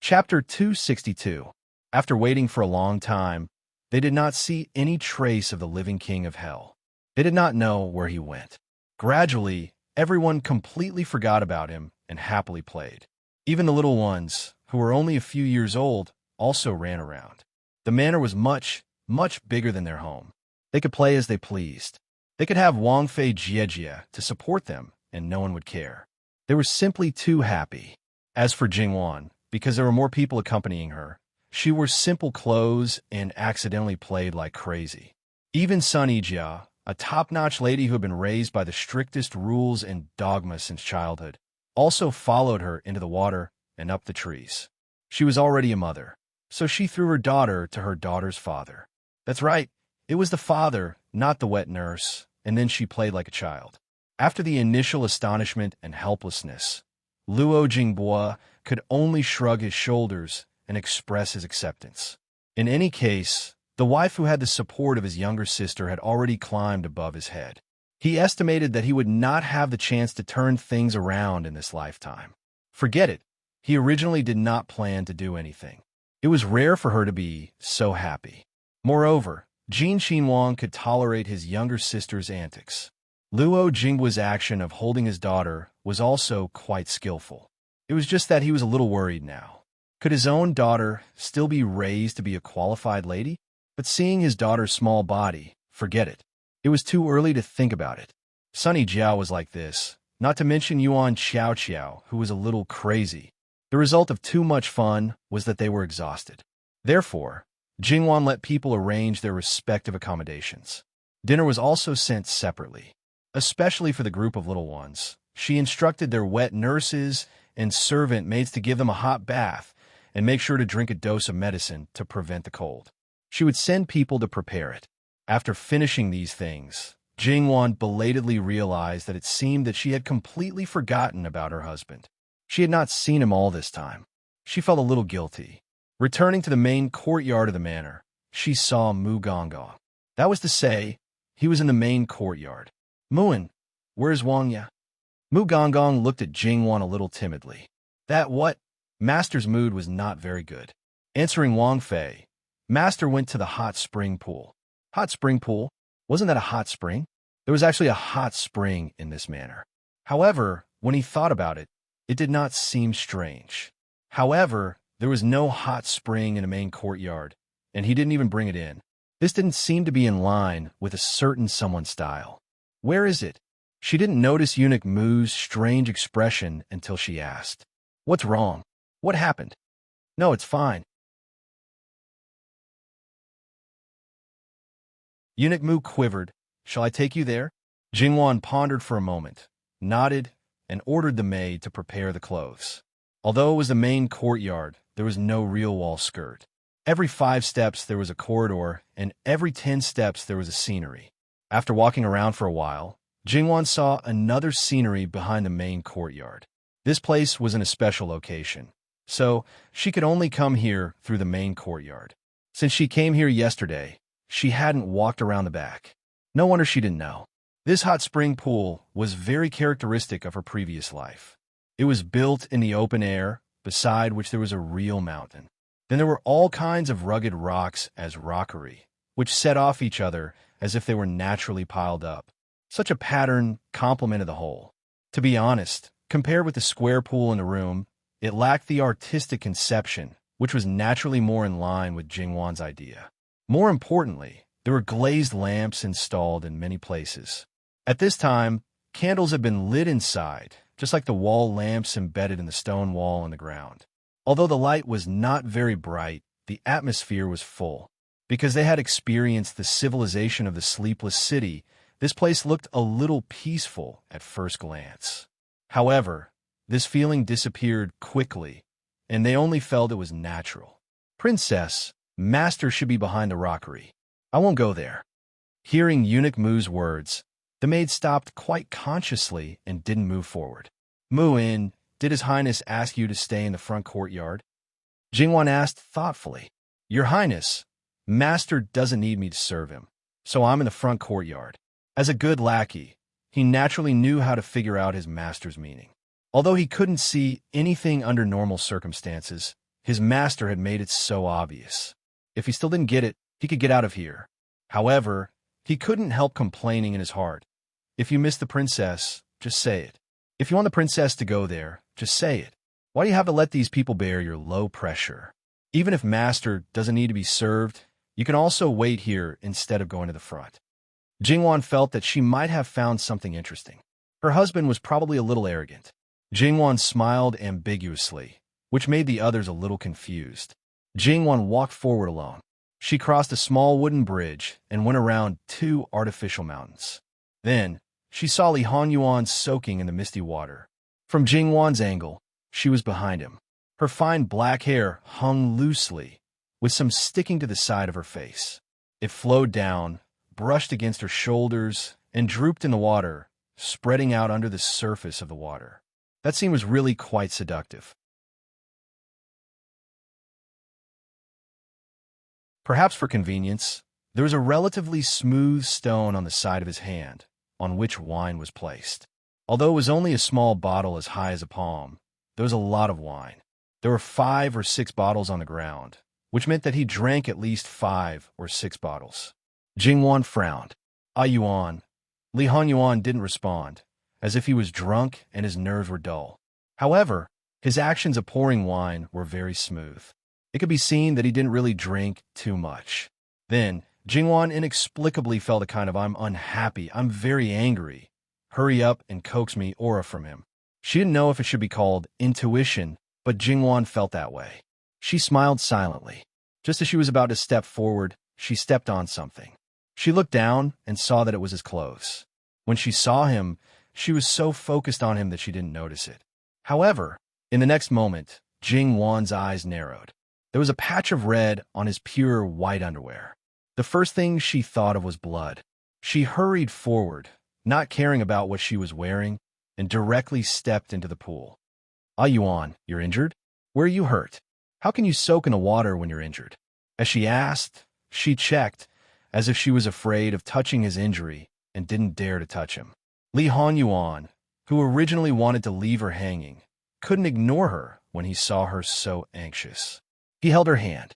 Chapter 262. After waiting for a long time, they did not see any trace of the living King of Hell. They did not know where he went. Gradually, everyone completely forgot about him and happily played. Even the little ones, who were only a few years old, also ran around. The manor was much, much bigger than their home. They could play as they pleased. They could have Wang Fei Jiejie to support them, and no one would care. They were simply too happy. As for Jingwan, because there were more people accompanying her, she wore simple clothes and accidentally played like crazy. Even Sun Yijia, a top-notch lady who had been raised by the strictest rules and dogma since childhood, also followed her into the water and up the trees. She was already a mother, so she threw her daughter to her daughter's father. That's right, it was the father, not the wet nurse, and then she played like a child. After the initial astonishment and helplessness, Luo Jingbo could only shrug his shoulders and express his acceptance. In any case, the wife who had the support of his younger sister had already climbed above his head. He estimated that he would not have the chance to turn things around in this lifetime. Forget it. He originally did not plan to do anything. It was rare for her to be so happy. Moreover, Jin Xinhuang could tolerate his younger sister's antics. Luo Jingbo's action of holding his daughter was also quite skillful. It was just that he was a little worried now. Could his own daughter still be raised to be a qualified lady? But seeing his daughter's small body, forget it. It was too early to think about it. Sunny Jiao was like this, not to mention Yuan Xiao, who was a little crazy. The result of too much fun was that they were exhausted. Therefore, Jingwan let people arrange their respective accommodations. Dinner was also sent separately. Especially for the group of little ones, she instructed their wet nurses and servant maids to give them a hot bath and make sure to drink a dose of medicine to prevent the cold. She would send people to prepare it. After finishing these things, Jingwan belatedly realized that it seemed that she had completely forgotten about her husband. She had not seen him all this time. She felt a little guilty. Returning to the main courtyard of the manor, she saw Mu Gonggong. That was to say, he was in the main courtyard. Muin, where's Wang Ya? Mu Gonggong looked at Jingwan a little timidly. That what? Master's mood was not very good. Answering Wang Fei, Master went to the hot spring pool. Hot spring pool? Wasn't that a hot spring? There was actually a hot spring in this manor. However, when he thought about it, it did not seem strange. However, there was no hot spring in the main courtyard, and he didn't even bring it in. This didn't seem to be in line with a certain someone's style. Where is it? She didn't notice Eunuch Mu's strange expression until she asked. What's wrong? What happened? No, it's fine. Eunuch Mu quivered. Shall I take you there? Jingwan pondered for a moment, nodded, and ordered the maid to prepare the clothes. Although it was the main courtyard, there was no real wall skirt. Every 5 steps there was a corridor, and every 10 steps there was a scenery. After walking around for a while, Jingwan saw another scenery behind the main courtyard. This place was in a special location, so she could only come here through the main courtyard. Since she came here yesterday, she hadn't walked around the back. No wonder she didn't know. This hot spring pool was very characteristic of her previous life. It was built in the open air, beside which there was a real mountain. Then there were all kinds of rugged rocks as rockery, which set off each other as if they were naturally piled up. Such a pattern complemented the whole. To be honest, Compared with the square pool in the room, it lacked the artistic conception, which was naturally more in line with Jingwan's idea. More importantly, there were glazed lamps installed in many places. At this time, candles had been lit inside, just like the wall lamps embedded in the stone wall in the ground. Although the light was not very bright, the atmosphere was full. Because they had experienced the civilization of the sleepless city, this place looked a little peaceful at first glance. However, this feeling disappeared quickly, and they only felt it was natural. Princess, Master should be behind the rockery. I won't go there. Hearing Eunuch Mu's words, the maid stopped quite consciously and didn't move forward. Mu-in, did His Highness ask you to stay in the front courtyard? Jingwan asked thoughtfully. Your Highness, Master doesn't need me to serve him, so I'm in the front courtyard. As a good lackey, he naturally knew how to figure out his master's meaning. Although he couldn't see anything under normal circumstances, his master had made it so obvious. If he still didn't get it, he could get out of here. However, he couldn't help complaining in his heart. If you miss the princess, just say it. If you want the princess to go there, just say it. Why do you have to let these people bear your low pressure? Even if Master doesn't need to be served, you can also wait here instead of going to the front. Jingwan felt that she might have found something interesting. Her husband was probably a little arrogant. Jingwan smiled ambiguously, which made the others a little confused. Jingwan walked forward alone. She crossed a small wooden bridge and went around 2 artificial mountains. Then, she saw Li Hanyuan soaking in the misty water. From Jingwan's angle, she was behind him. Her fine black hair hung loosely, with some sticking to the side of her face. It flowed down, brushed against her shoulders, and drooped in the water, spreading out under the surface of the water. That scene was really quite seductive. Perhaps for convenience, there was a relatively smooth stone on the side of his hand, on which wine was placed. Although it was only a small bottle as high as a palm, there was a lot of wine. There were 5 or 6 bottles on the ground, which meant that he drank at least 5 or 6 bottles. Jingwan frowned. Yuan. Li Hanyuan didn't respond, as if he was drunk and his nerves were dull. However, his actions of pouring wine were very smooth. It could be seen that he didn't really drink too much. Then, Jingwan inexplicably felt a kind of I'm unhappy, I'm very angry. Hurry up and coax me aura from him. She didn't know if it should be called intuition, but Jingwan felt that way. She smiled silently. Just as she was about to step forward, she stepped on something. She looked down and saw that it was his clothes. When she saw him, she was so focused on him that she didn't notice it. However, in the next moment, Jingwan's eyes narrowed. There was a patch of red on his pure white underwear. The first thing she thought of was blood. She hurried forward, not caring about what she was wearing, and directly stepped into the pool. Yuan, you're injured? Where are you hurt? How can you soak in the water when you're injured? As she asked, she checked, as if she was afraid of touching his injury and didn't dare to touch him. Li Hanyuan, who originally wanted to leave her hanging, couldn't ignore her when he saw her so anxious. He held her hand.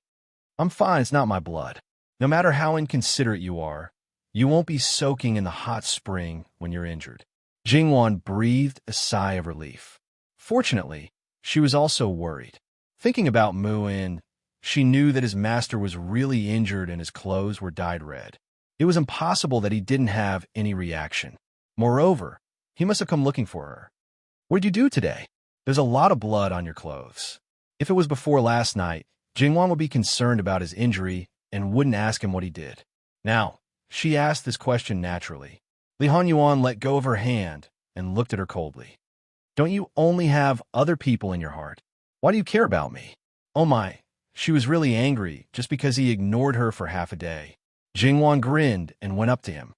I'm fine, it's not my blood. No matter how inconsiderate you are, you won't be soaking in the hot spring when you're injured. Jingwan breathed a sigh of relief. Fortunately, she was also worried. Thinking about Mu-in, she knew that his master was really injured and his clothes were dyed red. It was impossible that he didn't have any reaction. Moreover, he must have come looking for her. What did you do today? There's a lot of blood on your clothes. If it was before last night, Jingwan would be concerned about his injury and wouldn't ask him what he did. Now, she asked this question naturally. Li Hanyuan let go of her hand and looked at her coldly. Don't you only have other people in your heart? Why do you care about me? Oh my, she was really angry just because he ignored her for half a day. Jingwan grinned and went up to him.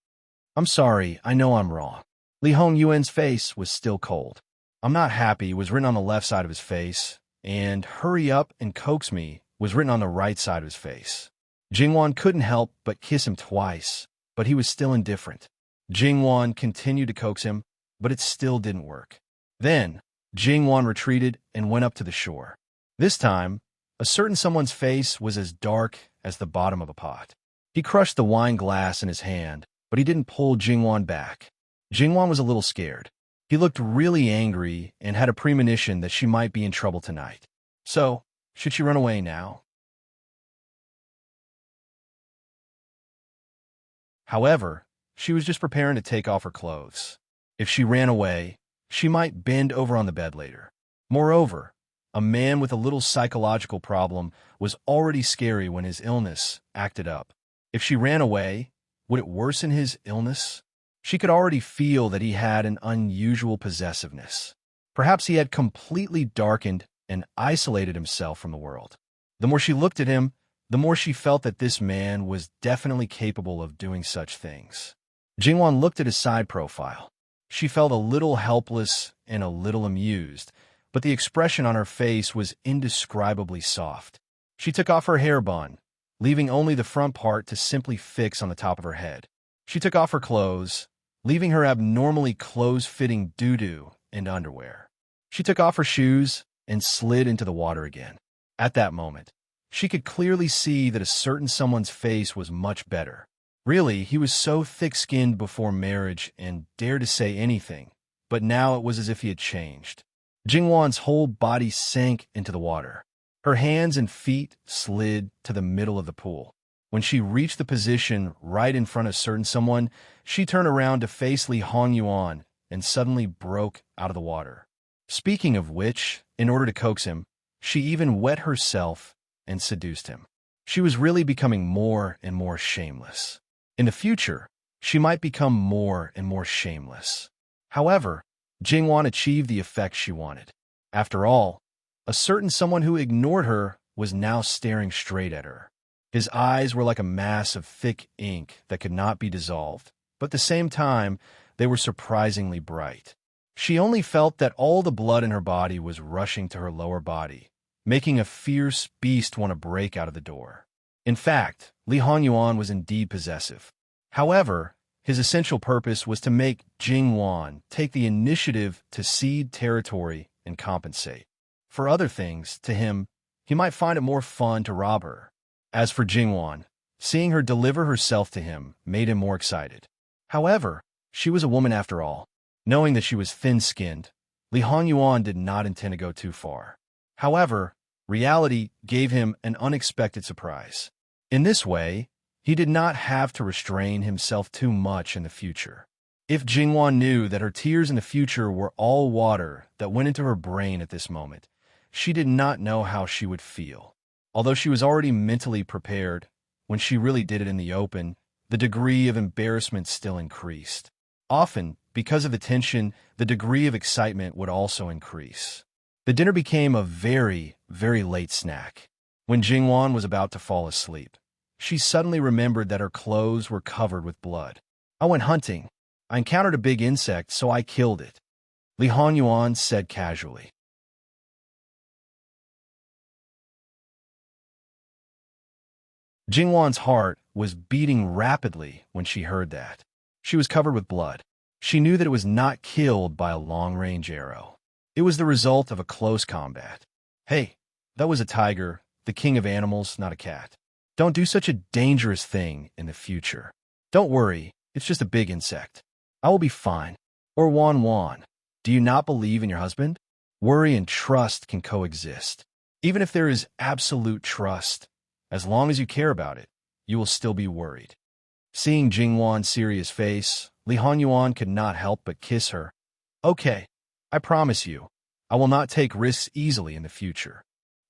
I'm sorry, I know I'm wrong. Li Hongyuan's face was still cold. I'm not happy was written on the left side of his face, and hurry up and coax me was written on the right side of his face. Jingwan couldn't help but kiss him twice, but he was still indifferent. Jingwan continued to coax him, but it still didn't work. Then, Jingwan retreated and went up to the shore. This time, a certain someone's face was as dark as the bottom of a pot. He crushed the wine glass in his hand, but he didn't pull Jingwan back. Jingwan was a little scared. He looked really angry and had a premonition that she might be in trouble tonight. So, should she run away now? However, she was just preparing to take off her clothes. If she ran away, she might bend over on the bed later. Moreover, a man with a little psychological problem was already scary when his illness acted up. If she ran away, would it worsen his illness? She could already feel that he had an unusual possessiveness. Perhaps he had completely darkened and isolated himself from the world. The more she looked at him, the more she felt that this man was definitely capable of doing such things. Jingwan looked at his side profile. She felt a little helpless and a little amused, but the expression on her face was indescribably soft. She took off her hair bun, leaving only the front part to simply fix on the top of her head. She took off her clothes, leaving her abnormally close-fitting doo-doo and underwear. She took off her shoes and slid into the water again. At that moment, she could clearly see that a certain someone's face was much better. Really, he was so thick-skinned before marriage and dared to say anything, but now it was as if he had changed. Jingwan's whole body sank into the water. Her hands and feet slid to the middle of the pool. When she reached the position right in front of certain someone, she turned around to face Li Hanyuan and suddenly broke out of the water. Speaking of which, in order to coax him, she even wet herself and seduced him. She was really becoming more and more shameless. In the future, she might become more and more shameless. However, Jingwan achieved the effect she wanted. After all, a certain someone who ignored her was now staring straight at her. His eyes were like a mass of thick ink that could not be dissolved, but at the same time, they were surprisingly bright. She only felt that all the blood in her body was rushing to her lower body, making a fierce beast want to break out of the door. In fact, Li Hanyuan was indeed possessive. However, his essential purpose was to make Jingwan take the initiative to cede territory and compensate. For other things, to him, he might find it more fun to rob her. As for Jingwan, seeing her deliver herself to him made him more excited. However, she was a woman after all. Knowing that she was thin-skinned, Li Hanyuan did not intend to go too far. However, reality gave him an unexpected surprise. In this way, he did not have to restrain himself too much in the future. If Jingwan knew that her tears in the future were all water that went into her brain at this moment, she did not know how she would feel. Although she was already mentally prepared, when she really did it in the open, the degree of embarrassment still increased. Often, because of the tension, the degree of excitement would also increase. The dinner became a very, very late snack. When Jingwan was about to fall asleep, she suddenly remembered that her clothes were covered with blood. "I went hunting. I encountered a big insect, so I killed it," Li Hanyuan said casually. Jingwan's heart was beating rapidly when she heard that. She was covered with blood. She knew that it was not killed by a long-range arrow. It was the result of a close combat. Hey, that was a tiger, the king of animals, not a cat. Don't do such a dangerous thing in the future. Don't worry, it's just a big insect. I will be fine. Or Wan, do you not believe in your husband? Worry and trust can coexist. Even if there is absolute trust, as long as you care about it, you will still be worried. Seeing Jingwan's serious face, Li Hanyuan could not help but kiss her. "Okay, I promise you, I will not take risks easily in the future."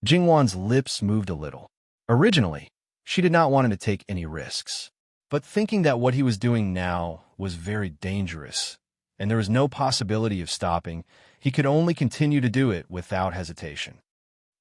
Jingwan's lips moved a little. Originally, she did not want him to take any risks. But thinking that what he was doing now was very dangerous, and there was no possibility of stopping, he could only continue to do it without hesitation.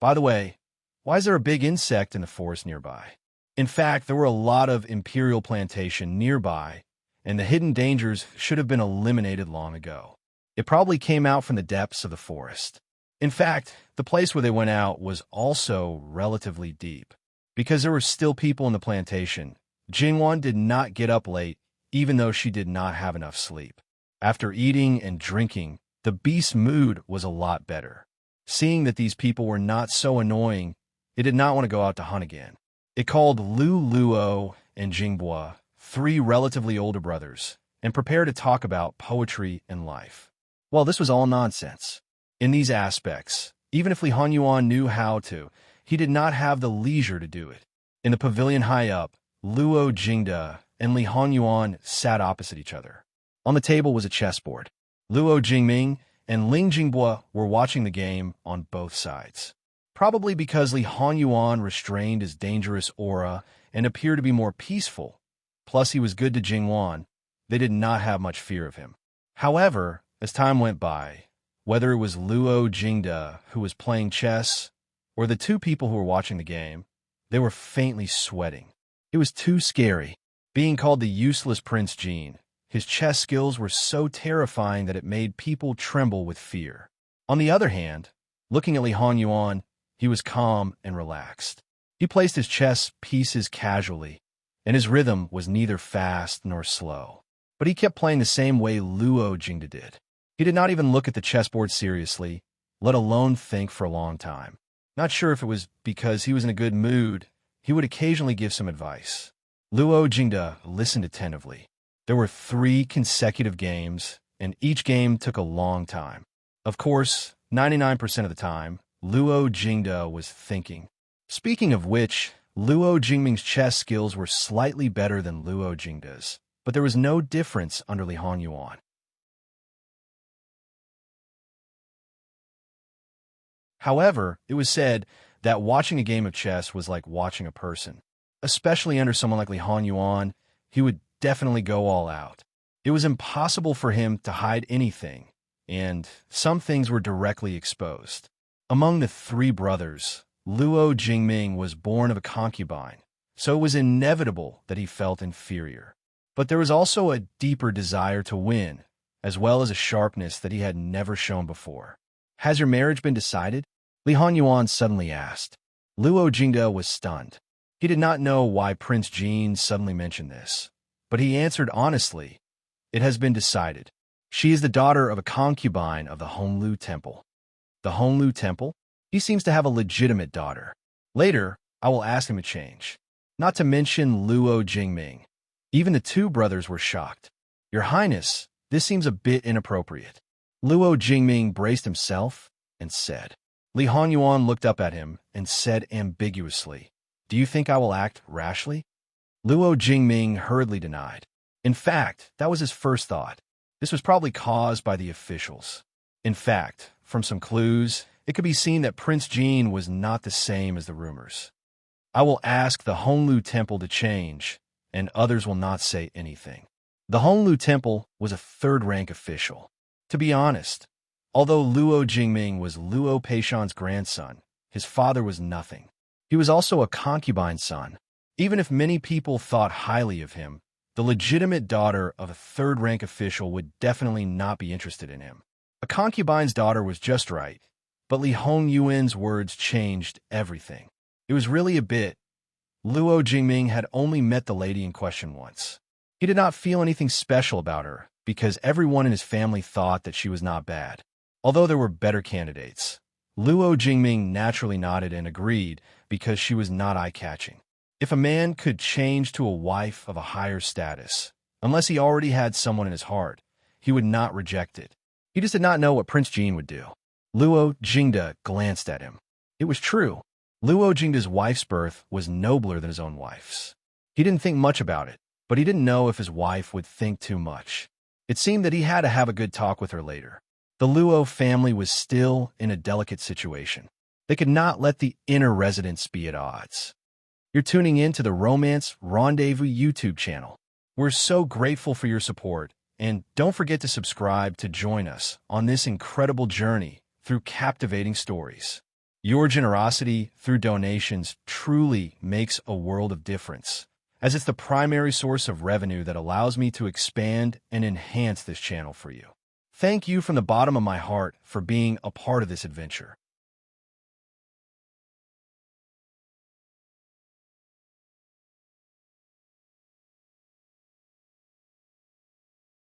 By the way, why is there a big insect in the forest nearby? In fact, there were a lot of imperial plantation nearby, and the hidden dangers should have been eliminated long ago. It probably came out from the depths of the forest. In fact, the place where they went out was also relatively deep. Because there were still people in the plantation, Jingwan did not get up late, even though she did not have enough sleep. After eating and drinking, the beast's mood was a lot better. Seeing that these people were not so annoying, it did not want to go out to hunt again. It called Lu Luo and Jingbua, 3 relatively older brothers, and prepared to talk about poetry and life. Well, this was all nonsense. In these aspects, even if Li Hanyuan knew how to, he did not have the leisure to do it. In the pavilion high up, Luo Jingde and Li Hanyuan sat opposite each other. On the table was a chessboard. Luo Jingming and Ling Jingbo were watching the game on both sides. Probably because Li Hanyuan restrained his dangerous aura and appeared to be more peaceful, plus he was good to Jingwan, they did not have much fear of him. However, as time went by, whether it was Luo Jingde who was playing chess or the two people who were watching the game, they were faintly sweating. It was too scary. Being called the useless Prince Jean, his chess skills were so terrifying that it made people tremble with fear. On the other hand, looking at Li Hanyuan, he was calm and relaxed. He placed his chess pieces casually, and his rhythm was neither fast nor slow. But he kept playing the same way Luo Jingde did. He did not even look at the chessboard seriously, let alone think for a long time. Not sure if it was because he was in a good mood, he would occasionally give some advice. Luo Jingde listened attentively. There were 3 consecutive games, and each game took a long time. Of course, 99% of the time, Luo Jingde was thinking. Speaking of which, Luo Jingming's chess skills were slightly better than Luo Jingde's, but there was no difference under Li Hanyuan. However, it was said that watching a game of chess was like watching a person. Especially under someone like Li Hanyuan, he would definitely go all out. It was impossible for him to hide anything, and some things were directly exposed. Among the 3 brothers, Luo Jingming was born of a concubine, so it was inevitable that he felt inferior. But there was also a deeper desire to win, as well as a sharpness that he had never shown before. "Has your marriage been decided?" Li Hanyuan suddenly asked. Luo Jingde was stunned. He did not know why Prince Jean suddenly mentioned this, but he answered honestly, "It has been decided. She is the daughter of a concubine of the Honglu Temple." The Honglu Temple? He seems to have a legitimate daughter. Later, I will ask him to change. Not to mention Luo Jingming. Even the 2 brothers were shocked. "Your Highness, this seems a bit inappropriate." Luo Jingming braced himself and said. Li Hanyuan looked up at him and said ambiguously, "Do you think I will act rashly?" Luo Jingming hurriedly denied. In fact, that was his first thought. This was probably caused by the officials. In fact, from some clues, it could be seen that Prince Jean was not the same as the rumors. "I will ask the Honglu Temple to change, and others will not say anything." The Honglu Temple was a 3rd-rank official. To be honest, although Luo Jingming was Luo Peishan's grandson, his father was nothing. He was also a concubine's son. Even if many people thought highly of him, the legitimate daughter of a 3rd-rank official would definitely not be interested in him. A concubine's daughter was just right, but Li Hongyuan's words changed everything. It was really a bit. Luo Jingming had only met the lady in question once. He did not feel anything special about her, because everyone in his family thought that she was not bad. Although there were better candidates, Luo Jingming naturally nodded and agreed because she was not eye-catching. If a man could change to a wife of a higher status, unless he already had someone in his heart, he would not reject it. He just did not know what Prince Jean would do. Luo Jingde glanced at him. It was true. Luo Jingde's wife's birth was nobler than his own wife's. He didn't think much about it, but he didn't know if his wife would think too much. It seemed that he had to have a good talk with her later. The Luo family was still in a delicate situation. They could not let the inner residents be at odds. You're tuning in to the Romance Rendezvous YouTube channel. We're so grateful for your support, and don't forget to subscribe to join us on this incredible journey through captivating stories. Your generosity through donations truly makes a world of difference, as it's the primary source of revenue that allows me to expand and enhance this channel for you. Thank you from the bottom of my heart for being a part of this adventure.